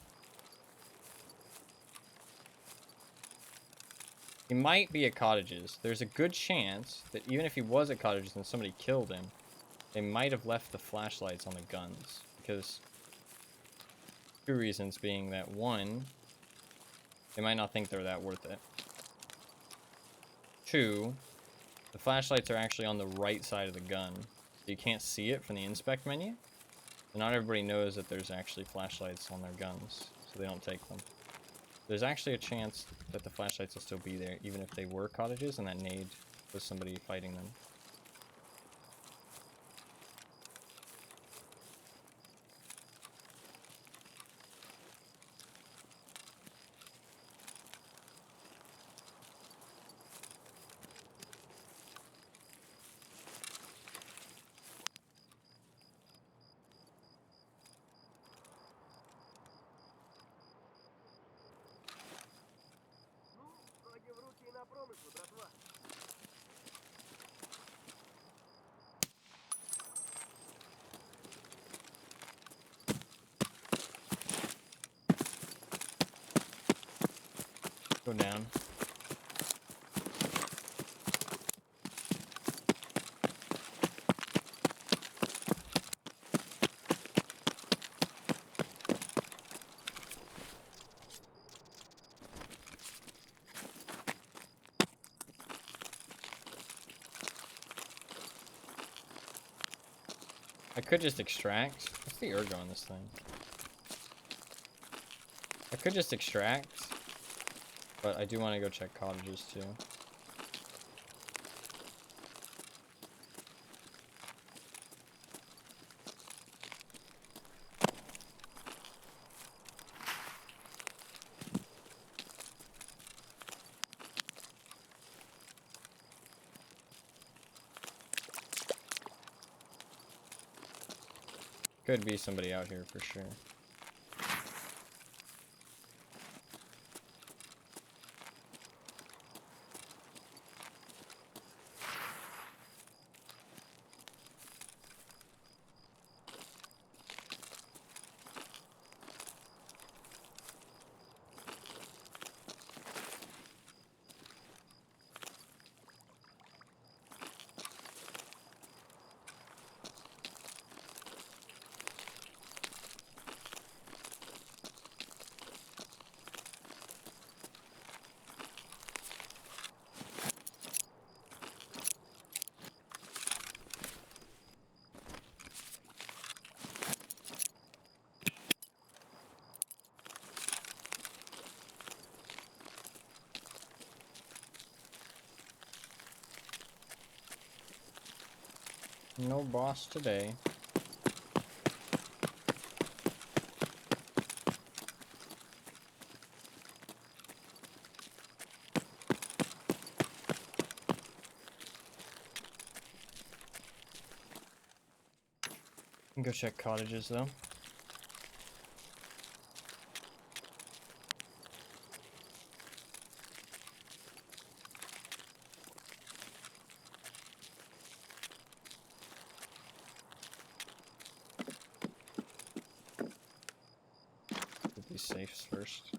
He might be at cottages. There's a good chance that even if he was at cottages and somebody killed him, they might have left the flashlights on the guns. Because two reasons being that, one, they might not think they're that worth it. Two, the flashlights are actually on the right side of the gun. So you can't see it from the inspect menu. So not everybody knows that there's actually flashlights on their guns, so they don't take them. There's actually a chance that the flashlights will still be there, even if they were cottages and that nade was somebody fighting them. Ноги в руки и на промысел, братва. Go down. I could just extract. What's the ergo on this thing? I could just extract, but I do want to go check cottages too. Could be somebody out here for sure. No boss today. Can go check cottages though. Get these safes first.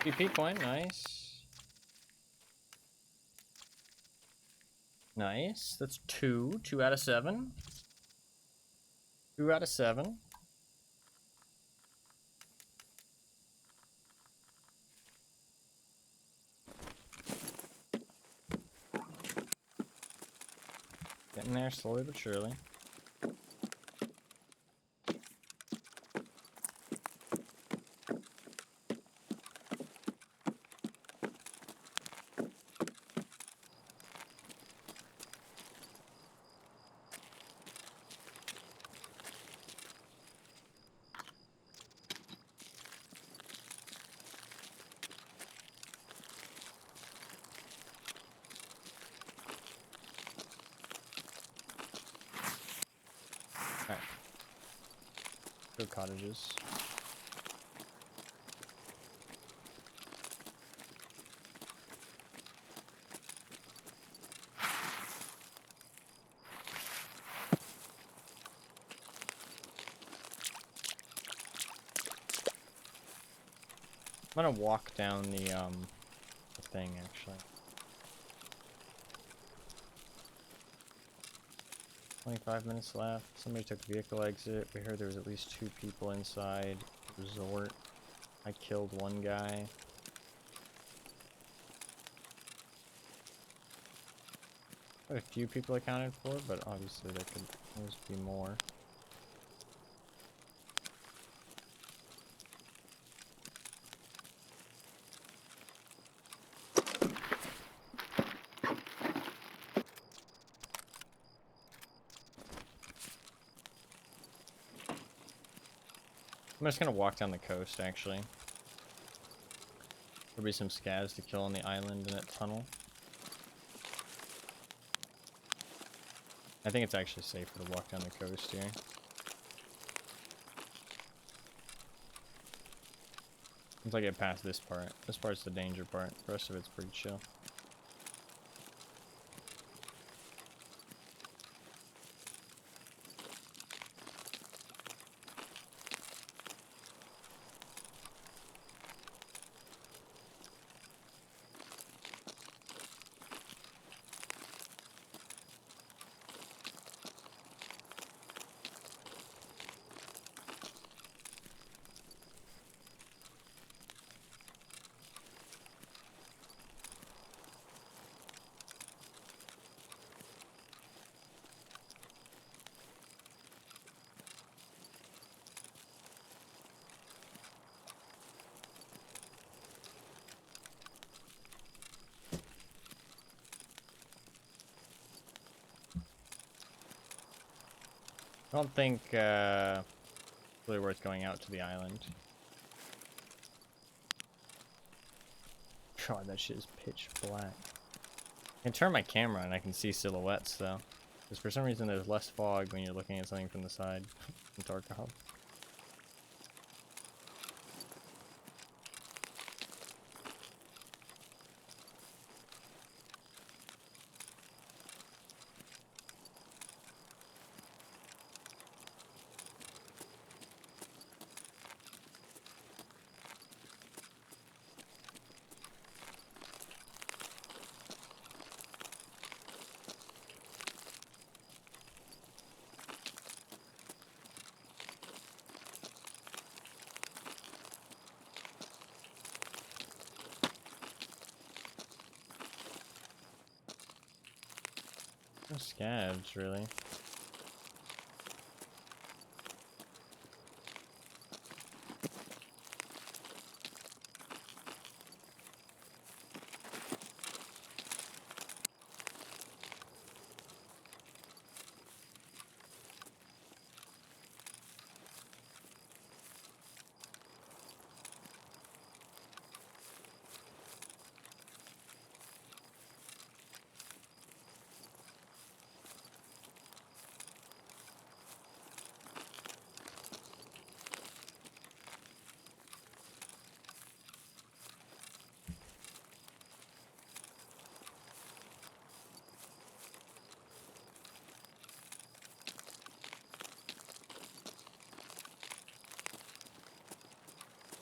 PP point, nice. Nice. That's 2. 2 out of 7. 2 out of 7. Getting there slowly but surely. Alright. Go cottages. I'm gonna walk down the thing actually. 25 minutes left. Somebody took vehicle exit. We heard there was at least 2 people inside resort. I killed one guy. Quite a few people accounted for, but obviously there could always be more. I'm just gonna walk down the coast, actually. There'll be some scavs to kill on the island in that tunnel. I think it's actually safer to walk down the coast here. Once I get past this part. This part's the danger part. The rest of it's pretty chill. I don't think it's really worth going out to the island. God, that shit is pitch black. I can turn my camera and I can see silhouettes though. Because for some reason there's less fog when you're looking at something from the side in Tarkov. No scavs, really.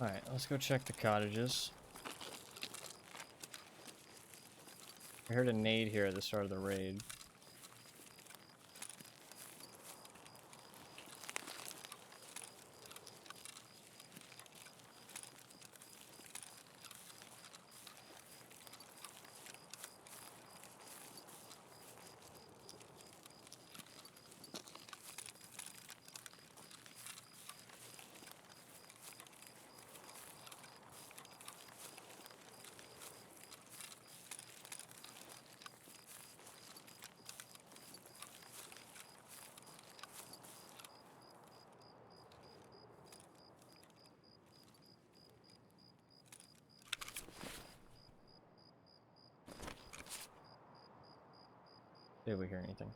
Alright, let's go check the cottages. I heard a nade here at the start of the raid. Did we hear anything?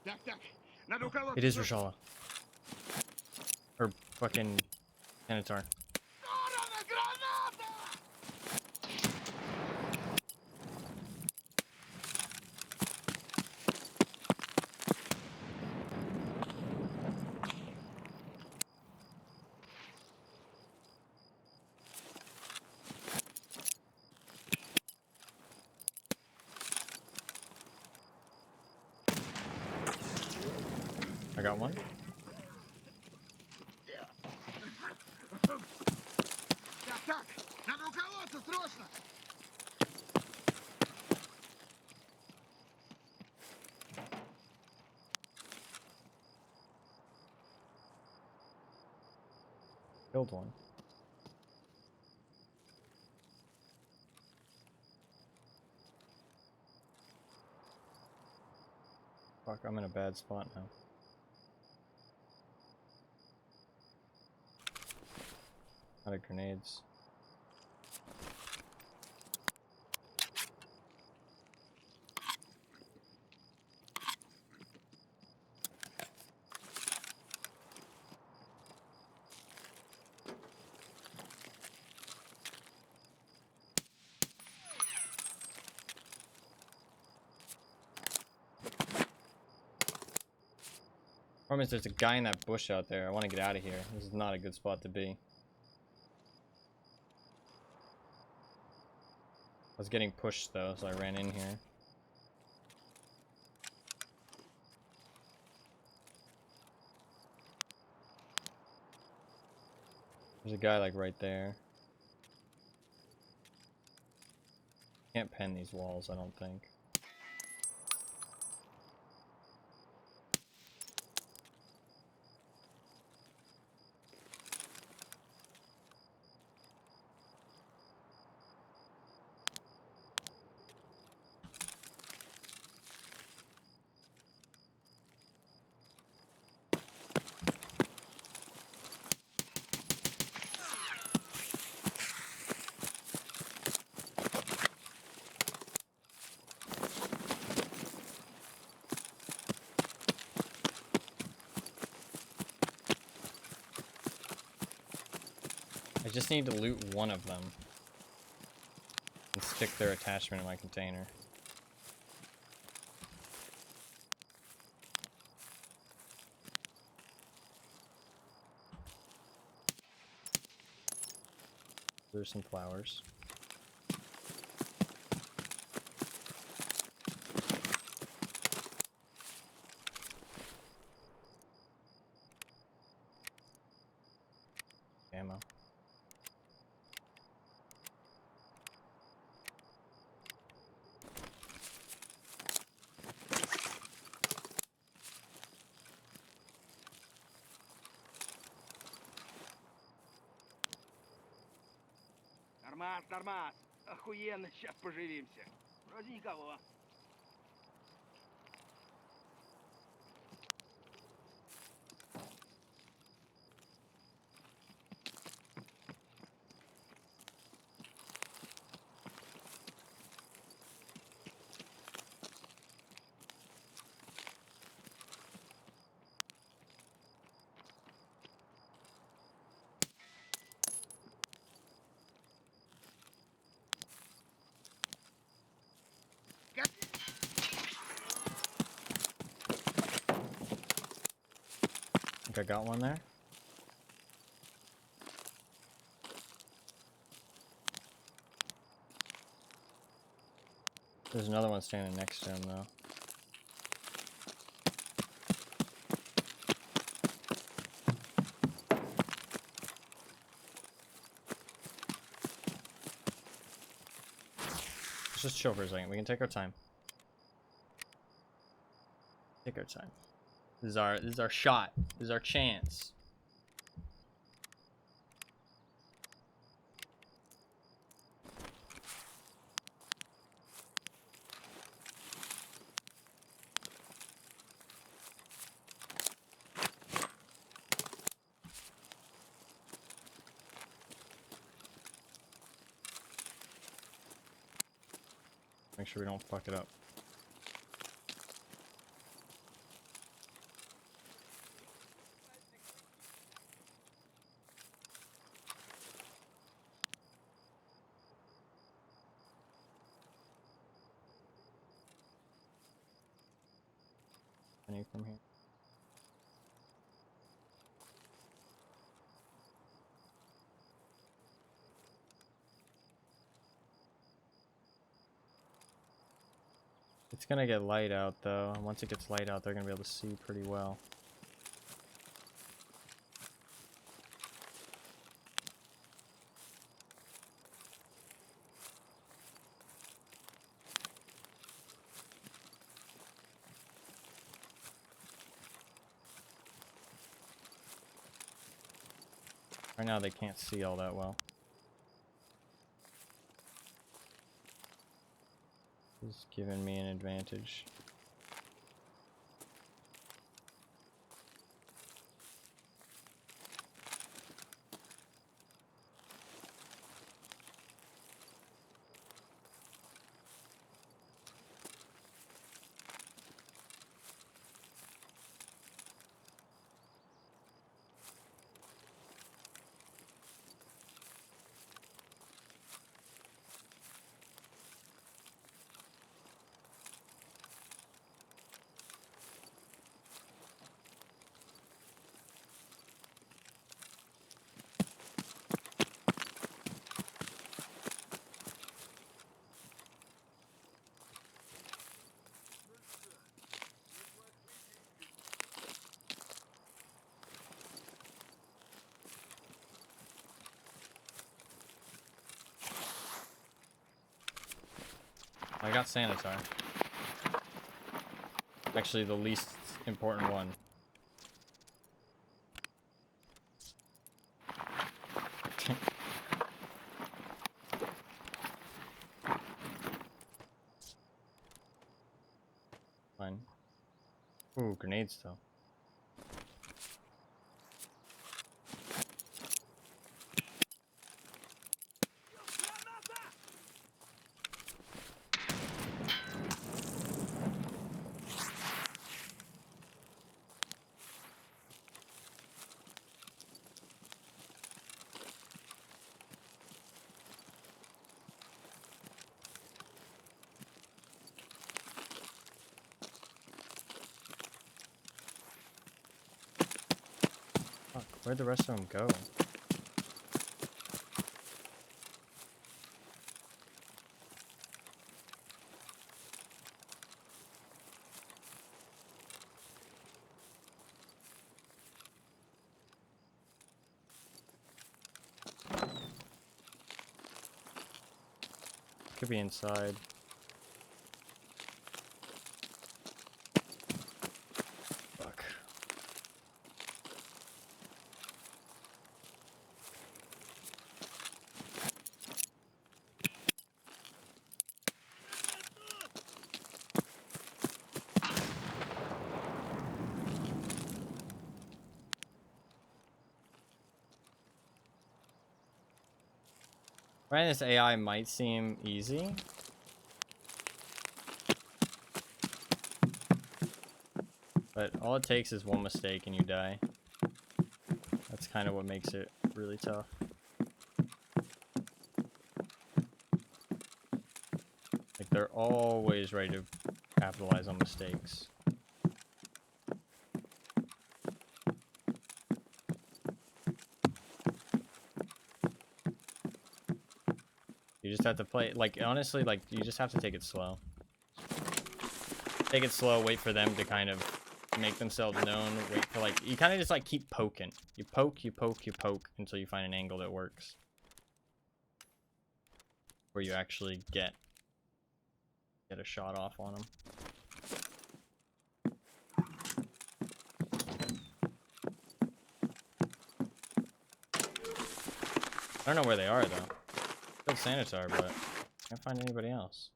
Так, надо уколоться. It is Rashala. Or fucking Anatar. Граната! I got one. Так, надо уколоться, срочно! Killed one. Fuck, I'm in a bad spot now. Out of grenades. Problem is there's a guy in that bush out there. I want to get out of here. This is not a good spot to be. I was getting pushed though, so I ran in here. There's a guy like right there. Can't pen these walls, I don't think. I just need to loot one of them and stick their attachment in my container. There's some flowers. Ammo. Нормас, нормас. Охуенно, сейчас поживимся. Вроде никого. Think I got one there? There's another one standing next to him though. Let's just chill for a second. We can take our time. Take our time. This is our shot. This is our chance. Make sure we don't fuck it up. Any from here? It's gonna get light out though. Once it gets light out, they're gonna be able to see pretty well. Right now they can't see all that well. He's giving me an advantage. I got Sanitar. Actually, the least important one. Fine. Ooh, grenades though. Fuck, where'd the rest of them go? Could be inside. Fuck. Right, this AI might seem easy. But all it takes is one mistake and you die. That's kind of what makes it really tough. Like, they're always ready to capitalize on mistakes. You just have to play, like, honestly, like, you just have to take it slow. Take it slow, wait for them to kind of make themselves known, wait for, like, you kind of just, like, keep poking. You poke, you poke, you poke until you find an angle that works. Where you actually get a shot off on them. I don't know where they are, though. Still Sanitar, but I can't find anybody else.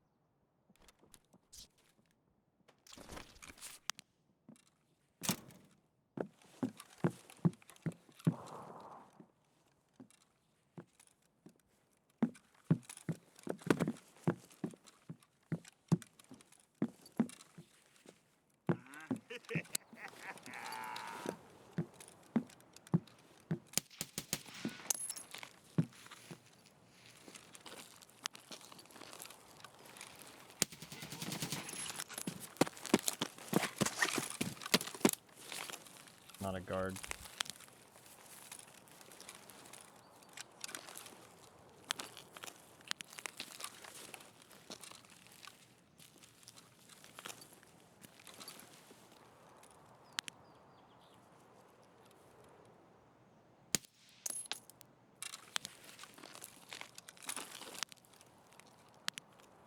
Not a guard.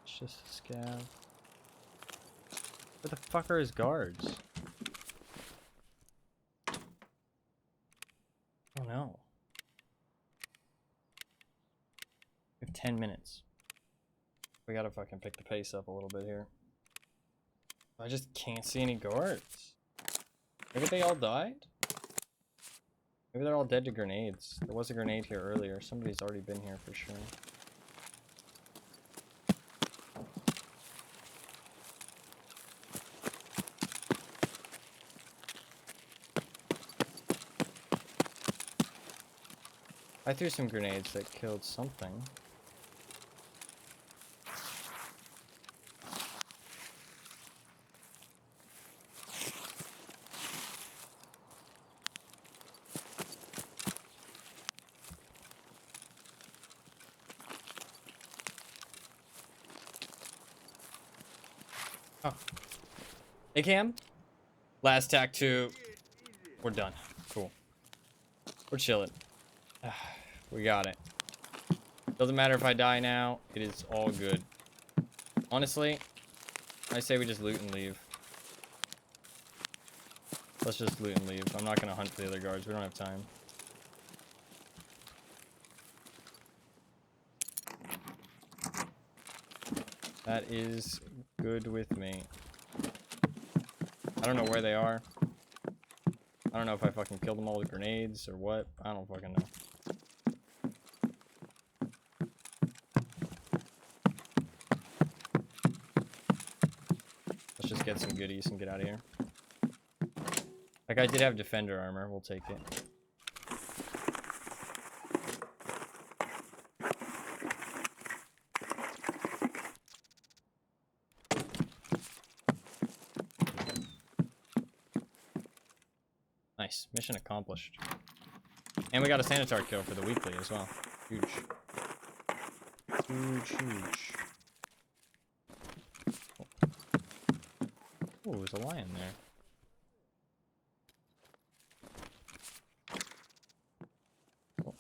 It's just a scav. Where the fuck are his guards? Oh no. We have 10 minutes. We gotta fucking pick the pace up a little bit here. I just can't see any guards. Maybe they all died? Maybe they're all dead to grenades. There was a grenade here earlier. Somebody's already been here for sure. I threw some grenades that killed something. Oh. Hey Cam. Last tack 2. We're done. Cool. We're chilling. We got it. Doesn't matter if I die now. It is all good. Honestly, I say we just loot and leave. Let's just loot and leave. I'm not gonna hunt for the other guards. We don't have time. That is good with me. I don't know where they are. I don't know if I fucking killed them all with grenades or what. I don't fucking know. Let's just get some goodies and get out of here. That guy did have defender armor. We'll take it. Nice. Mission accomplished. And we got a Sanitar kill for the weekly as well. Huge. Huge, huge. Oh, there's a lion there. Oh.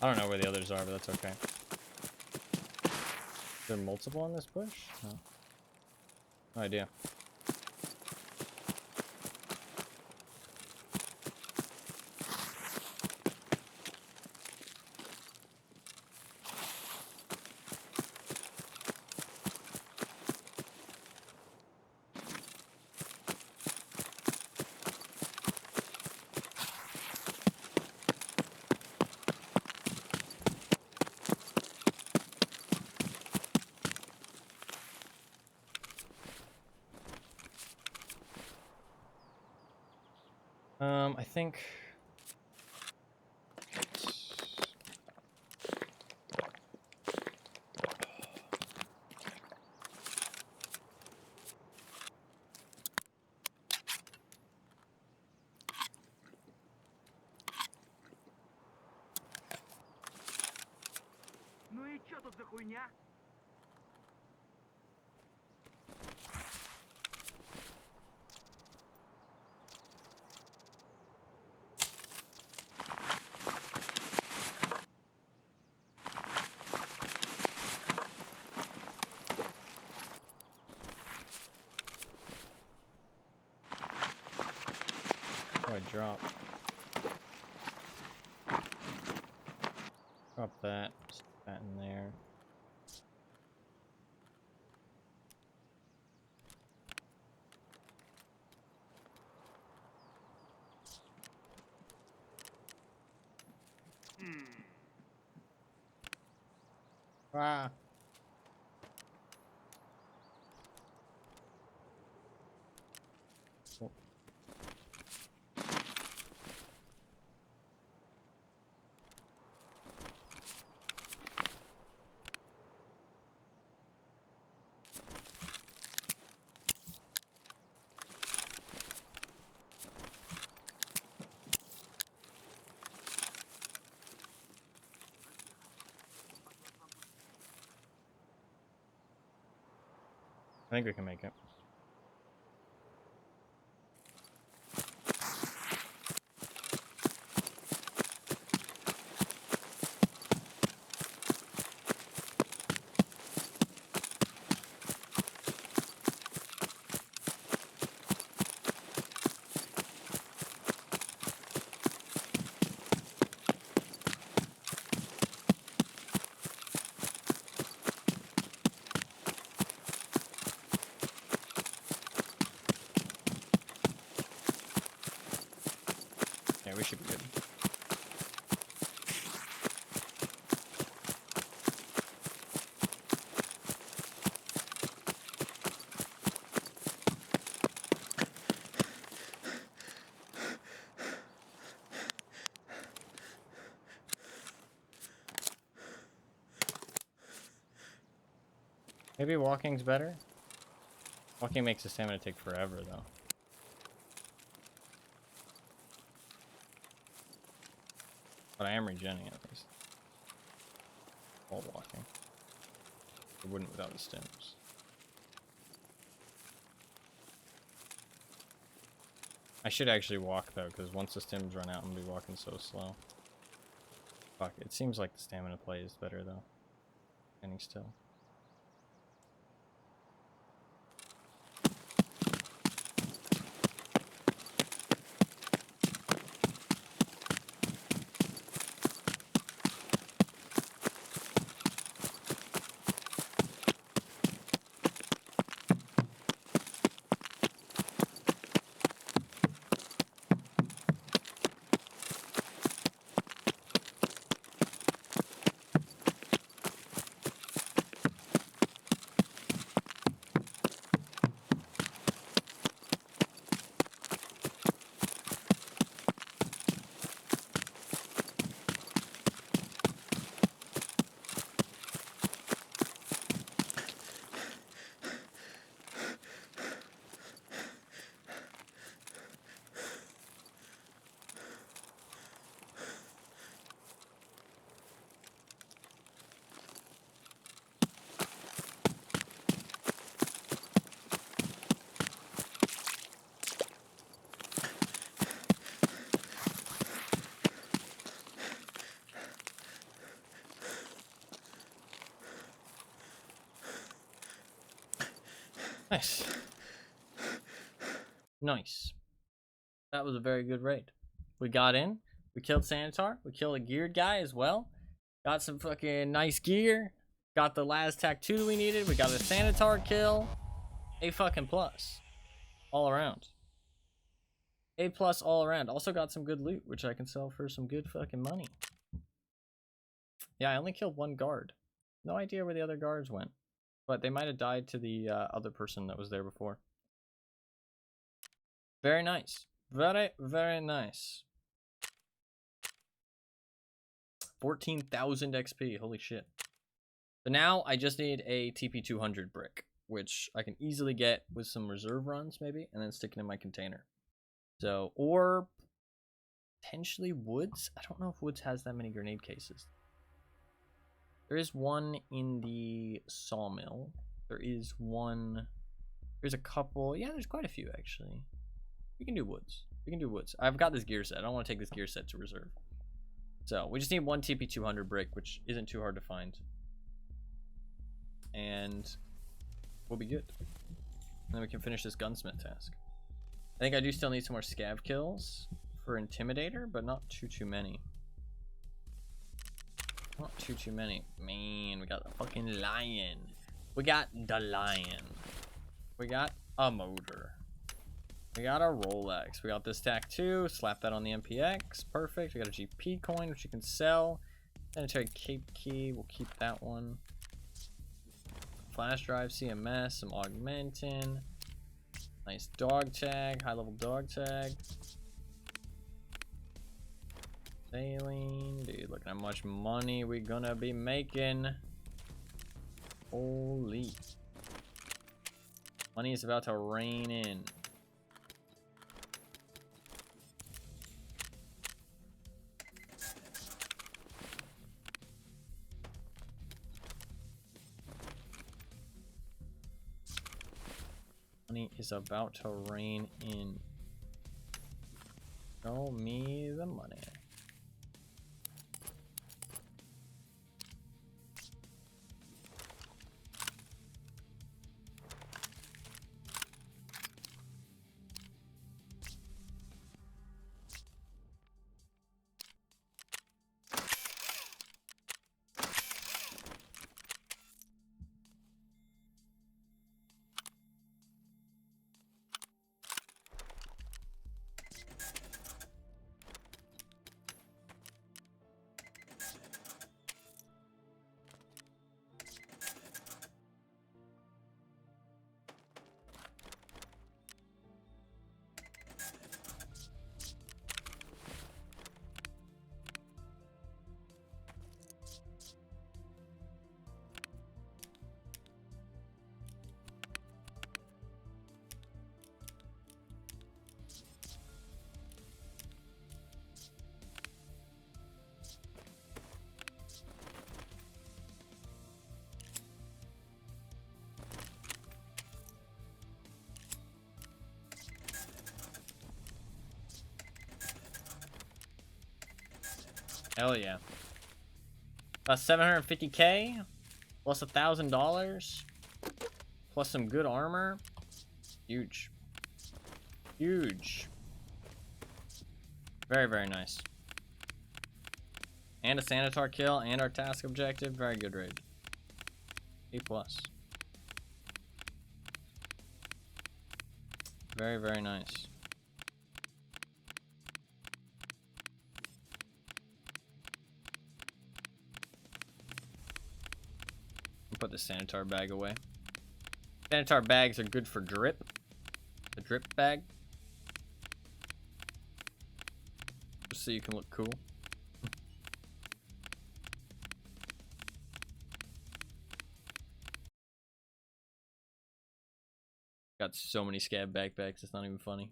I don't know where the others are, but that's okay. Is there multiple on this bush? No. No idea. I think... Ну и чё тут за хуйня? Oh, I dropped. Drop that. Stick that in there. Ah. Oh. I think we can make it. Yeah, we should be good. Maybe walking's better? Walking makes the stamina take forever, though. But I am regenning at least. While walking. I wouldn't without the stims. I should actually walk, though, because once the stims run out, I'm going to be walking so slow. Fuck, it seems like the stamina play is better, though. Standing still. Nice. Nice. That was a very good raid. We got in. We killed Sanitar. We killed a geared guy as well. Got some fucking nice gear. Got the last tattoo we needed. We got a Sanitar kill. A fucking plus. All around. A plus all around. Also got some good loot, which I can sell for some good fucking money. Yeah, I only killed one guard. No idea where the other guards went. But they might have died to the other person that was there before. Very nice. Very, very nice. 14,000 XP. Holy shit. So now I just need a TP200 brick, which I can easily get with some reserve runs maybe, and then stick it in my container. So, or potentially Woods. I don't know if Woods has that many grenade cases. There is one in the sawmill. There is one. There's a couple. Yeah, there's quite a few actually. We can do Woods. We can do Woods. I've got this gear set. I don't want to take this gear set to reserve. So we just need one TP200 brick, which isn't too hard to find. And we'll be good. And then we can finish this gunsmith task. I think I do still need some more scav kills for Intimidator, but not too many. Not too many. Man, we got the fucking lion. We got the lion. We got a motor. We got a Rolex. We got this stack too. Slap that on the MPX. Perfect. We got a GP coin, which you can sell. Sanitary cape key. We'll keep that one. Flash drive, CMS, some augmentin. Nice dog tag. High level dog tag. Saline. Dude, look at how much money we gonna be making. Holy. Money is about to rain in. Money is about to rain in. Show me the money. Hell yeah. About 750k plus $1,000 plus some good armor. Huge. Huge. Very, very nice. And a Sanitar kill and our task objective. Very good raid. A+. Very, very nice. Put the Sanitar bag away. Sanitar bags are good for drip. The drip bag. Just so you can look cool. Got so many scab backpacks, it's not even funny.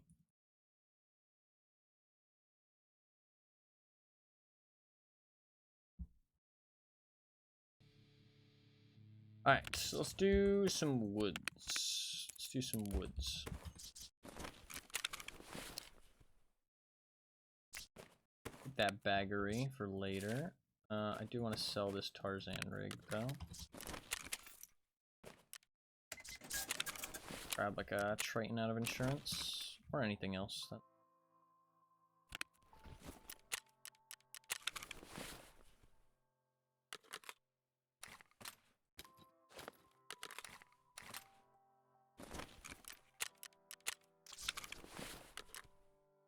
Alright, so let's do some woods. Let's do some woods. Keep that baggery for later. I do want to sell this Tarzan rig though. Grab like a Triton out of insurance or anything else.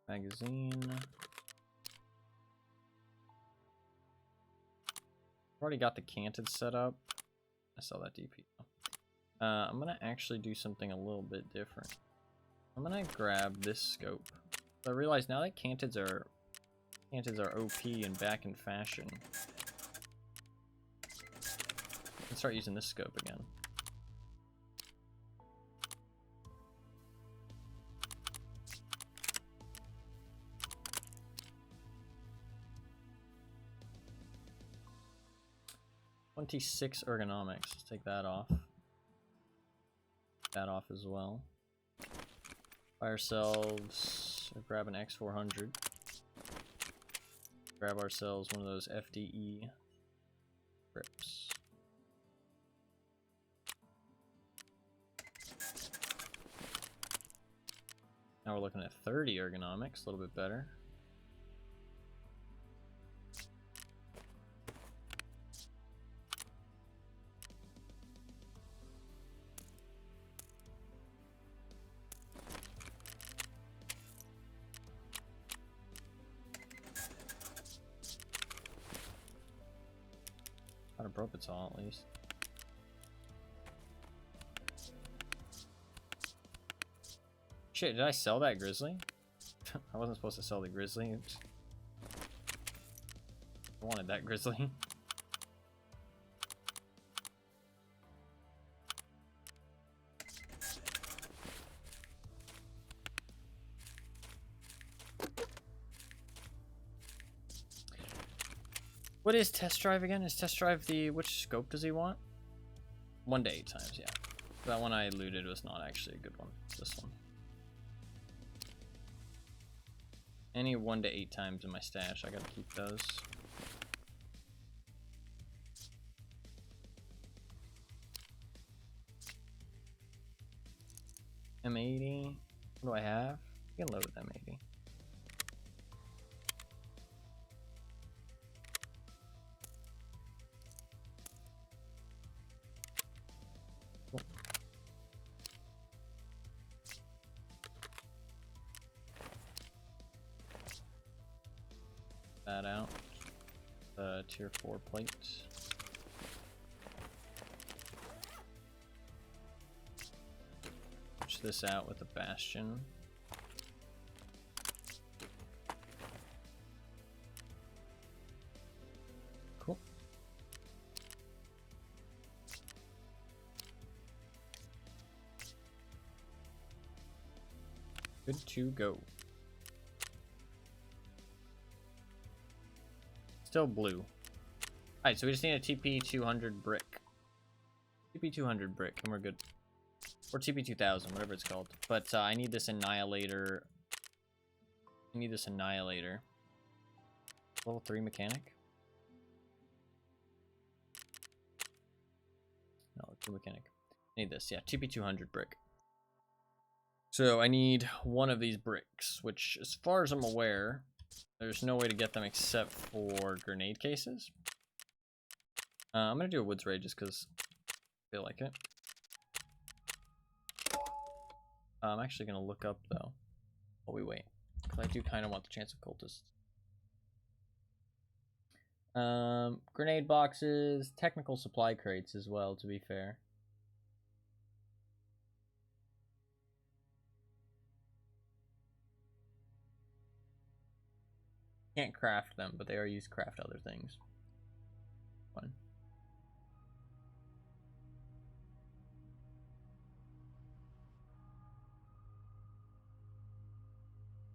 Magazine. Already got the canted set up. I saw that DP. I'm gonna actually do something a little bit different. I'm gonna grab this scope. So I realize now that cantids are OP and back in fashion. I can start using this scope again. $26 ergonomics. Let's take that off. That off as well. Buy ourselves, grab an X400. Grab ourselves one of those FDE grips. Now we're looking at 30 ergonomics, a little bit better. Got a Propital at least. Shit, did I sell that grizzly? I wasn't supposed to sell the grizzly. Oops. I wanted that grizzly. What is test drive again? Is test drive the, which scope does he want? 1 to 8 times, yeah. That one I looted was not actually a good one. It's this one. Any 1 to 8 times in my stash. I gotta keep those. M80. What do I have? I can load with M80. Cool. That out. The tier 4 plate. Switch this out with the bastion. Cool. Good to go. Still blue. Alright, so we just need a TP200 brick. TP200 brick, and we're good. Or TP2000, whatever it's called. But I need this annihilator. I need this annihilator. Level 3 mechanic? No, level 2 mechanic. I need this, yeah, TP200 brick. So I need one of these bricks, which, as far as I'm aware, there's no way to get them except for grenade cases. I'm gonna do a woods raid just because I feel like it. I'm actually gonna look up though while we wait, because I do kind of want the chance of cultists. Grenade boxes, technical supply crates as well, to be fair. Can't craft them, but they are used to craft other things. Fun.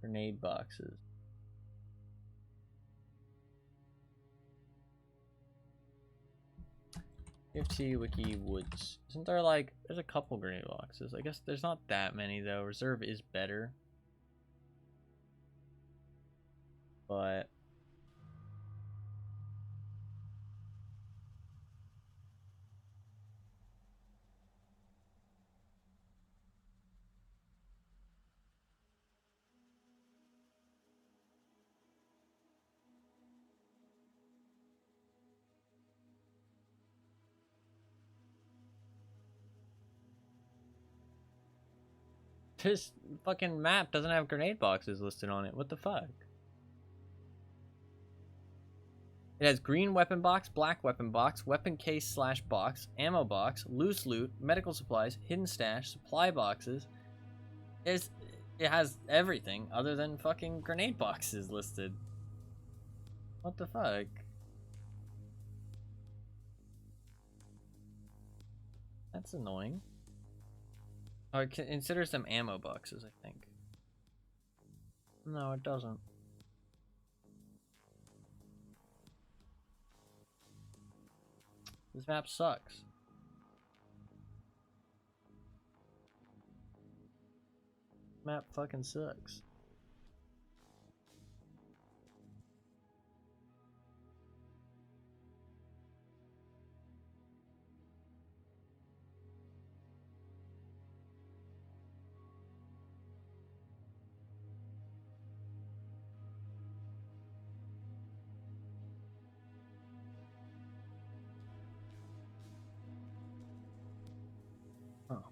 Grenade boxes. FT Wiki Woods. Isn't there like, there's a couple grenade boxes. I guess there's not that many though. Reserve is better. But this fucking map doesn't have grenade boxes listed on it. What the fuck? It has green weapon box, black weapon box, weapon case slash box, ammo box, loose loot, medical supplies, hidden stash, supply boxes. It has everything other than fucking grenade boxes listed. What the fuck? That's annoying. Oh, it considers them ammo boxes, I think. No, it doesn't. This map sucks. Map fucking sucks. Oh.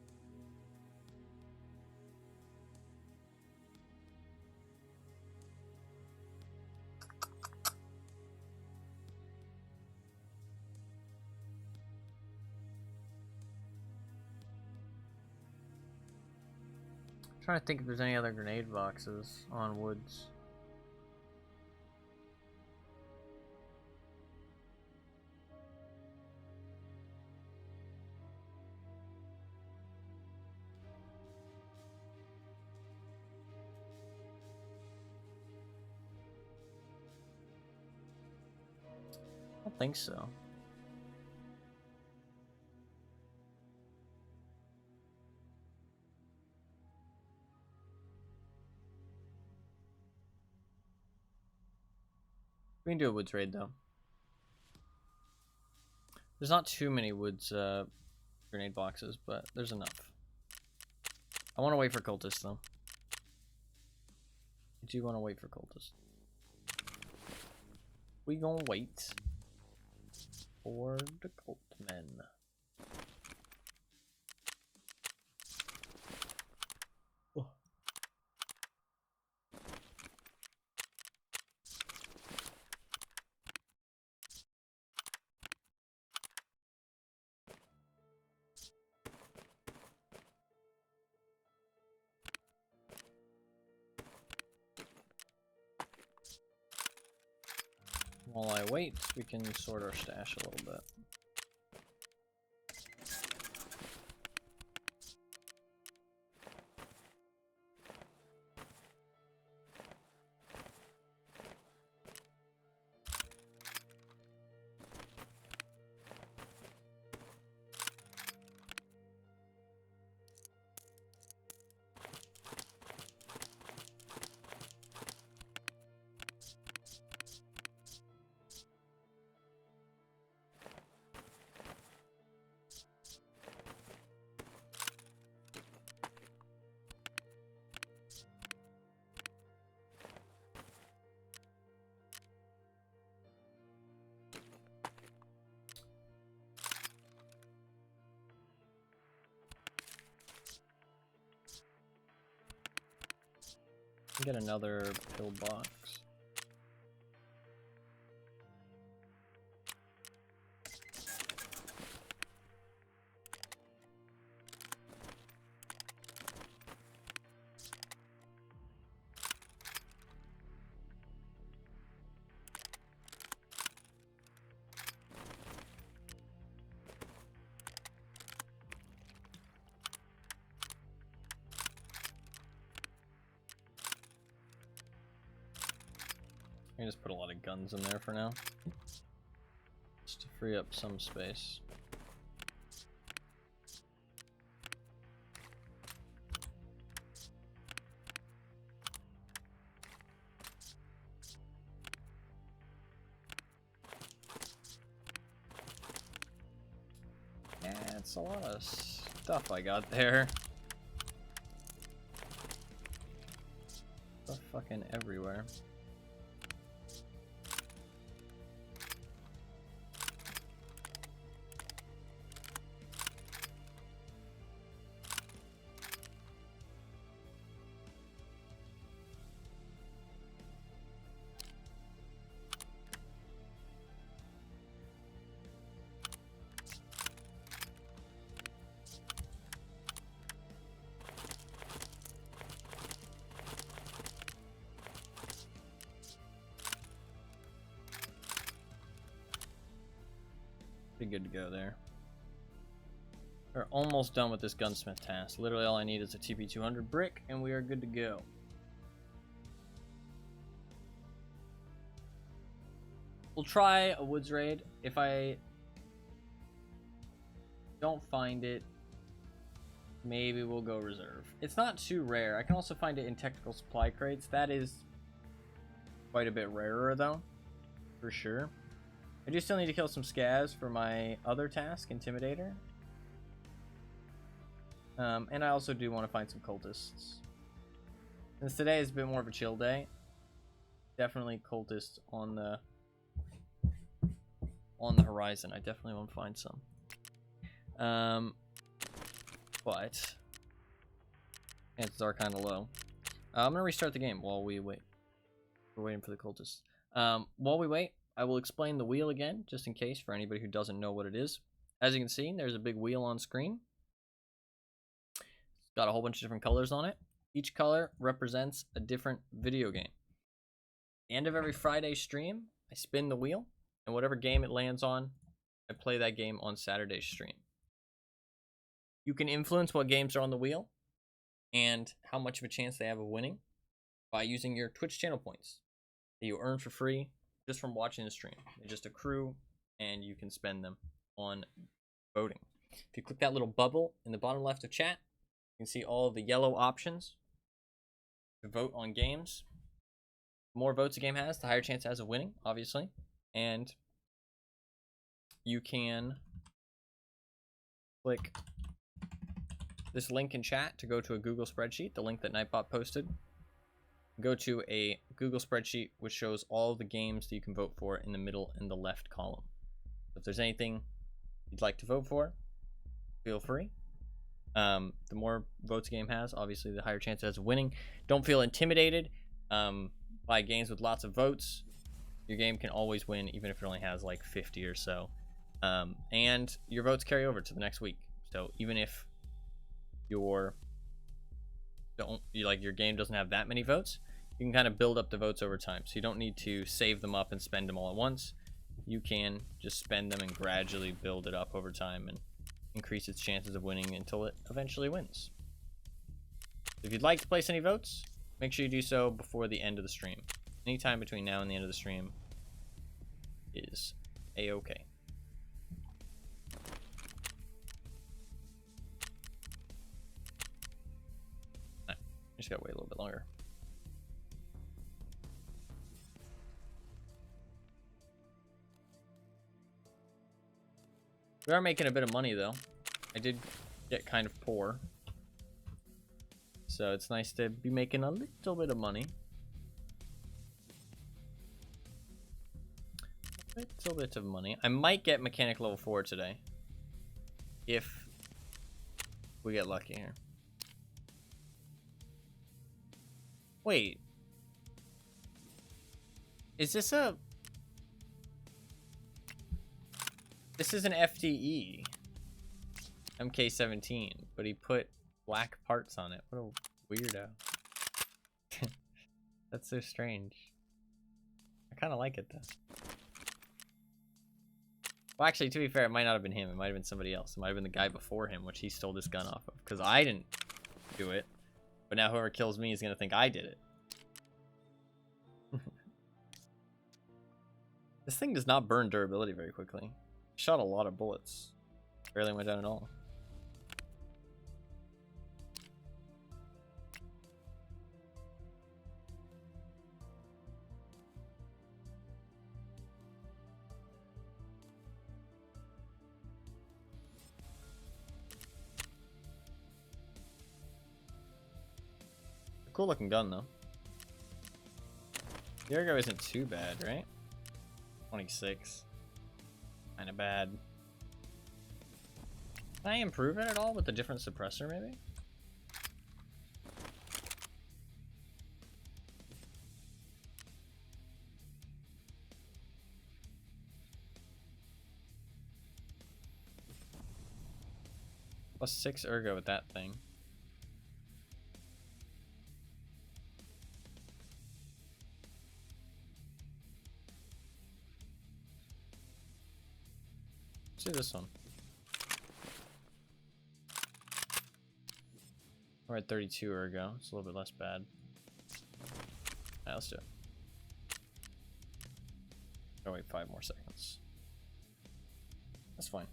Trying to think if there's any other grenade boxes on woods. I don't think so. We can do a woods raid though. There's not too many woods grenade boxes, but there's enough. I want to wait for cultists though. I do want to wait for cultists. We gonna wait for the cult men. Oh. While I wait, we can sort our stash a little bit. Get another pill box. I can just put a lot of guns in there for now, just to free up some space. Yeah, it's a lot of stuff I got there. Stuff fucking everywhere. Pretty good to go there. We're almost done with this gunsmith task. Literally all I need is a TP200 brick and we are good to go. We'll try a woods raid. If I don't find it, maybe we'll go reserve. It's not too rare. I can also find it in technical supply crates. That is quite a bit rarer though, for sure. I do still need to kill some scavs for my other task, Intimidator. And I also do want to find some cultists. Since today is a bit more of a chill day, definitely cultists on the horizon. I definitely want to find some. But chances are kind of low. I'm gonna restart the game while we wait. We're waiting for the cultists. While we wait, I will explain the wheel again, just in case for anybody who doesn't know what it is. As you can see, there's a big wheel on screen. It's got a whole bunch of different colors on it. Each color represents a different video game. At the end of every Friday stream, I spin the wheel, and whatever game it lands on, I play that game on Saturday's stream. You can influence what games are on the wheel and how much of a chance they have of winning by using your Twitch channel points that you earn for free just from watching the stream. They just accrue and you can spend them on voting. If you click that little bubble in the bottom left of chat, you can see all of the yellow options to vote on games. The more votes a game has, the higher chance it has of winning, obviously. And you can click this link in chat to go to a Google spreadsheet, the link that Nightbot posted. Go to a Google spreadsheet which shows all the games that you can vote for in the middle and the left column. So if there's anything you'd like to vote for, feel free. The more votes a game has, obviously the higher chance it has of winning. Don't feel intimidated by games with lots of votes. Your game can always win, even if it only has like 50 or so. And your votes carry over to the next week. So even if your game doesn't have that many votes, you can kind of build up the votes over time. So you don't need to save them up and spend them all at once. You can just spend them and gradually build it up over time and increase its chances of winning until it eventually wins. If you'd like to place any votes, make sure you do so before the end of the stream. Anytime between now and the end of the stream is a-okay. Just gotta wait a little bit longer. We are making a bit of money though. I did get kind of poor, so it's nice to be making a little bit of money. A little bit of money. I might get mechanic level 4 today, if we get lucky here. Wait. Is this a... This is an FDE. MK17, but he put black parts on it. What a weirdo. That's so strange. I kind of like it though. Well, actually, to be fair, it might not have been him. It might have been somebody else. It might have been the guy before him, which he stole this gun off of. Because I didn't do it. But now whoever kills me is going to think I did it. This thing does not burn durability very quickly. Shot a lot of bullets. Barely went down at all. Cool looking gun though. The ergo isn't too bad, right? 26. Kinda bad. Can I improve it at all with a different suppressor maybe? Plus 6 ergo with that thing. Let's do this one. We're at 32 ergo. It's a little bit less bad. Alright, let's do it. Oh, wait, 5 more seconds. That's fine.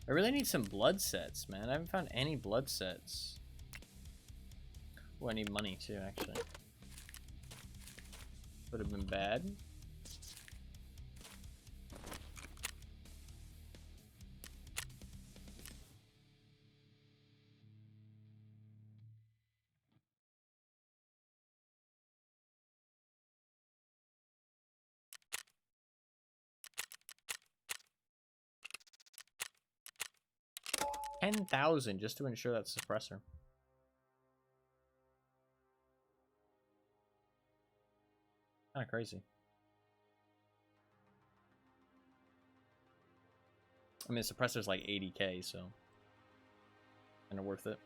I really need some blood sets, man. I haven't found any blood sets. Oh, I need money too, actually. Would have been bad. $10,000 just to ensure that suppressor. Kind of crazy. I mean, the suppressor's like 80K, so kind of worth it.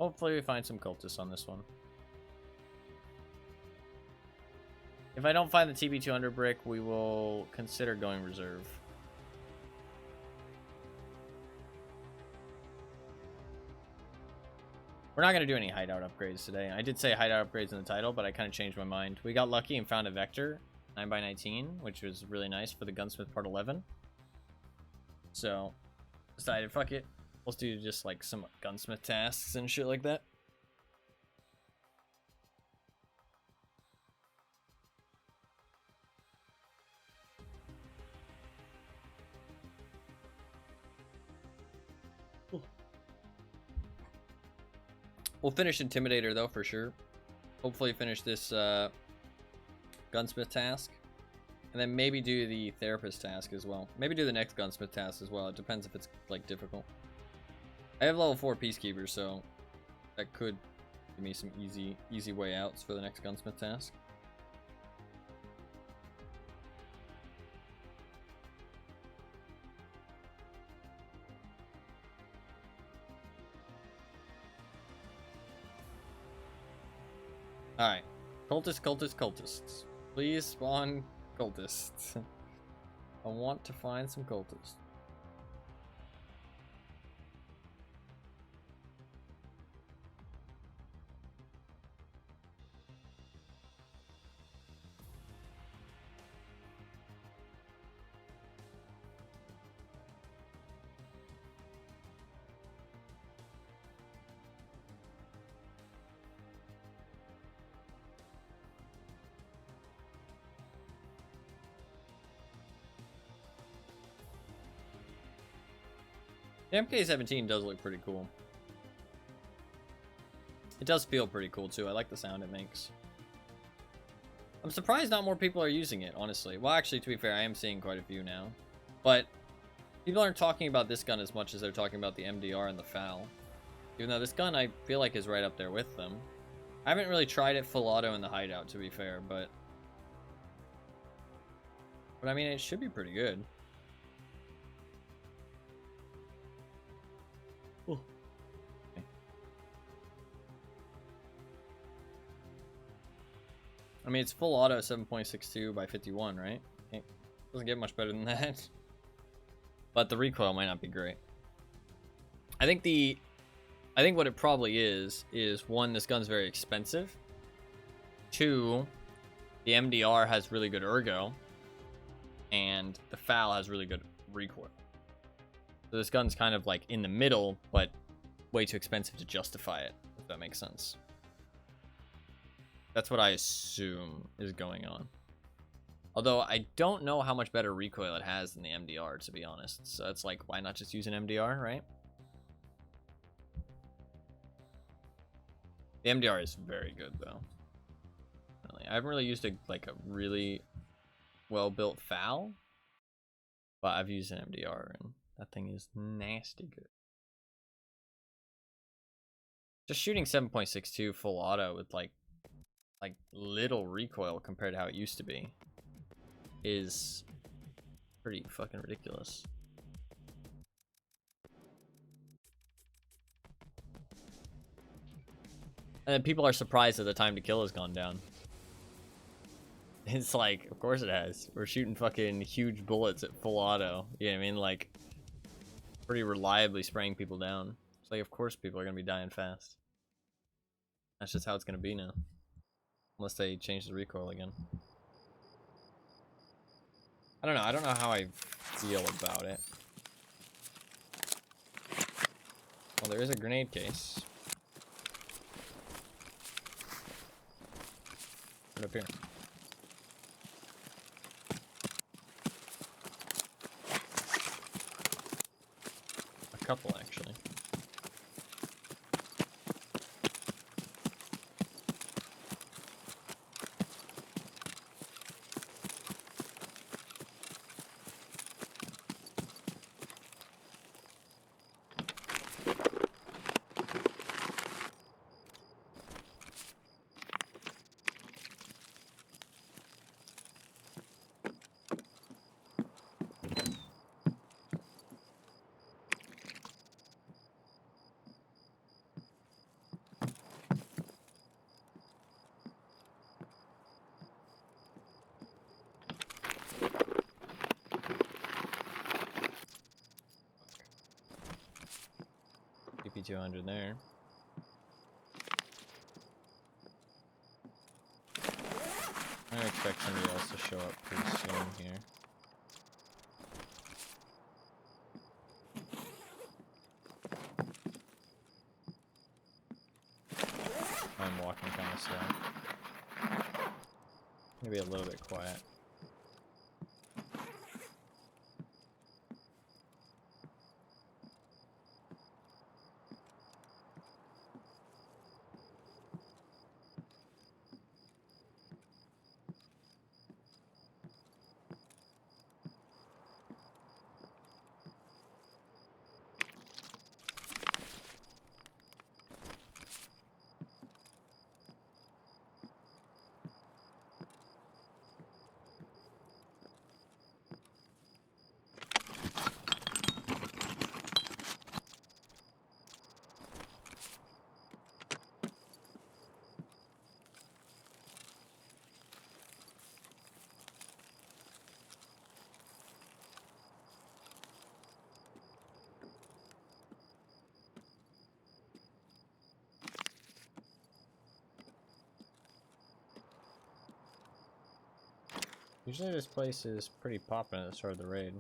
Hopefully we find some cultists on this one. If I don't find the TB200 brick, we will consider going reserve. We're not going to do any hideout upgrades today. I did say hideout upgrades in the title, but I kind of changed my mind. We got lucky and found a Vector 9x19, which was really nice for the Gunsmith Part 11. So, decided, fuck it. Let's do just like some gunsmith tasks and shit like that. We'll finish Intimidator though, for sure. Hopefully finish this gunsmith task. And then maybe do the therapist task as well. Maybe do the next gunsmith task as well. It depends if it's like difficult. I have level 4 Peacekeeper, so that could give me some easy way outs for the next gunsmith task. Alright. Cultists. Please spawn cultists. I want to find some cultists. The MK17 does look pretty cool. It does feel pretty cool too. I like the sound it makes. I'm surprised not more people are using it, honestly. Well, actually, to be fair, I am seeing quite a few now. But people aren't talking about this gun as much as they're talking about the MDR and the FAL. Even though this gun, I feel like, is right up there with them. I haven't really tried it full auto in the hideout, to be fair, but I mean, it should be pretty good. Ooh. Okay. I mean, it's full auto 7.62 by 51, right? It doesn't get much better than that. But the recoil might not be great. I think what it probably is one, this gun's very expensive. Two, the MDR has really good ergo. And the FAL has really good recoil. So this gun's kind of like in the middle, but way too expensive to justify it, if that makes sense. That's what I assume is going on. Although I don't know how much better recoil it has than the MDR, to be honest. So it's like, why not just use an MDR, right? The MDR is very good, though. I haven't really used a really well-built FAL, but I've used an MDR, and that thing is nasty good. Just shooting 7.62 full auto with like little recoil compared to how it used to be is pretty fucking ridiculous. And then people are surprised that the time to kill has gone down. It's like, of course it has. We're shooting fucking huge bullets at full auto. You know what I mean? Like, pretty reliably spraying people down. It's like, of course people are gonna be dying fast. That's just how it's gonna be now. Unless they change the recoil again. I don't know. I don't know how I feel about it. Well, there is a grenade case. Put it up here. A couple, actually. AP200 there. I expect somebody else to show up pretty soon here. I'm walking kind of slow. Maybe a little bit quiet. Usually this place is pretty poppin' at the start of the raid.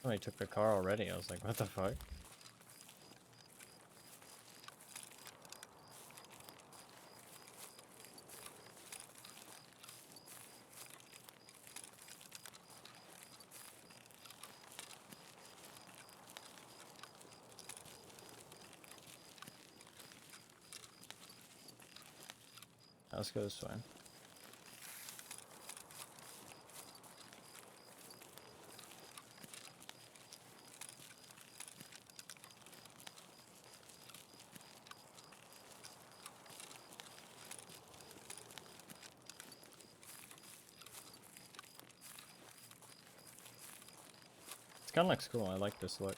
Oh, he took the car already. I was like, what the fuck? Let's go this way. This gun looks cool. I like this look.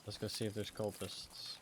Let's go see if there's cultists.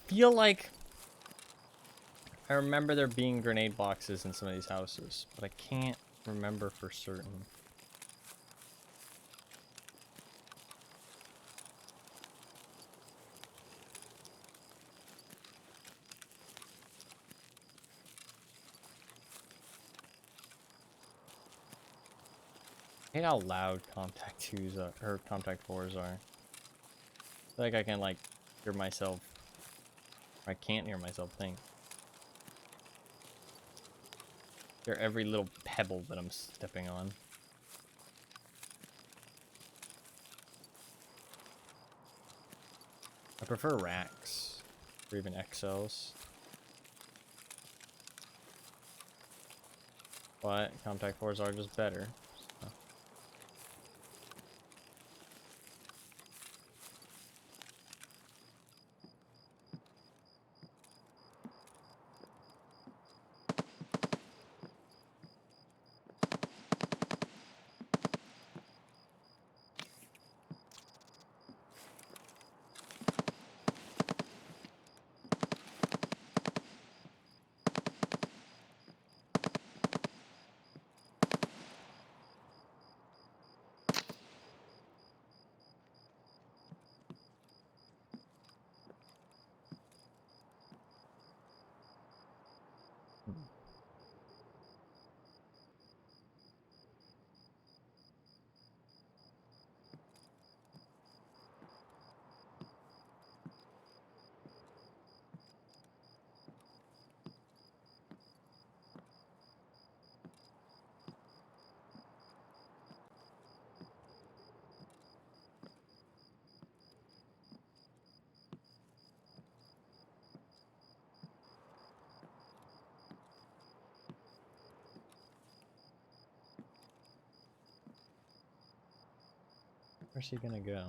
feel like I remember there being grenade boxes in some of these houses, but I can't remember for certain. I hate how loud Contact 2s are, or Contact 4s are. I feel like I can, like, hear myself. Or I can't hear myself think. Hear every little pebble that I'm stepping on. I prefer racks, or even XLs. But Contact 4s are just better. So. Where's he gonna go?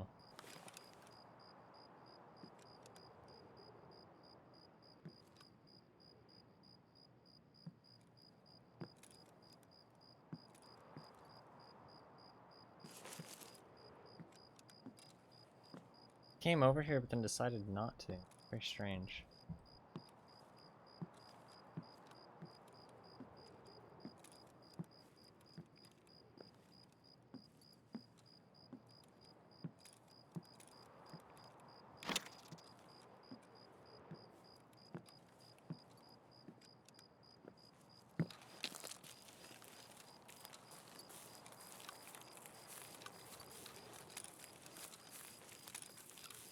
Came over here but then decided not to. Very strange.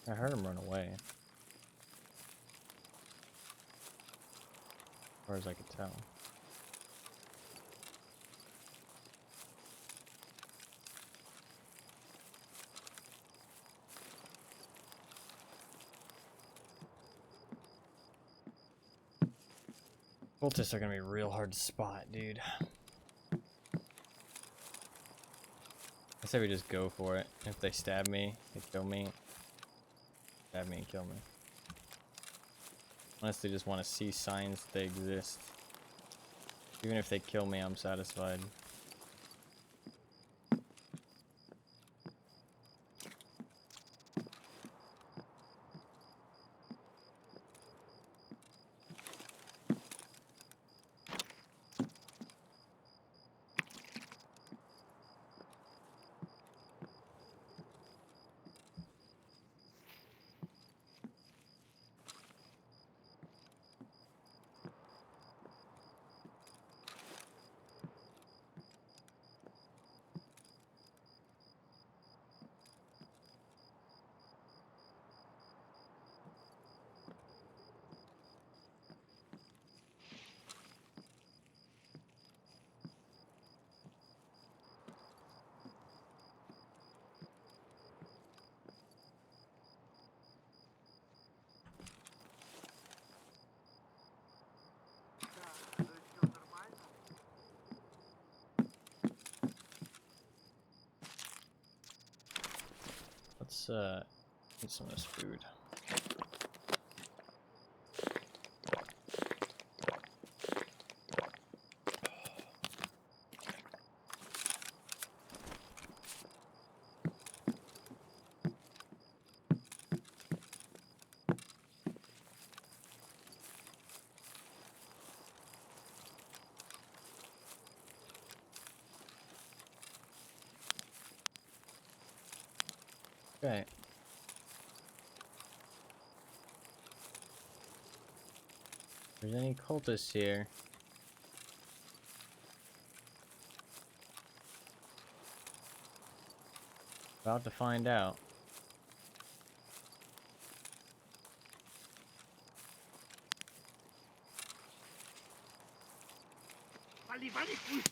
I heard him run away. As far as I could tell. Cultists are gonna be real hard to spot, dude. I say we just go for it. If they stab me, they kill me. Stab me and kill me. Unless they just want to see signs that they exist. Even if they kill me, I'm satisfied. Let's eat some of this food. Okay. If there's any cultists here. About to find out. Allez, va les couilles.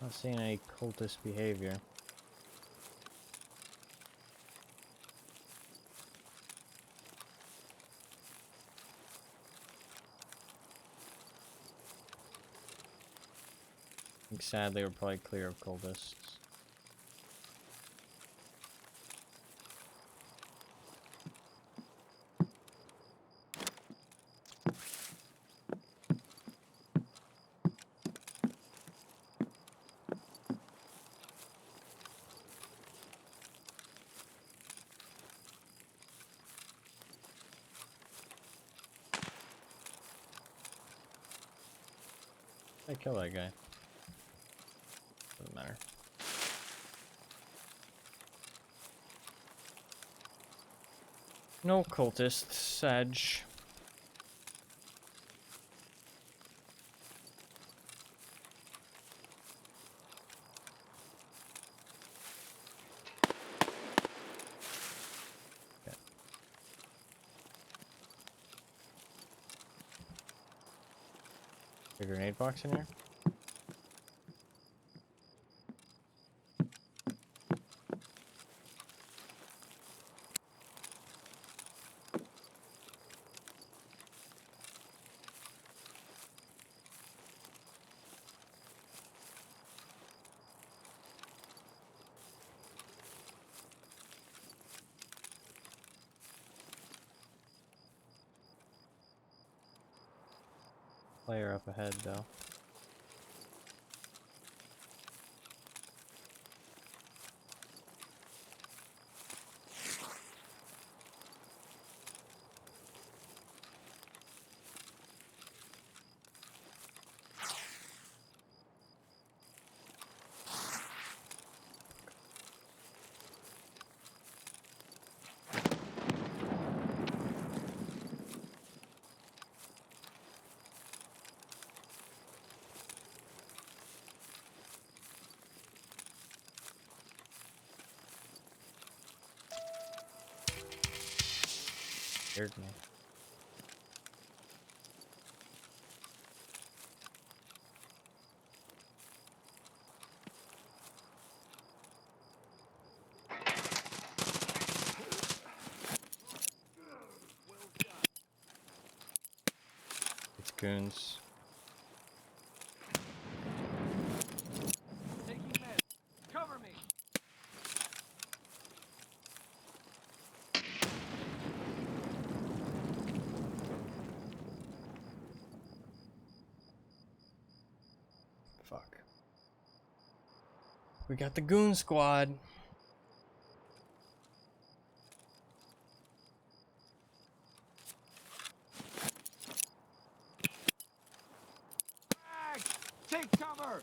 Not seeing any cultist behavior. I think sadly we're probably clear of cultists. I kill that guy. Doesn't matter. No cultists, Sedge. Okay. A grenade box in here? Player up ahead, though. Scared me. It's goons. Taking meds. Cover me. Fuck. We got the goon squad. Frag! Take cover.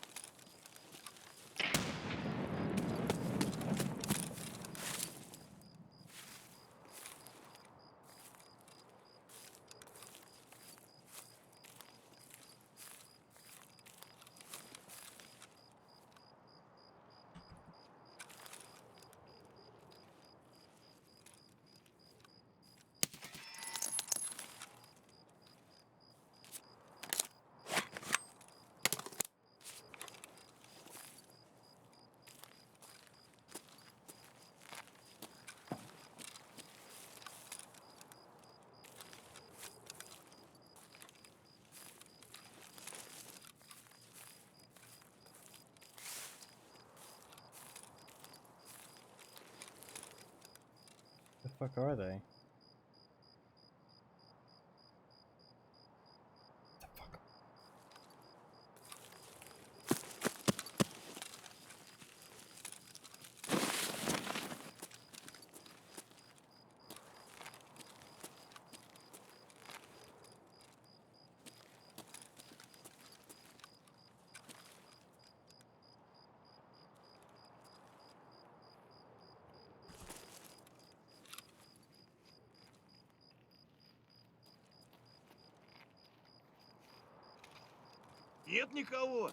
fuck are they? The fuck? Нет никого.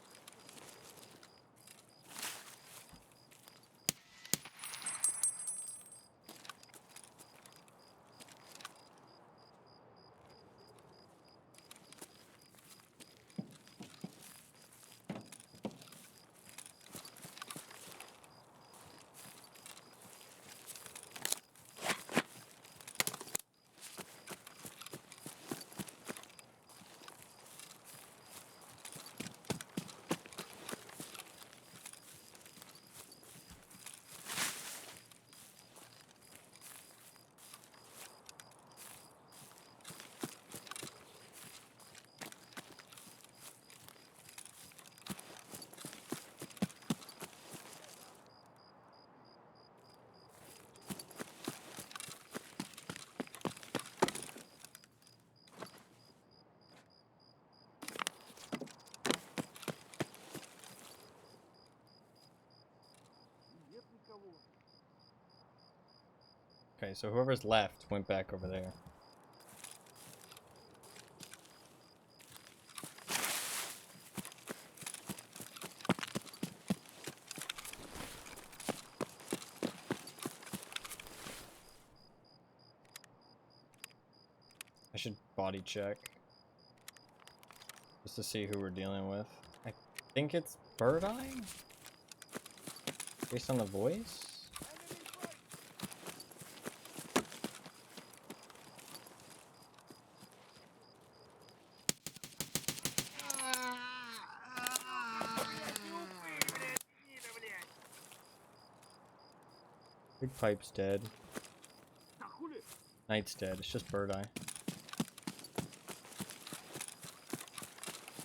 Нет никого. Okay, so whoever's left went back over there. I should body check. Just to see who we're dealing with. I think it's Bird Eye? Based on the voice? Big Pipe's dead. Да хули? Knight's dead. It's just Bird Eye.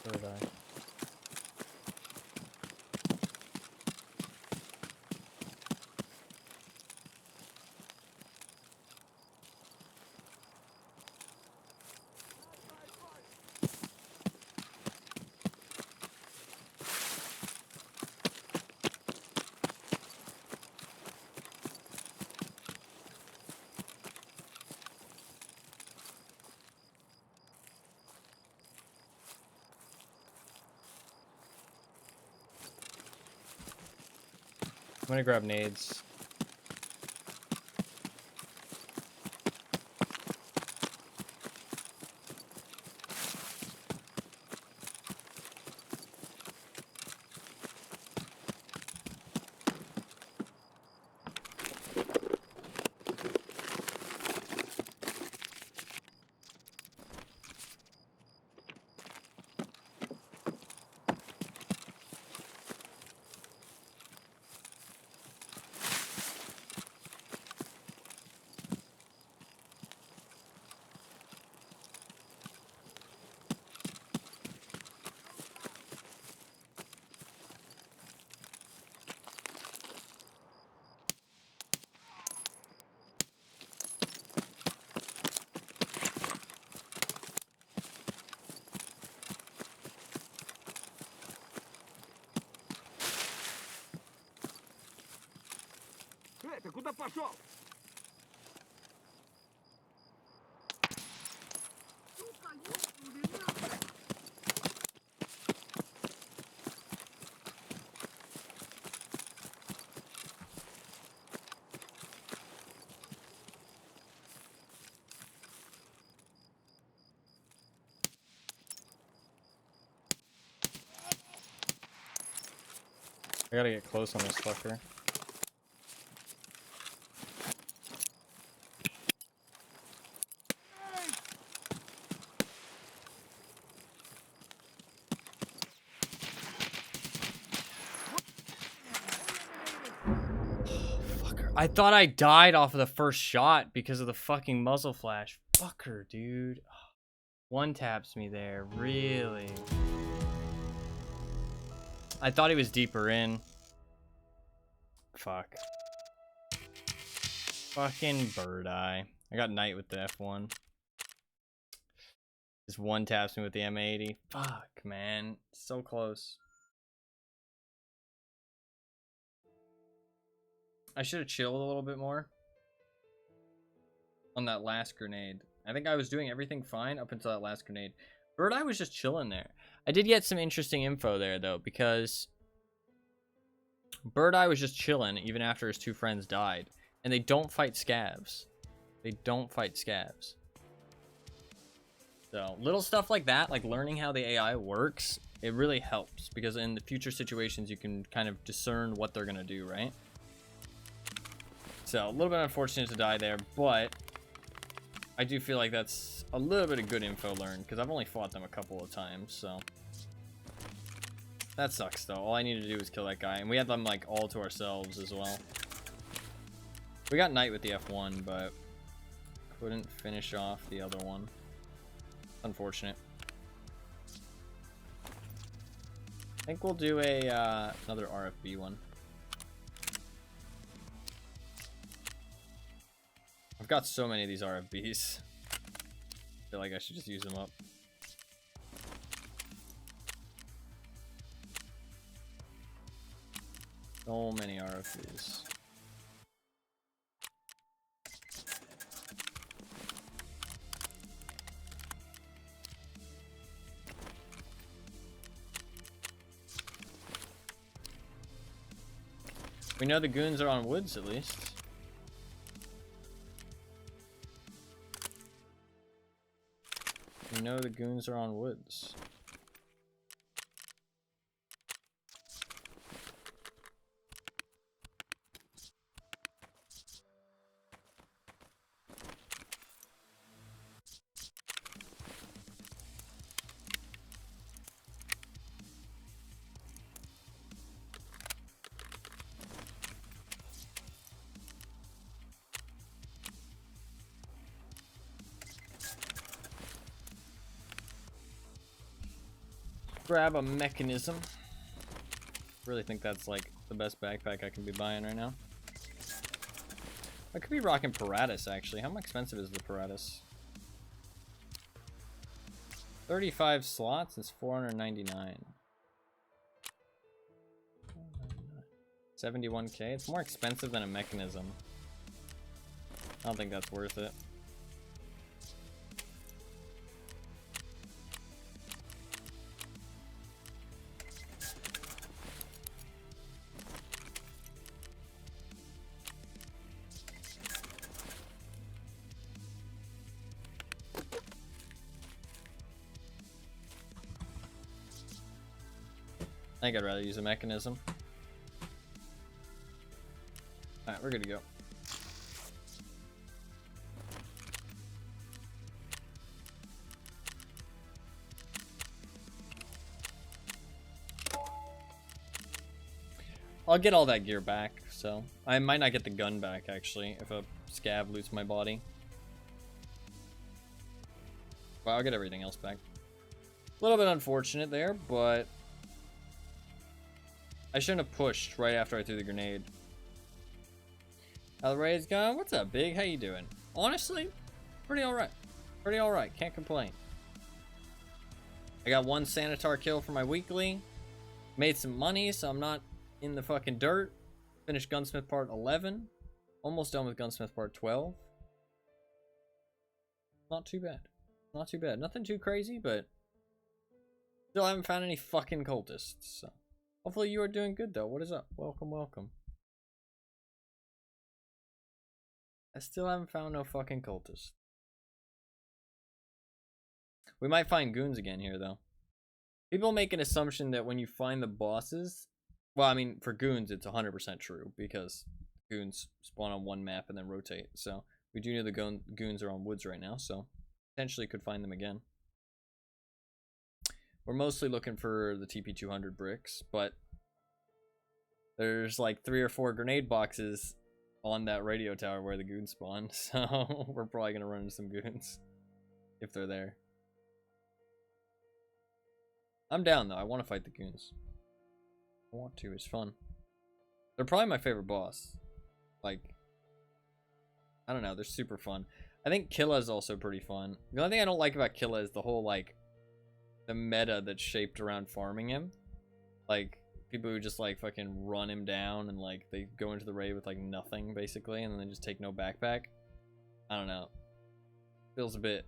Bird Eye. I'm gonna grab nades. Ты куда пошел? Сука, ёбаный нахуй! I gotta get close on this fucker. Fucker. I thought I died off of the first shot because of the fucking muzzle flash. Fucker, dude. One taps me there. Really? I thought he was deeper in. Fuck. Fucking bird eye. I got Knight with the F1. Just one taps me with the M80. Fuck, man. So close. I should have chilled a little bit more on that last grenade. I think I was doing everything fine up until that last grenade. Bird eye was just chilling there. I did get some interesting info there, though, because Bird eye was just chilling even after his two friends died. And they don't fight scavs. They don't fight scavs. So, little stuff like that, like learning how the AI works, it really helps. Because in the future situations, you can kind of discern what they're going to do, right? So, a little bit unfortunate to die there, but I do feel like that's a little bit of good info learned. Because I've only fought them a couple of times, so... That sucks, though. All I need to do is kill that guy. And we had them, like, all to ourselves as well. We got Knight with the F1, but couldn't finish off the other one. Unfortunate. I think we'll do a another RFB one. I've got so many of these RFBs. I feel like I should just use them up. So many RFBs. We know the goons are on woods, at least. We know the goons are on woods. Grab a mechanism. Really think that's like the best backpack I can be buying right now. I could be rocking Paratus actually. How expensive is the Paratus? 35 slots is 499. 71k. It's more expensive than a mechanism. I don't think that's worth it. I think I'd rather use a mechanism. Alright, we're good to go. I'll get all that gear back, so I might not get the gun back actually if a scav loots my body. Well, I'll get everything else back. A little bit unfortunate there, but I shouldn't have pushed right after I threw the grenade. How the raid's going? What's up, Big? How you doing? Honestly, pretty alright. Pretty alright. Can't complain. I got one Sanitar kill for my weekly. Made some money, so I'm not in the fucking dirt. Finished Gunsmith Part 11. Almost done with Gunsmith Part 12. Not too bad. Not too bad. Nothing too crazy, but still haven't found any fucking cultists, so. Hopefully you are doing good, though. What is up? Welcome, welcome. I still haven't found no fucking cultists. We might find goons again here, though. People make an assumption that when you find the bosses... Well, I mean, for goons, it's 100% true, because goons spawn on one map and then rotate. So, we do know the goons are on woods right now, so potentially could find them again. We're mostly looking for the TP200 bricks, but there's like 3 or 4 grenade boxes on that radio tower where the goons spawn, so we're probably gonna run into some goons if they're there. I'm down though. I want to fight the goons. I want to. It's fun. They're probably my favorite boss. Like, I don't know. They're super fun. I think Killa is also pretty fun. The only thing I don't like about Killa is the whole, like, the meta that's shaped around farming him. Like, people who just, like, fucking run him down and, like, they go into the raid with, like, nothing, basically, and then just take no backpack. I don't know. Feels a bit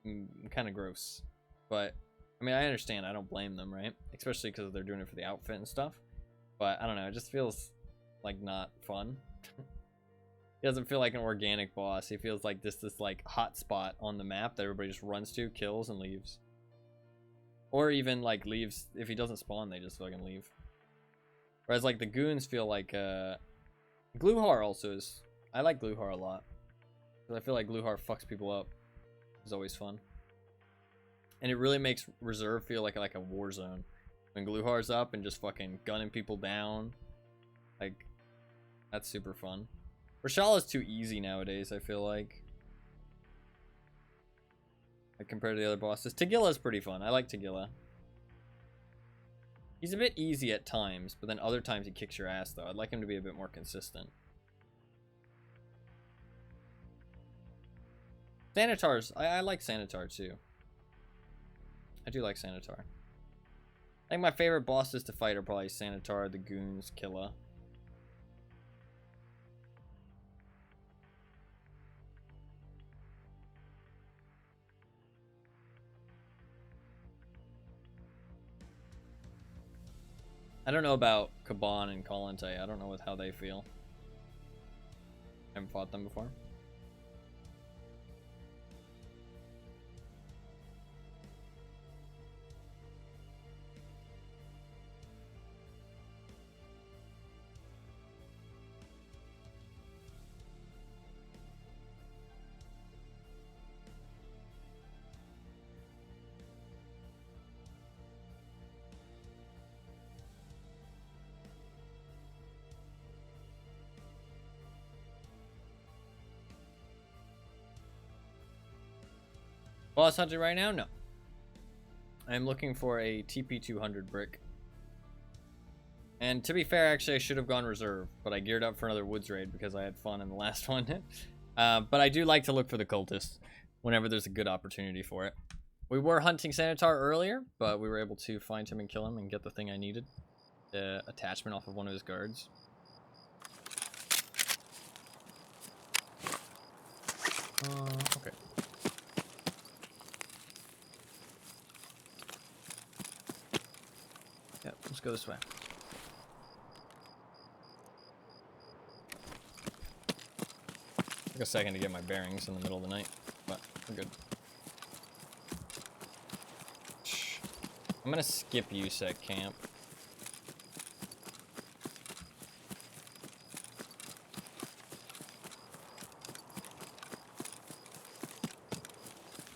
kind of gross. But, I mean, I understand. I don't blame them, right? Especially because they're doing it for the outfit and stuff. But, I don't know. It just feels, like, not fun. He doesn't feel like an organic boss. He feels like this like hot spot on the map that everybody just runs to, kills, and leaves. Or even like leaves if he doesn't spawn, they just fucking leave. Whereas like the goons feel like Gluhar also is. I like Gluhar a lot. Because I feel like Gluhar fucks people up. It's always fun. And it really makes Reserve feel like a war zone. When Gluhar's up and just fucking gunning people down. Like, that's super fun. Rashal is too easy nowadays, I feel like. Compared to the other bosses. Tagilla is pretty fun. I like Tagilla. He's a bit easy at times, but then other times he kicks your ass, though. I'd like him to be a bit more consistent. Sanitar's... I like Sanitar, too. I do like Sanitar. I think my favorite bosses to fight are probably Sanitar, the Goons, Killa. I don't know about Kaban and Kalante. I don't know how they feel. I haven't fought them before. Boss hunting right now? No. I'm looking for a TP200 brick. And to be fair, actually, I should have gone reserve, but I geared up for another woods raid because I had fun in the last one. But I do like to look for the cultists whenever there's a good opportunity for it. We were hunting Sanitar earlier, but we were able to find him and kill him and get the thing I needed. The attachment off of one of his guards. Okay. Yep, let's go this way. Took a second to get my bearings in the middle of the night, but we're good. I'm gonna skip USEC camp.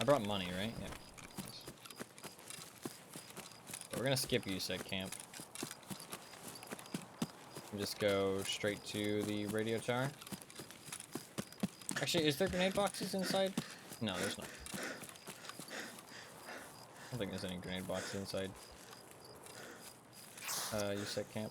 I brought money, right? Yeah. We're gonna skip USEC camp. And just go straight to the radio tower. Actually, is there grenade boxes inside? No, there's not. I don't think there's any grenade boxes inside USEC camp.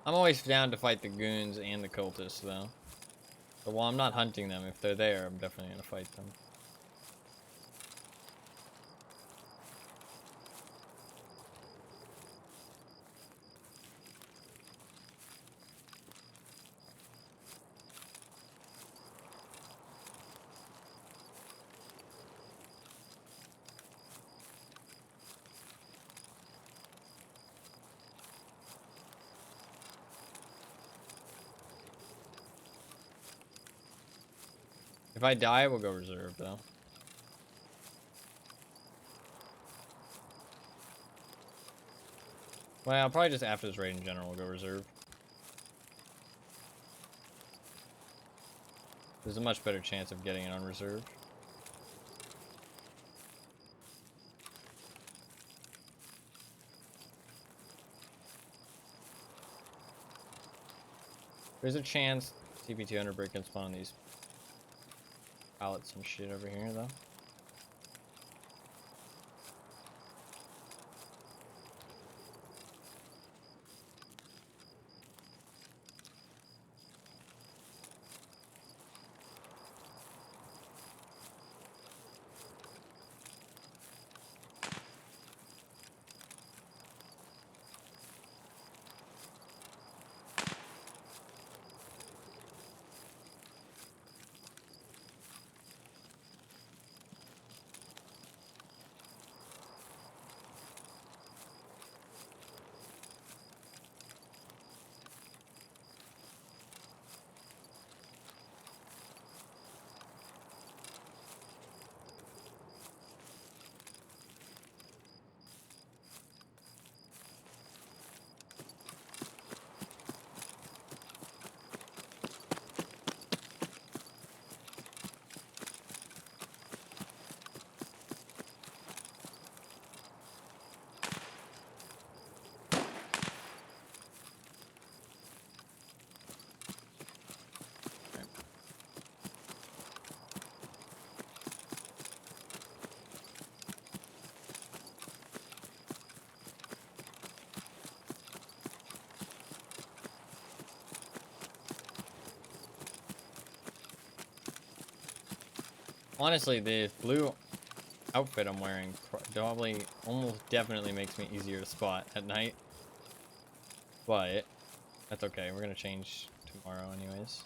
I'm always down to fight the goons and the cultists, though. But while I'm not hunting them, if they're there, I'm definitely gonna fight them. If I die, we'll go reserve, though. Well, probably just after this raid in general, we'll go reserve. There's a much better chance of getting it on reserve. There's a chance TP200 break can spawn on these pallets and shit over here, though. Honestly, the blue outfit I'm wearing probably almost definitely makes me easier to spot at night. But that's okay. We're gonna change tomorrow anyways.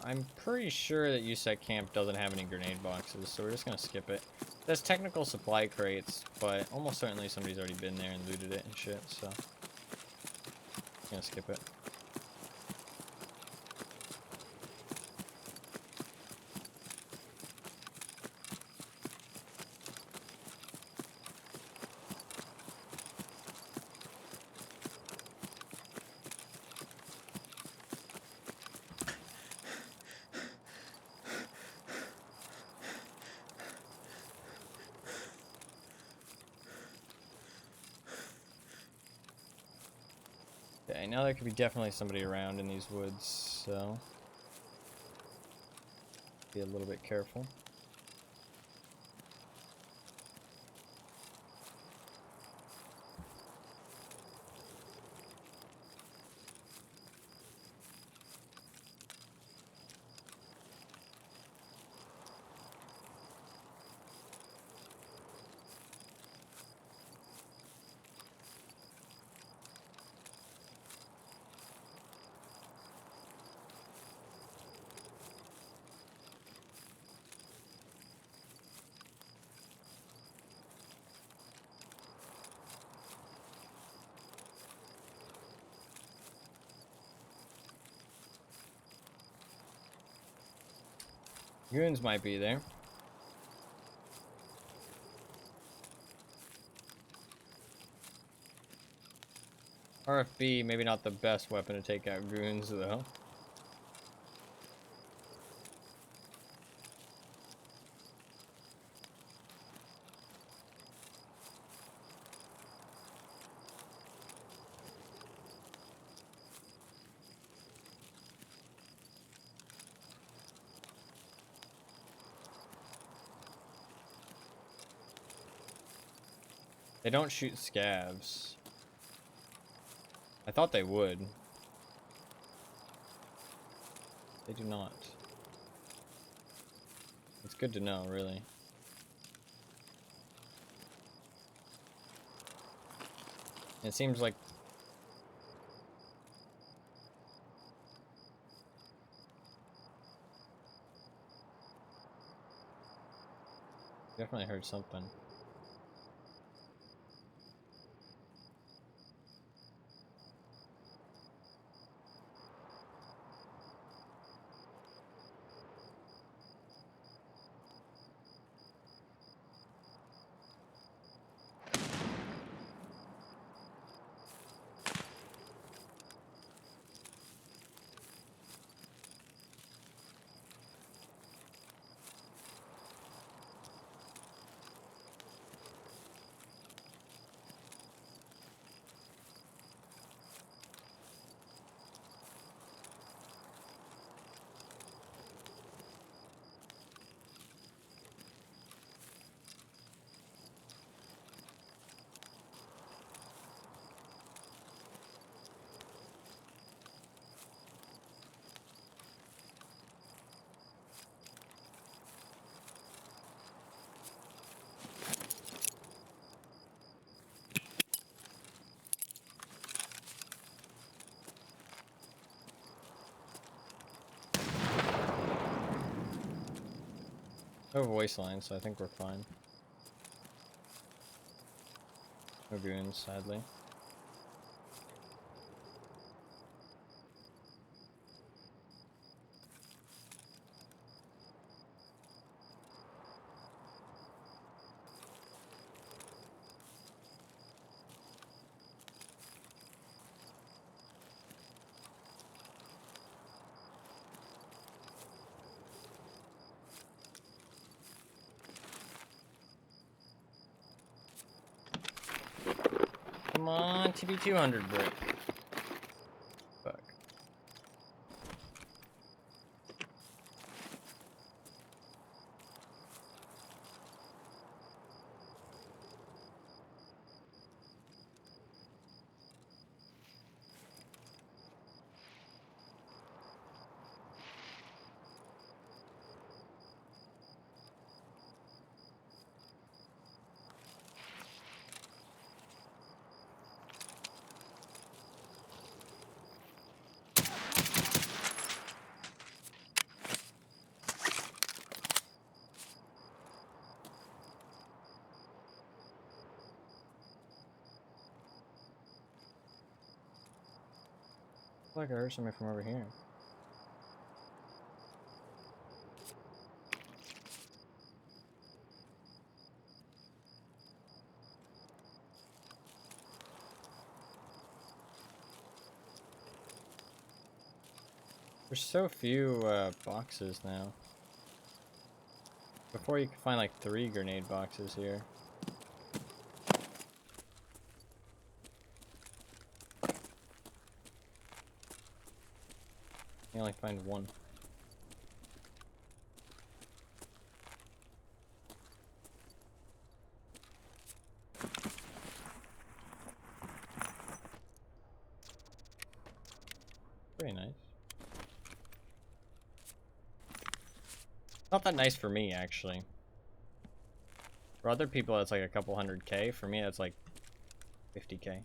I'm pretty sure that USEC camp doesn't have any grenade boxes, so we're just gonna skip it. There's technical supply crates, but almost certainly somebody's already been there and looted it and shit, so I'm gonna skip it. Okay, now there could be definitely somebody around in these woods, so be a little bit careful. Goons might be there. RFB, maybe not the best weapon to take out goons, though. They don't shoot scavs. I thought they would. They do not. It's good to know, really. It seems like definitely heard something. No voice line, so I think we're fine. No goons, sadly. Come on, TB200 break. Fuck. I feel like I heard somebody from over here. There's so few boxes now. Before you could find like 3 grenade boxes here. You only find 1. Pretty nice. Not that nice for me, actually. For other people, it's like a couple hundred K. For me, it's like 50K.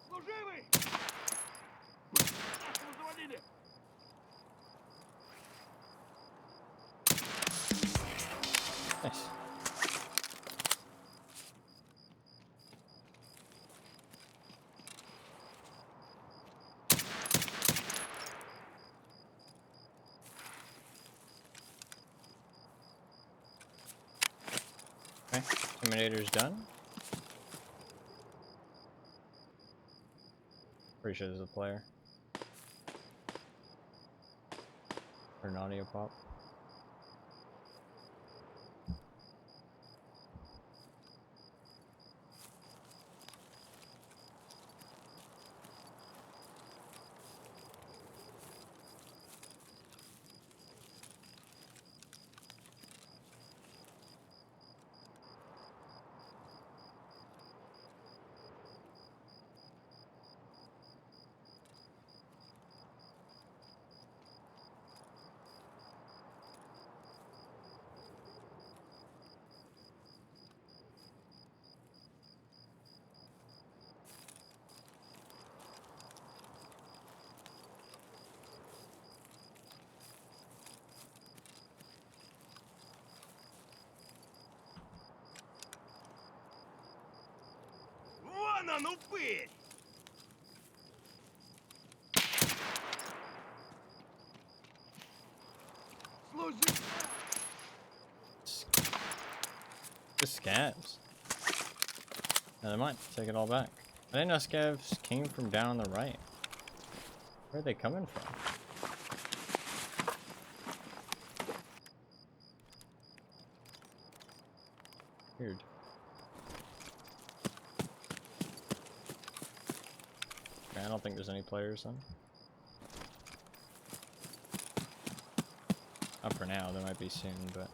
Служивый! Нашего завалили! Nice. Okay, Terminator's done. Pretty sure there's a player. Or an audio pop. Вон он, упырь! scavs. Never mind. Take it all back. I didn't know scavs came from down on the right. Where are they coming from? Weird. Okay, I don't think there's any players then. Not for now, there might be soon, but...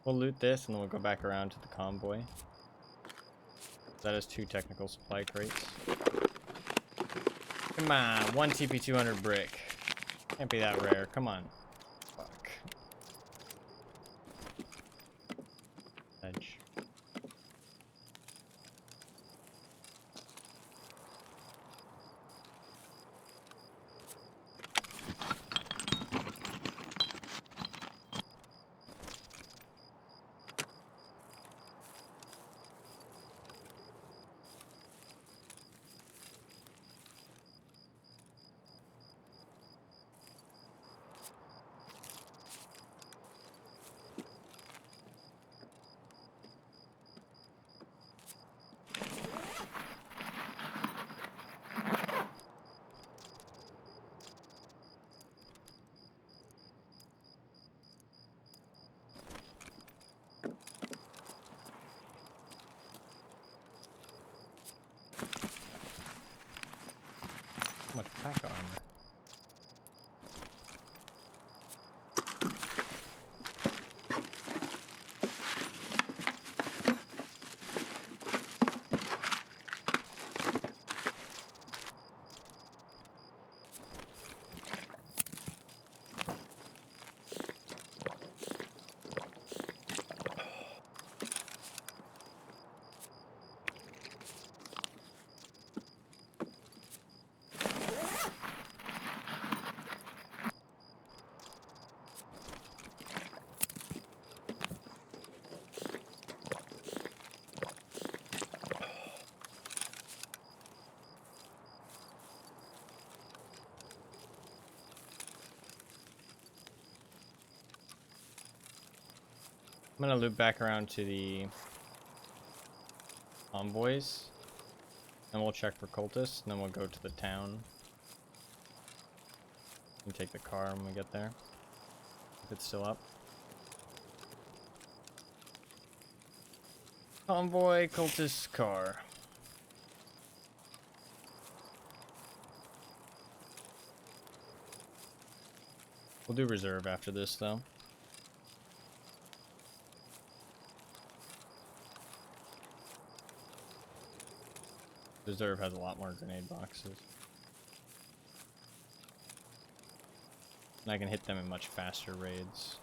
We'll loot this and then we'll go back around to the convoy. That is 2 technical supply crates. Come on, 1 TP200 brick. Can't be that rare, come on. Fuck. Edge. How much pack armor? I'm gonna loop back around to the convoys, and we'll check for cultists, and then we'll go to the town and take the car when we get there, if it's still up. Convoy cultist car. We'll do reserve after this though. Reserve has a lot more grenade boxes. And I can hit them in much faster raids.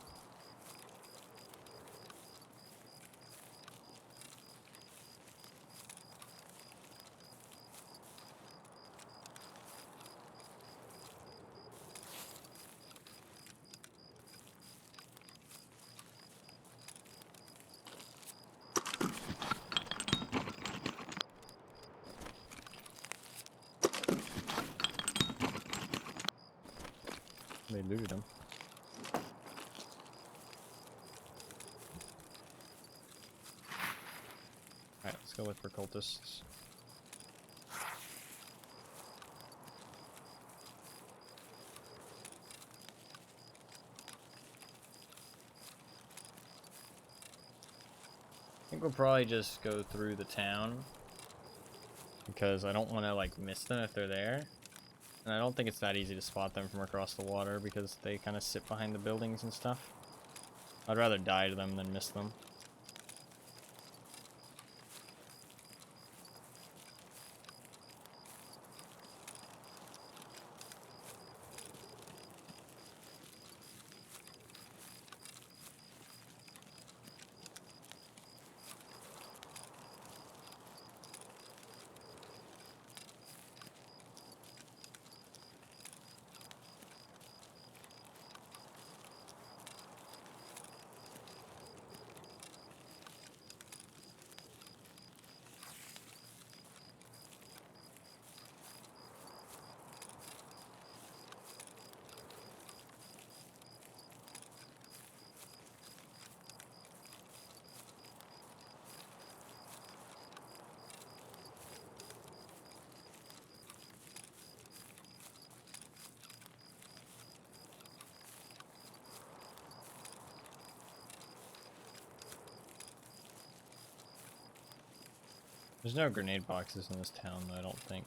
They looted him. Alright, let's go look for cultists. think we'll probably just go through the town because I don't want to like miss them if they're there. And I don't think it's that easy to spot them from across the water because they kind of sit behind the buildings and stuff. I'd rather die to them than miss them. There's no grenade boxes in this town, though, I don't think.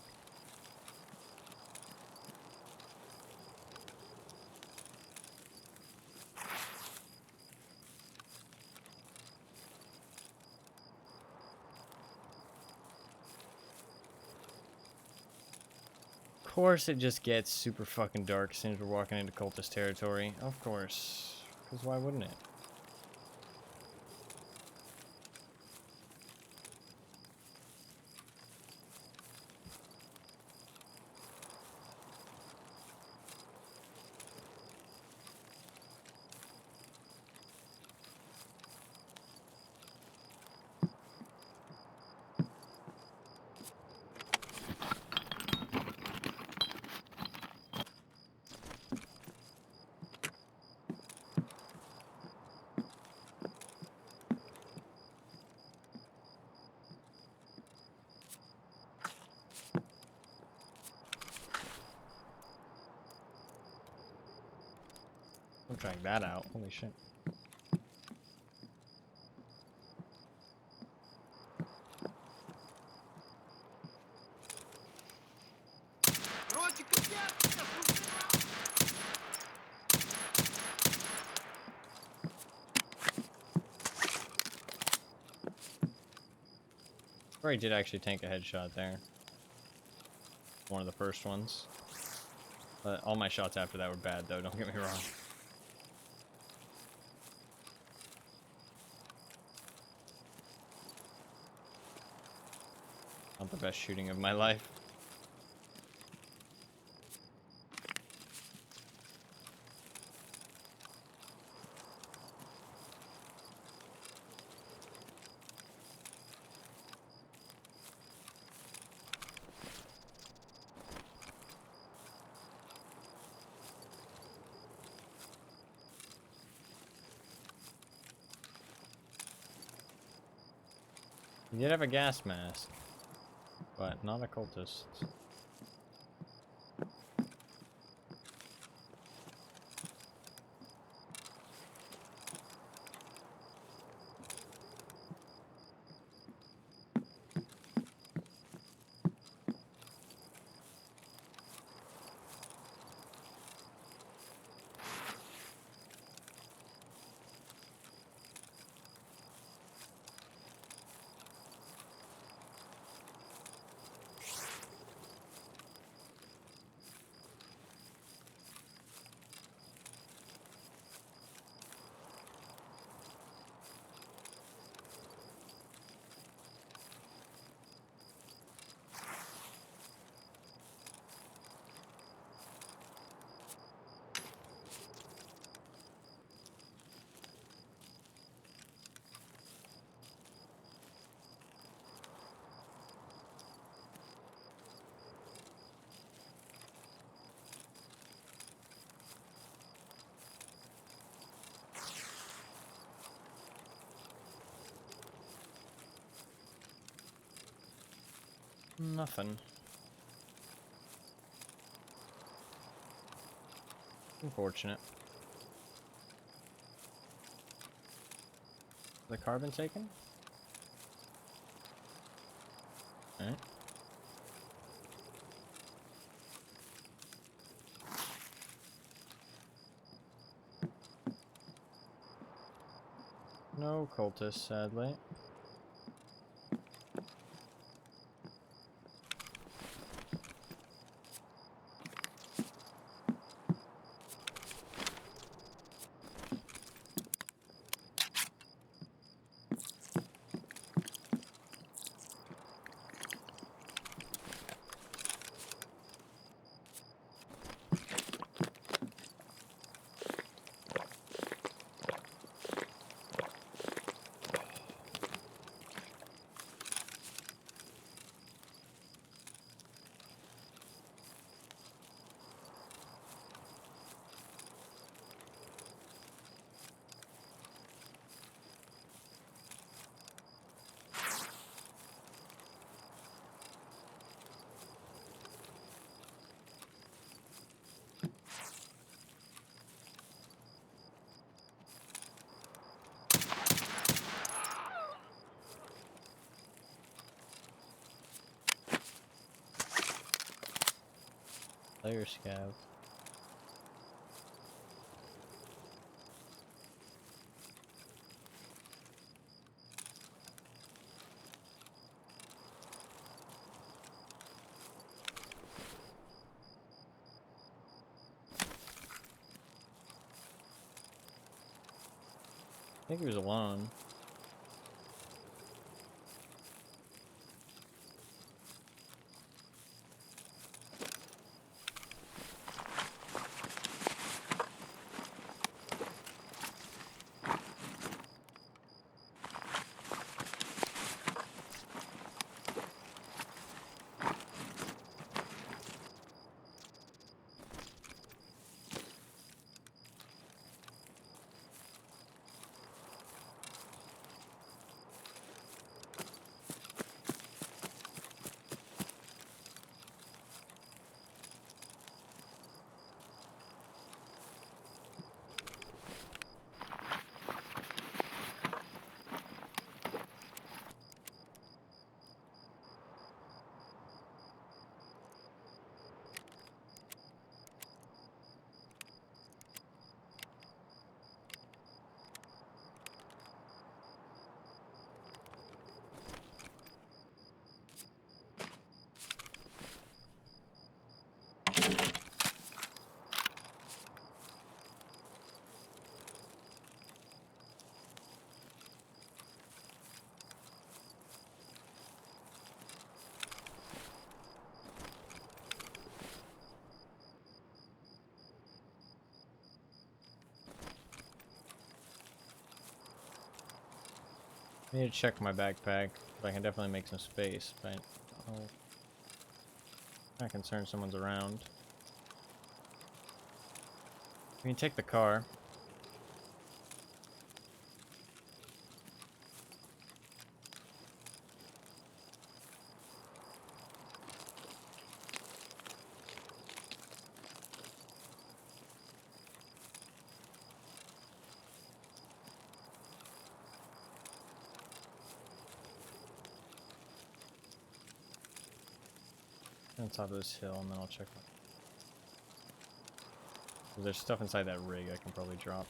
Of course it just gets super fucking dark as soon as we're walking into cultist territory. Of course. Because why wouldn't it? We'll drag that out. Holy shit. Or he did actually tank a headshot there. One of the first ones. But all my shots after that were bad, though, don't get me wrong. Not the best shooting of my life. He did have a gas mask, but not a cultist. Nothing. Unfortunate. The carbon taken? Alright. No cultists, sadly. Player scav. I think he was alone. I need to check my backpack, but I can definitely make some space, but I'm not concerned someone's around. We can take the car. On top of this hill, and then I'll check. There's stuff inside that rig I can probably drop.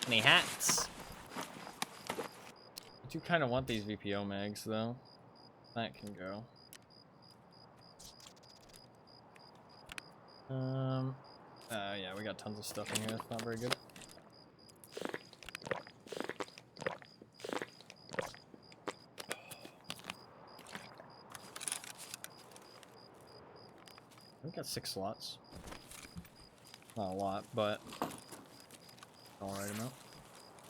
Any hats? I do kind of want these VPO mags though. That can go. Yeah, we got tons of stuff in here. That's not very good. We got 6 slots. Not a lot, but Alright amount.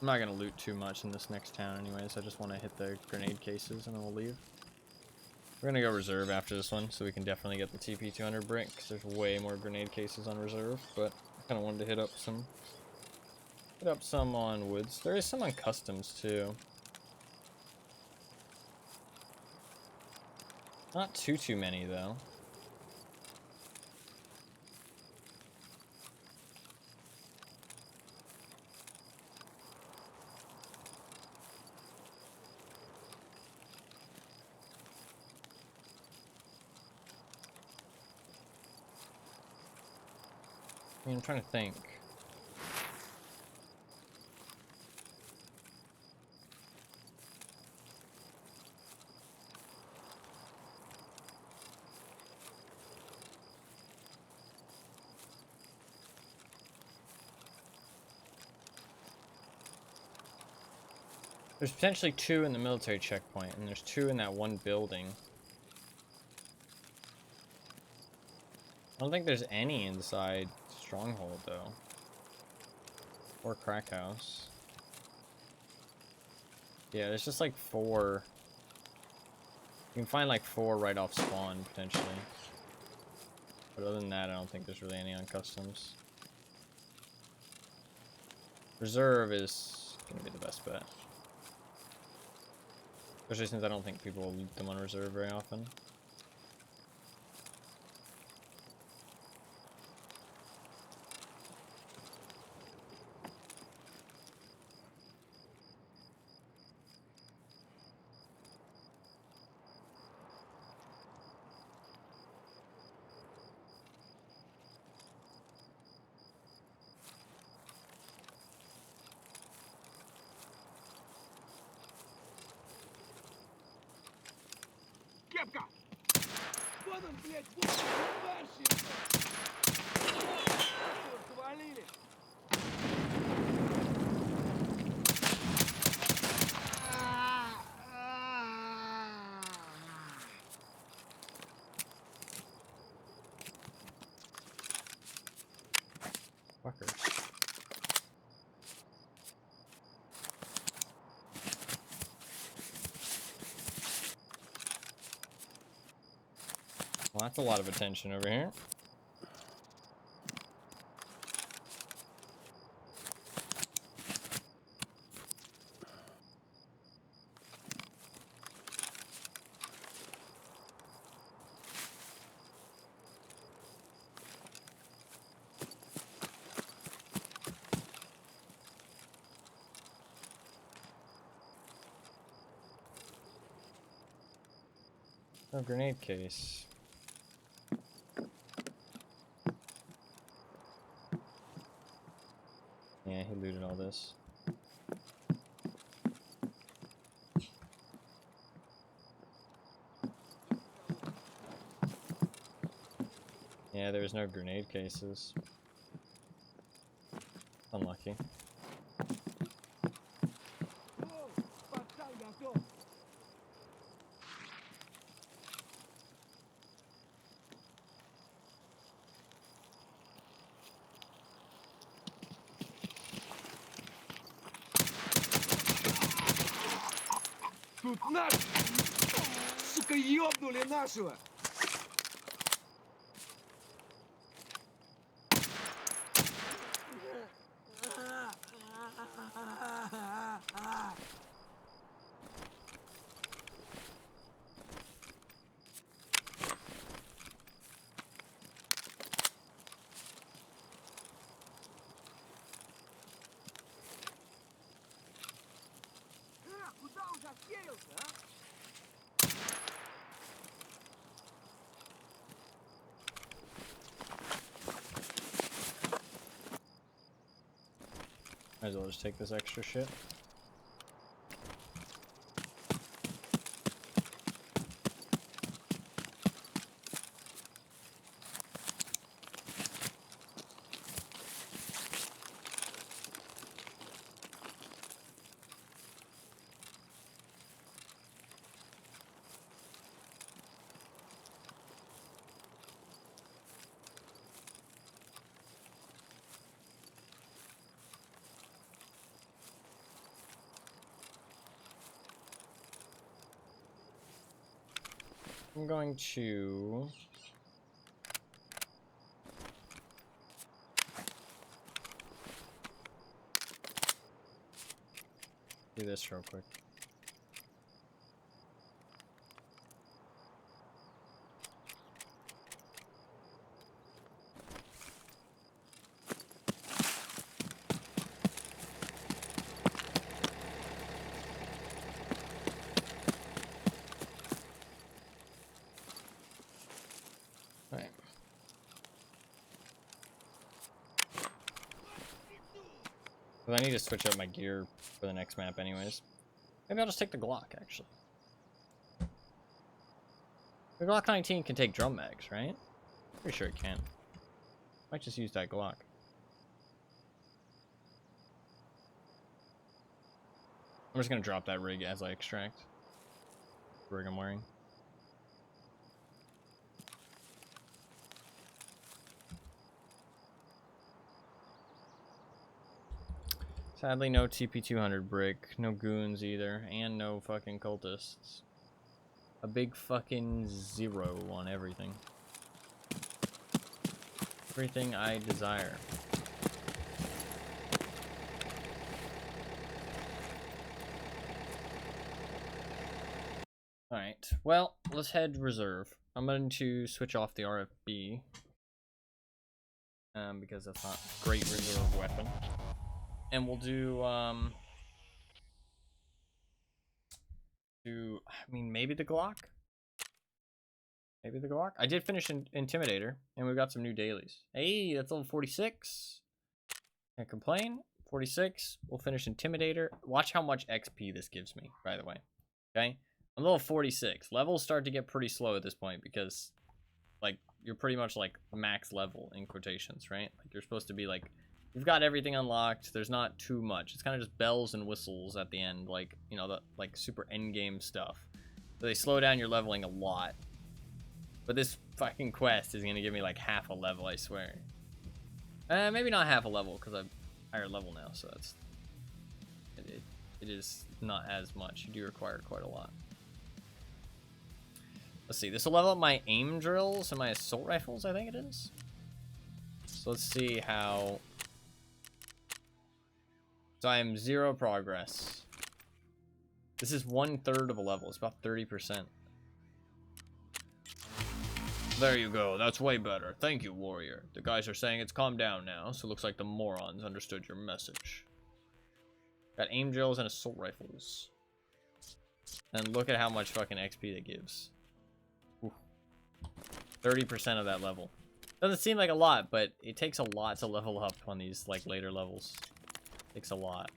I'm not gonna loot too much in this next town anyways. I just want to hit the grenade cases and then we'll leave. We're gonna go reserve after this one, so we can definitely get the TP200 brick, because there's way more grenade cases on reserve, but I kind of wanted to hit up some on woods. There is some on customs too. Not too many though. I mean, I'm trying to think. There's potentially 2 in the military checkpoint, and there's 2 in that one building. I don't think there's any inside Stronghold, though. Or Crack House. Yeah, there's just like 4. You can find like 4 right off spawn, potentially. But other than that, I don't think there's really any on customs. Reserve is gonna be the best bet. Especially since I don't think people will loot them on reserve very often. Кепка! Вот он, блядь, вот он, свалили! Fuckers. Well, that's a lot of attention over here. Oh, grenade case. Yeah, he looted all this. Yeah, there's no grenade cases. Unlucky. О, пацан готов! Тут наш! Сука, ёбнули нашего! Куда он засеялся, а? Might as well just take this extra shit. I'm going to do this real quick. Alright. Because I need to switch up my gear for the next map anyways. Maybe I'll just take the Glock, actually. The Glock 19 can take drum mags, right? Pretty sure it can. Might just use that Glock. I'm just gonna drop that rig as I extract. The rig I'm wearing. Sadly, no TP200 brick, no goons either, and no fucking cultists. A big fucking 0 on everything. Everything I desire. Alright, well, let's head reserve. I'm going to switch off the RFB. Because that's not a great reserve weapon. And we'll do, I mean, maybe the Glock? Maybe the Glock? I did finish Intimidator, and we got some new dailies. Hey, that's level 46. Can't complain. 46. We'll finish Intimidator. Watch how much XP this gives me, by the way. Okay? I'm level 46. Levels start to get pretty slow at this point because, like, you're pretty much, like, max level in quotations, right? Like, you're supposed to be, like, you've got everything unlocked. There's not too much. It's kind of just bells and whistles at the end, like, you know, the, like, super endgame stuff. So they slow down your leveling a lot. But this fucking quest is going to give me, like, half a level, I swear. Maybe not half a level, because I'm higher level now, so that's... It is not as much. You do require quite a lot. Let's see. This will level up my aim drills and my assault rifles, I think it is. So let's see how... So I am 0 progress. This is 1/3 of a level. It's about 30%. There you go. That's way better. Thank you, warrior. The guys are saying it's calmed down now, so it looks like the morons understood your message. Got aim drills and assault rifles. And look at how much fucking XP that gives. 30% of that level. Doesn't seem like a lot, but it takes a lot to level up on these, like, later levels. It takes a lot.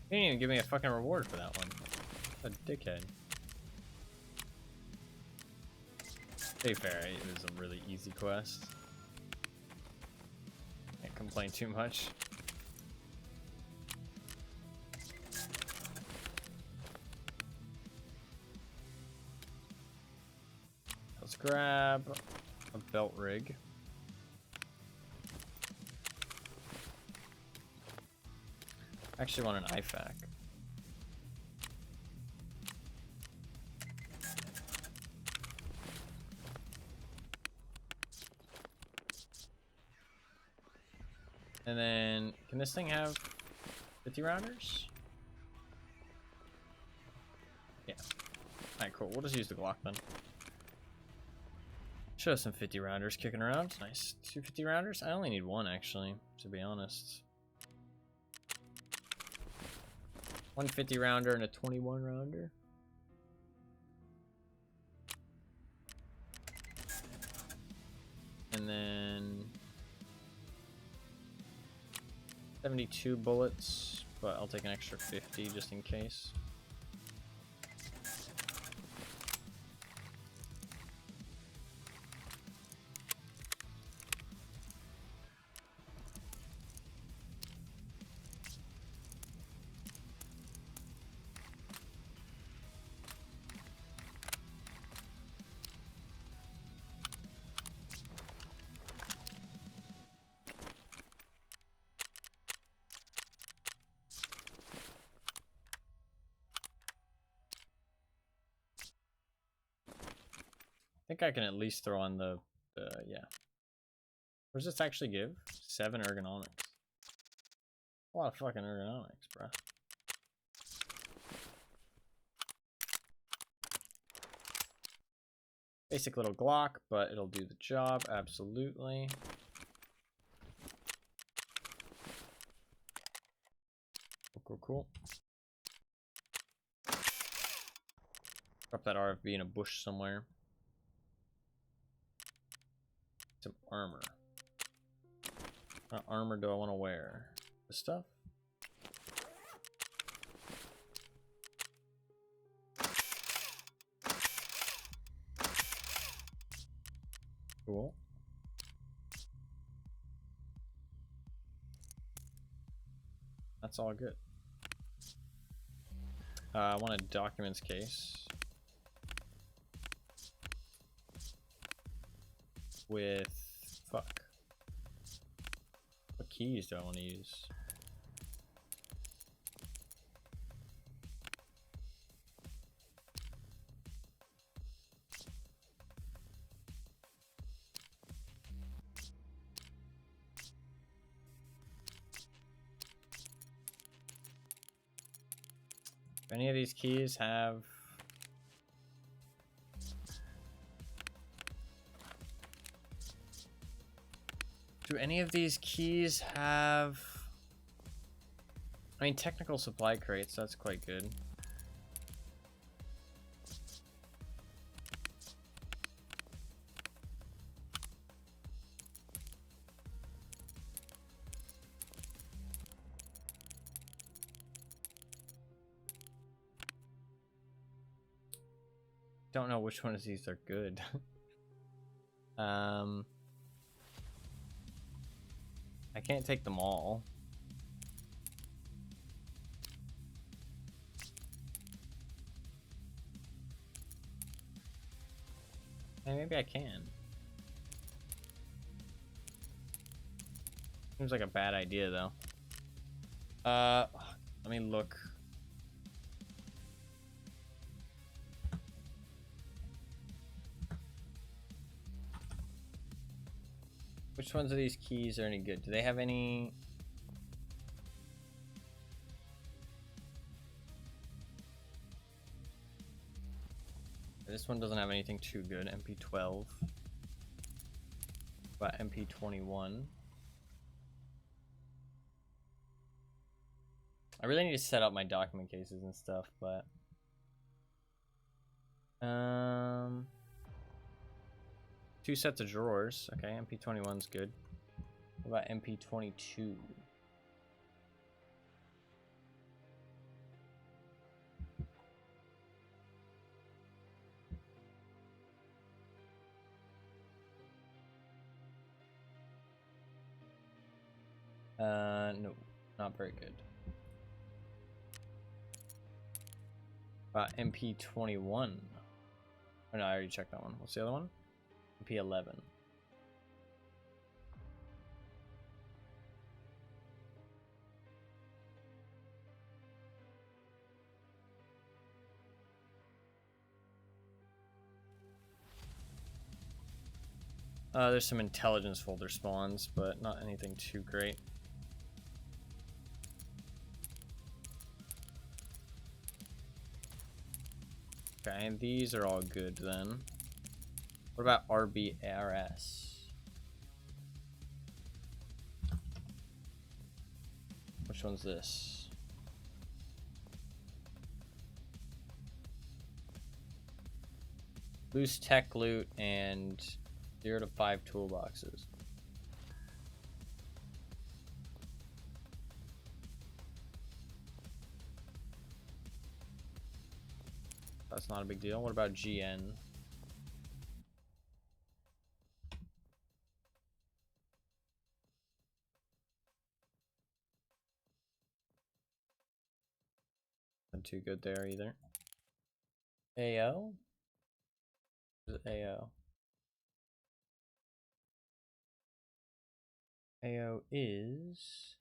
He didn't even give me a fucking reward for that one. A dickhead. To be fair, it was a really easy quest. Can't complain too much. Let's grab a belt rig. I actually want an IFAK. And then, can this thing have 50 rounders? Yeah. Alright, cool. We'll just use the Glock then. Show some 50 rounders kicking around. Nice. 2 50 rounders? I only need 1 actually, to be honest. 1 50 rounder and a 21 rounder. And then 72 bullets, but I'll take an extra 50 just in case. I think I can at least throw on the yeah. What does this actually give? 7 ergonomics. A lot of fucking ergonomics, bruh. Basic little Glock, but it'll do the job, absolutely. Cool, cool. Drop that RFB in a bush somewhere. Some armor. What armor do I want to wear? This stuff? Cool. That's all good. I want a documents case with fuck. What keys do I want to use? Do any of these keys have I mean, technical supply crates, that's quite good. Don't know which one of these are good. I can't take them all. Hey, maybe I can. Seems like a bad idea though. Let me look. Which ones of these keys are any good? Do they have any? This one doesn't have anything too good. MP12. But MP21. I really need to set up my document cases and stuff, but two sets of drawers. Okay, MP21's good. What about MP22? No, not very good. MP21. Oh no, I already checked that one. What's the other one? MP11. There's some intelligence folder spawns, but not anything too great. Okay, and these are all good then. What about RBRS? Which one's this? Loose tech loot and 0 to 5 toolboxes. That's not a big deal. What about GN? Not too good there either. AO? What is AO? AO is...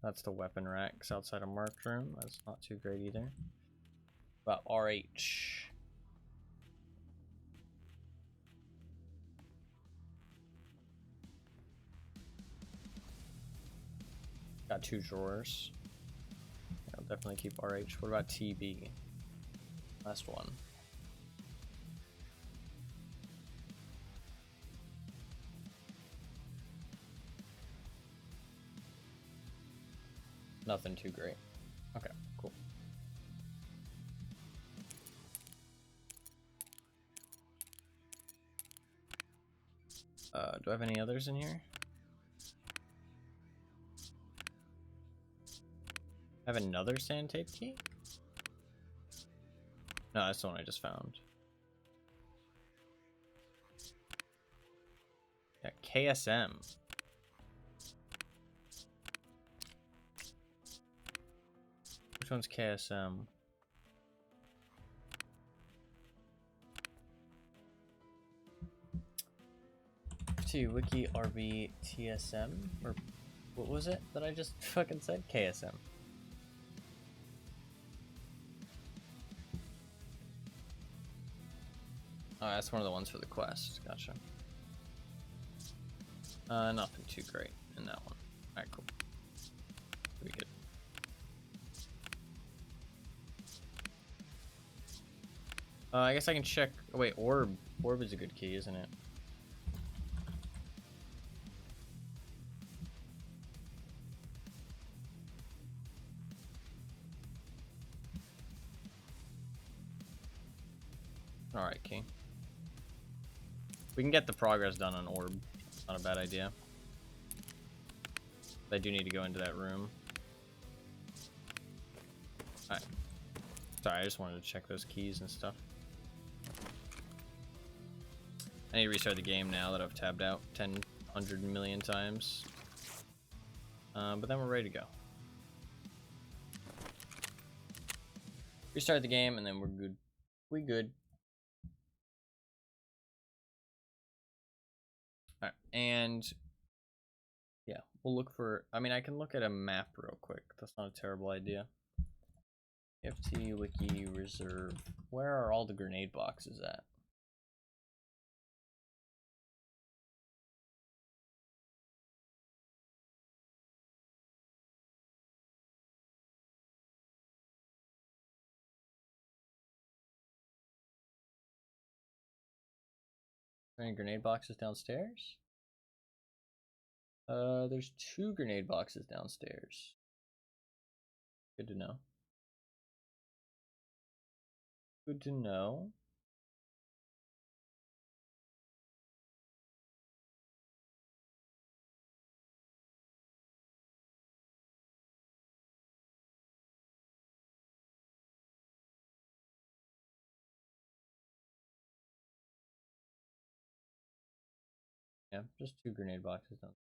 That's the weapon racks outside of marked room. That's not too great either. But RH. Got 2 drawers. I'll definitely keep RH. What about TB? Last one. Nothing too great. Okay, cool. Do I have any others in here? I have another sand tape key? No, that's the one I just found. Yeah, KSM. Which one's KSM? Wiki RB TSM? Or what was it that I just fucking said? KSM. Oh, that's one of the ones for the quest. Gotcha. Nothing too great in that one. Alright, cool. Pretty good. I guess I can check. Oh, wait, orb. Orb is a good key, isn't it? Alright, key. We can get the progress done on orb. Not a bad idea. I do need to go into that room. Alright. Sorry, I just wanted to check those keys and stuff. I need to restart the game now that I've tabbed out 100 million times. But then we're ready to go. Restart the game and then we're good. We good. Alright, and yeah, we'll look for, I mean, I can look at a map real quick. That's not a terrible idea. FT Wiki Reserve. Where are all the grenade boxes at? Any grenade boxes downstairs? There's 2 grenade boxes downstairs. Good to know. Good to know. Yeah, just 2 grenade boxes down.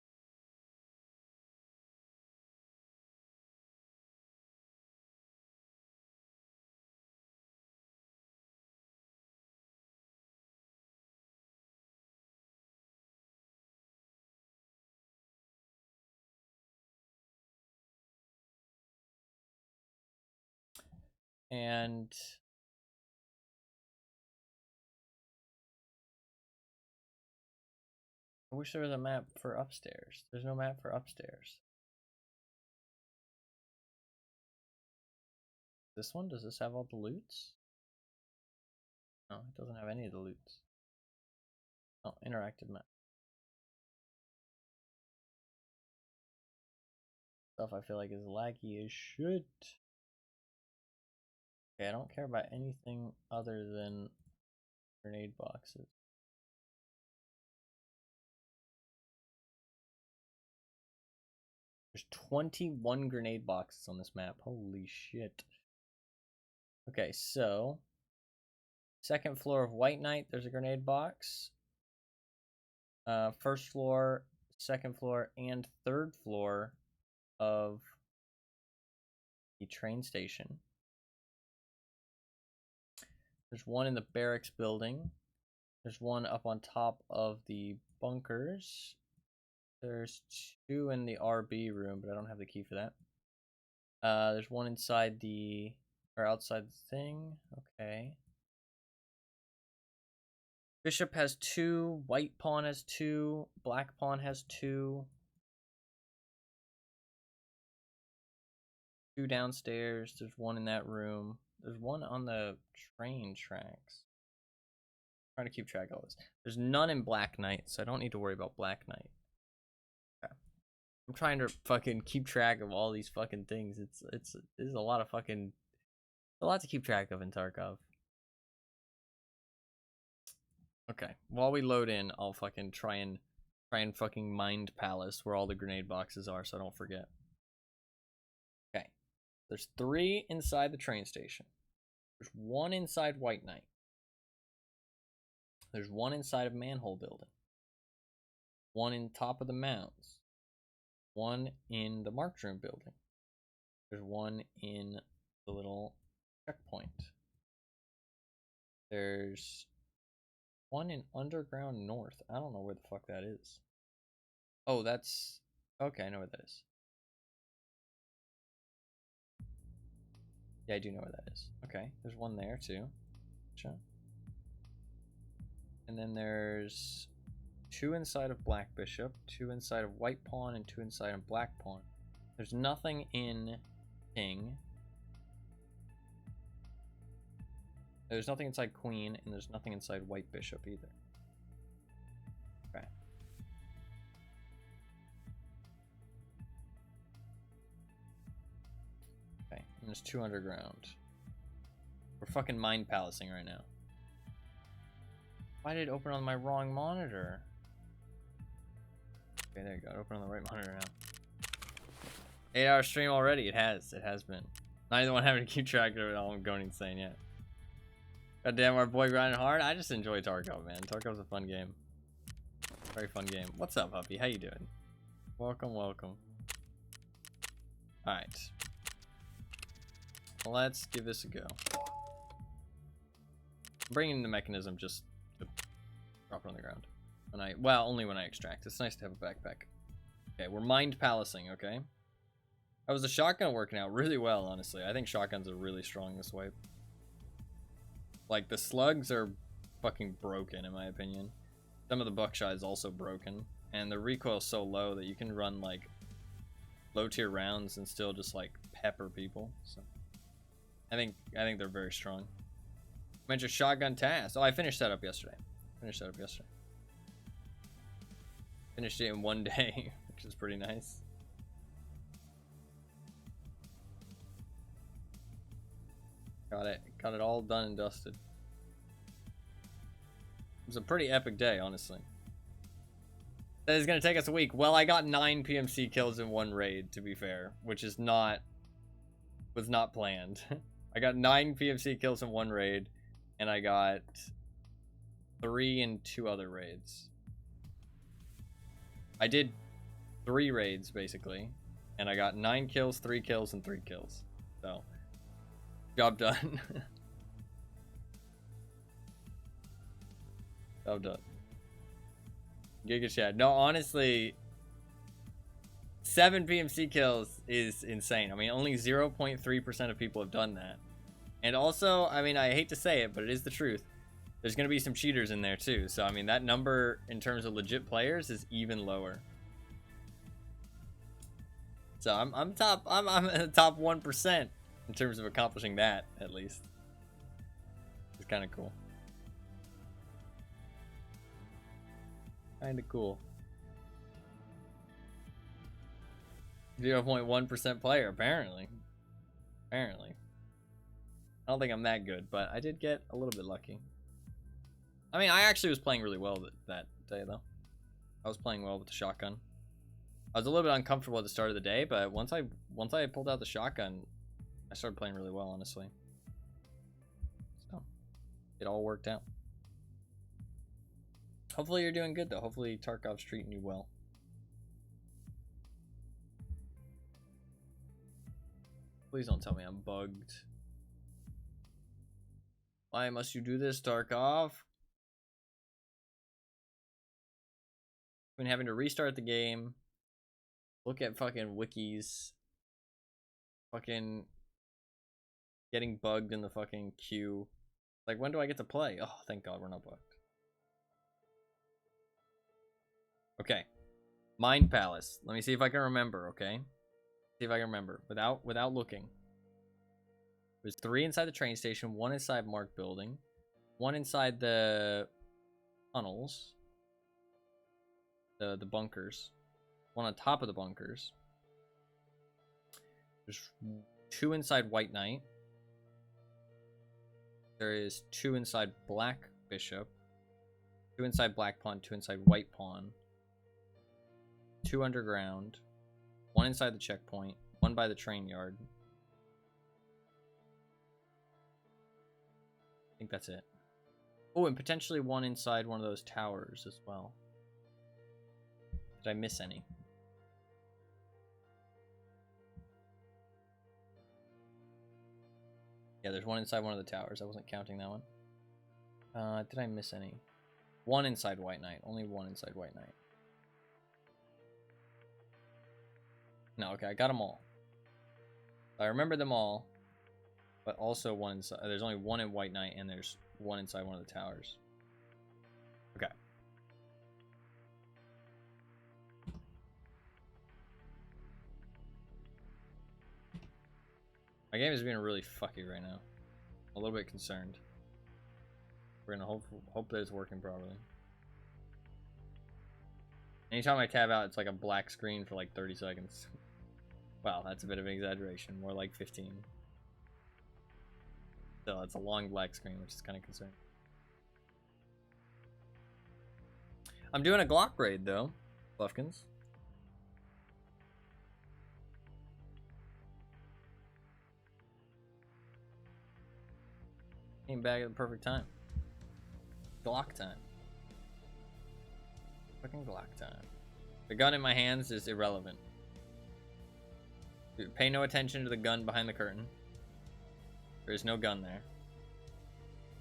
And I wish there was a map for upstairs. There's no map for upstairs. This one? Does this have all the loots? No, it doesn't have any of the loots. Oh, interactive map. Stuff I feel like is laggy as shit. Okay, I don't care about anything other than grenade boxes. There's 21 grenade boxes on this map. Holy shit. Okay, so second floor of White Knight, there's a grenade box. First floor, second floor, and third floor of the train station. There's one in the barracks building. There's one up on top of the bunkers. There's two in the RB room, but I don't have the key for that. There's one inside the, or outside the thing. Okay. Bishop has 2, White Pawn has 2, Black Pawn has 2. 2 downstairs, there's one in that room. There's one on the train tracks. I'm trying to keep track of all this. There's none in Black Knight, so I don't need to worry about Black Knight. Okay. I'm trying to fucking keep track of all these fucking things. It's a lot of fucking, a lot to keep track of in Tarkov. Okay, while we load in, I'll fucking try and fucking mind palace where all the grenade boxes are so I don't forget. Okay, there's 3 inside the train station. There's 1 inside White Knight. There's 1 inside of Manhole Building. 1 in top of the mounds. 1 in the Marked Room Building. There's 1 in the little checkpoint. There's 1 in Underground North. I don't know where the fuck that is. Oh, that's... Okay, I know where that is. Yeah, I do know where that is. Okay, there's 1 there, too. Gotcha. And then there's 2 inside of Black Bishop, 2 inside of White Pawn, and 2 inside of Black Pawn. There's nothing in King. There's nothing inside Queen, and there's nothing inside White Bishop either. Okay. Okay, and there's 2 underground. We're fucking mind palacing right now. Why did it open on my wrong monitor? Okay, there you go. Open on the right monitor now. 8-hour stream already. It has been. Not even the one having to keep track of it all. I'm going insane yet. God damn, our boy grinding hard. I just enjoy Tarkov, man. Tarkov's a fun game. Very fun game. What's up, Huppy? How you doing? Welcome, welcome. Alright. Let's give this a go. I'm bringing the mechanism just to drop it on the ground. Well, only when I extract. It's nice to have a backpack. Okay, we're mind palacing, okay? How was the shotgun working out? Really well, honestly. I think shotguns are really strong this wipe. Like, the slugs are fucking broken, in my opinion. Some of the buckshot is also broken. And the recoil's so low that you can run, like, low-tier rounds and still just, like, pepper people. So, I think they're very strong. Mentioned shotgun task. Oh, I finished that up yesterday. Finished it in 1 day, which is pretty nice. Got it all done and dusted. It was a pretty epic day, honestly. That is gonna take us a week. Well, I got 9 PMC kills in 1 raid, to be fair, which was not planned. I got 9 PMC kills in 1 raid, and I got 3 in 2 other raids. I did 3 raids, basically, and I got 9 kills, 3 kills, and 3 kills. So, job done. Job done. Giga Chad. No, honestly, 7 PMC kills is insane. I mean, only 0.3% of people have done that. And also, I mean, I hate to say it, but it is the truth. There's going to be some cheaters in there too. So, I mean, that number in terms of legit players is even lower. So, I'm in the top 1% in terms of accomplishing that, at least. It's kind of cool. Kind of cool. 0.1% player, apparently. Apparently. I don't think I'm that good, but I did get a little bit lucky. I mean, I actually was playing really well that day, though. I was playing well with the shotgun. I was a little bit uncomfortable at the start of the day, but once I pulled out the shotgun, I started playing really well, honestly. So it all worked out. Hopefully you're doing good though. Hopefully Tarkov's treating you well. Please don't tell me I'm bugged. Why must you do this, Tarkov? Been having to restart the game. Look at fucking wikis. Fucking getting bugged in the fucking queue. Like, when do I get to play? Oh, thank God we're not bugged. Okay. Mind Palace. Let me see if I can remember, okay? See if I can remember. Without looking. There's 3 inside the train station, 1 inside Mark Building, 1 inside the tunnels. The bunkers. 1 on top of the bunkers. There's 2 inside White Knight. There is 2 inside Black Bishop. 2 inside Black Pawn, 2 inside White Pawn. 2 underground. 1 inside the checkpoint. 1 by the train yard. I think that's it. Oh, and potentially 1 inside one of those towers as well. Did I miss any? Yeah, there's 1 inside one of the towers. I wasn't counting that one. Did I miss any? 1 inside White Knight. Only 1 inside White Knight. No, okay, I got them all. I remember them all, but also 1 inside. There's only 1 in White Knight, and there's 1 inside one of the towers. Okay. My game is being really fucky right now. I'm a little bit concerned. We're gonna hope that it's working properly. Anytime I tab out, it's like a black screen for like 30 seconds. Wow, that's a bit of an exaggeration. More like 15. So it's a long black screen, which is kind of concerning. I'm doing a Glock raid though, Buffkins. Came back at the perfect time. Glock time. Fucking Glock time. The gun in my hands is irrelevant. Dude, pay no attention to the gun behind the curtain. There is no gun there.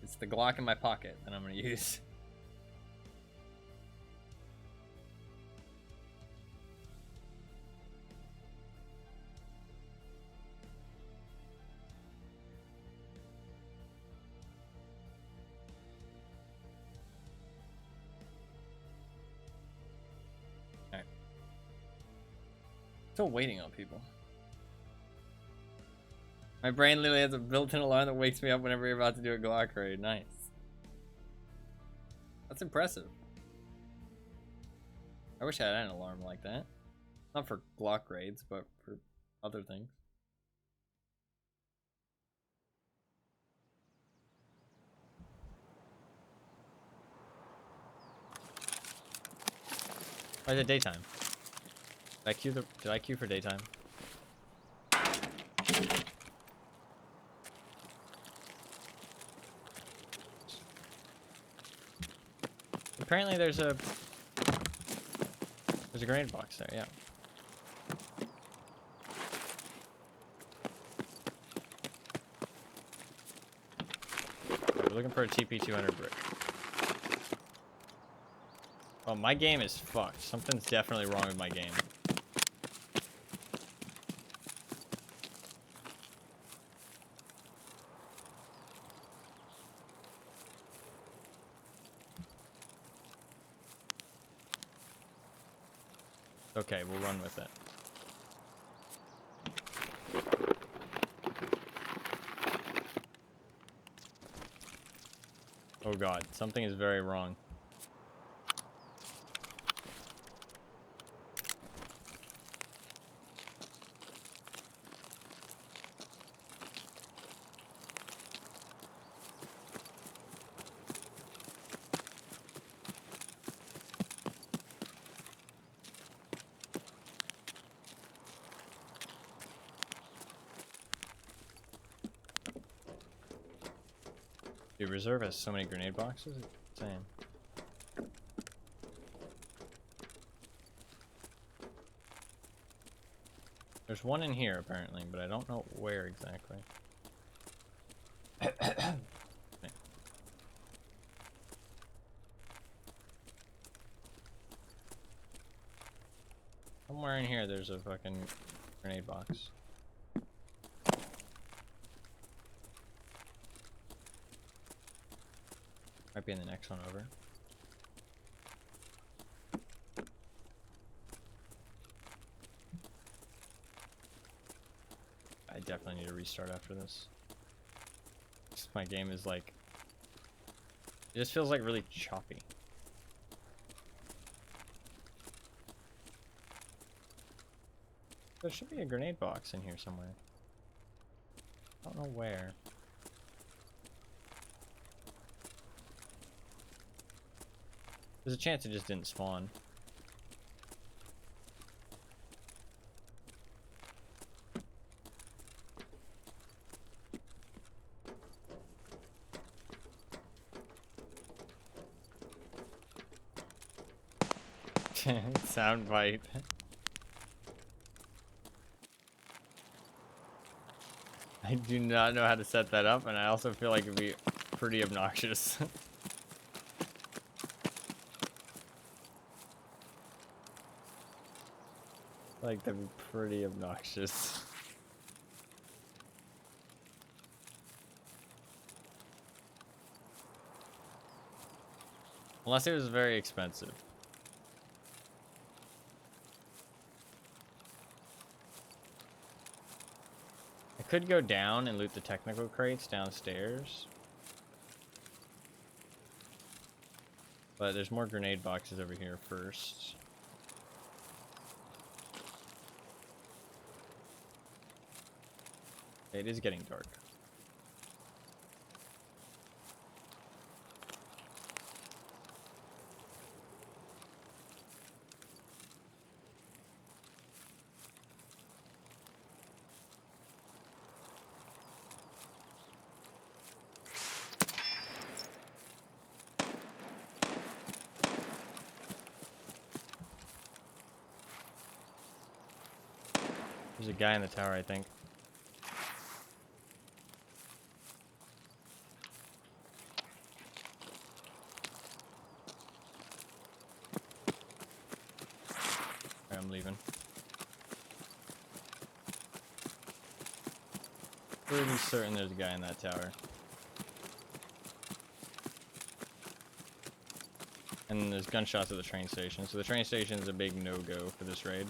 It's the Glock in my pocket that I'm going to use. Alright. Still waiting on people. My brain literally has a built-in alarm that wakes me up whenever you're about to do a Glock raid. Nice. That's impressive. I wish I had an alarm like that. Not for Glock raids, but for other things. Why is it daytime? Did I queue for daytime? Apparently there's a grenade box there, yeah. We're looking for a TP200 brick. Oh, my game is fucked. Something's definitely wrong with my game. Okay, we'll run with it. Oh god, something is very wrong. Dude, reserve has so many grenade boxes. It's insane. There's one in here apparently, but I don't know where exactly. Okay. Somewhere in here there's a fucking grenade box. Might be in the next one over. I definitely need to restart after this. My game is like... It just feels like really choppy. There should be a grenade box in here somewhere. I don't know where. There's a chance it just didn't spawn. Sound bite. I do not know how to set that up, and I also feel like it'd be pretty obnoxious. Like, that'd be pretty obnoxious. Unless it was very expensive. I could go down and loot the technical crates downstairs. But there's more grenade boxes over here first. It is getting dark. There's a guy in the tower, I think. I'm leaving. Pretty certain there's a guy in that tower. And there's gunshots at the train station, so the train station is a big no-go for this raid.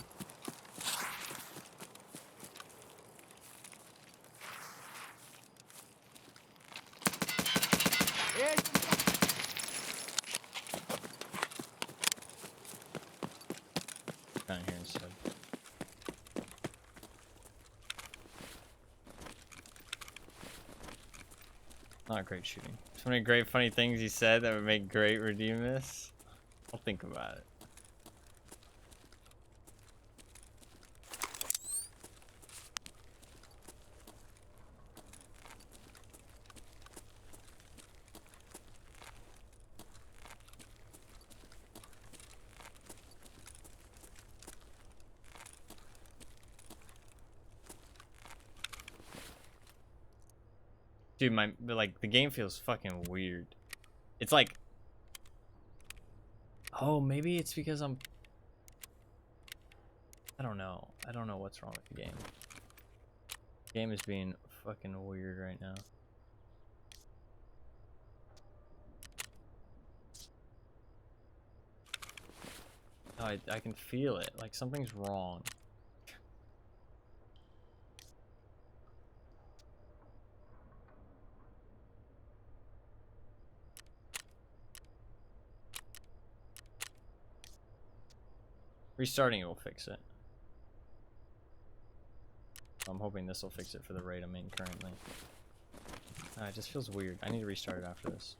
Down here instead. Not great shooting. So many great funny things he said that would make great redeem this. I'll think about it. Dude, the game feels fucking weird. It's like, oh, maybe it's because I don't know. I don't know what's wrong with the game. The game is being fucking weird right now. Oh, I can feel it. Like something's wrong. Restarting it will fix it. I'm hoping this will fix it for the raid I'm in currently. It just feels weird. I need to restart it after this.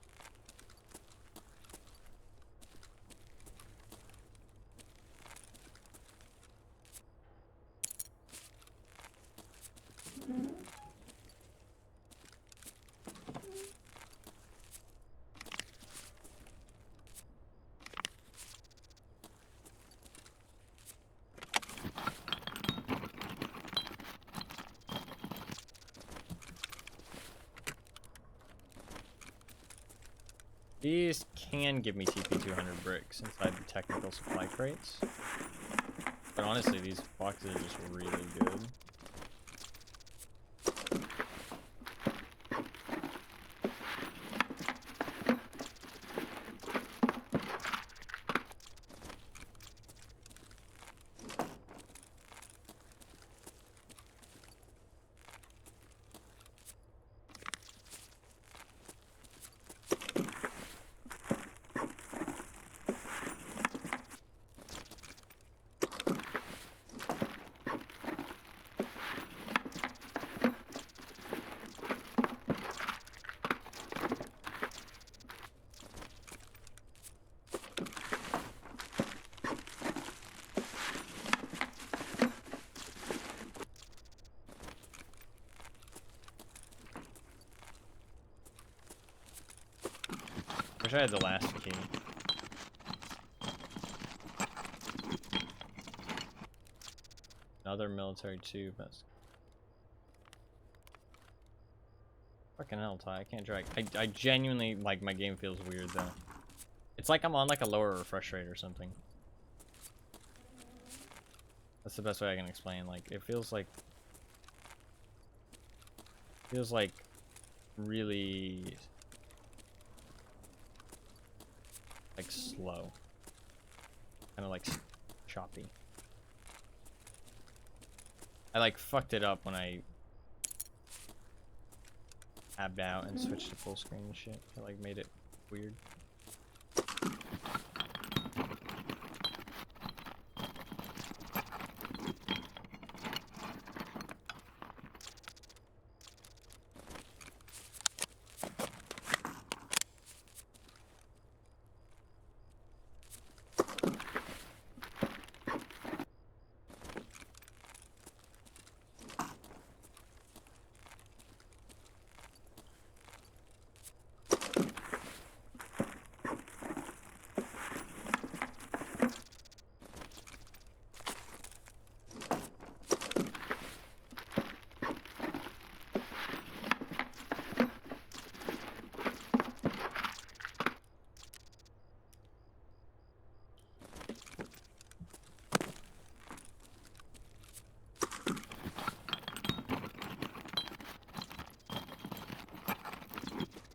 These can give me TP200 bricks inside the technical supply crates. But honestly, these boxes are just really good. Wish I had the last key. Another military tube. That's fucking hell, Ty. I can't drag. I genuinely like my game feels weird though. It's like I'm on like a lower refresh rate or something. That's the best way I can explain. Like it feels like really like slow, kind of like choppy. I like fucked it up when I tabbed out and switched to full screen and shit. It like made it weird.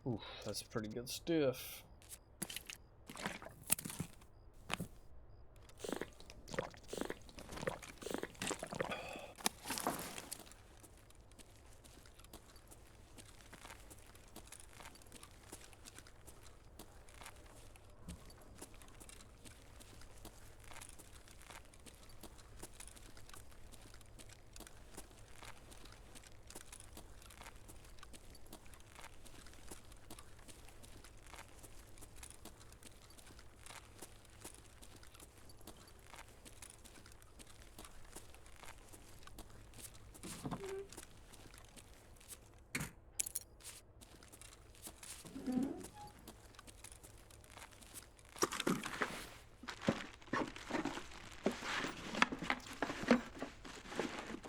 Oof, that's pretty good stuff.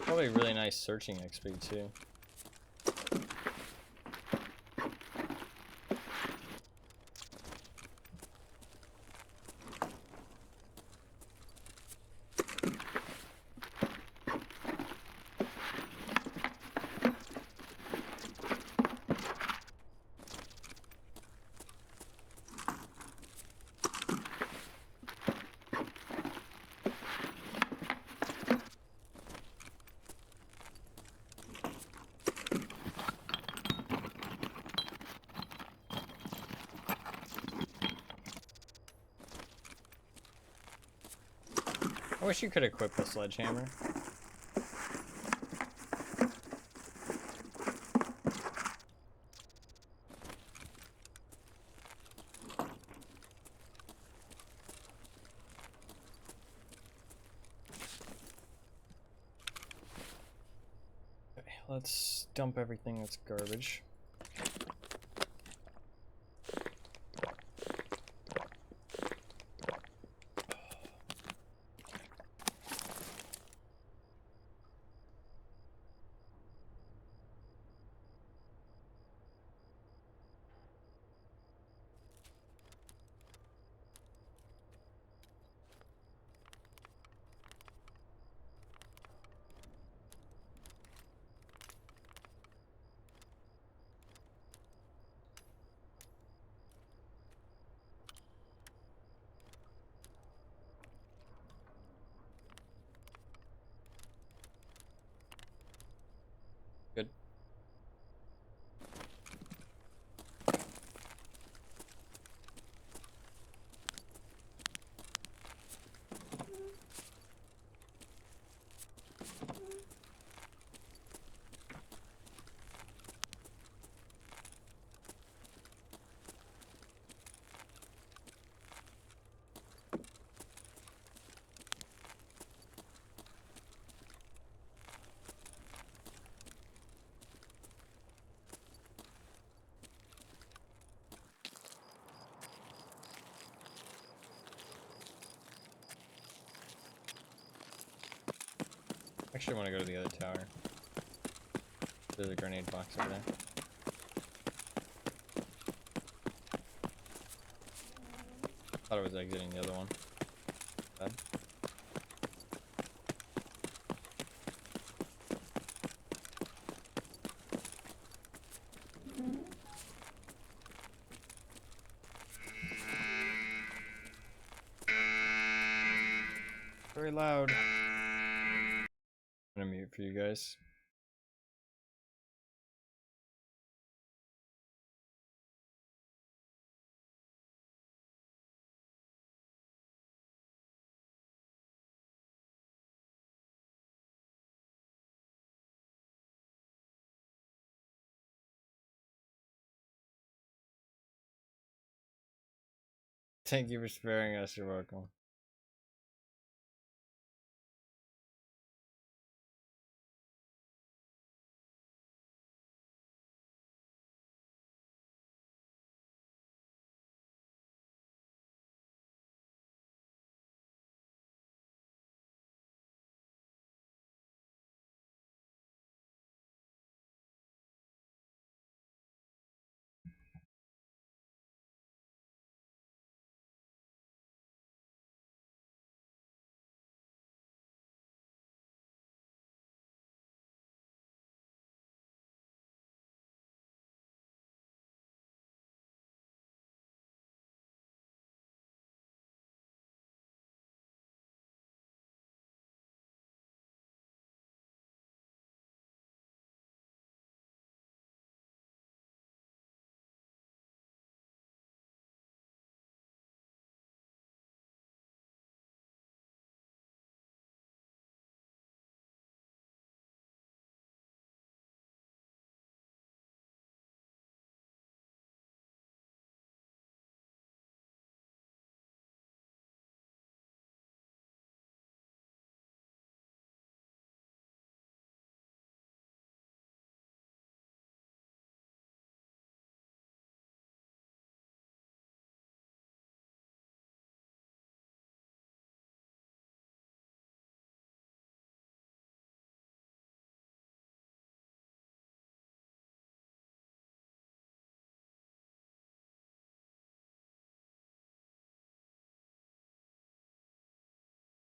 Probably really nice searching XP too. I wish you could equip the sledgehammer. Okay, let's dump everything that's garbage. Actually, I want to go to the other tower. There's a grenade box over there. Thought it was exiting the other one. Bad. Very loud. I'm gonna mute for you guys. Thank you for sparing us. You're welcome.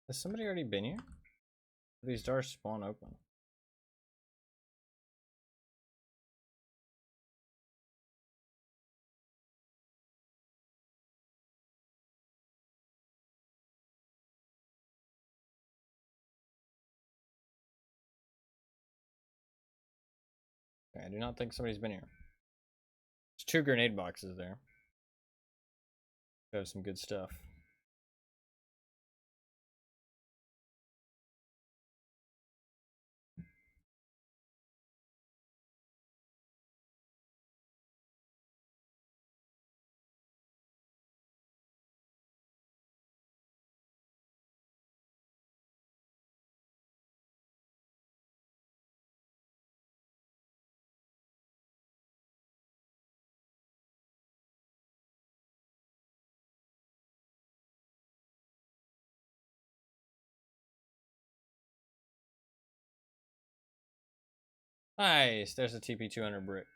Has somebody already been here? These doors spawn open. Okay, I do not think somebody's been here. There's 2 grenade boxes there. They have some good stuff. Nice, there's a TP200 brick.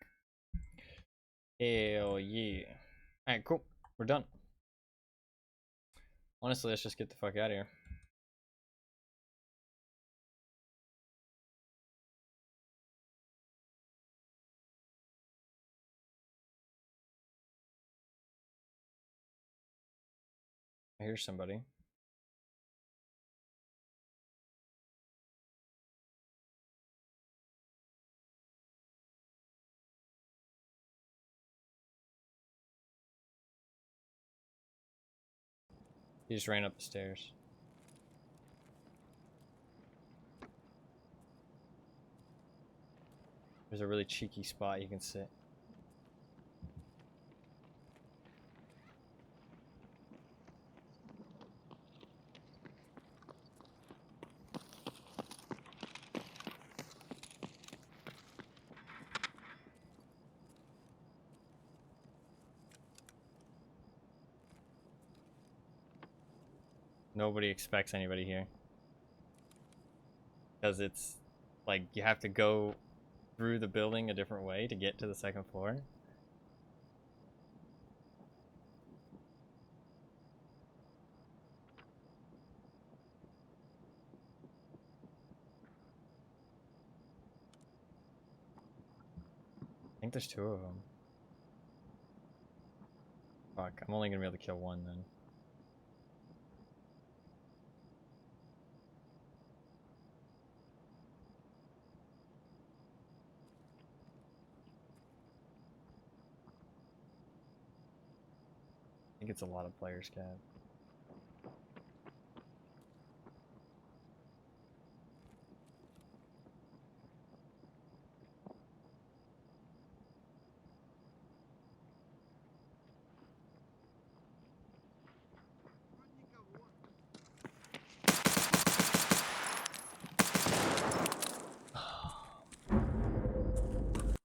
Hell yeah. Alright, cool. We're done. Honestly, let's just get the fuck out of here. I hear somebody. He just ran up the stairs. There's a really cheeky spot you can sit. Nobody expects anybody here. because it's like you have to go through the building a different way to get to the second floor. I think there's 2 of them. Fuck, I'm only gonna be able to kill 1 then. I think it's a lot of players, Cat.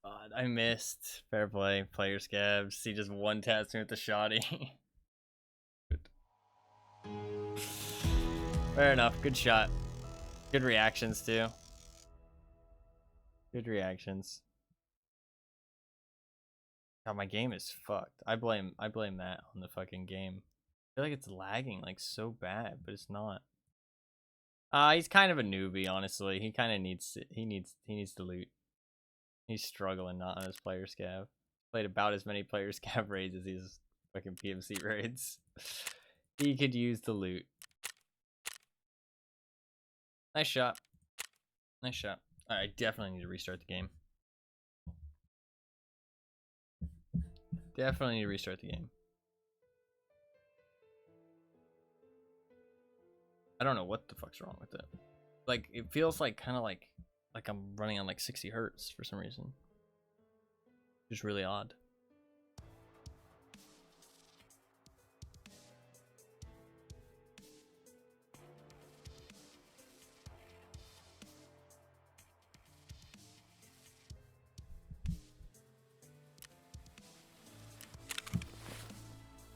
God, I missed. Fair play, player scabs. He just one taps me with the shotty. Fair enough. Good shot. Good reactions too. Good reactions. God, my game is fucked. I blame that on the fucking game. I feel like it's lagging like so bad, but it's not. He's kind of a newbie, honestly. He kind of needs to loot. He's struggling not on his player scab. Played about as many player scab raids as he's fucking PMC raids. He could use the loot. Nice shot. Nice shot. Alright, I definitely need to restart the game. Definitely need to restart the game. I don't know what the fuck's wrong with it. Like, it feels like kind of like I'm running on like 60 hertz for some reason. Just really odd.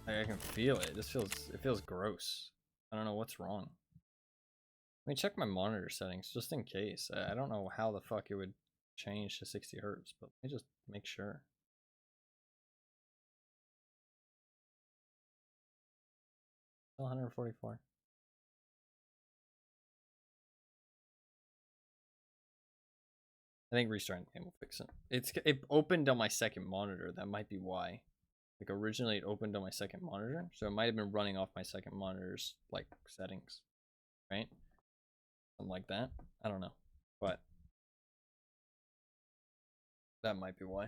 I can feel it. It feels gross. I don't know what's wrong. Let me check my monitor settings just in case. I don't know how the fuck it would change to 60 hertz, but let me just make sure. Still 144. I think restarting the game will fix it. It opened on my second monitor. That might be why. Like originally it opened on my second monitor, so it might have been running off my second monitor's like settings, right? Something like that. I don't know, but that might be why.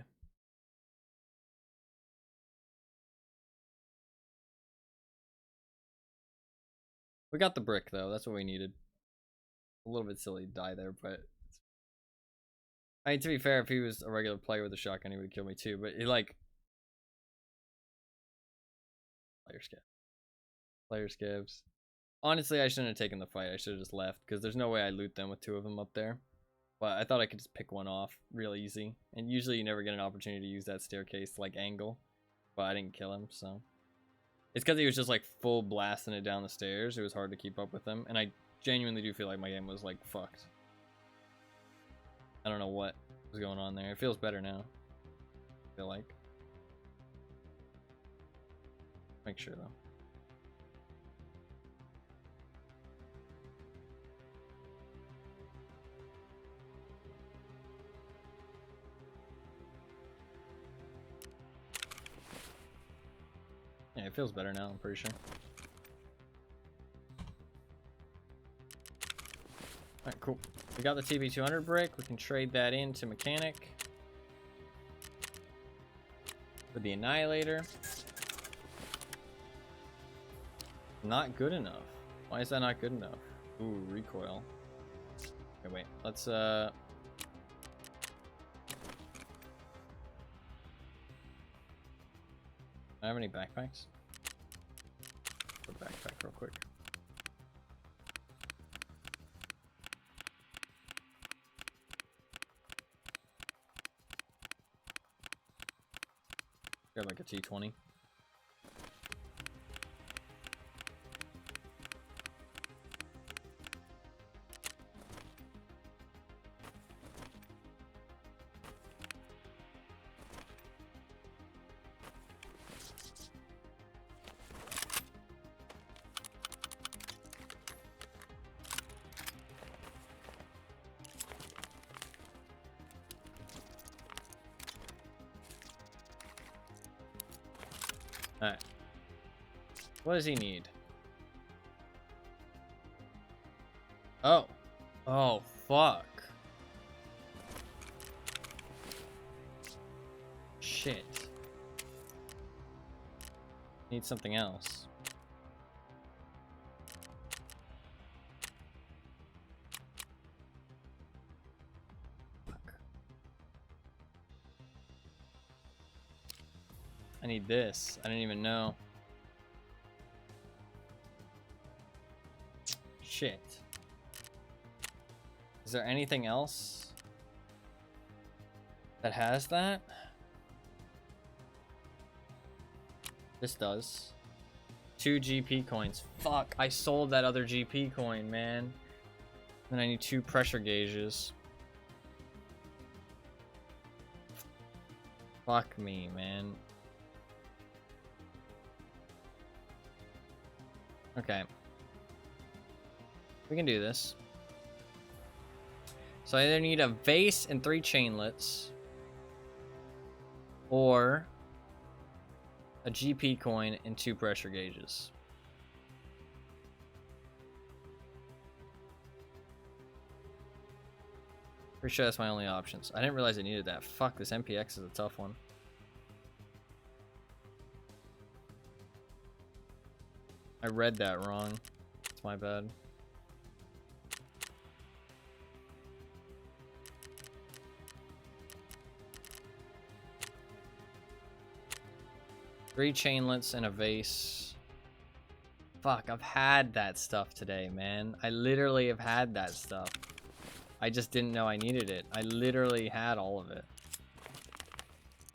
We got the brick though. That's what we needed. A little bit silly to die there, but I mean, to be fair, if he was a regular player with a shotgun, he would kill me too. But he like player scabs. Honestly, I shouldn't have taken the fight. I should have just left because there's no way I loot them with 2 of them up there. But I thought I could just pick one off real easy. And usually you never get an opportunity to use that staircase like angle. But I didn't kill him, so. It's because he was just like full blasting it down the stairs. It was hard to keep up with him. And I genuinely do feel like my game was like fucked. I don't know what was going on there. It feels better now. I feel like. Make sure though. Yeah, it feels better now, I'm pretty sure. Alright, cool. We got the TB200 brick. We can trade that into mechanic. For the Annihilator. Not good enough. Why is that not good enough? Ooh, recoil. Okay, wait. Let's, Do I have any backpacks? Put a backpack real quick. Grab like a T20. Alright. What does he need? Oh. Oh, fuck. Shit. Need something else. Fuck. I need this. I didn't even know. Shit. Is there anything else that has that? This does. 2 GP coins. Fuck, I sold that other GP coin, man. Then I need 2 pressure gauges. Fuck me, man. Okay. We can do this. So I either need a vase and 3 chainlets, or a GP coin and 2 pressure gauges. Pretty sure that's my only options. I didn't realize I needed that. Fuck, this MPX is a tough one. I read that wrong. It's my bad. Three chainlets and a vase. Fuck, I've had that stuff today, man. I literally have had that stuff. I just didn't know I needed it. I literally had all of it.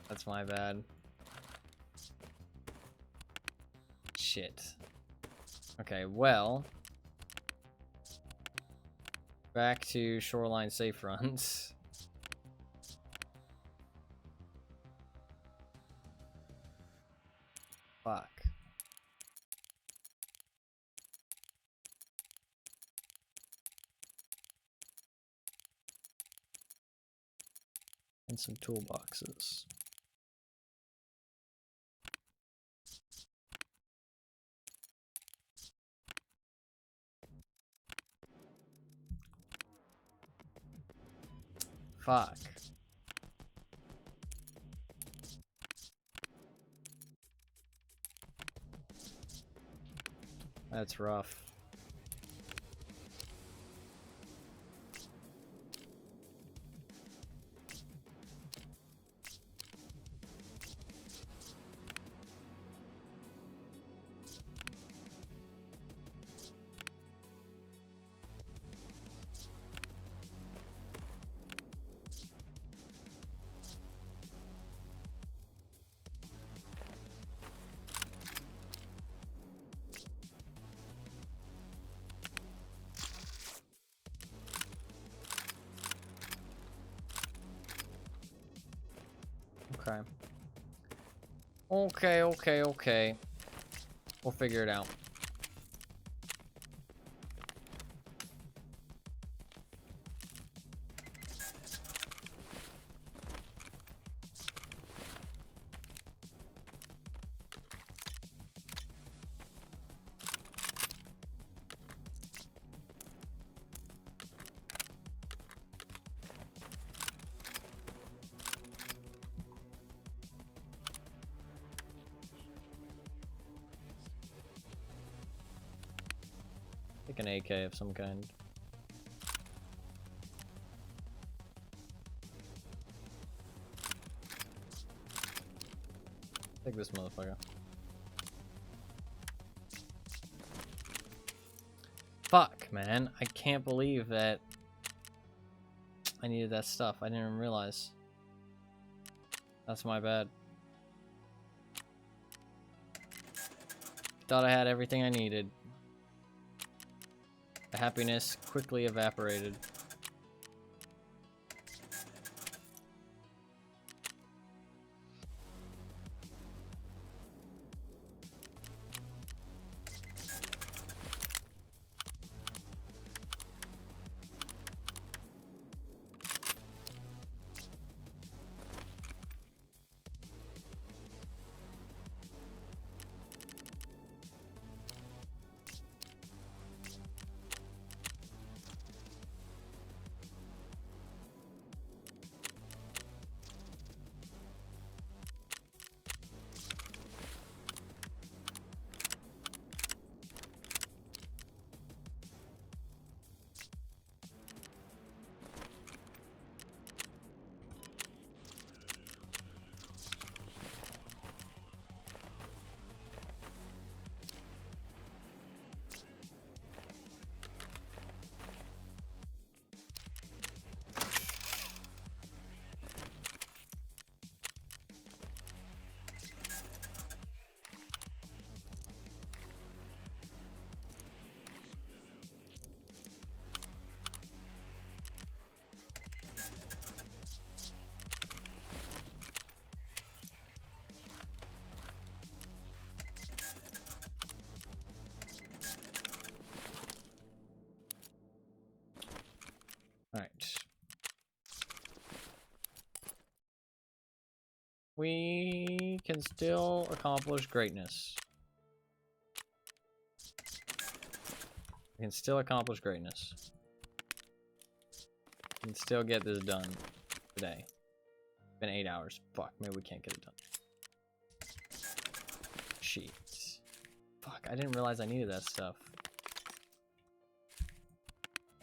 That's my bad. Shit. Okay, well. Back to shoreline safe runs. Fuck. And some toolboxes. Fuck. That's rough. Okay. Okay. We'll figure it out. Like an AK of some kind. Take this motherfucker. Fuck, man. I can't believe that I needed that stuff. I didn't even realize. That's my bad. Thought I had everything I needed. The happiness quickly evaporated. Alright. We can still accomplish greatness. We can still accomplish greatness. We can still get this done today. It's been 8 hours. Fuck, maybe we can't get it done. Shit. Fuck, I didn't realize I needed that stuff.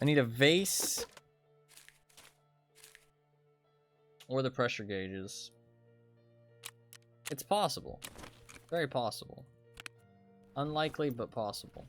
I need a vase. Or the pressure gauges. It's possible. Very possible. Unlikely, but possible.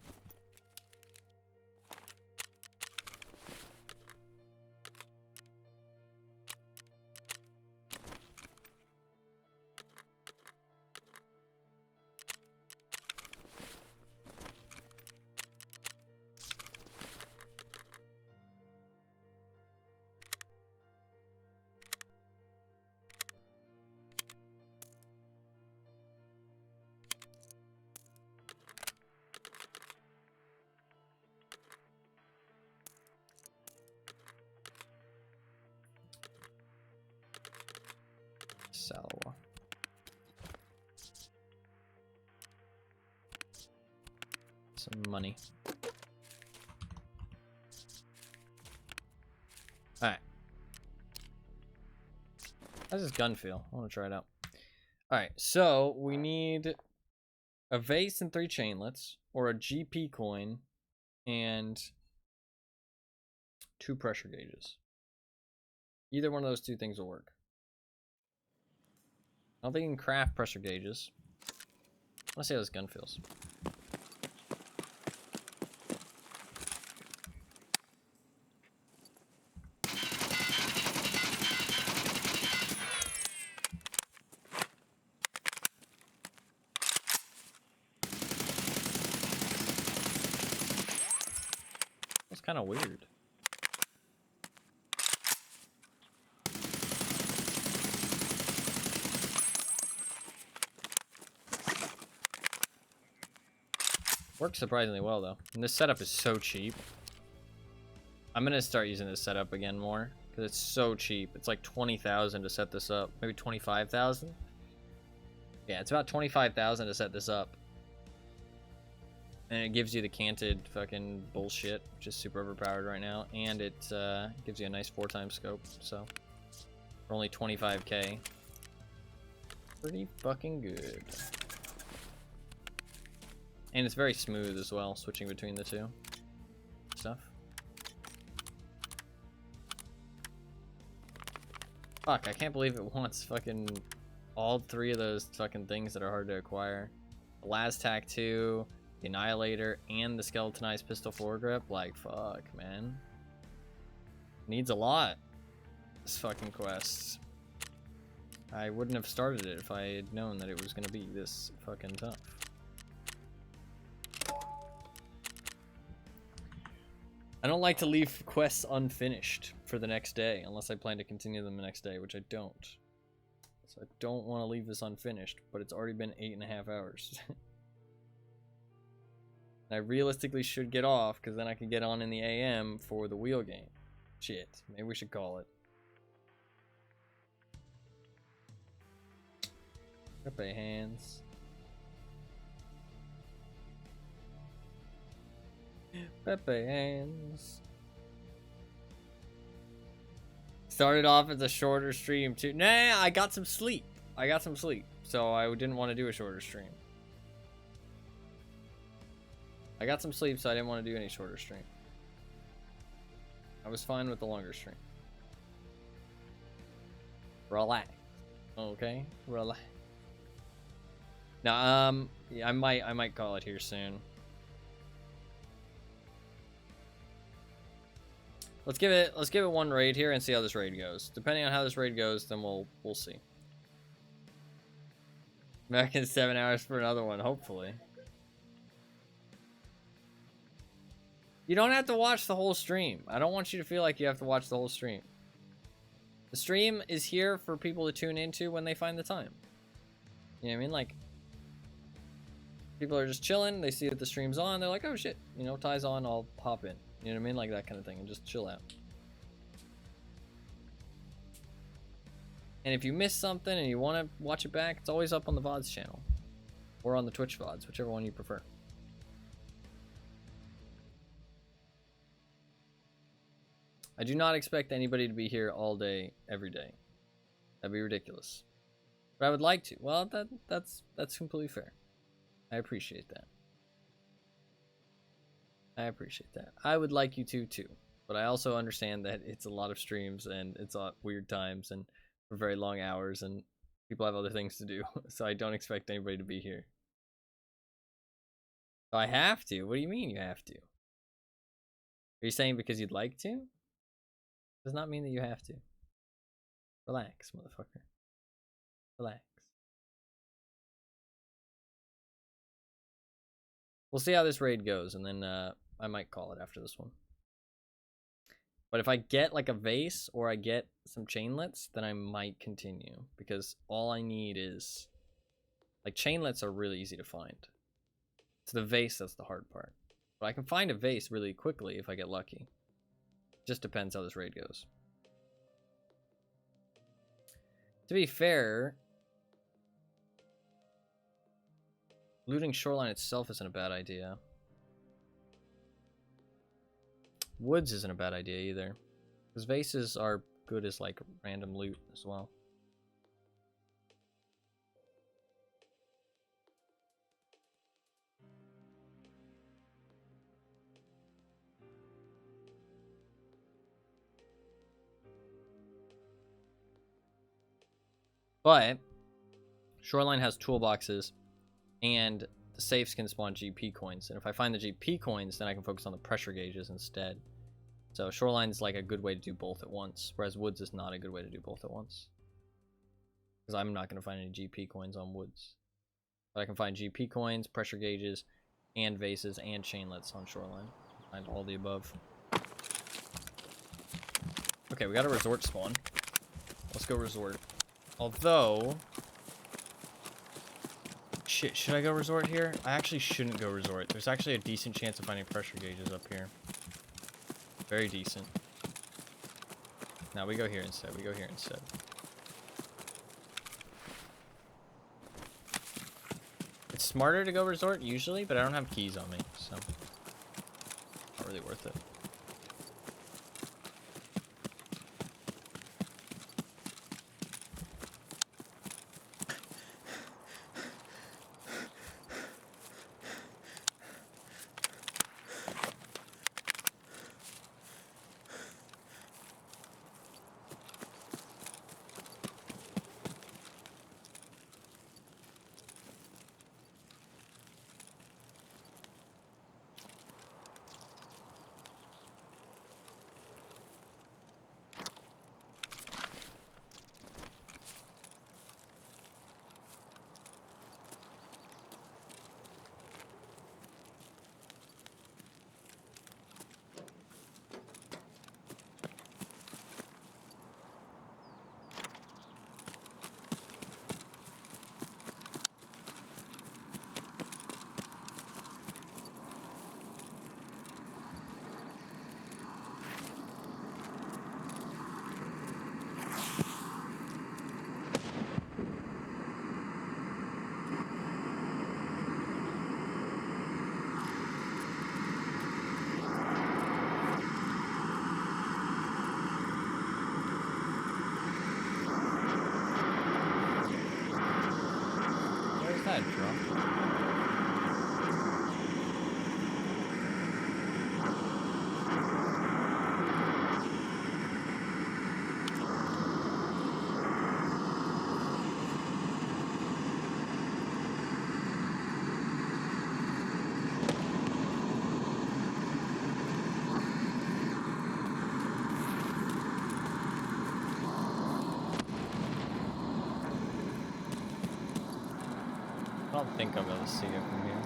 Sell. Some money. Alright. How's this gun feel? I want to try it out. Alright, so we need a vase and 3 chainlets, or a GP coin, and 2 pressure gauges. Either one of those 2 things will work. I don't think you can craft pressure gauges. Let's see how this gun feels. That's kind of weird. Works surprisingly well though. And this setup is so cheap. I'm gonna start using this setup again more because it's so cheap. It's like 20,000 to set this up. Maybe 25,000. Yeah, it's about 25,000 to set this up. And it gives you the canted fucking bullshit, which is super overpowered right now. And it gives you a nice 4x scope. So for only 25k, pretty fucking good. And it's very smooth as well, switching between the 2 stuff. Fuck, I can't believe it wants fucking all 3 of those fucking things that are hard to acquire. The Laztac 2, the Annihilator, and the Skeletonized Pistol Foregrip. Like, fuck, man. Needs a lot, this fucking quest. I wouldn't have started it if I had known that it was gonna be this fucking tough. I don't like to leave quests unfinished for the next day, unless I plan to continue them the next day, which I don't. So I don't want to leave this unfinished, but it's already been 8.5 hours. I realistically should get off, because then I can get on in the AM for the wheel game. Shit, maybe we should call it. Pepe hands. Pepe hands. Started off as a shorter stream too. Nah, I got some sleep. So I didn't want to do a shorter stream. I got some sleep, so I didn't want to do any shorter stream. I was fine with the longer stream. Relax. Okay, relax. Now, yeah, I might call it here soon. Let's give it one raid here and see how this raid goes. Depending on how this raid goes, then we'll see. Back in 7 hours for another one, hopefully. You don't have to watch the whole stream. I don't want you to feel like you have to watch the whole stream. The stream is here for people to tune into when they find the time. You know what I mean? Like, people are just chilling, they see that the stream's on, they're like, oh shit, you know, Ty's on, I'll hop in. You know what I mean? Like that kind of thing, and just chill out. And if you miss something and you want to watch it back, it's always up on the VODs channel. Or on the Twitch VODs, whichever one you prefer. I do not expect anybody to be here all day, every day. That'd be ridiculous. But I would like to. Well, that's completely fair. I appreciate that. I appreciate that. I would like you to too. But I also understand that it's a lot of streams and it's at weird times and for very long hours and people have other things to do. So I don't expect anybody to be here. So I have to? What do you mean you have to? Are you saying because you'd like to? Does not mean that you have to. Relax, motherfucker. Relax. We'll see how this raid goes, and then I might call it after this one. But if I get like a vase or I get some chainlets, then I might continue. Because all I need is... Like, chainlets are really easy to find. It's the vase that's the hard part. But I can find a vase really quickly if I get lucky. Just depends how this raid goes. To be fair, looting shoreline itself isn't a bad idea. Woods isn't a bad idea either. Because vases are good as like random loot as well. But shoreline has toolboxes and the safes can spawn GP coins. And if I find the GP coins, then I can focus on the pressure gauges instead. So shoreline is like a good way to do both at once, whereas woods is not a good way to do both at once. Because I'm not going to find any GP coins on woods. But I can find GP coins, pressure gauges, and vases, and chainlets on shoreline. Find all the above. Okay, we got a resort spawn. Let's go resort. Although... Shit, should I go resort here? I actually shouldn't go resort. There's actually a decent chance of finding pressure gauges up here. Very decent. Now we go here instead. We go here instead. It's smarter to go resort usually, but I don't have keys on me, so not really worth it. That drop. I don't think I'll be able to see it from here.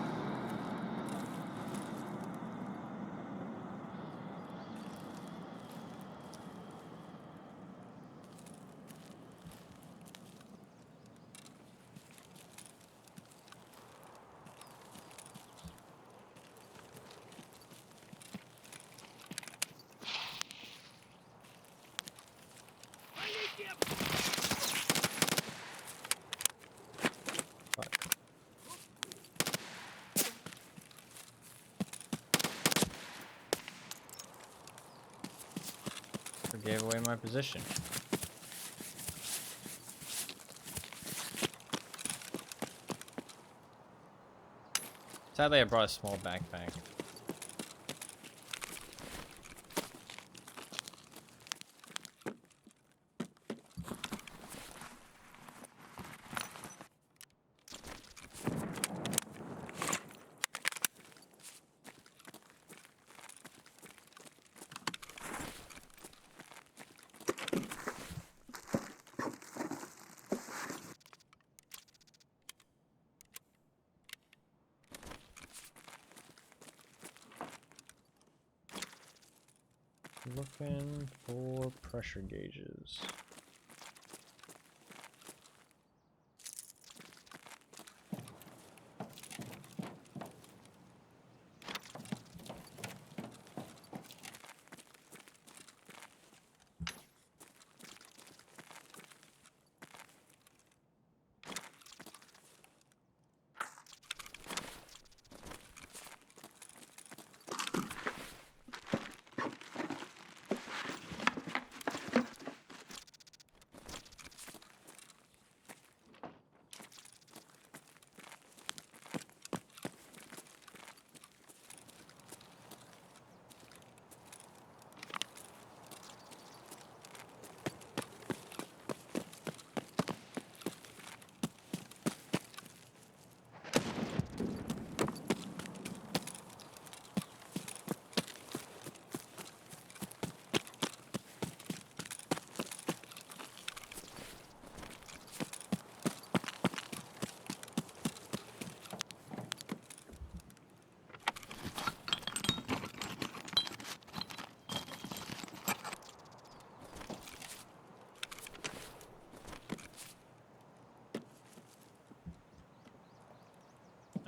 Or gave away my position. Sadly, I brought a small backpack. Looking for pressure gauges.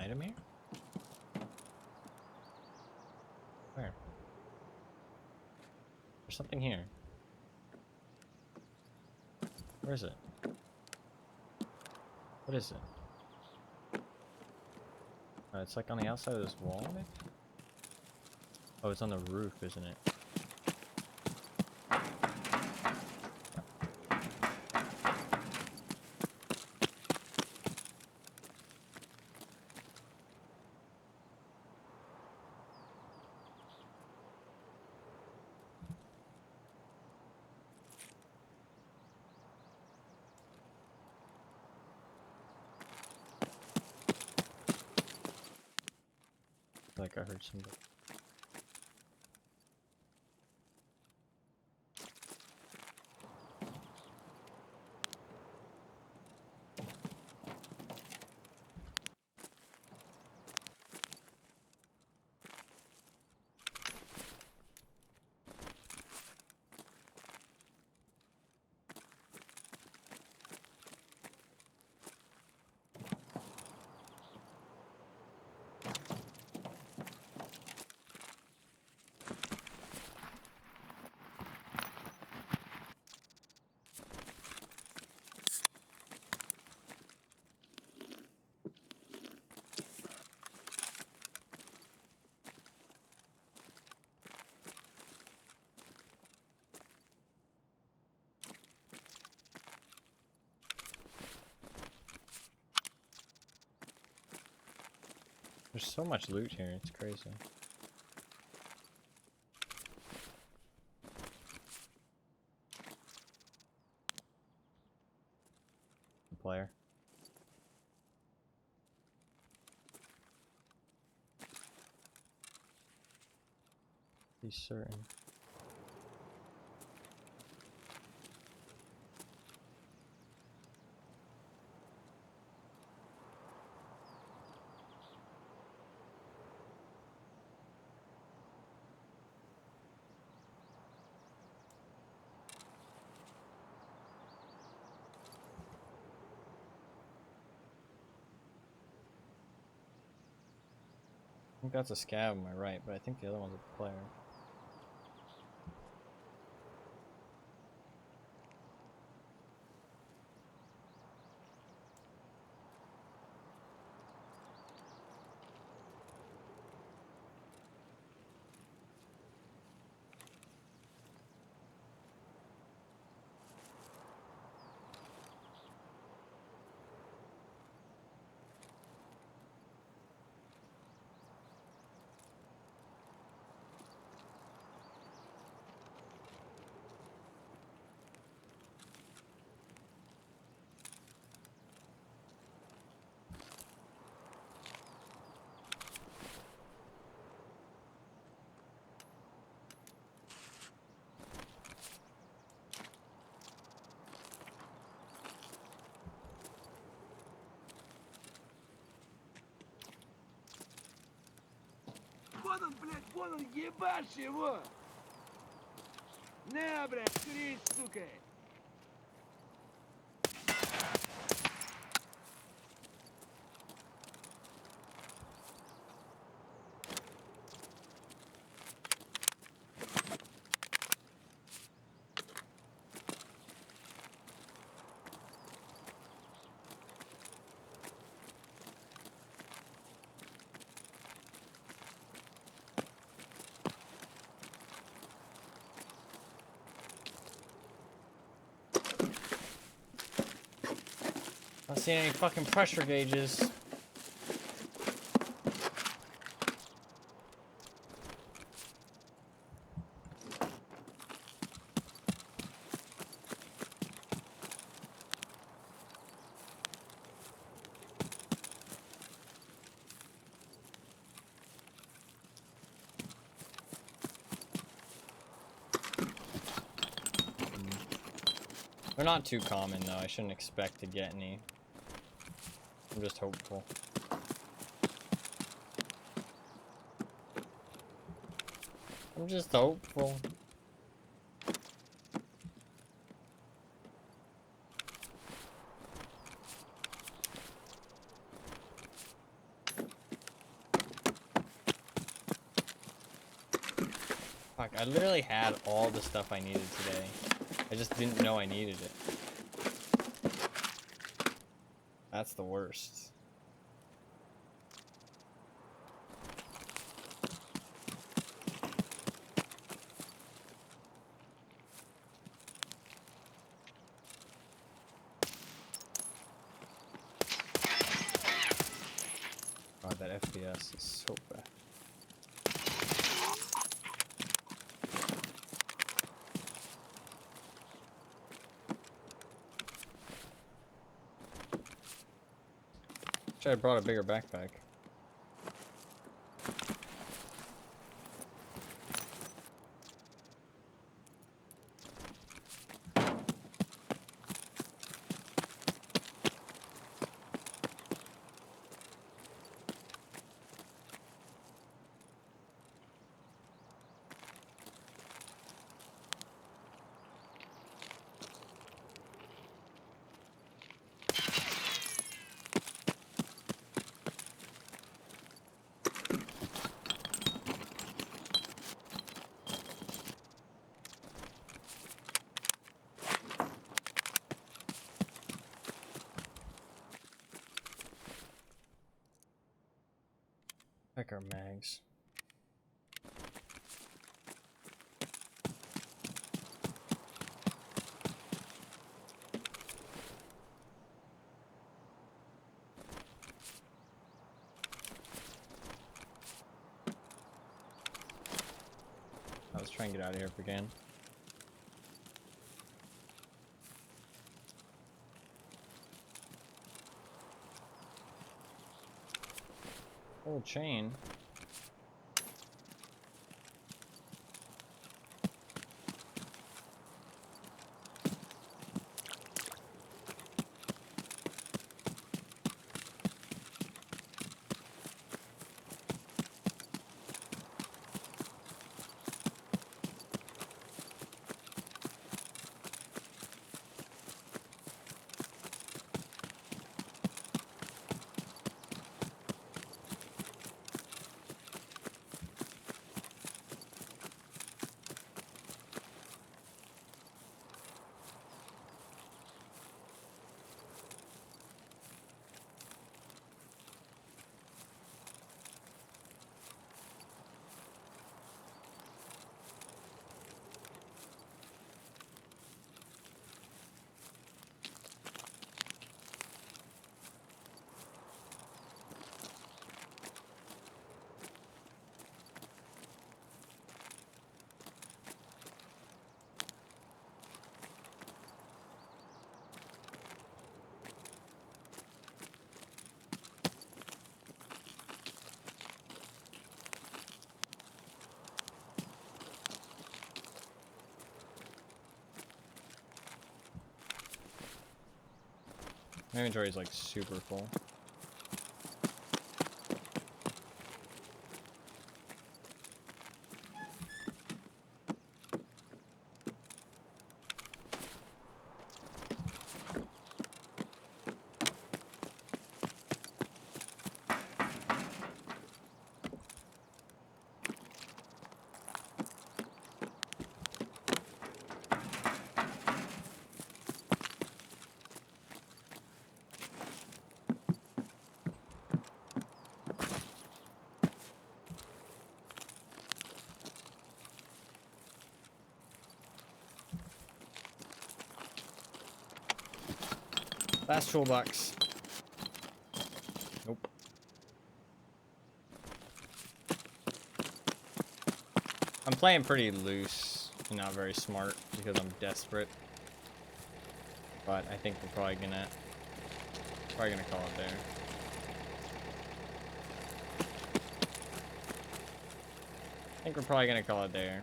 Item here? Where? There's something here. Where is it? What is it? It's like on the outside of this wall, maybe? Oh, it's on the roof, isn't it? Like I heard somebody. There's so much loot here, it's crazy. Player. Be certain. I think that's a scab on my right, but I think the other one's a player. понял, ебашь его! На, блядь, курись, сука! Not seeing any fucking pressure gauges. They're not too common though. I shouldn't expect to get any. I'm just hopeful. I'm just hopeful. Fuck, I literally had all the stuff I needed today. I just didn't know I needed it. That's the worst. God, that FPS is so bad. Wish I had brought a bigger backpack. Check our mags. Let's try and get out of here if we can. Old chain. My inventory is like super full. Last toolbox. Nope. I'm playing pretty loose and not very smart because I'm desperate. But I think we're probably gonna call it there. I think we're probably gonna call it there.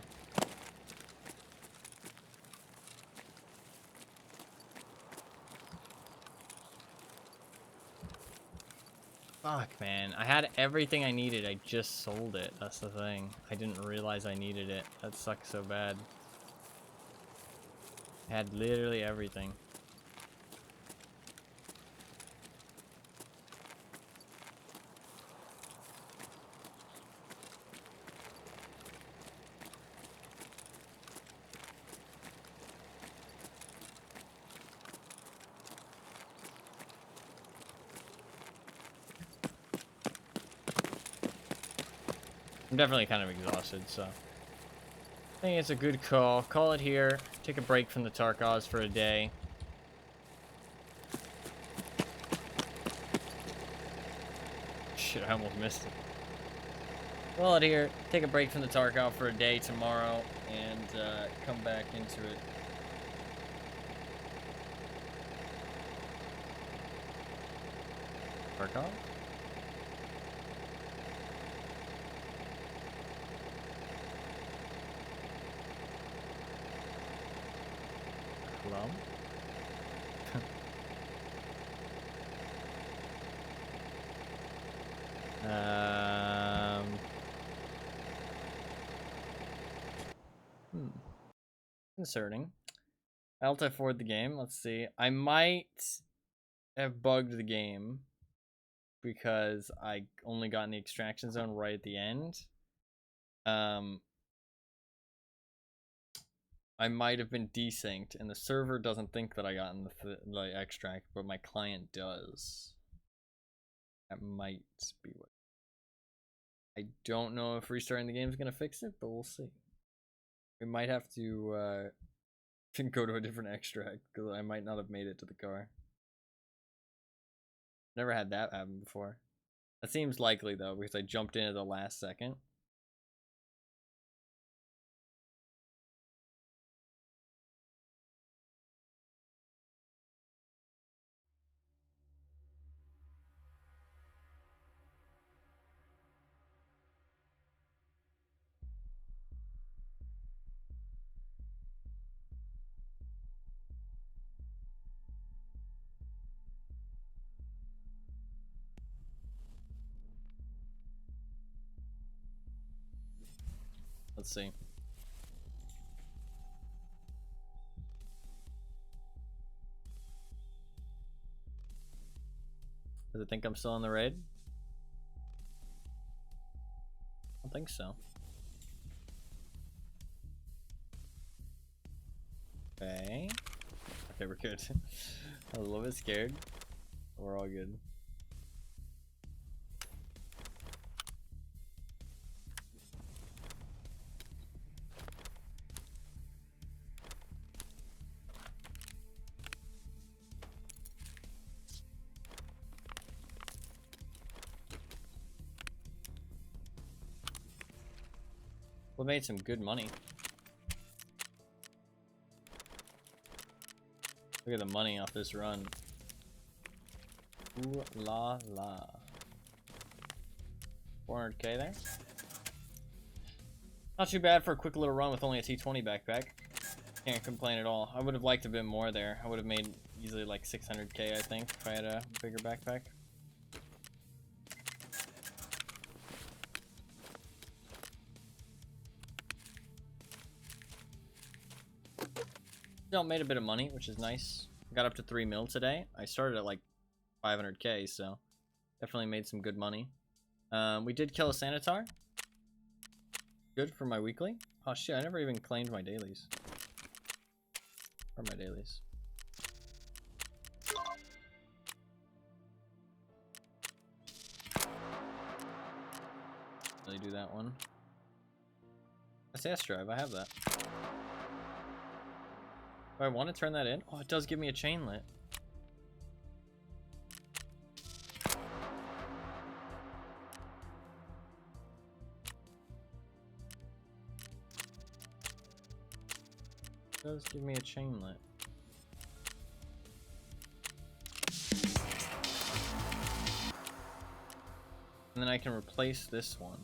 Fuck, man. I had everything I needed. I just sold it. That's the thing. I didn't realize I needed it. That sucks so bad. I had literally everything. I'm definitely kind of exhausted, so I think it's a good call. Call it here. Take a break from the Tarkos for a day. Shit, I almost missed it. Call it here. Take a break from the Tarkov for a day tomorrow, and come back into it. Tarkov? Hello? Concerning. Alt F4 the game. Let's see. I might have bugged the game because I only got in the extraction zone right at the end. I might have been desynced, and the server doesn't think that I got in the extract, but my client does. That might be what. I don't know if restarting the game is gonna fix it, but we'll see. We might have to go to a different extract because I might not have made it to the car. Never had that happen before. That seems likely though because I jumped in at the last second. Let's see. Does it think I'm still on the raid? I don't think so. Okay. Okay, we're good. I was a little bit scared. We're all good. We made some good money. Look at the money off this run. Ooh la la. 400k there. Not too bad for a quick little run with only a T20 backpack. Can't complain at all. I would have liked a bit more there. I would have made easily like 600k I think if I had a bigger backpack. Still made a bit of money, which is nice. Got up to 3 mil today. I started at like 500k, so definitely made some good money. We did kill a Sanitar. Good for my weekly. Oh shit, I never even claimed my dailies. Or my dailies. Really do that one. SAS drive, I have that. Do I want to turn that in? Oh, it does give me a chainlet. It does give me a chainlet. And then I can replace this one.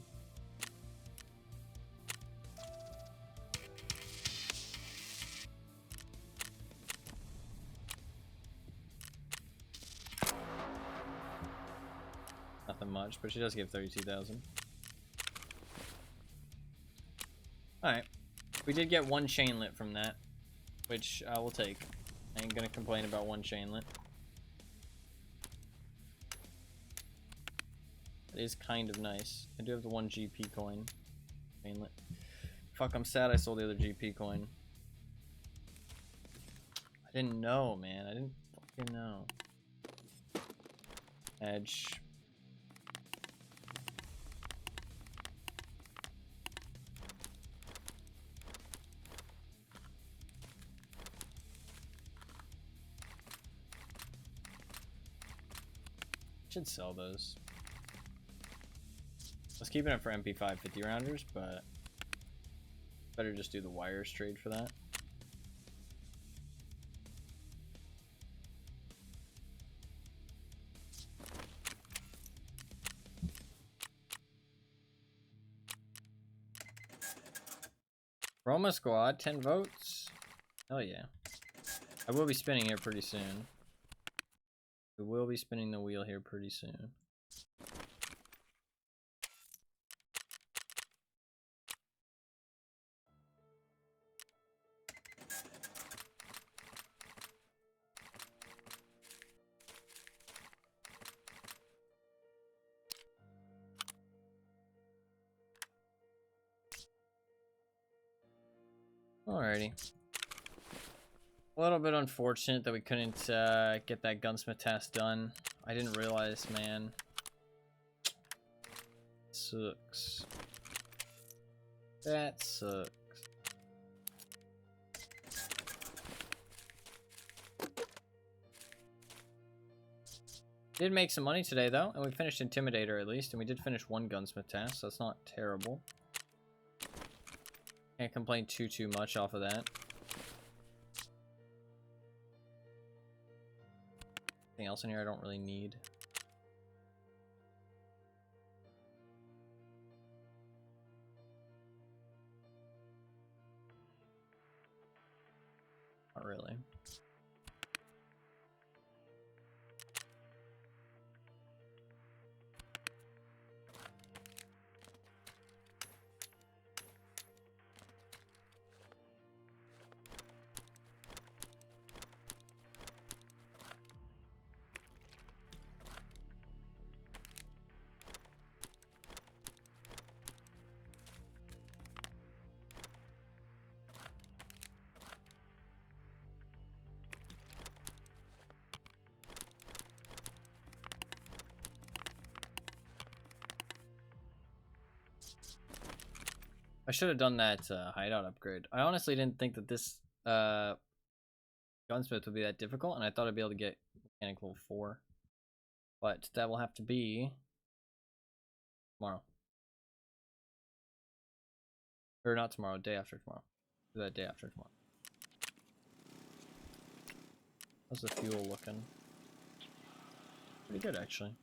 Nothing much, but she does give 32,000. Alright. We did get one chainlet from that, which I will take. I ain't gonna complain about one chainlet. It is kind of nice. I do have the one GP coin. Chainlet. Fuck, I'm sad I sold the other GP coin. I didn't know, man. I didn't fucking know. Edge. Should sell those. I was keeping it for MP5 50 rounders, but better just do the wires trade for that. Roma squad, 10 votes. Hell yeah. I will be spinning here pretty soon. We will be spinning the wheel here pretty soon. Alrighty. A little bit unfortunate that we couldn't get that gunsmith task done. I didn't realize, man. Sucks. That sucks. Did make some money today though, and we finished Intimidator at least, and we did finish one gunsmith task, so that's not terrible. Can't complain too much off of that. Anything else in here I don't really need? Not really. I should have done that hideout upgrade. I honestly didn't think that this gunsmith would be that difficult, and I thought I'd be able to get mechanic level 4. But that will have to be tomorrow. Or not tomorrow, day after tomorrow. That day after tomorrow. How's the fuel looking? Pretty good, actually.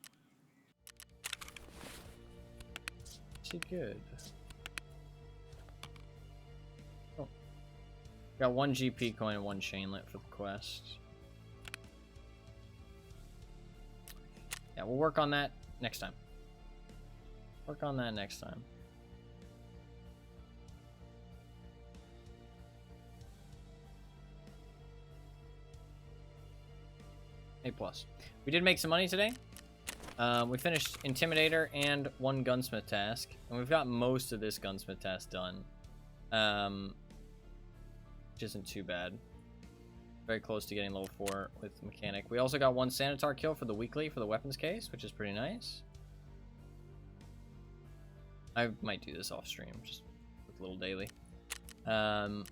Pretty good. Oh. Got one GP coin and one chainlet for the quest. Yeah, we'll work on that next time. Work on that next time. A+. We did make some money today. We finished Intimidator and one gunsmith task, and we've got most of this gunsmith task done, which isn't too bad. Very close to getting level 4 with mechanic. We also got one sanitar kill for the weekly for the weapons case, which is pretty nice. I might do this off stream, just with a little daily. Well,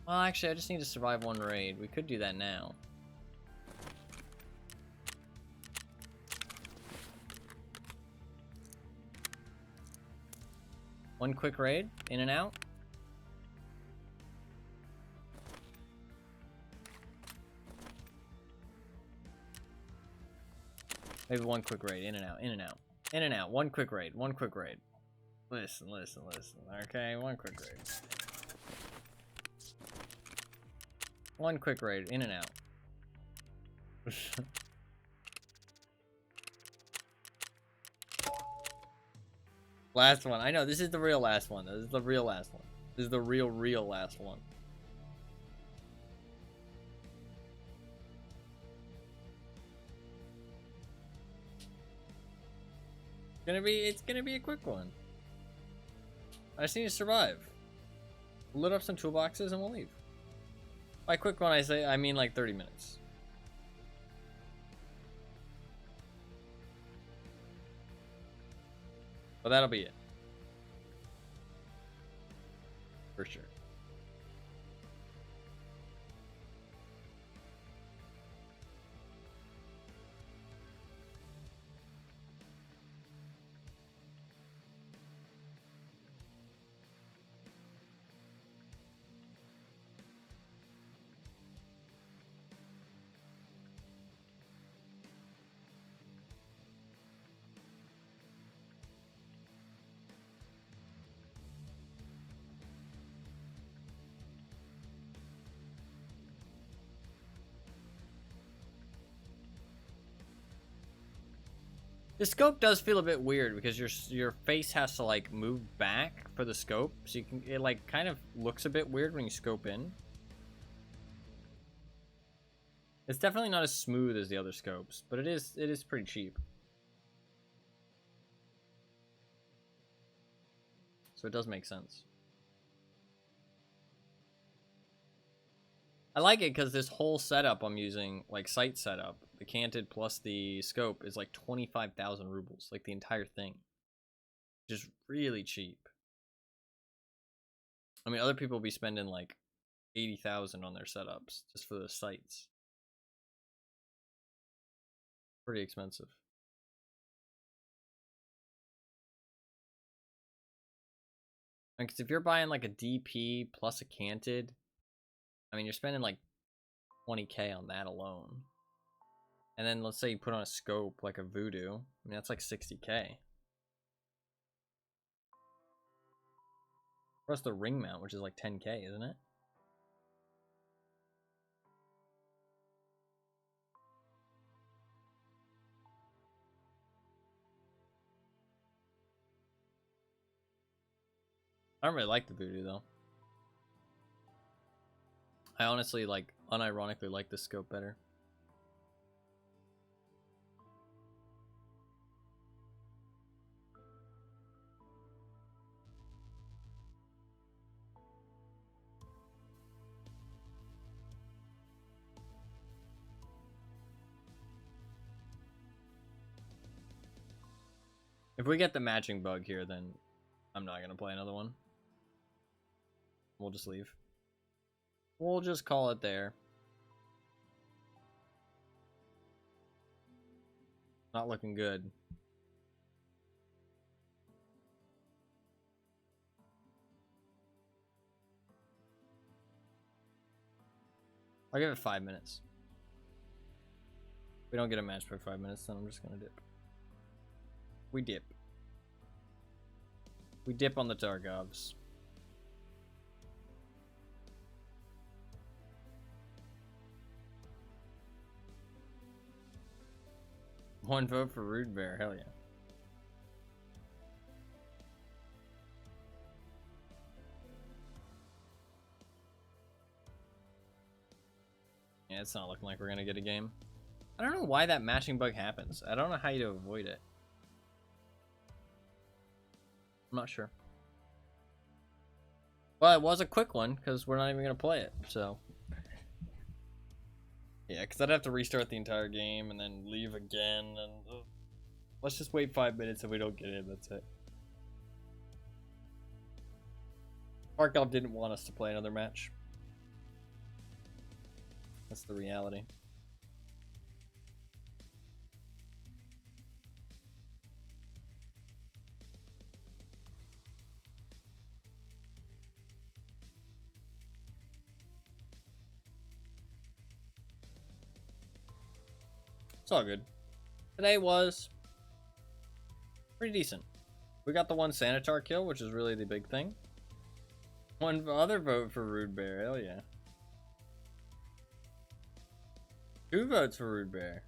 actually, I just need to survive one raid. We could do that now. One quick raid, in and out. Maybe one quick raid. In and out. In and out. In and out. One quick raid. One quick raid. Listen, listen, listen. Okay, one quick raid. One quick raid. In and out. Last one. I know, this is the real last one. This is the real last one. This is the real last one. It's gonna be a quick one. I just need to survive. Load up some toolboxes and we'll leave. By quick one, I mean like 30 minutes. But that'll be it. For sure. The scope does feel a bit weird because your face has to like move back for the scope, so you can it like kind of looks a bit weird when you scope in. It's definitely not as smooth as the other scopes, but it is pretty cheap. So it does make sense. I like it because this whole setup I'm using, like sight setup, the canted plus the scope is like 25,000 rubles, like the entire thing. Just really cheap. I mean, other people will be spending like 80,000 on their setups just for the sights. Pretty expensive. Because if you're buying like a DP plus a canted, I mean, you're spending like 20K on that alone. And then let's say you put on a scope like a Voodoo. I mean, that's like 60K. Plus the ring mount, which is like 10K, isn't it? I don't really like the Voodoo though. I honestly like, unironically like the scope better. If we get the matching bug here, then I'm not gonna play another one. We'll just leave. We'll just call it there. Not looking good. I'll give it 5 minutes. If we don't get a match for 5 minutes, then I'm just gonna dip. We dip. We dip on the Targovs. One vote for Rude Bear, hell yeah. Yeah, it's not looking like we're gonna get a game. I don't know why that matching bug happens. I don't know how you avoid it. I'm not sure. Well, it was a quick one because we're not even gonna play it, so. Yeah, because I'd have to restart the entire game and then leave again, and let's just wait 5 minutes if we don't get it. That's it. Barkov didn't want us to play another match. That's the reality. It's all good. Today was pretty decent. We got the one Sanitar kill, which is really the big thing. One other vote for Rude Bear. Hell yeah. 2 votes for Rude Bear.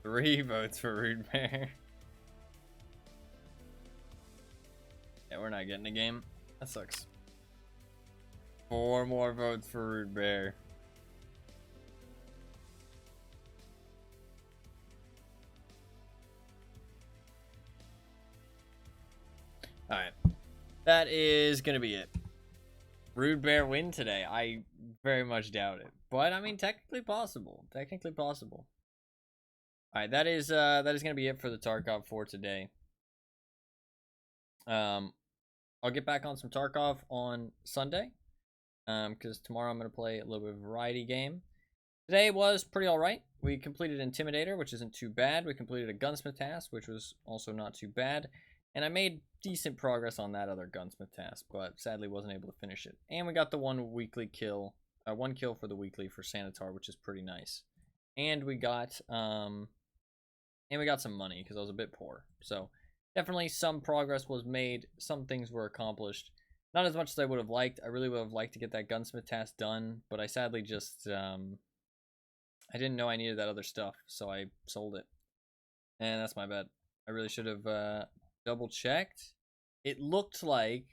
Three votes for Rude Bear. Yeah, we're not getting a game. That sucks. 4 more votes for Rude Bear. Alright. That is gonna be it. Rude Bear win today. I very much doubt it. But I mean technically possible. Technically possible. Alright, that is gonna be it for the Tarkov for today. I'll get back on some Tarkov on Sunday. Because tomorrow I'm gonna play a little bit of a variety game. Today was pretty alright. We completed Intimidator, which isn't too bad. We completed a Gunsmith task, which was also not too bad. And I made decent progress on that other Gunsmith task, but sadly wasn't able to finish it. And we got the one kill for the weekly for Sanitar, which is pretty nice. And we got some money because I was a bit poor. So definitely some progress was made. Some things were accomplished. Not as much as I would have liked. I really would have liked to get that Gunsmith task done, but I sadly just I didn't know I needed that other stuff, so I sold it. And that's my bad. I really should have double checked. It looked like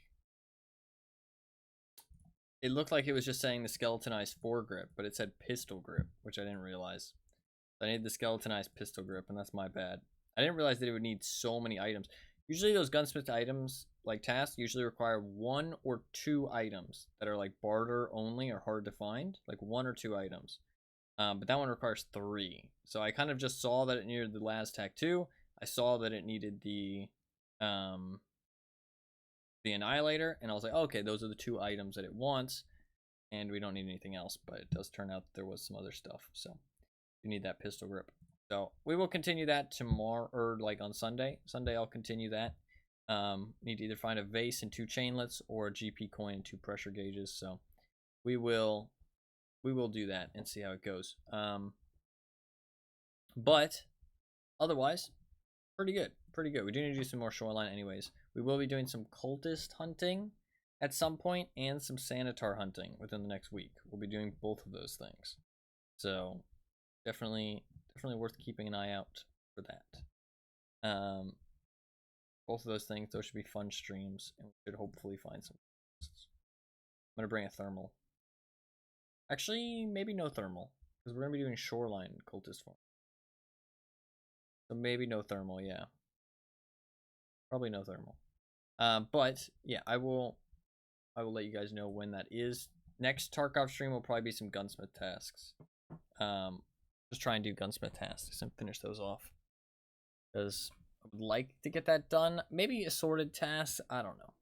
it was just saying the skeletonized foregrip, but it said pistol grip, which I didn't realize. I need the skeletonized pistol grip, and that's my bad. I didn't realize that it would need so many items. Usually those gunsmith items, like tasks, usually require 1 or 2 items that are like barter only or hard to find, like 1 or 2 items. But that one requires 3. So I kind of just saw that it needed the last tag 2. I saw that it needed the Annihilator, and I was like, okay, those are the 2 items that it wants, and we don't need anything else. But it does turn out that there was some other stuff, so you need that pistol grip. So we will continue that tomorrow, or like on Sunday. Sunday I'll continue that. Need to either find a vase and 2 chainlets, or a GP coin and 2 pressure gauges. So we will do that and see how it goes. But otherwise, pretty good. We do need to do some more shoreline anyways. We will be doing some cultist hunting at some point and some Sanitar hunting within the next week. We'll be doing both of those things. So definitely worth keeping an eye out for that. Both of those things, those should be fun streams, and we should hopefully find some. I'm gonna bring a thermal. Actually, maybe no thermal, because we're gonna be doing shoreline cultist farm. So maybe no thermal, yeah. Probably no thermal. But yeah, I will let you guys know when that is. Next Tarkov stream will probably be some gunsmith tasks. Just try and do gunsmith tasks and finish those off, because I would like to get that done. Maybe assorted tasks. I don't know.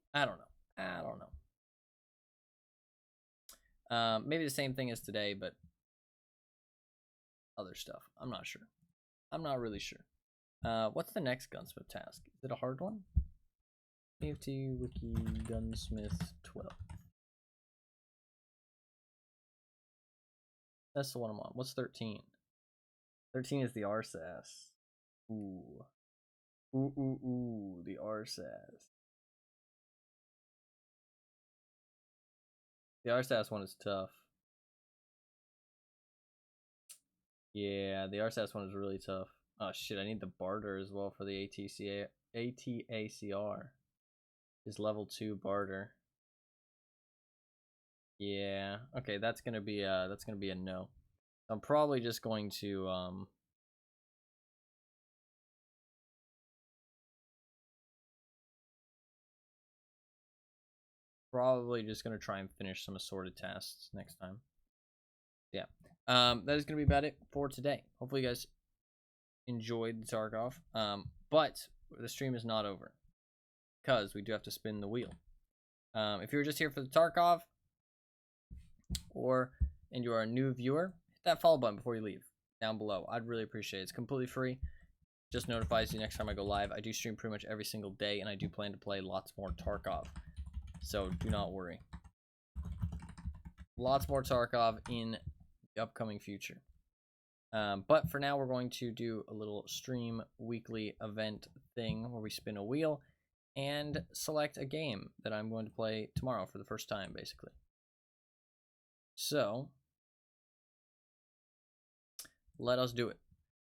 Maybe the same thing as today, but other stuff. I'm not sure. I'm not really sure. What's the next gunsmith task? Is it a hard one? AFT Wiki Gunsmith 12. That's the one I'm on. What's 13? 13 is the RSAS. Ooh. Ooh, the RSAS. The RSAS one is tough. Yeah, the RSAS one is really tough. Oh shit, I need the barter as well for the ATACR. Is level 2 barter. Yeah, okay, that's gonna be a no. I'm probably just going to probably just gonna try and finish some assorted tasks next time. Yeah. That is gonna be about it for today. Hopefully you guys enjoyed the Tarkov. But the stream is not over, because we do have to spin the wheel. If you're just here for the Tarkov, and you are a new viewer, hit that follow button before you leave down below. I'd really appreciate it. It's completely free. Just notifies you next time I go live. I do stream pretty much every single day, and I do plan to play lots more Tarkov. So do not worry. Lots more Tarkov in the upcoming future. But for now, we're going to do a little stream weekly event thing where we spin a wheel and select a game that I'm going to play tomorrow for the first time, basically. So, let us do it.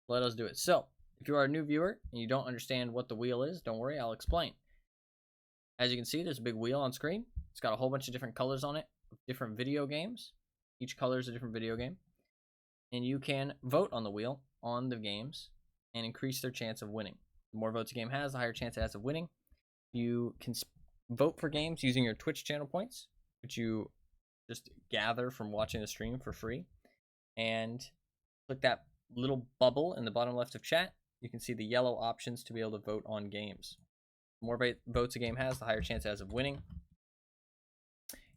Let us do it. So, if you are a new viewer and you don't understand what the wheel is, don't worry, I'll explain. As you can see, there's a big wheel on screen. It's got a whole bunch of different colors on it, different video games. Each color is a different video game. And you can vote on the wheel on the games and increase their chance of winning. The more votes a game has, the higher chance it has of winning. You can vote for games using your Twitch channel points, which you just gather from watching the stream for free. And click that little bubble in the bottom left of chat. You can see the yellow options to be able to vote on games. The more votes a game has, the higher chance it has of winning.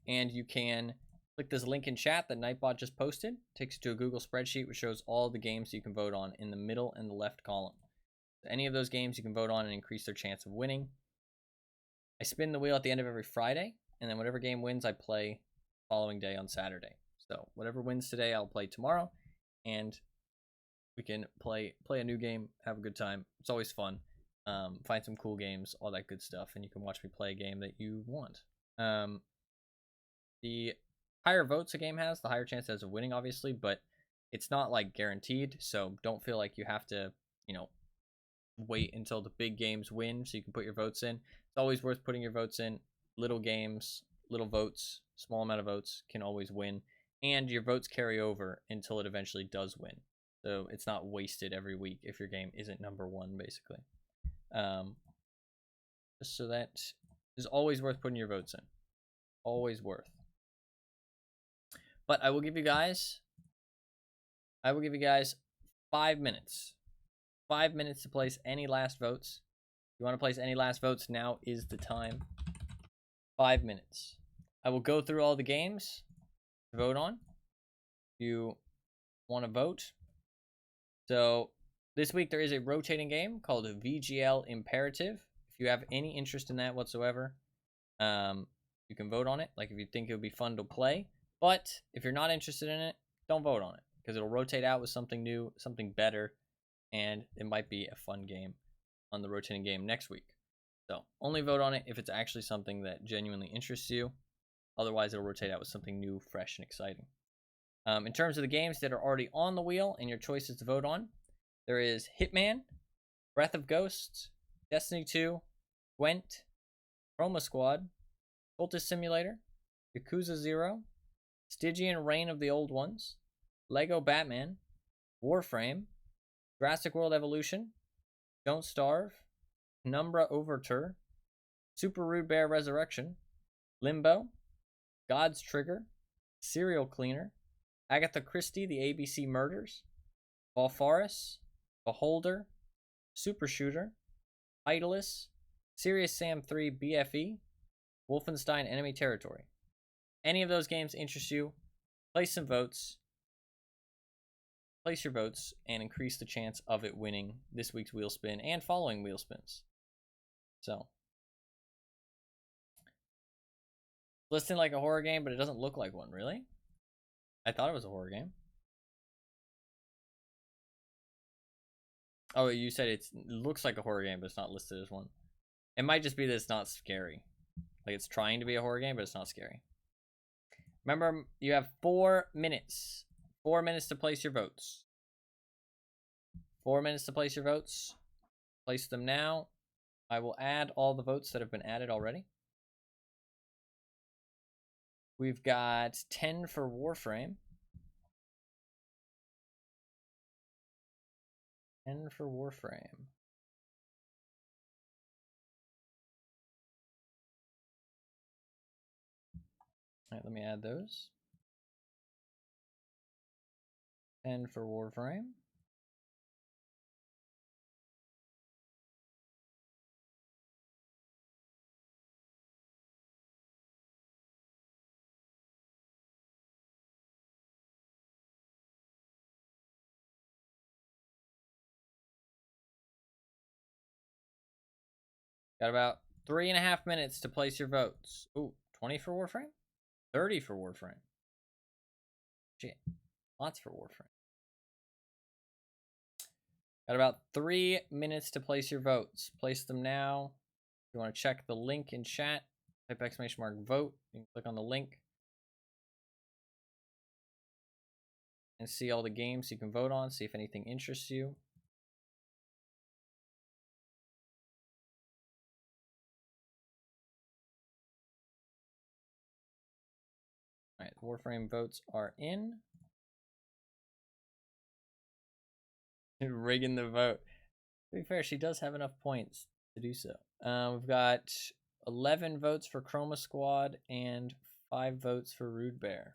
And you can click this link in chat that Nightbot just posted. It takes you to a Google spreadsheet which shows all the games you can vote on in the middle and the left column. So any of those games you can vote on and increase their chance of winning. I spin the wheel at the end of every Friday, and then whatever game wins, I play the following day on Saturday. So whatever wins today, I'll play tomorrow, and we can play a new game, have a good time. It's always fun. Find some cool games, all that good stuff, and you can watch me play a game that you want. The higher votes a game has, the higher chance it has of winning, obviously, but it's not like guaranteed, so don't feel like you have to, wait until the big games win so you can put your votes in. It's always worth putting your votes in. Little games, little votes, small amount of votes can always win, and your votes carry over until it eventually does win. So it's not wasted every week if your game isn't number one, basically. So that is always worth putting your votes in. Always worth. But I will give you guys 5 minutes. 5 minutes to place any last votes. If you want to place any last votes, now is the time. 5 minutes. I will go through all the games to vote on. If you want to vote. So this week there is a rotating game called VGL Imperative. If you have any interest in that whatsoever, you can vote on it. Like if you think it would be fun to play. But if you're not interested in it, don't vote on it because it'll rotate out with something new, something better, and it might be a fun game on the rotating game next week. So only vote on it if it's actually something that genuinely interests you. Otherwise, it'll rotate out with something new, fresh, and exciting. In terms of the games that are already on the wheel and your choices to vote on, there is Hitman, Breath of Ghosts, Destiny 2, Gwent, Chroma Squad, Cultist Simulator, Yakuza 0, Stygian Reign of the Old Ones, Lego Batman, Warframe, Jurassic World Evolution, Don't Starve, Penumbra Overture, Super Rude Bear Resurrection, Limbo, God's Trigger, Serial Cleaner, Agatha Christie, The ABC Murders, Valfaris, Beholder, Super Shooter, Idolus, Serious Sam 3 BFE, Wolfenstein Enemy Territory. Any of those games interest you, place some votes. Place your votes and increase the chance of it winning this week's wheel spin and following wheel spins. So, listed like a horror game, but it doesn't look like one, really? I thought it was a horror game. Oh, you said it looks like a horror game, but it's not listed as one. It might just be that it's not scary. Like it's trying to be a horror game, but it's not scary. Remember, you have 4 minutes. 4 minutes to place your votes. 4 minutes to place your votes. Place them now. I will add all the votes that have been added already. We've got 10 for Warframe. 10 for Warframe. All right, let me add those. 10 for Warframe. Got about 3.5 minutes to place your votes. Ooh, 20 for Warframe? 30 for Warframe. Shit. Lots for Warframe. Got about 3 minutes to place your votes. Place them now. If you want to check the link in chat, type !vote. You can click on the link and see all the games you can vote on. See if anything interests you. All right, the Warframe votes are in. Rigging the vote. To be fair, she does have enough points to do so. We've got 11 votes for Chroma Squad and 5 votes for Rude Bear.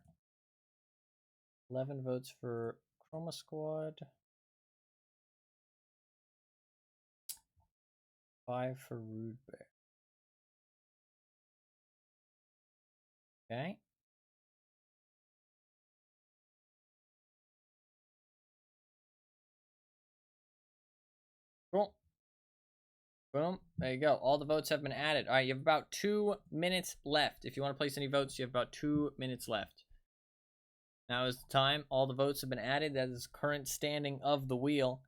11 votes for Chroma Squad. 5 for Rude Bear. Okay. Cool. Boom. There you go. All the votes have been added. All right, you have about 2 minutes left. If you want to place any votes, you have about 2 minutes left. Now is the time. All the votes have been added. That is current standing of the wheel.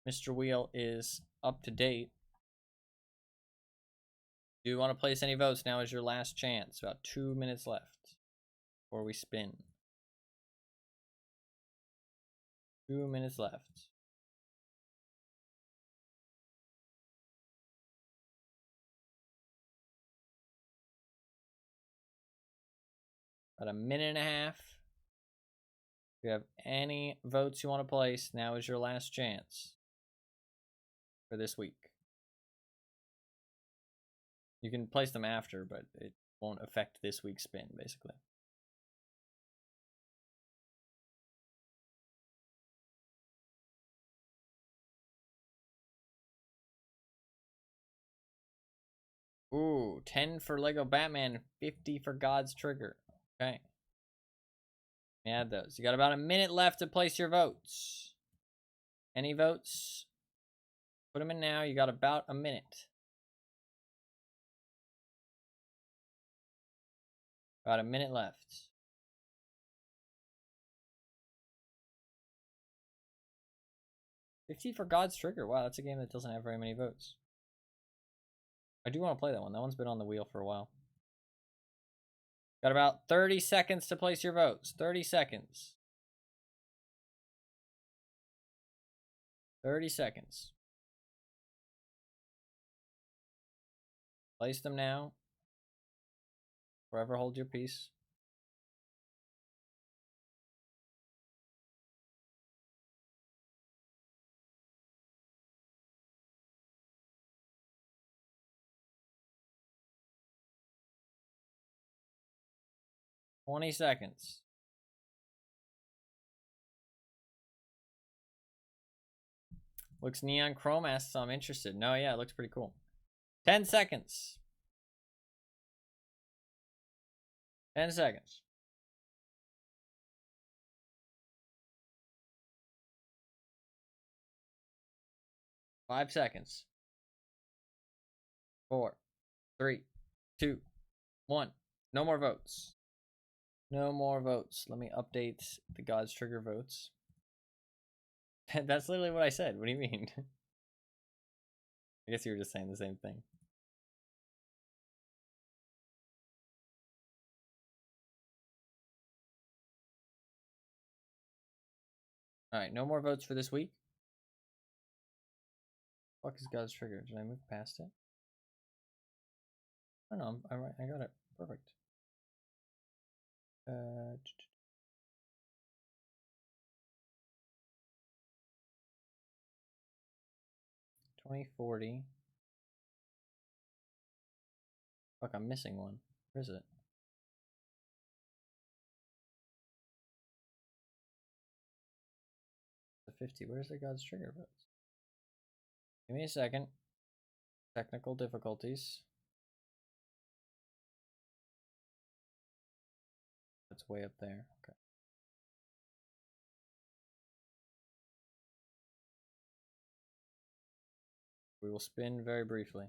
Mr. Wheel is up to date. Do you want to place any votes? Now is your last chance. About 2 minutes left before we spin. 2 minutes left. About a minute and a half. If you have any votes you want to place, now is your last chance for this week. You can place them after, but it won't affect this week's spin, basically. Ooh, 10 for Lego Batman, 50 for God's Trigger. Okay. Add those. You got about a minute left to place your votes. Any votes? Put them in now. You got about a minute. About a minute left. 50 for God's Trigger. Wow, that's a game that doesn't have very many votes. I do want to play that one. That one's been on the wheel for a while. Got about 30 seconds to place your votes. 30 seconds. 30 seconds. Place them now. Forever hold your peace. $20 seconds. Looks neon chrome asks, so I'm interested. No, yeah, it looks pretty cool. 10 seconds. 10 seconds. Five seconds. 4, 3, 2, 1. No more votes. No more votes. Let me update the God's Trigger votes. That's literally what I said. What do you mean? I guess you were just saying the same thing. Alright, no more votes for this week. Fuck is God's Trigger? Did I move past it? Oh no, I got it. Perfect. 2040. Fuck, I'm missing one. Where is it? The 50. Where's the God's Trigger votes? Give me a second. Technical difficulties. That's way up there. Okay. We will spin very briefly.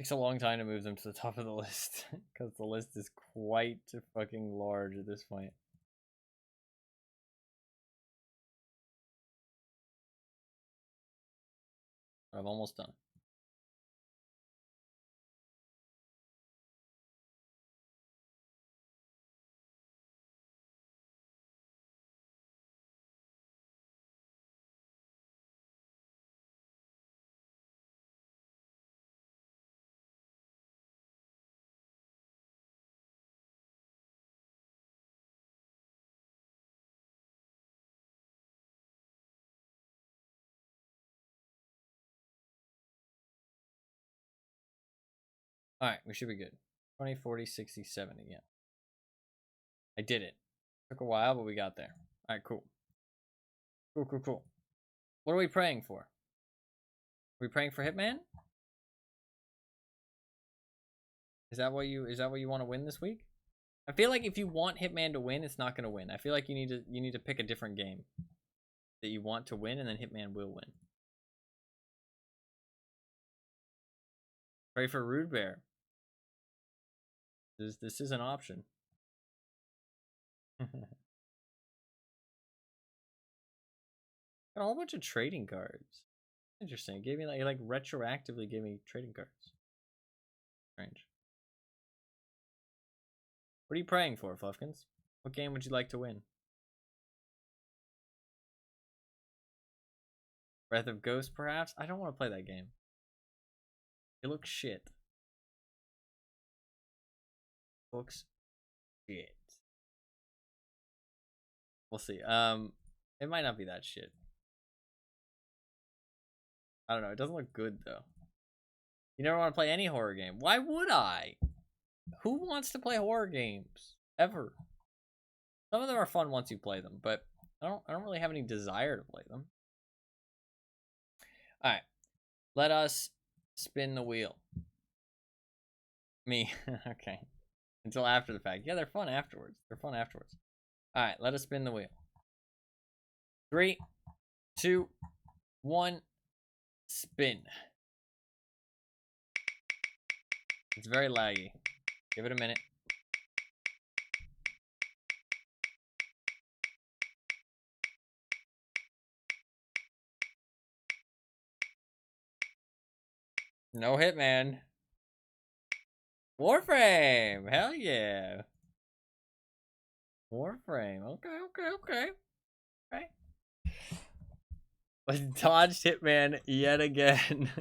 Takes a long time to move them to the top of the list because the list is quite fucking large at this point. I'm almost done. All right, we should be good. 20, 40, 60, 70, yeah. I did it. Took a while, but we got there. All right, cool. Cool. What are we praying for? Are we praying for Hitman? Is that what you want to win this week? I feel like if you want Hitman to win, it's not going to win. I feel like you need to pick a different game that you want to win, and then Hitman will win. Pray for Rude Bear. This is an option. Got a whole bunch of trading cards. Interesting. It gave me like retroactively gave me trading cards. Strange. What are you praying for, Fluffkins? What game would you like to win? Breath of Ghost, perhaps? I don't want to play that game. It looks shit. Looks shit. We'll see. It might not be that shit. I don't know. It doesn't look good though. You never want to play any horror game. Why would I? Who wants to play horror games ever? Some of them are fun once you play them, but I don't really have any desire to play them. All right, let us spin the wheel. Me, okay. Until after the fact. Yeah, they're fun afterwards. All right, let us spin the wheel. 3, 2, 1, spin. It's very laggy. Give it a minute. No Hitman. Warframe. Hell yeah. Warframe. Okay. But dodged Hitman yet again.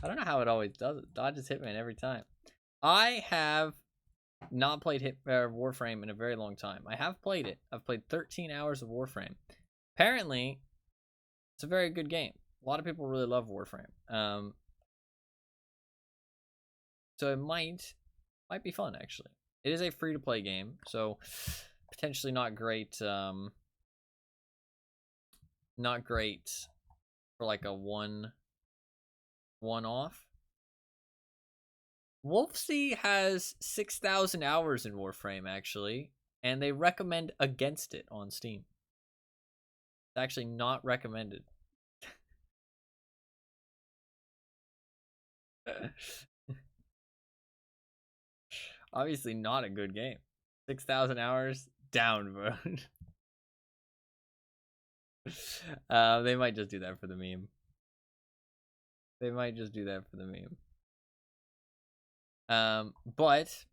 I don't know how it always does it. Dodges Hitman every time. I have not played Warframe in a very long time. I have played it. I've played 13 hours of Warframe. Apparently, it's a very good game. A lot of people really love Warframe. So it might be fun actually. It is a free to play game, so potentially not great. Not great for like a one-off. Wolfsea has 6,000 hours in Warframe actually, and they recommend against it on Steam. It's actually not recommended. Obviously not a good game. 6,000 hours, downvote. They might just do that for the meme. But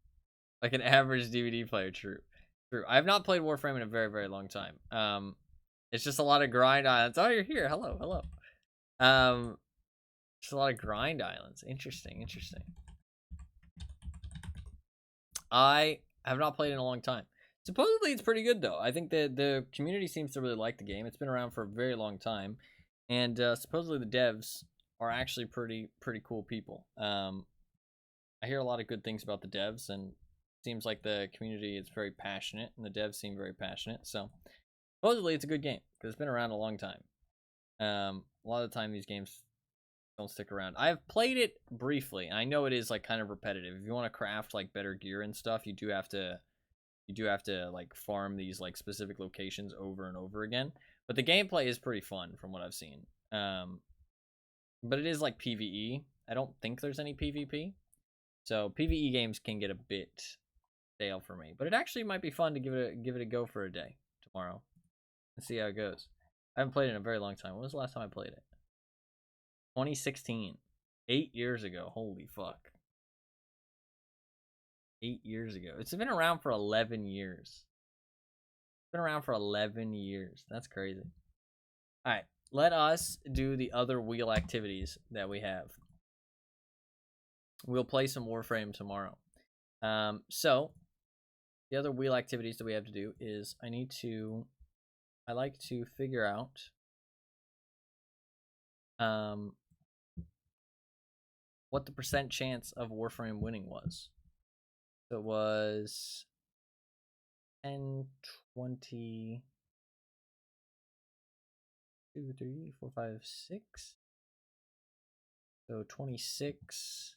like an average DVD player, true. I have not played Warframe in a very, very long time. It's just a lot of grind islands. Oh, you're here. Hello. Just a lot of grind islands. Interesting. I have not played in a long time. Supposedly it's pretty good though. I think the community seems to really like the game. It's been around for a very long time, and supposedly the devs are actually pretty cool people. I hear a lot of good things about the devs, and it seems like the community is very passionate, and the devs seem very passionate. So supposedly it's a good game because it's been around a long time. A lot of the time these games don't stick around. I've played it briefly, and I know it is like kind of repetitive. If you want to craft like better gear and stuff, you do have to like farm these like specific locations over and over again. But the gameplay is pretty fun from what I've seen. But it is like PvE. I don't think there's any PvP. So PvE games can get a bit stale for me. But it actually might be fun to give it a go for a day tomorrow and see how it goes. I haven't played it in a very long time. When was the last time I played it? 2016. 8 years ago. Holy fuck. 8 years ago. It's been around for 11 years. It's been around for 11 years. That's crazy. All right. Let us do the other wheel activities that we have. We'll play some Warframe tomorrow. So the other wheel activities that we have to do is I like to figure out what the percent chance of Warframe winning was. So it was 10, 20, 2, 3, 4, 5, 6. So 26,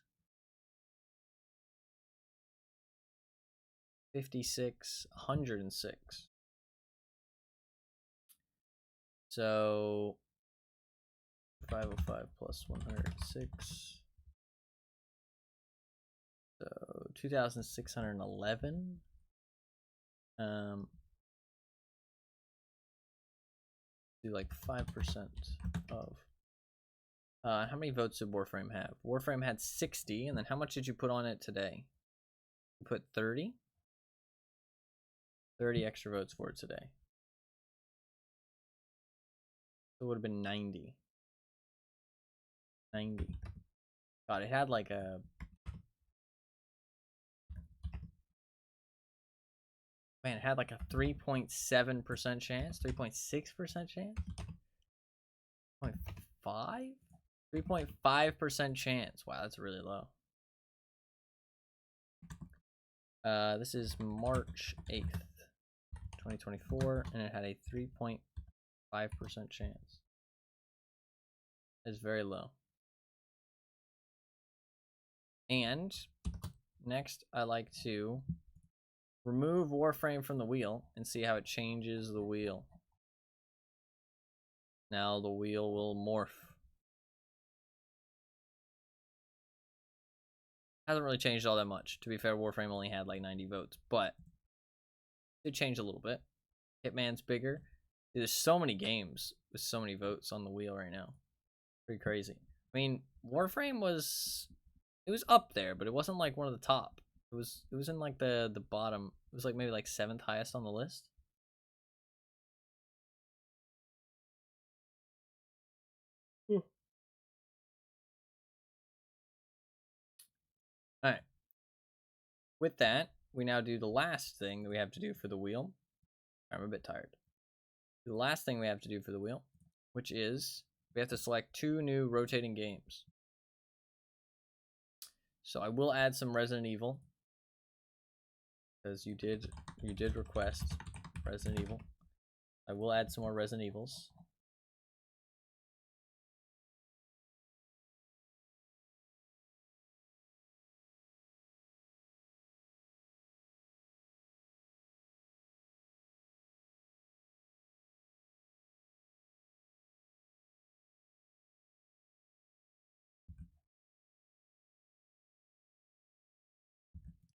56, 106. So 505 plus 106. So 2,611. Do like 5% of. How many votes did Warframe have? Warframe had 60, and then how much did you put on it today? You put 30? 30 extra votes for it today. So it would have been 90. 90. God, it had like a... Man, it had like a 3.7% chance? 3.6% chance? 0.5? 3.5% chance. Wow, that's really low. This is March 8th, 2024, and it had a 3.5% chance. It's very low. And next, I like to remove Warframe from the wheel and see how it changes the wheel. Now the wheel will morph. Hasn't really changed all that much. To be fair, Warframe only had like 90 votes, but it changed a little bit. Hitman's bigger. There's so many games with so many votes on the wheel right now. Pretty crazy. I mean, Warframe was up there, but it wasn't like one of the top. It was in like the bottom. It was like maybe like 7th highest on the list. All right. With that, we now do the last thing that we have to do for the wheel. I'm a bit tired. The last thing we have to do for the wheel, which is we have to select 2 new rotating games. So I will add some Resident Evil, because you did request Resident Evil. I will add some more Resident Evils.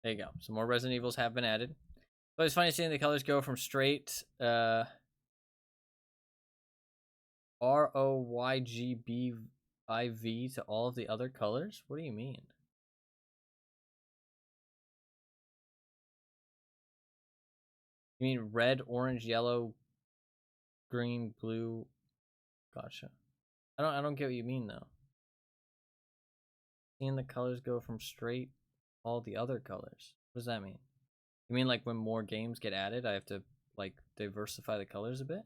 There you go. Some more Resident Evils have been added. But it's funny seeing the colors go from straight ROYGBIV to all of the other colors. What do you mean? You mean red, orange, yellow, green, blue? Gotcha. I don't get what you mean though. Seeing the colors go from straight all the other colors. What does that mean? You mean like when more games get added, I have to like diversify the colors a bit?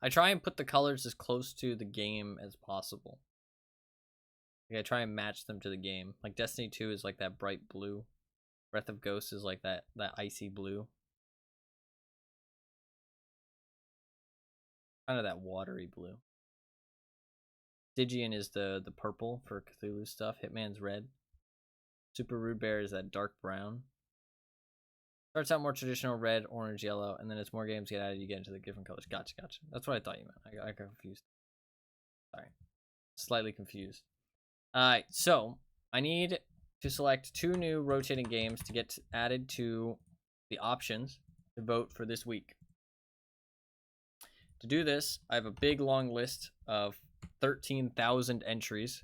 I try and put the colors as close to the game as possible. Like I try and match them to the game. Like Destiny 2 is like that bright blue. Breath of Ghost is like that icy blue. Kind of that watery blue. Stygian is the purple for Cthulhu stuff. Hitman's red. Super Rude Bear is that dark brown. Starts out more traditional red, orange, yellow, and then as more games get added, you get into the different colors. Gotcha. That's what I thought you meant. I got confused. Sorry. Slightly confused. Alright, so I need to select 2 new rotating games to get added to the options to vote for this week. To do this, I have a big long list of 13,000 entries,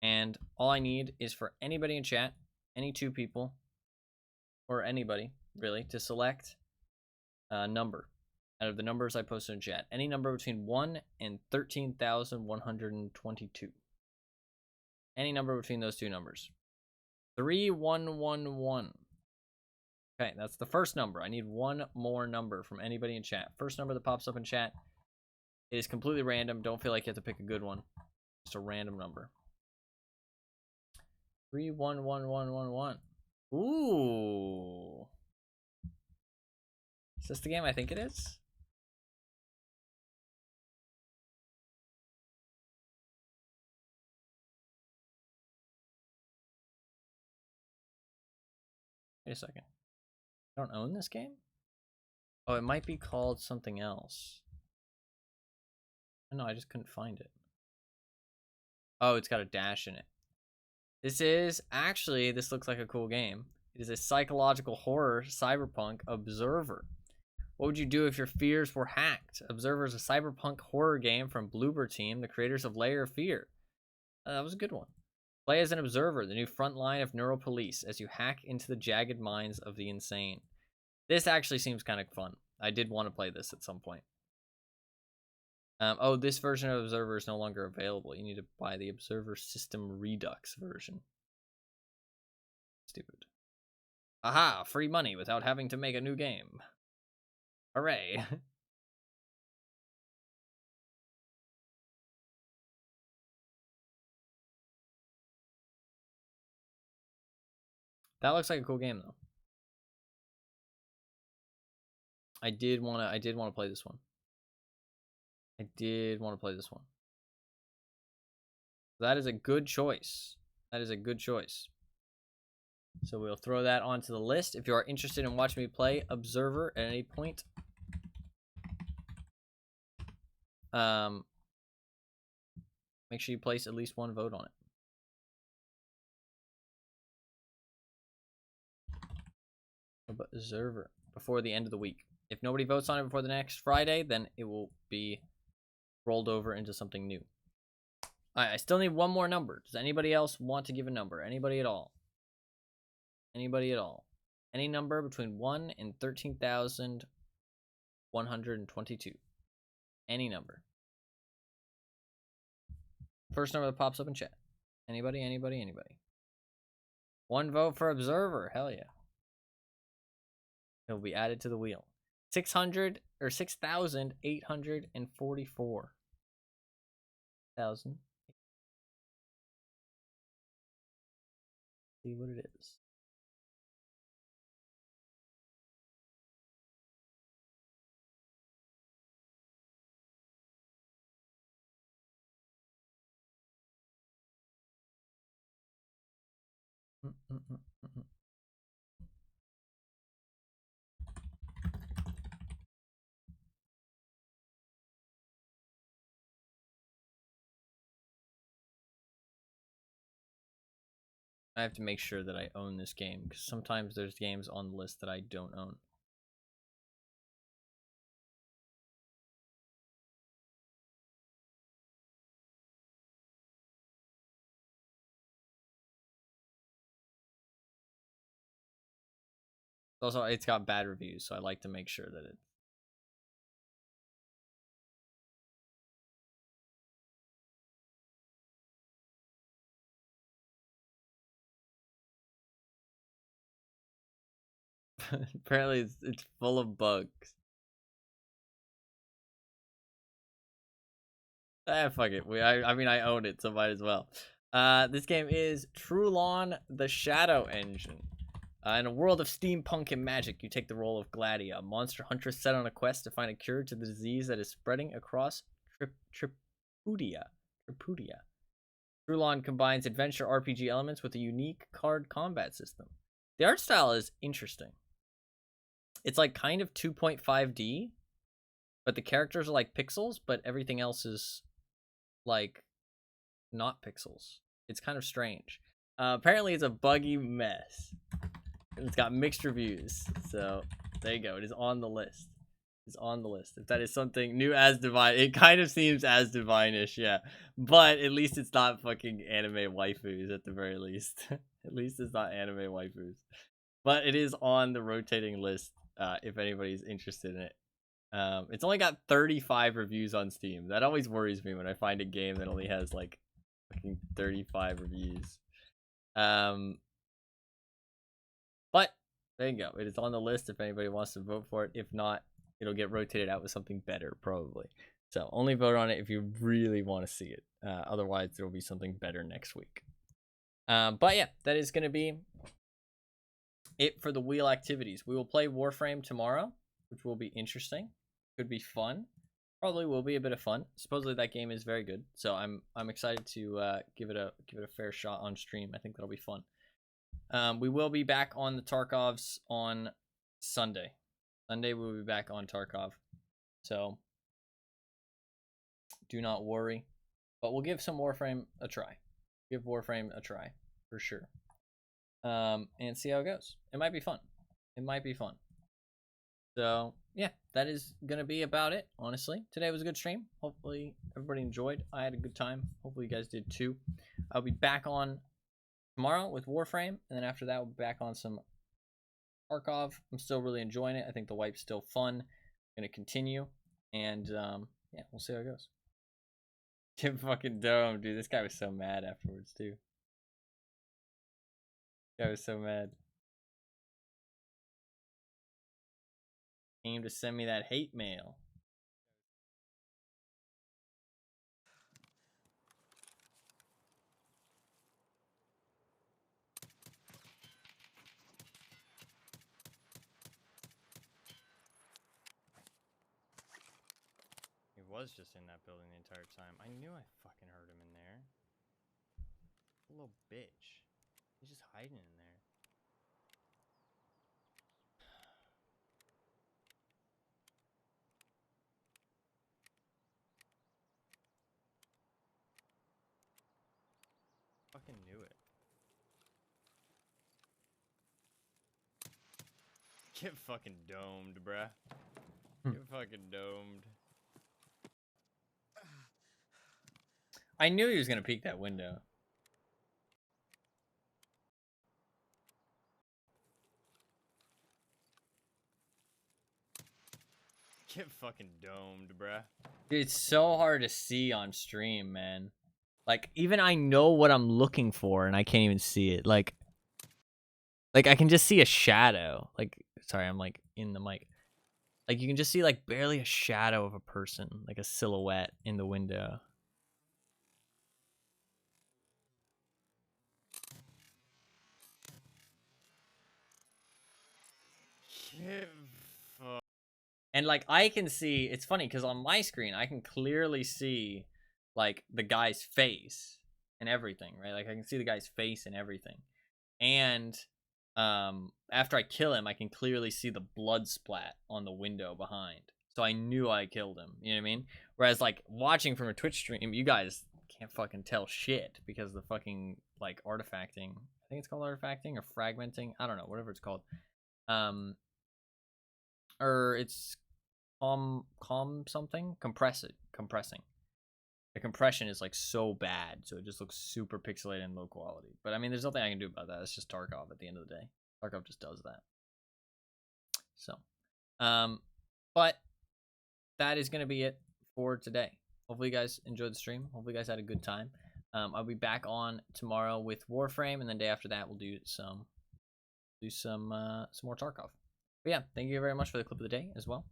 and all I need is for anybody in chat, any 2 people, or anybody really, to select a number out of the numbers I posted in chat. Any number between 1 and 13,122. Any number between those 2 numbers. 3111. Okay, that's the first number. I need 1 more number from anybody in chat. First number that pops up in chat is completely random. Don't feel like you have to pick a good one. Just a random number. 311111. Ooh. Is this the game I think it is? Wait a second. I don't own this game? Oh, it might be called something else. Oh, no, I just couldn't find it. Oh, it's got a dash in it. This looks like a cool game. It is a psychological horror cyberpunk Observer. What would you do if your fears were hacked? Observer is a cyberpunk horror game from Bloober Team, the creators of Layer of Fear. That was a good one. Play as an observer, the new front line of neural police, as you hack into the jagged minds of the insane. This actually seems kind of fun. I did want to play this at some point. Oh, this version of Observer is no longer available. You need to buy the Observer System Redux version. Stupid. Aha! Free money without having to make a new game. Hooray! That looks like a cool game, though. I did want to play this one. That is a good choice. So we'll throw that onto the list. If you are interested in watching me play Observer at any point, make sure you place at least 1 vote on it. Observer before the end of the week. If nobody votes on it before the next Friday, then it will be rolled over into something new. Alright, I still need 1 more number. Does anybody else want to give a number? Anybody at all? Any number between 1 and 13,122. Any number. First number that pops up in chat. Anybody? 1 vote for Observer. Hell yeah. It'll be added to the wheel. 6,844. See what it is. I have to make sure that I own this game, because sometimes there's games on the list that I don't own. Also, it's got bad reviews, so I like to make sure that it... Apparently, it's full of bugs. Fuck it. I mean, I own it, so might as well. This game is Trulon the Shadow Engine. In a world of steampunk and magic, you take the role of Gladia, a monster huntress set on a quest to find a cure to the disease that is spreading across Tripudia. Rulon combines adventure RPG elements with a unique card combat system. The art style is interesting. It's like kind of 2.5D, but the characters are like pixels, but everything else is like not pixels. It's kind of strange. Apparently it's a buggy mess. It's got mixed reviews. So there you go. It is on the list. It's on the list. If that is something new as divine, it kind of seems as divine-ish, yeah. But at least it's not fucking anime waifus at the very least. At least it's not anime waifus. But it is on the rotating list if anybody's interested in it. It's only got 35 reviews on Steam. That always worries me when I find a game that only has like fucking 35 reviews. But there you go. It is on the list if anybody wants to vote for it. If not, it'll get rotated out with something better probably. So only vote on it if you really want to see it. Otherwise, there will be something better next week. But yeah, that is going to be it for the wheel activities. We will play Warframe tomorrow, which will be interesting. Could be fun. Probably will be a bit of fun. Supposedly that game is very good, so I'm excited to give it a fair shot on stream. I think that'll be fun. We will be back on the Tarkovs on Sunday. Sunday we'll be back on Tarkov, so do not worry. But we'll give some Warframe a try. Give Warframe a try for sure. And see how it goes. It might be fun. It might be fun. So yeah, that is gonna be about it. Honestly, today was a good stream. Hopefully everybody enjoyed. I had a good time. Hopefully you guys did too. I'll be back on tomorrow with Warframe, and then after that we'll be back on some Tarkov. I'm still really enjoying it. I think the wipe's still fun. I'm gonna continue, and yeah, we'll see how it goes. Get fucking dome, dude. This guy was so mad afterwards too. Guy was so mad. Came to send me that hate mail. He was just in that building the entire time. I knew I fucking heard him in there. Little bitch. He's just hiding in there. Fucking knew it. Get fucking domed, bruh. Get fucking domed. I knew he was gonna peek that window. Get fucking domed, bruh. Dude, it's so hard to see on stream, man. Like, even I know what I'm looking for, and I can't even see it. Like I can just see a shadow. Like, sorry, I'm like in the mic. Like, you can just see like barely a shadow of a person, like a silhouette in the window. Get And like I can see, it's funny because on my screen I can clearly see like the guy's face and everything, right? Like I can see the guy's face and everything. And after I kill him, I can clearly see the blood splat on the window behind. So I knew I killed him. You know what I mean? Whereas like watching from a Twitch stream, you guys can't fucking tell shit because the fucking like artifacting. I think it's called artifacting or fragmenting. I don't know, whatever it's called. Or it's compressing. The compression is like so bad, so it just looks super pixelated and low quality. But I mean, there's nothing I can do about that. It's just Tarkov at the end of the day. Tarkov just does that. So, but that is gonna be it for today. Hopefully you guys enjoyed the stream. Hopefully you guys had a good time. I'll be back on tomorrow with Warframe, and then day after that we'll do some more Tarkov. But yeah, thank you very much for the clip of the day as well.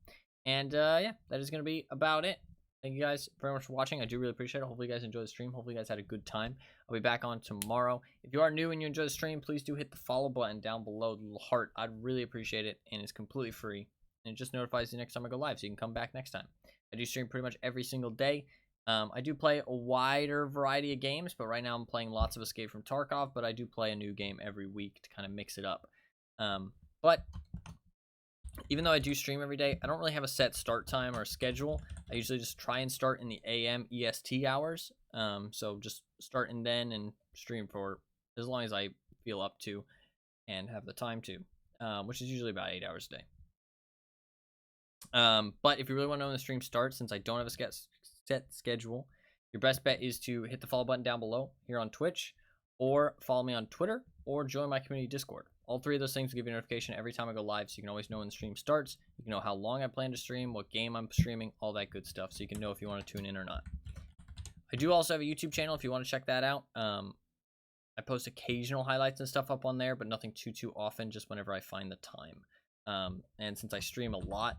And yeah, that is going to be about it. Thank you guys very much for watching. I do really appreciate it. Hopefully you guys enjoyed the stream. Hopefully you guys had a good time. I'll be back on tomorrow. If you are new and you enjoy the stream, please do hit the follow button down below, the little heart. I'd really appreciate it, and it's completely free. And it just notifies you next time I go live, so you can come back next time. I do stream pretty much every single day. I do play a wider variety of games, but right now I'm playing lots of Escape from Tarkov, but I do play a new game every week to kind of mix it up. But even though I do stream every day, I don't really have a set start time or schedule. I usually just try and start in the AM EST hours. So just starting then and stream for as long as I feel up to and have the time to, which is usually about 8 hours a day. But if you really want to know when the stream starts, since I don't have a set schedule, your best bet is to hit the follow button down below here on Twitch, or follow me on Twitter, or join my community Discord. All three of those things will give you a notification every time I go live, so you can always know when the stream starts. You can know how long I plan to stream, what game I'm streaming, all that good stuff, so you can know if you want to tune in or not. I do also have a YouTube channel if you want to check that out. I post occasional highlights and stuff up on there, but nothing too often, just whenever I find the time. And since I stream a lot,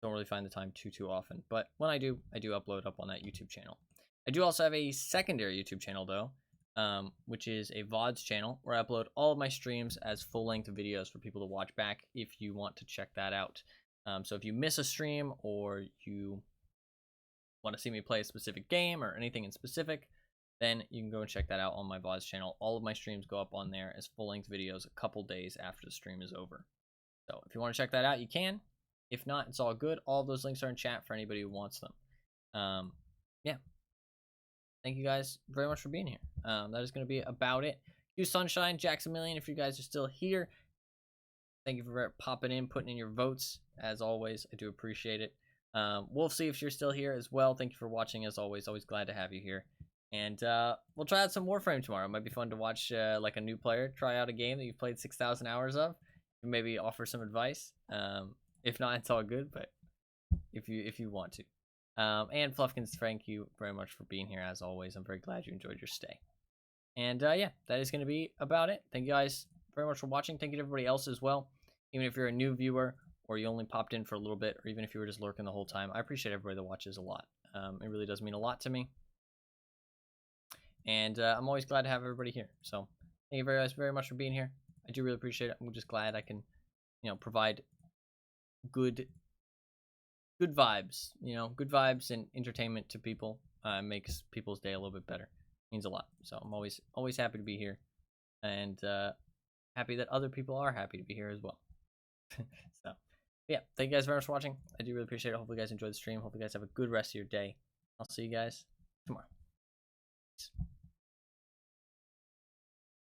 don't really find the time too often. But when I do upload up on that YouTube channel. I do also have a secondary YouTube channel, though, which is a VODs channel, where I upload all of my streams as full-length videos for people to watch back if you want to check that out. So if you miss a stream, or you want to see me play a specific game or anything in specific, then you can go and check that out on my VODs channel. All of my streams go up on there as full-length videos a couple days after the stream is over. So if you want to check that out, you can. If not, it's all good. All of those links are in chat for anybody who wants them. Yeah. Thank you guys very much for being here. That is going to be about it. You Sunshine, Jacksonmillion, if you guys are still here, thank you for popping in, putting in your votes. As always, I do appreciate it. We'll see if you're still here as well. Thank you for watching, as always. Always glad to have you here. And we'll try out some Warframe tomorrow. It might be fun to watch like a new player try out a game that you've played 6,000 hours of. Maybe offer some advice. If not, it's all good. But if you want to. And Fluffkins, thank you very much for being here as always. I'm very glad you enjoyed your stay. And yeah, that is going to be about it. Thank you guys very much for watching. Thank you to everybody else as well. Even if you're a new viewer, or you only popped in for a little bit, or even if you were just lurking the whole time, I appreciate everybody that watches a lot. It really does mean a lot to me. And I'm always glad to have everybody here. So thank you very much for being here. I do really appreciate it. I'm just glad I can, provide good vibes, good vibes and entertainment to people. Makes people's day a little bit better. It means a lot. So I'm always happy to be here, and happy that other people are happy to be here as well. So yeah, thank you guys very much for watching. I do really appreciate it. Hopefully you guys enjoyed the stream. Hopefully you guys have a good rest of your day. I'll see you guys tomorrow. Peace.